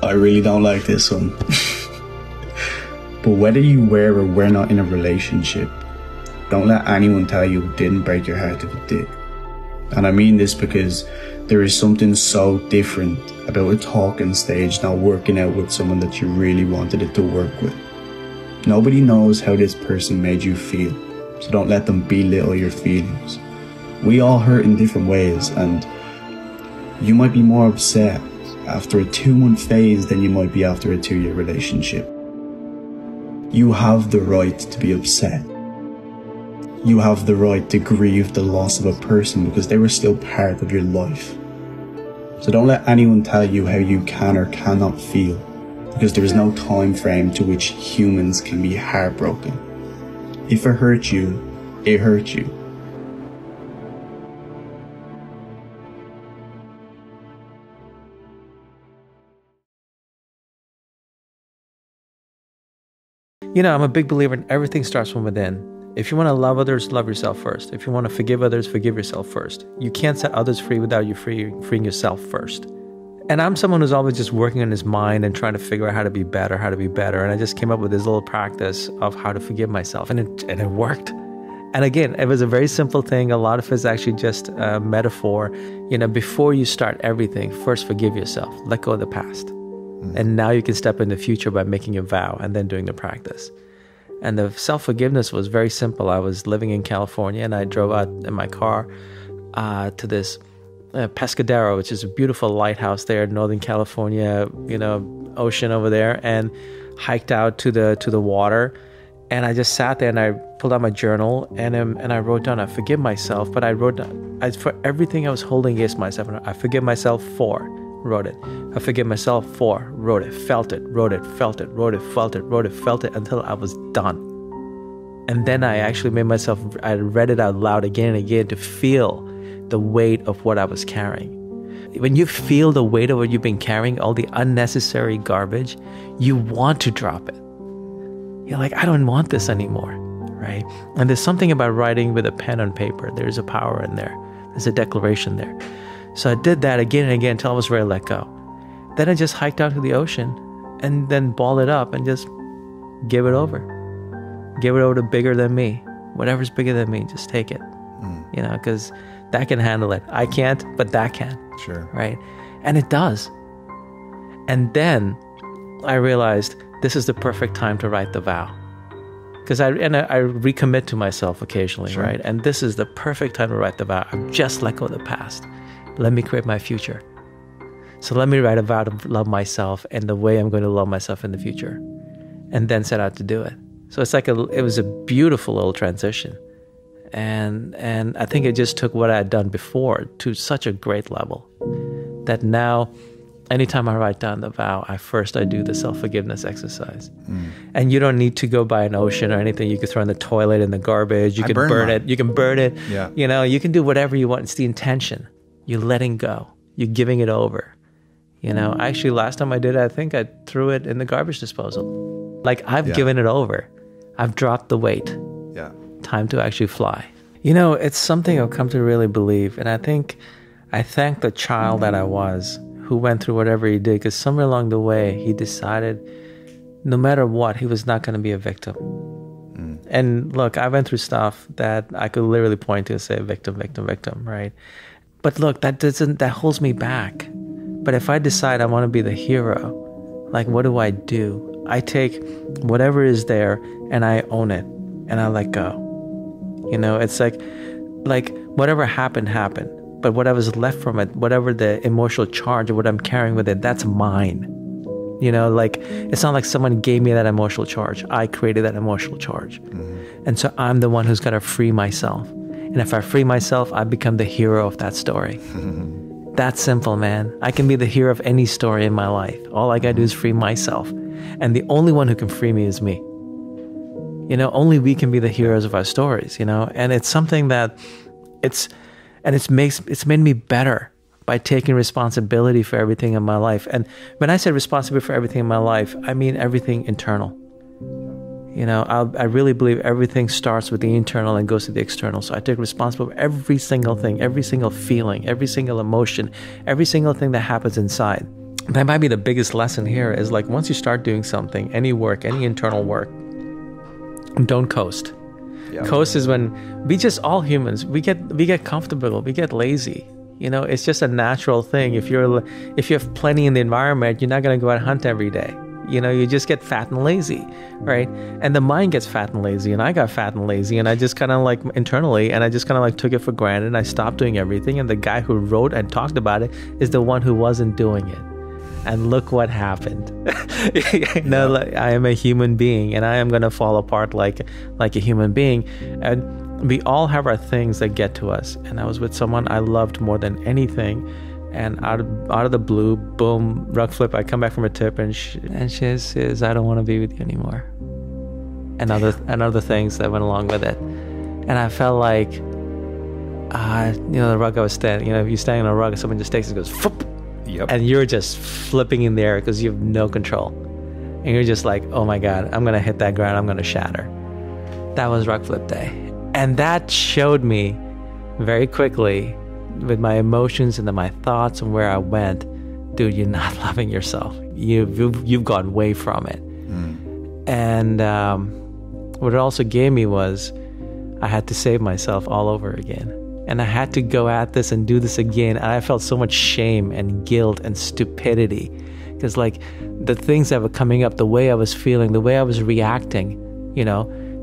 Speaker 7: I really don't like this one. But whether you were or were not in a relationship, don't let anyone tell you it didn't break your heart if it did. And I mean this because there is something so different about a talking stage not working out with someone that you really wanted it to work with. Nobody knows how this person made you feel, so don't let them belittle your feelings. We all hurt in different ways, and you might be more upset after a 2-month phase than you might be after a 2-year relationship. You have the right to be upset. You have the right to grieve the loss of a person because they were still part of your life. So don't let anyone tell you how you can or cannot feel, because there is no time frame to which humans can be heartbroken. If it hurt you, it hurt you.
Speaker 11: You know, I'm a big believer in everything starts from within. If you want to love others, love yourself first. If you want to forgive others, forgive yourself first. You can't set others free without you freeing yourself first. And I'm someone who's always just working on his mind and trying to figure out how to be better. And I just came up with this little practice of how to forgive myself, and it worked. And again, it was a very simple thing. A lot of it's actually just a metaphor. You know, before you start everything, first forgive yourself. Let go of the past. And now you can step in the future by making a vow and then doing the practice. And the self-forgiveness was very simple. I was living in California, and I drove out in my car to this Pescadero, which is a beautiful lighthouse there in Northern California, you know, ocean over there, and hiked out to the water. And I just sat there and I pulled out my journal and I wrote down, I forgive myself, but I wrote down, for everything I was holding against myself, I forgive myself for, wrote it. I forgive myself for, wrote it, felt it, wrote it, felt it, wrote it, felt it, wrote it, felt it, until I was done. And then I actually made myself, I read it out loud again and again to feel the weight of what I was carrying. When you feel the weight of what you've been carrying, all the unnecessary garbage, you want to drop it. You're like, I don't want this anymore, right? And there's something about writing with a pen on paper. There's a power in there. There's a declaration there. So I did that again and again until I was ready to let go. Then I just hiked out to the ocean and then ball it up and just give it over. Give it over to bigger than me. Whatever's bigger than me, just take it. You know, because that can handle it. I can't, but that can.
Speaker 8: Sure.
Speaker 11: Right? And it does. And then I realized this is the perfect time to write the vow. Because I recommit to myself occasionally,
Speaker 8: Sure.
Speaker 11: right? And this is the perfect time to write the vow. I've just let go of the past. Let me create my future. So let me write a vow to love myself and the way I'm going to love myself in the future. And then set out to do it. So it's like it was a beautiful little transition. And I think it just took what I had done before to such a great level that now anytime I write down the vow, I do the self-forgiveness exercise. And you don't need to go by an ocean or anything. You can throw in the toilet, in the garbage. You can burn it. You can burn it.
Speaker 8: Yeah.
Speaker 11: You know, you can do whatever you want. It's the intention. You're letting go. You're giving it over. You know, actually, last time I did it, I think I threw it in the garbage disposal. Like, I've given it over. I've dropped the weight.
Speaker 8: Yeah.
Speaker 11: Time to actually fly. You know, it's something I've come to really believe. And I think I thank the child that I was who went through whatever he did, because somewhere along the way, he decided no matter what, he was not going to be a victim. And look, I went through stuff that I could literally point to and say victim, right? But look, that holds me back. But if I decide I want to be the hero, like, what do? I take whatever is there and I own it and I let go. You know, it's like whatever happened, but whatever's left from it, whatever the emotional charge or what I'm carrying with it, that's mine. You know, like, it's not like someone gave me that emotional charge. I created that emotional charge. And so I'm the one who's got to free myself. And if I free myself, I become the hero of that story. That's simple, man. I can be the hero of any story in my life. All I got to do is free myself. And the only one who can free me is me. You know, only we can be the heroes of our stories, you know? And it's something that it's made me better by taking responsibility for everything in my life. And when I say responsibility for everything in my life, I mean everything internal. You know, I really believe everything starts with the internal and goes to the external. So I take responsibility for every single thing, every single feeling, every single emotion, every single thing that happens inside. That might be the biggest lesson here is like, once you start doing something, any work, any internal work, don't coast. Yeah. Coast is when all humans, we get comfortable, we get lazy. You know, it's just a natural thing. If you have plenty in the environment, you're not going to go out and hunt every day. You know, you just get fat and lazy, right? And the mind gets fat and lazy, and I got fat and lazy, and I just kind of like internally, and I just kind of like took it for granted, and I stopped doing everything. And the guy who wrote and talked about it is the one who wasn't doing it. And look what happened. You know, like, I am a human being, and I am going to fall apart like a human being. And we all have our things that get to us. And I was with someone I loved more than anything. And out of the blue, boom, rug flip, I come back from a trip, and she says, I don't want to be with you anymore. And other things that went along with it. And I felt like, the rug I was standing, if you're standing on a rug and someone just takes it and goes, Foop! Yep. And you're just flipping in the air because you have no control. And you're just like, oh my God, I'm going to hit that ground, I'm going to shatter. That was rug flip day. And that showed me very quickly with my emotions and then my thoughts and where I went, dude, you're not loving yourself. You've gone away from it. And what it also gave me was I had to save myself all over again. And I had to go at this and do this again. And I felt so much shame and guilt and stupidity. Because like the things that were coming up, the way I was feeling, the way I was reacting,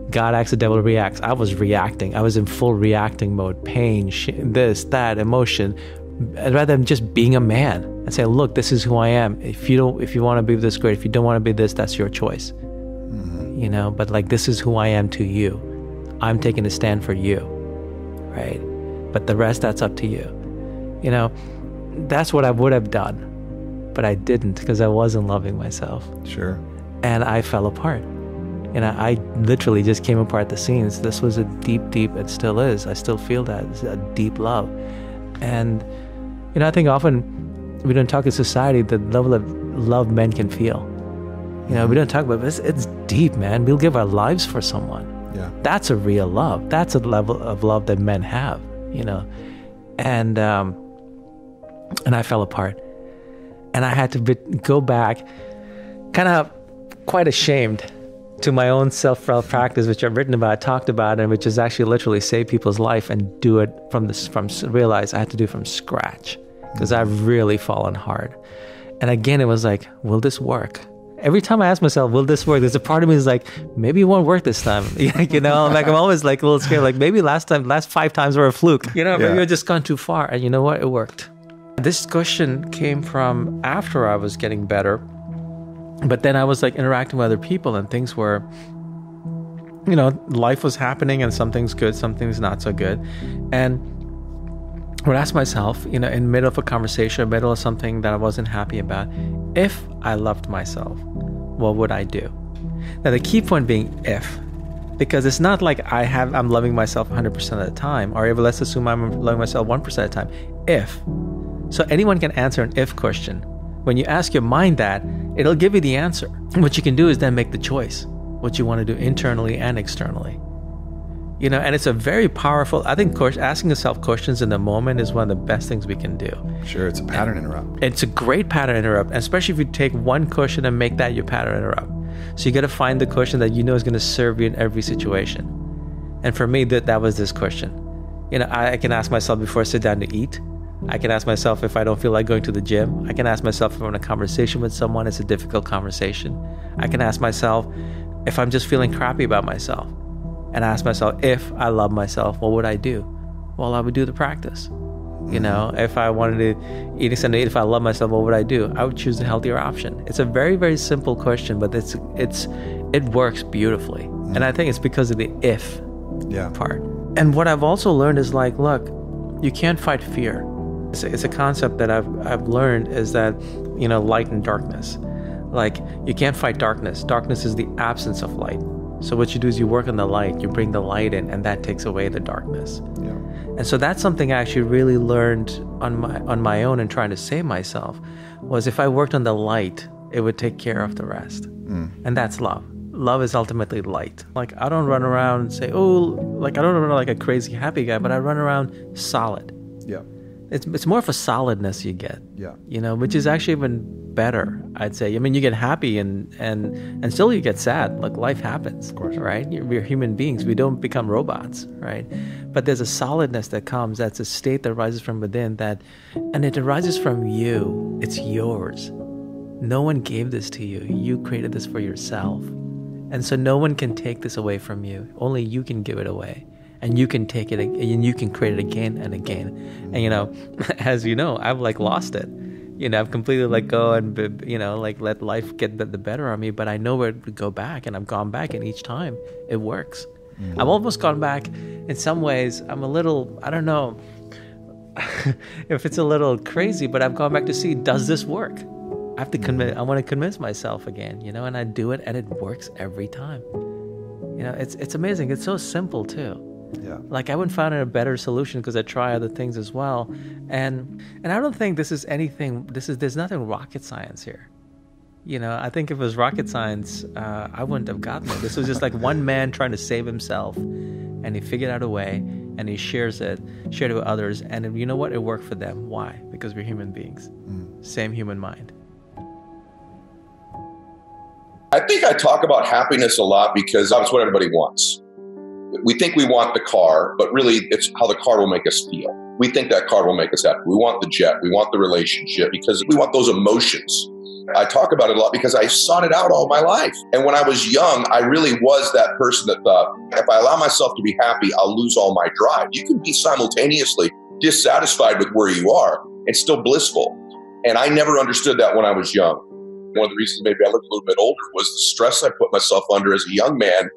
Speaker 11: God acts, the devil reacts. I was reacting. I was in full reacting mode. Pain, this, that, emotion. Rather than just being a man and say, look, this is who I am. If you want to be this, great. If you don't want to be this, that's your choice. But like, this is who I am to you. I'm taking a stand for you, right? But the rest, that's up to you. That's what I would have done, but I didn't because I wasn't loving myself.
Speaker 8: Sure.
Speaker 11: And I fell apart. And I literally just came apart at the seams. This was a deep, it still is. I still feel that. It's a deep love. And, I think often we don't talk in society the level of love men can feel. We don't talk about it. It's deep, man. We'll give our lives for someone. Yeah. That's a real love. That's a level of love that men have, And I fell apart. And I had to go back kind of quite ashamed to my own self-help practice, which I've written about, talked about, and which is actually literally save people's life and do it realize I had to do it from scratch because I've really fallen hard. And again, it was like, will this work? Every time I ask myself, will this work? There's a part of me is like, maybe it won't work this time. I'm always like a little scared, like maybe last 5 times were a fluke. Maybe I just gone too far. And you know what? It worked. This question came from after I was getting better. But then I was like interacting with other people and things were, life was happening and some things good, some things not so good. And I would ask myself, in the middle of a conversation, in the middle of something that I wasn't happy about, if I loved myself, what would I do? Now the key point being if, because it's not like I'm loving myself 100% of the time, or let's assume I'm loving myself 1% of the time. If. So anyone can answer an if question. When you ask your mind that, it'll give you the answer. What you can do is then make the choice, what you want to do internally and externally. And it's a very powerful, I think asking yourself questions in the moment is one of the best things we can do.
Speaker 8: Sure, it's a pattern interrupt.
Speaker 11: It's a great pattern interrupt, especially if you take one question and make that your pattern interrupt. So you got to find the question that is going to serve you in every situation. And for me, that was this question. I can ask myself before I sit down to eat. I can ask myself if I don't feel like going to the gym. I can ask myself if I'm in a conversation with someone, it's a difficult conversation. I can ask myself if I'm just feeling crappy about myself. and ask myself, if I love myself, what would I do? Well, I would do the practice. You know, if I wanted to eat something, if I love myself, what would I do? I would choose the healthier option. It's a very, very simple question, but it works beautifully. And I think it's because of the if part. And what I've also learned is like, look, you can't fight fear. It's a concept that I've learned is that, you know, light and darkness. Like, you can't fight darkness. Darkness is the absence of light. So what you do is you work on the light, you bring the light in, and that takes away the darkness. Yeah. And so that's something I actually really learned on my own and trying to save myself, was if I worked on the light, it would take care of the rest. And that's love. Love is ultimately light. Like, I don't run around and say, oh, like, I don't run like a crazy happy guy, but I run around solid.
Speaker 8: Yeah.
Speaker 11: It's more of a solidness you get.
Speaker 8: Yeah.
Speaker 11: You know, which is actually even better, I'd say. I mean, you get happy and still you get sad. Like, life happens, of course, right? We're human beings. We don't become robots, right? But there's a solidness that comes. That's a state that rises from within and it arises from you. It's yours. No one gave this to you. You created this for yourself. And so no one can take this away from you. Only you can give it away. And you can take it and you can create it again and again. And, you know, as you know, I've like lost it. You know, I've completely let go and, you know, like let life get the better on me. But I know where to go back, and I've gone back, and each time it works. I've almost gone back in some ways. I'm a little, I don't know if it's a little crazy, but I've gone back to see, does this work? I want to convince myself again, you know, and I do it, and it works every time. You know, it's amazing. It's so simple too. Yeah. Like, I wouldn't find a better solution because I try other things as well. And I don't think there's nothing rocket science here. You know, I think if it was rocket science, I wouldn't have gotten it. This was just like one man trying to save himself, and he figured out a way, and he shared it with others. And you know what? It worked for them. Why? Because we're human beings. Same human mind.
Speaker 20: I think I talk about happiness a lot because that's what everybody wants. We think we want the car, but really it's how the car will make us feel. We think that car will make us happy. We want the jet. We want the relationship because we want those emotions. I talk about it a lot because I sought it out all my life. And when I was young, I really was that person that thought, if I allow myself to be happy, I'll lose all my drive. You can be simultaneously dissatisfied with where you are and still blissful. And I never understood that when I was young. One of the reasons maybe I looked a little bit older was the stress I put myself under as a young man,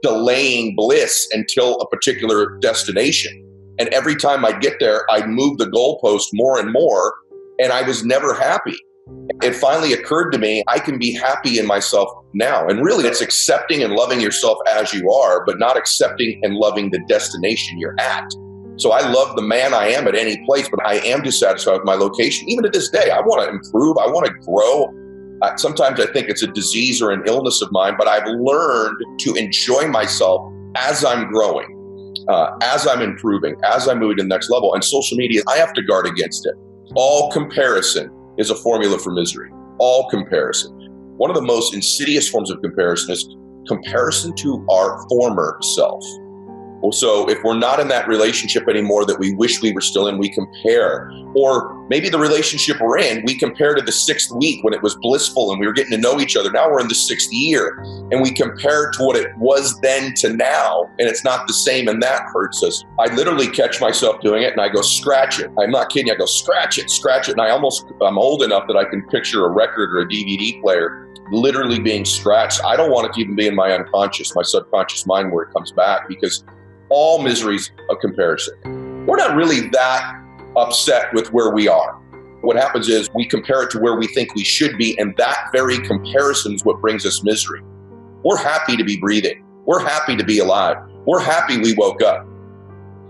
Speaker 20: delaying bliss until a particular destination. And every time I get there, I'd move the goalpost more and more, and I was never happy. It finally occurred to me, I can be happy in myself now. And really, it's accepting and loving yourself as you are, but not accepting and loving the destination you're at. So I love the man I am at any place, but I am dissatisfied with my location. Even to this day, I want to improve. I want to grow. Sometimes I think it's a disease or an illness of mine, but I've learned to enjoy myself as I'm growing, as I'm improving, as I'm moving to the next level. And social media, I have to guard against it. All comparison is a formula for misery. All comparison. One of the most insidious forms of comparison is comparison to our former self. So if we're not in that relationship anymore that we wish we were still in, we compare. Or maybe the relationship we're in, we compare to the 6th week when it was blissful and we were getting to know each other. Now we're in the 6th year and we compare to what it was then to now, and it's not the same, and that hurts us. I literally catch myself doing it and I go, scratch it. I'm not kidding. I go, scratch it. And I'm old enough that I can picture a record or a DVD player literally being scratched. I don't want it to even be in my unconscious, my subconscious mind where it comes back, because all misery's a comparison. We're not really that upset with where we are. What happens is we compare it to where we think we should be, and that very comparison is what brings us misery. We're happy to be breathing. We're happy to be alive. We're happy we woke up.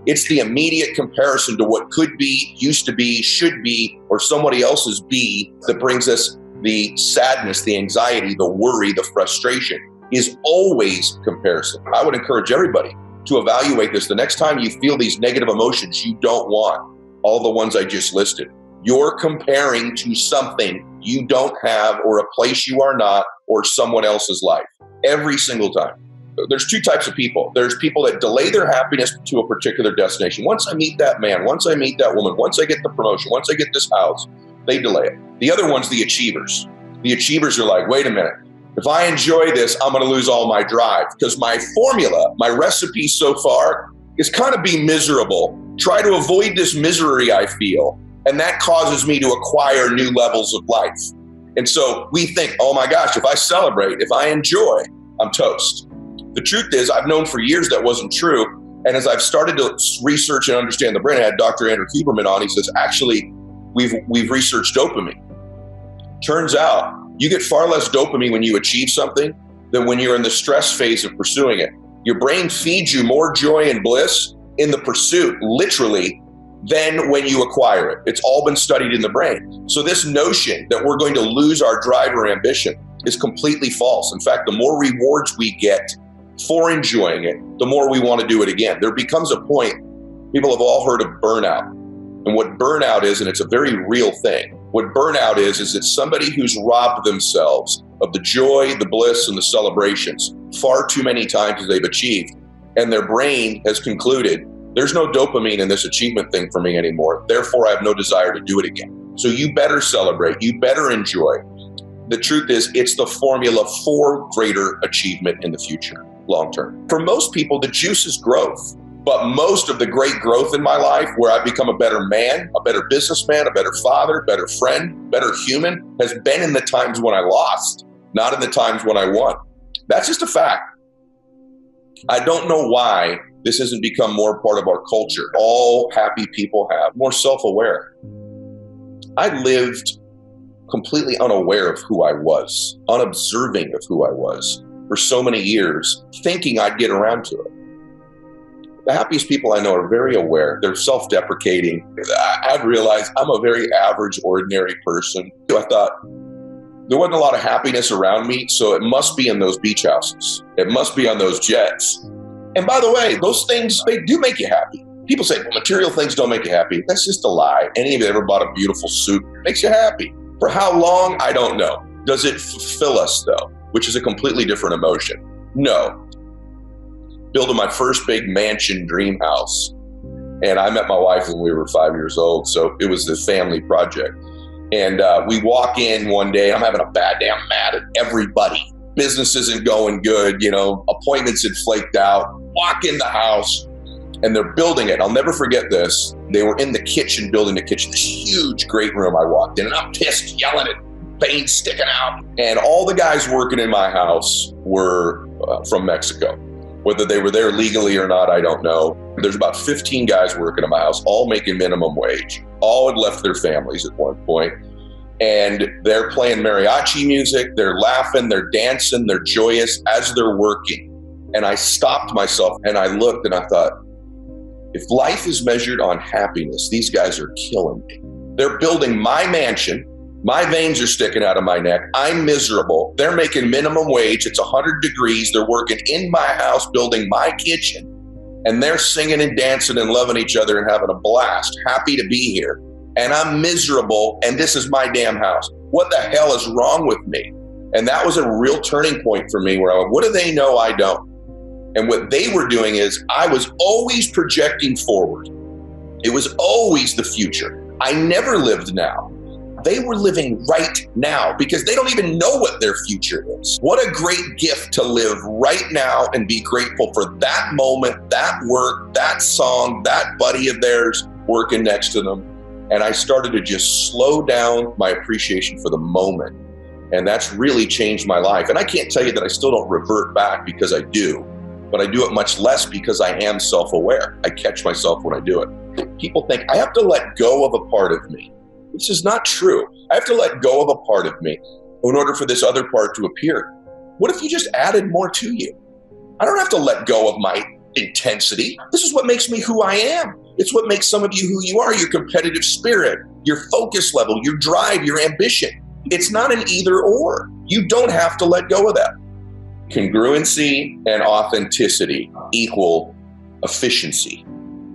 Speaker 20: It's the immediate comparison to what could be, used to be, should be, or somebody else's be that brings us the sadness, the anxiety, the worry, the frustration. Is always comparison. I would encourage everybody to evaluate this. The next time you feel these negative emotions you don't want, all the ones I just listed, you're comparing to something you don't have, or a place you are not, or someone else's life. Every single time. There's 2 types of people. There's people that delay their happiness to a particular destination. Once I meet that man, once I meet that woman, once I get the promotion, once I get this house, they delay it. The other one's the achievers. The achievers are like, wait a minute, If I enjoy this, I'm going to lose all my drive, because my formula, my recipe so far is kind of be miserable. Try to avoid this misery I feel. And that causes me to acquire new levels of life. And so we think, oh my gosh, if I celebrate, if I enjoy, I'm toast. The truth is, I've known for years that wasn't true. And as I've started to research and understand the brain, I had Dr. Andrew Huberman on. He says, actually, we've researched dopamine. Turns out you get far less dopamine when you achieve something than when you're in the stress phase of pursuing it. Your brain feeds you more joy and bliss in the pursuit, literally, than when you acquire it. It's all been studied in the brain. So this notion that we're going to lose our drive or ambition is completely false. In fact, the more rewards we get for enjoying it, the more we want to do it again. There becomes a point, people have all heard of burnout. And what burnout is, and it's a very real thing, what burnout is it's somebody who's robbed themselves of the joy, the bliss, and the celebrations far too many times as they've achieved. And their brain has concluded, there's no dopamine in this achievement thing for me anymore. Therefore, I have no desire to do it again. So you better celebrate. You better enjoy. The truth is, it's the formula for greater achievement in the future, long term. For most people, the juice is growth. But most of the great growth in my life, where I've become a better man, a better businessman, a better father, better friend, better human, has been in the times when I lost, not in the times when I won. That's just a fact. I don't know why this hasn't become more part of our culture. All happy people have more self-aware. I lived completely unaware of who I was, unobserving of who I was for so many years, thinking I'd get around to it. The happiest people I know are very aware. They're self-deprecating. I've realized I'm a very average, ordinary person. I thought there wasn't a lot of happiness around me, so it must be in those beach houses. It must be on those jets. And by the way, those things, they do make you happy. People say, well, material things don't make you happy. That's just a lie. Any of you ever bought a beautiful suit? It makes you happy. For how long? I don't know. Does it fulfill us, though? Which is a completely different emotion. No. Building my first big mansion dream house. And I met my wife when we were 5 years old, so it was the family project. And we walk in one day, I'm having a bad day, I'm mad at everybody. Business isn't going good, you know, appointments had flaked out. Walk in the house, and they're building it. I'll never forget this. They were in the kitchen, building the kitchen, this huge, great room. I walked in, and I'm pissed, yelling at veins sticking out. And all the guys working in my house were from Mexico. Whether they were there legally or not, I don't know. There's about 15 guys working in my house, all making minimum wage. All had left their families at one point. And they're playing mariachi music, they're laughing, they're dancing, they're joyous as they're working. And I stopped myself and I looked and I thought, if life is measured on happiness, these guys are killing me. They're building my mansion. My veins are sticking out of my neck. I'm miserable. They're making minimum wage. It's 100 degrees. They're working in my house, building my kitchen. And they're singing and dancing and loving each other and having a blast. Happy to be here. And I'm miserable, and this is my damn house. What the hell is wrong with me? And that was a real turning point for me where I went, what do they know I don't? And what they were doing is I was always projecting forward. It was always the future. I never lived now. They were living right now because they don't even know what their future is. What a great gift to live right now and be grateful for that moment, that work, that song, that buddy of theirs working next to them. And I started to just slow down my appreciation for the moment. And that's really changed my life. And I can't tell you that I still don't revert back, because I do, but I do it much less because I am self-aware. I catch myself when I do it. People think I have to let go of a part of me. This is not true. I have to let go of a part of me in order for this other part to appear. What if you just added more to you? I don't have to let go of my intensity. This is what makes me who I am. It's what makes some of you who you are, your competitive spirit, your focus level, your drive, your ambition. It's not an either or. You don't have to let go of that. Congruency and authenticity equal efficiency.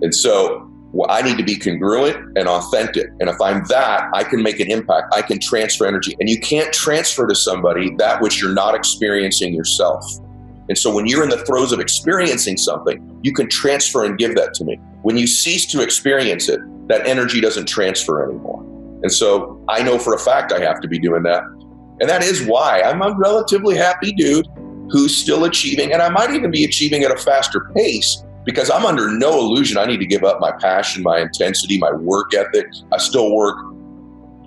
Speaker 20: And so I need to be congruent and authentic. And if I'm that, I can make an impact. I can transfer energy. And you can't transfer to somebody that which you're not experiencing yourself. And so when you're in the throes of experiencing something, you can transfer and give that to me. When you cease to experience it, that energy doesn't transfer anymore. And so I know for a fact I have to be doing that. And that is why I'm a relatively happy dude who's still achieving, and I might even be achieving at a faster pace because I'm under no illusion I need to give up my passion, my intensity, my work ethic. I still work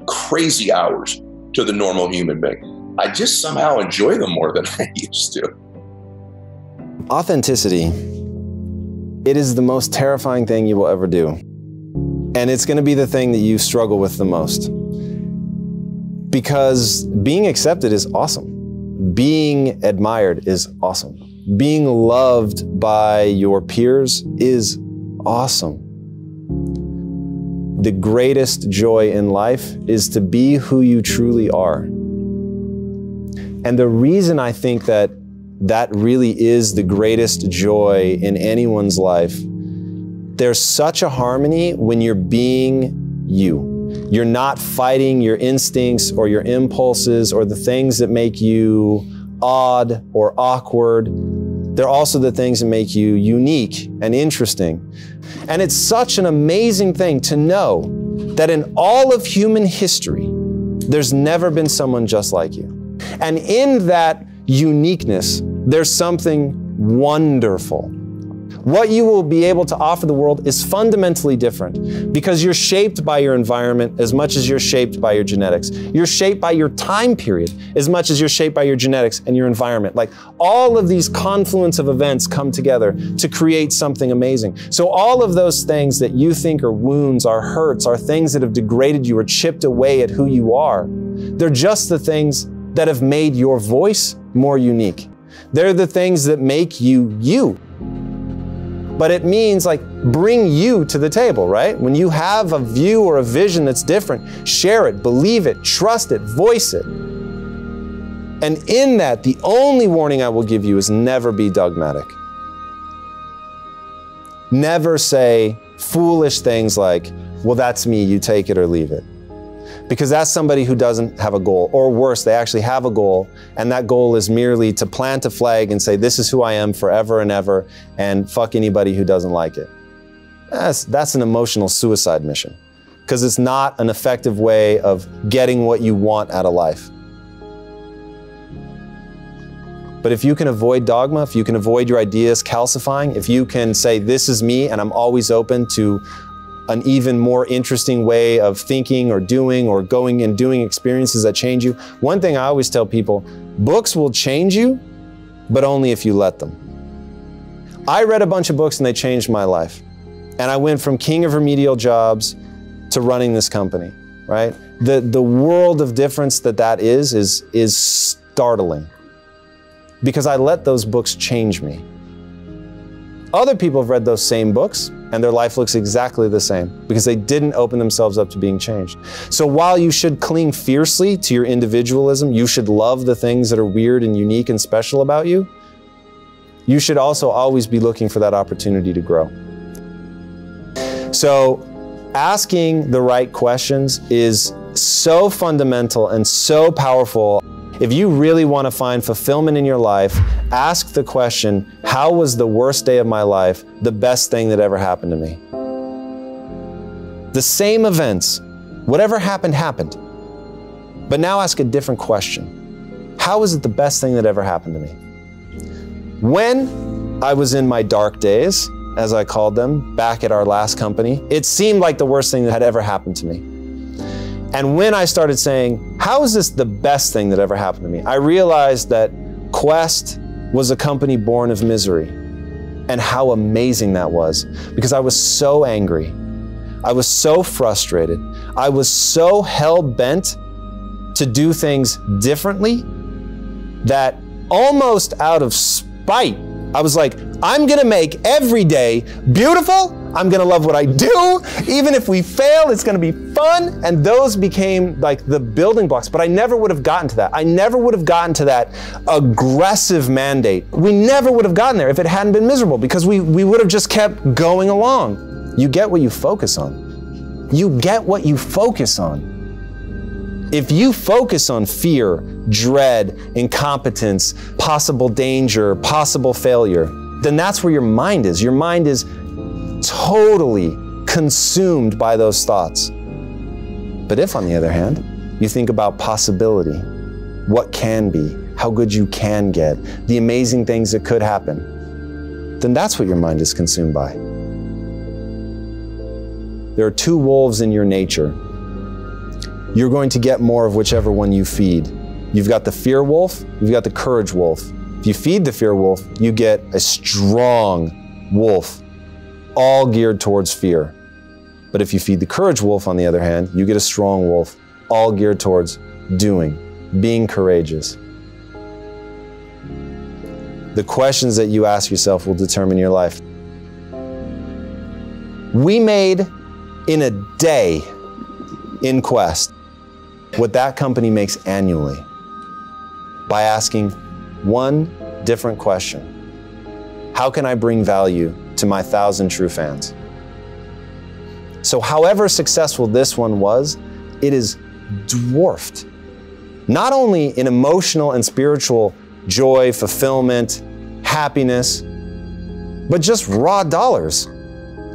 Speaker 20: crazy hours to the normal human being. I just somehow enjoy them more than I used to.
Speaker 6: Authenticity, it is the most terrifying thing you will ever do. And it's going to be the thing that you struggle with the most. Because being accepted is awesome. Being admired is awesome. Being loved by your peers is awesome. The greatest joy in life is to be who you truly are. And the reason I think that that really is the greatest joy in anyone's life, there's such a harmony when you're being you. You're not fighting your instincts or your impulses or the things that make you odd or awkward. They're also the things that make you unique and interesting. And it's such an amazing thing to know that in all of human history, there's never been someone just like you. And in that uniqueness, there's something wonderful. What you will be able to offer the world is fundamentally different because you're shaped by your environment as much as you're shaped by your genetics. You're shaped by your time period as much as you're shaped by your genetics and your environment. Like all of these confluence of events come together to create something amazing. So all of those things that you think are wounds, are hurts, are things that have degraded you or chipped away at who you are, they're just the things that have made your voice more unique. They're the things that make you you. But it means like bring you to the table, right? When you have a view or a vision that's different, share it, believe it, trust it, voice it. And in that, the only warning I will give you is never be dogmatic. Never say foolish things like, well, that's me, you take it or leave it. Because that's somebody who doesn't have a goal, or worse, they actually have a goal, and that goal is merely to plant a flag and say, this is who I am forever and ever, and fuck anybody who doesn't like it. That's an emotional suicide mission, because it's not an effective way of getting what you want out of life. But if you can avoid dogma, if you can avoid your ideas calcifying, if you can say, this is me, and I'm always open to an even more interesting way of thinking or doing or going and doing experiences that change you. One thing I always tell people, books will change you, but only if you let them. I read a bunch of books and they changed my life. And I went from king of remedial jobs to running this company, right? The world of difference that is startling because I let those books change me. Other people have read those same books and their life looks exactly the same because they didn't open themselves up to being changed. So while you should cling fiercely to your individualism, you should love the things that are weird and unique and special about you, you should also always be looking for that opportunity to grow. So asking the right questions is so fundamental and so powerful. If you really want to find fulfillment in your life, ask the question, how was the worst day of my life the best thing that ever happened to me? The same events, whatever happened, happened. But now ask a different question. How was it the best thing that ever happened to me? When I was in my dark days, as I called them, back at our last company, it seemed like the worst thing that had ever happened to me. And when I started saying, how is this the best thing that ever happened to me? I realized that Quest was a company born of misery and how amazing that was because I was so angry. I was so frustrated. I was so hell-bent to do things differently that almost out of spite, I was like, I'm gonna make every day beautiful. I'm gonna love what I do. Even if we fail, it's gonna be fun. And those became like the building blocks, but I never would have gotten to that. I never would have gotten to that aggressive mandate. We never would have gotten there if it hadn't been miserable because we would have just kept going along. You get what you focus on. You get what you focus on. If you focus on fear, dread, incompetence, possible danger, possible failure, then that's where your mind is. Your mind is totally consumed by those thoughts. But if, on the other hand, you think about possibility, what can be, how good you can get, the amazing things that could happen, then that's what your mind is consumed by. There are two wolves in your nature. You're going to get more of whichever one you feed. You've got the fear wolf, you've got the courage wolf. If you feed the fear wolf, you get a strong wolf, all geared towards fear. But if you feed the courage wolf, on the other hand, you get a strong wolf, all geared towards doing, being courageous. The questions that you ask yourself will determine your life. We made in a day in Quest what that company makes annually by asking one different question. How can I bring value to my 1,000 true fans? So however successful this one was, it is dwarfed, not only in emotional and spiritual joy, fulfillment, happiness, but just raw dollars.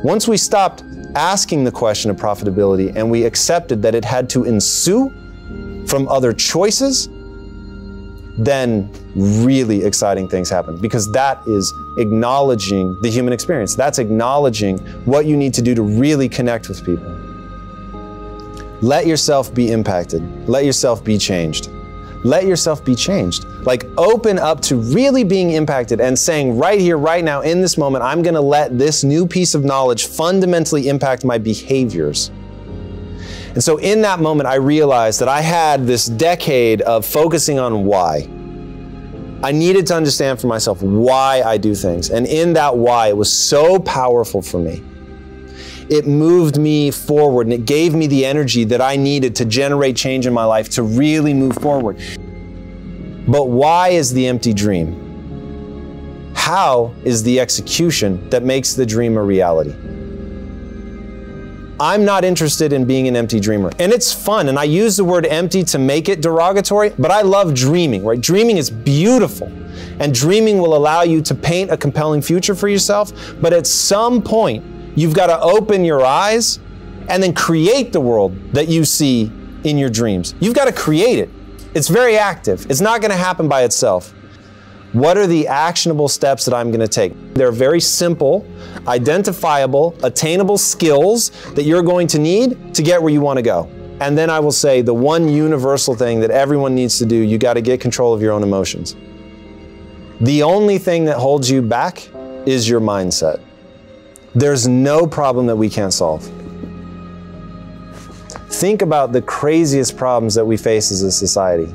Speaker 6: Once we stopped asking the question of profitability and we accepted that it had to ensue from other choices, then really exciting things happen, because that is acknowledging the human experience. That's acknowledging what you need to do to really connect with people. Let yourself be impacted. Let yourself be changed. Let yourself be changed. Like, open up to really being impacted and saying right here, right now, in this moment, I'm gonna let this new piece of knowledge fundamentally impact my behaviors. And so in that moment, I realized that I had this decade of focusing on why. I needed to understand for myself why I do things. And in that why, it was so powerful for me. It moved me forward and it gave me the energy that I needed to generate change in my life, to really move forward. But why is the empty dream? How is the execution that makes the dream a reality? I'm not interested in being an empty dreamer. And it's fun, and I use the word empty to make it derogatory, but I love dreaming, right? Dreaming is beautiful, and dreaming will allow you to paint a compelling future for yourself, but at some point, you've got to open your eyes and then create the world that you see in your dreams. You've got to create it. It's very active. It's not going to happen by itself. What are the actionable steps that I'm going to take? They're very simple, identifiable, attainable skills that you're going to need to get where you want to go. And then I will say the one universal thing that everyone needs to do, you got to get control of your own emotions. The only thing that holds you back is your mindset. There's no problem that we can't solve. Think about the craziest problems that we face as a society.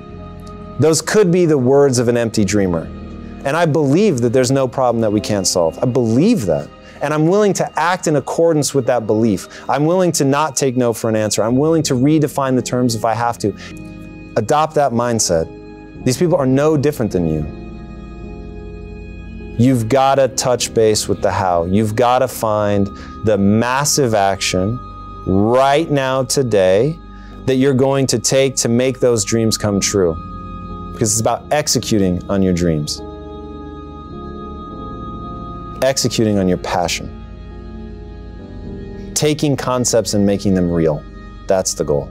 Speaker 6: Those could be the words of an empty dreamer. And I believe that there's no problem that we can't solve. I believe that. And I'm willing to act in accordance with that belief. I'm willing to not take no for an answer. I'm willing to redefine the terms if I have to. Adopt that mindset. These people are no different than you. You've got to touch base with the how. You've got to find the massive action right now, today, that you're going to take to make those dreams come true. Because it's about executing on your dreams. Executing on your passion. Taking concepts and making them real. That's the goal.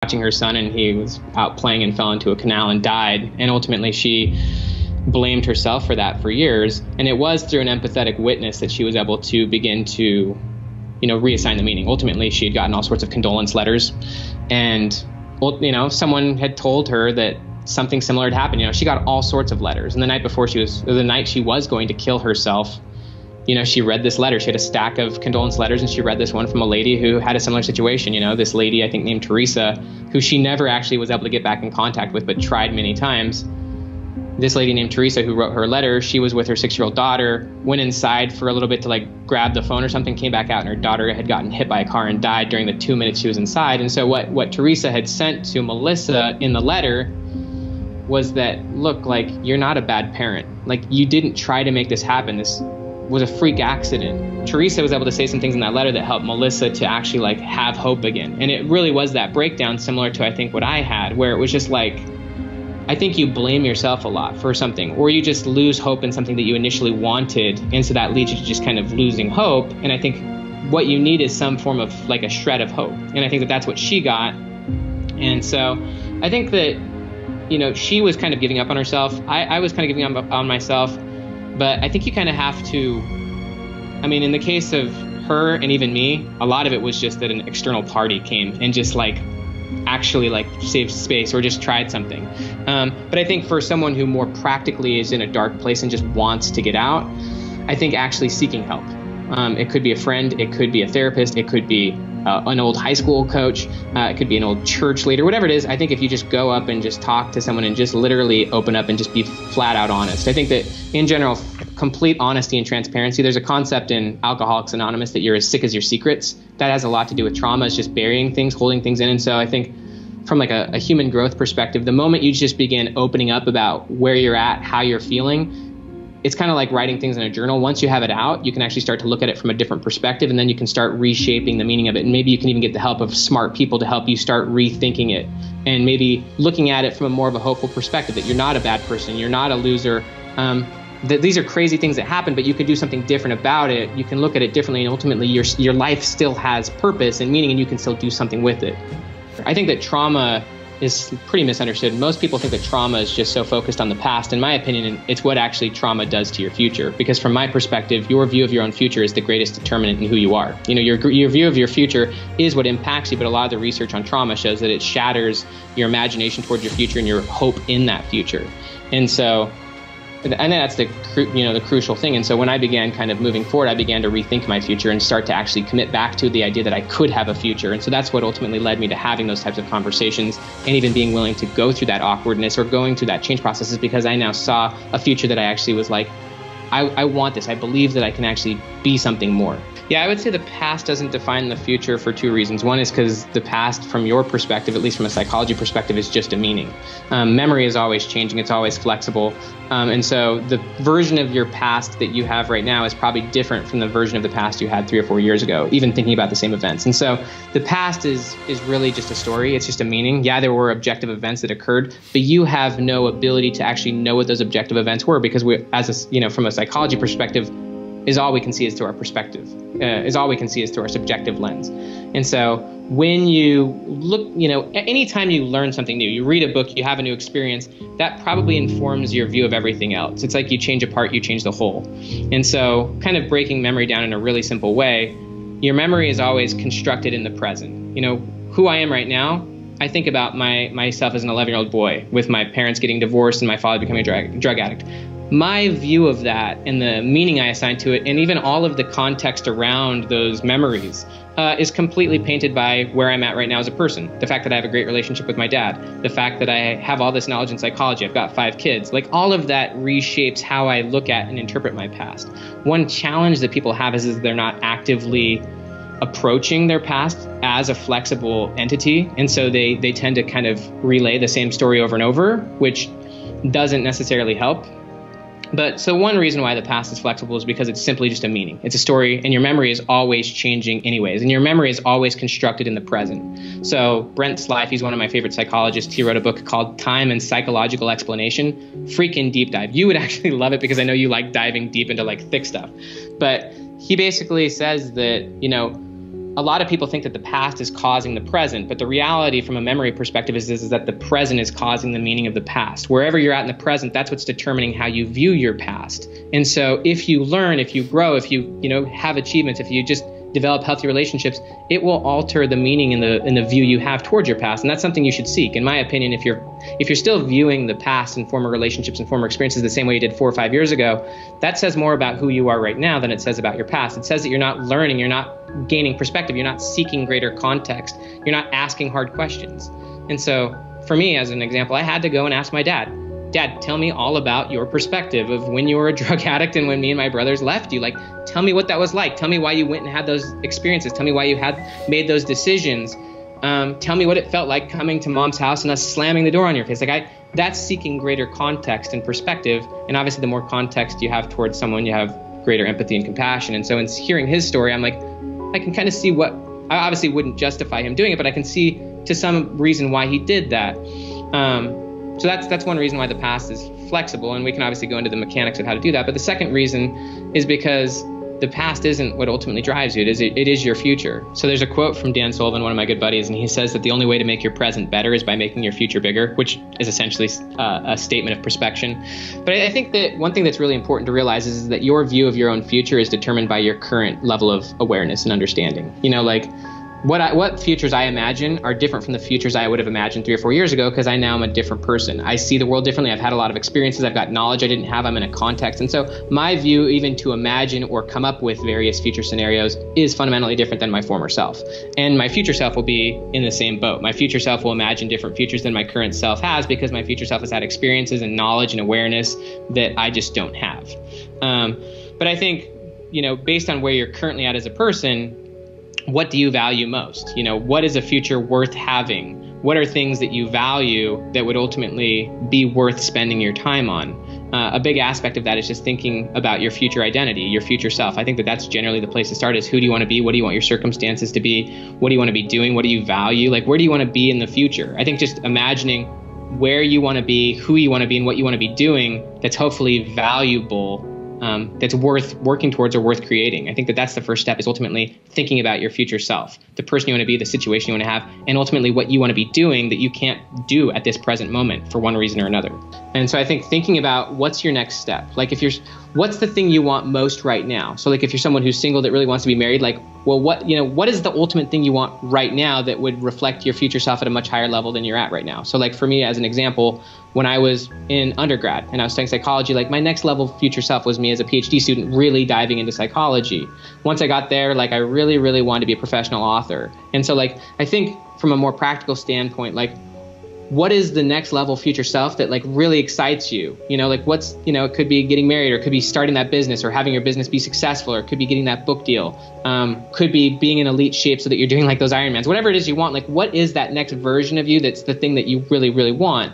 Speaker 12: Watching her son, and he was out playing and fell into a canal and died. And ultimately she blamed herself for that for years. And it was through an empathetic witness that she was able to begin to, reassign the meaning. Ultimately, she had gotten all sorts of condolence letters. And, someone had told her that something similar had happened. She got all sorts of letters. And the night before the night she was going to kill herself, she read this letter. She had a stack of condolence letters, and she read this one from a lady who had a similar situation. This lady, I think named Teresa, who she never actually was able to get back in contact with, but tried many times. This lady named Teresa who wrote her letter, she was with her 6-year-old daughter, went inside for a little bit to grab the phone or something, came back out, and her daughter had gotten hit by a car and died during the 2 minutes she was inside. And so what Teresa had sent to Melissa in the letter was that, look, you're not a bad parent. You didn't try to make this happen. This was a freak accident. Teresa was able to say some things in that letter that helped Melissa to actually have hope again. And it really was that breakdown similar to, I think, what I had, where it was just I think you blame yourself a lot for something, or you just lose hope in something that you initially wanted. And so that leads you to just kind of losing hope. And I think what you need is some form of like a shred of hope. And I think that that's what she got. And so I think that, you know, she was kind of giving up on herself. I was kind of giving up on myself. But I think you kind of have to, I mean, in the case of her and even me, a lot of it was just that an external party came and just like actually like saved space or just tried something. But I think for someone who more practically is in a dark place and just wants to get out, I think actually seeking help. It could be a friend, it could be a therapist, it could be an old high school coach, it could be an old church leader, whatever it is. I think if you just go up and just talk to someone and just literally open up and just be flat out honest. I think that in general, complete honesty and transparency, there's a concept in Alcoholics Anonymous that you're as sick as your secrets. That has a lot to do with trauma. It's just burying things, holding things in. And so I think from like a human growth perspective, the moment you just begin opening up about where you're at, how you're feeling, it's kind of like writing things in a journal. Once you have it out, you can actually start to look at it from a different perspective, and then you can start reshaping the meaning of it. And maybe you can even get the help of smart people to help you start rethinking it and maybe looking at it from a more of a hopeful perspective, that you're not a bad person, you're not a loser, that these are crazy things that happen, but you can do something different about it. You can look at it differently, and ultimately your life still has purpose and meaning, and you can still do something with it. I think that trauma is pretty misunderstood. Most people think that trauma is just so focused on the past. In my opinion, it's what actually trauma does to your future. Because from my perspective, your view of your own future is the greatest determinant in who you are. You know, your view of your future is what impacts you, but a lot of the research on trauma shows that it shatters your imagination towards your future and your hope in that future. And so, and that's the crucial thing. And so when I began kind of moving forward, I began to rethink my future and start to actually commit back to the idea that I could have a future. And so that's what ultimately led me to having those types of conversations and even being willing to go through that awkwardness or going through that change process, is because I now saw a future that I actually was like, I want this. I believe that I can actually be something more. Yeah, I would say the past doesn't define the future for two reasons. One is because the past, from your perspective, at least from a psychology perspective, is just a meaning. Memory is always changing. It's always flexible. And so the version of your past that you have right now is probably different from the version of the past you had 3 or 4 years ago, even thinking about the same events. And so the past is really just a story. It's just a meaning. Yeah, there were objective events that occurred, but you have no ability to actually know what those objective events were, because from a psychology perspective, is all we can see is through our perspective, is all we can see is through our subjective lens. And so when you look, anytime you learn something new, you read a book, you have a new experience, that probably informs your view of everything else. It's like you change a part, you change the whole. And so kind of breaking memory down in a really simple way, your memory is always constructed in the present. You know, who I am right now, I think about myself as an 11-year-old boy with my parents getting divorced and my father becoming a drug addict. My view of that and the meaning I assign to it, and even all of the context around those memories, is completely painted by where I'm at right now as a person. The fact that I have a great relationship with my dad, the fact that I have all this knowledge in psychology, I've got 5 kids, like all of that reshapes how I look at and interpret my past. One challenge that people have is they're not actively approaching their past as a flexible entity. And so they tend to kind of relay the same story over and over, which doesn't necessarily help. But so one reason why the past is flexible is because it's simply just a meaning. It's a story, and your memory is always changing anyways, and your memory is always constructed in the present. So Brent Slife, he's one of my favorite psychologists. He wrote a book called Time and Psychological Explanation. Freaking deep dive. You would actually love it because I know you like diving deep into like thick stuff. But he basically says that, a lot of people think that the past is causing the present, but the reality from a memory perspective is that the present is causing the meaning of the past. Wherever you're at in the present, that's what's determining how you view your past. And so if you learn, if you grow, if you, have achievements, if you just develop healthy relationships, it will alter the meaning in the view you have towards your past. And that's something you should seek. In my opinion, if you're still viewing the past and former relationships and former experiences the same way you did 4 or 5 years ago, that says more about who you are right now than it says about your past. It says that you're not learning, you're not gaining perspective, you're not seeking greater context, you're not asking hard questions. And so for me, as an example, I had to go and ask my dad, tell me all about your perspective of when you were a drug addict and when me and my brothers left you. Like, tell me what that was like. Tell me why you went and had those experiences. Tell me why you had made those decisions. Tell me what it felt like coming to mom's house and us slamming the door on your face. That's seeking greater context and perspective. And obviously the more context you have towards someone, you have greater empathy and compassion. And so in hearing his story, I'm like, I can kind of see what, I obviously wouldn't justify him doing it, but I can see to some reason why he did that. So that's one reason why the past is flexible, and we can obviously go into the mechanics of how to do that. But the second reason is because the past isn't what ultimately drives you. It is your future. So there's a quote from Dan Sullivan, one of my good buddies, and he says that the only way to make your present better is by making your future bigger, which is essentially a statement of perspection. But I think that one thing that's really important to realize is that your view of your own future is determined by your current level of awareness and understanding. You know, like what futures I imagine are different from the futures I would have imagined 3 or 4 years ago, because I now am a different person. I see the world differently. I've had a lot of experiences. I've got knowledge I didn't have. I'm in a context. And so my view, even to imagine or come up with various future scenarios, is fundamentally different than my former self. And my future self will be in the same boat. My future self will imagine different futures than my current self has, because my future self has had experiences and knowledge and awareness that I just don't have. But I think, you know, based on where you're currently at as a person, what do you value most? You know, what is a future worth having? What are things that you value that would ultimately be worth spending your time on? A big aspect of that is just thinking about your future identity, your future self. I think that that's generally the place to start, is who do you want to be? What do you want your circumstances to be? What do you want to be doing? What do you value? Like, where do you want to be in the future? I think just imagining where you want to be, who you want to be, and what you want to be doing that's hopefully valuable, that's worth working towards or worth creating. I think that that's the first step, is ultimately thinking about your future self, the person you want to be, the situation you want to have, and ultimately what you want to be doing that you can't do at this present moment for one reason or another. And so I think thinking about what's your next step, like what's the thing you want most right now? So like if you're someone who's single that really wants to be married, like, well, what is the ultimate thing you want right now that would reflect your future self at a much higher level than you're at right now? So like for me, as an example, when I was in undergrad and I was studying psychology, like my next level future self was me as a PhD student really diving into psychology. Once I got there, like I really, really wanted to be a professional author. And so like, I think from a more practical standpoint, like, what is the next level future self that like really excites you? You know, like what's, you know, it could be getting married, or it could be starting that business, or having your business be successful, or it could be getting that book deal. Could be being in elite shape so that you're doing like those Ironmans, whatever it is you want. Like, what is that next version of you that's the thing that you really, really want?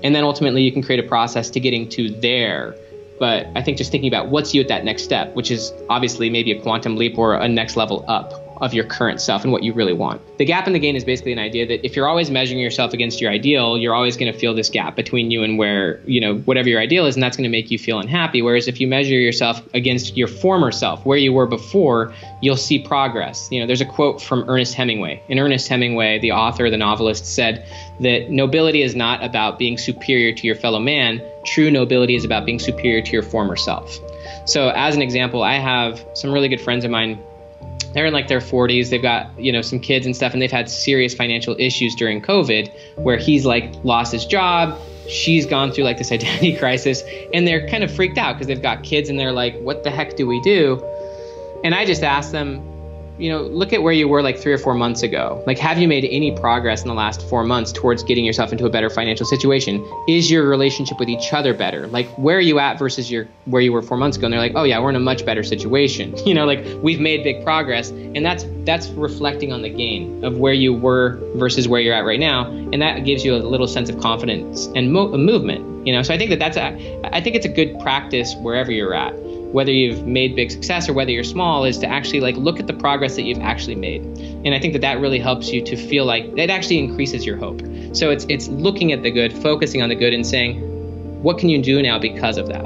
Speaker 12: And then ultimately you can create a process to getting to there. But I think just thinking about what's you at that next step, which is obviously maybe a quantum leap or a next level up of your current self and what you really want. The gap in the gain is basically an idea that if you're always measuring yourself against your ideal, you're always going to feel this gap between you and where, you know, whatever your ideal is, and that's going to make you feel unhappy. Whereas if you measure yourself against your former self, where you were before, you'll see progress. You know, there's a quote from Ernest Hemingway. And Ernest Hemingway, the author, the novelist, said that nobility is not about being superior to your fellow man. True nobility is about being superior to your former self. So as an example, I have some really good friends of mine. They're in like their 40s. They've got, you know, some kids and stuff, and they've had serious financial issues during COVID, where he's like lost his job. She's gone through like this identity crisis, and they're kind of freaked out because they've got kids and they're like, what the heck do we do? And I just asked them, you know, look at where you were like 3 or 4 months ago. Like, have you made any progress in the last 4 months towards getting yourself into a better financial situation? Is your relationship with each other better? Like, where are you at versus where you were 4 months ago? And they're like, oh yeah, we're in a much better situation. You know, like we've made big progress, and that's reflecting on the gain of where you were versus where you're at right now. And that gives you a little sense of confidence and movement, you know? So I think I think it's a good practice wherever you're at. Whether you've made big success or whether you're small, is to actually like look at the progress that you've actually made. And I think that really helps you to feel like it actually increases your hope. So it's looking at the good, focusing on the good, and saying, what can you do now because of that?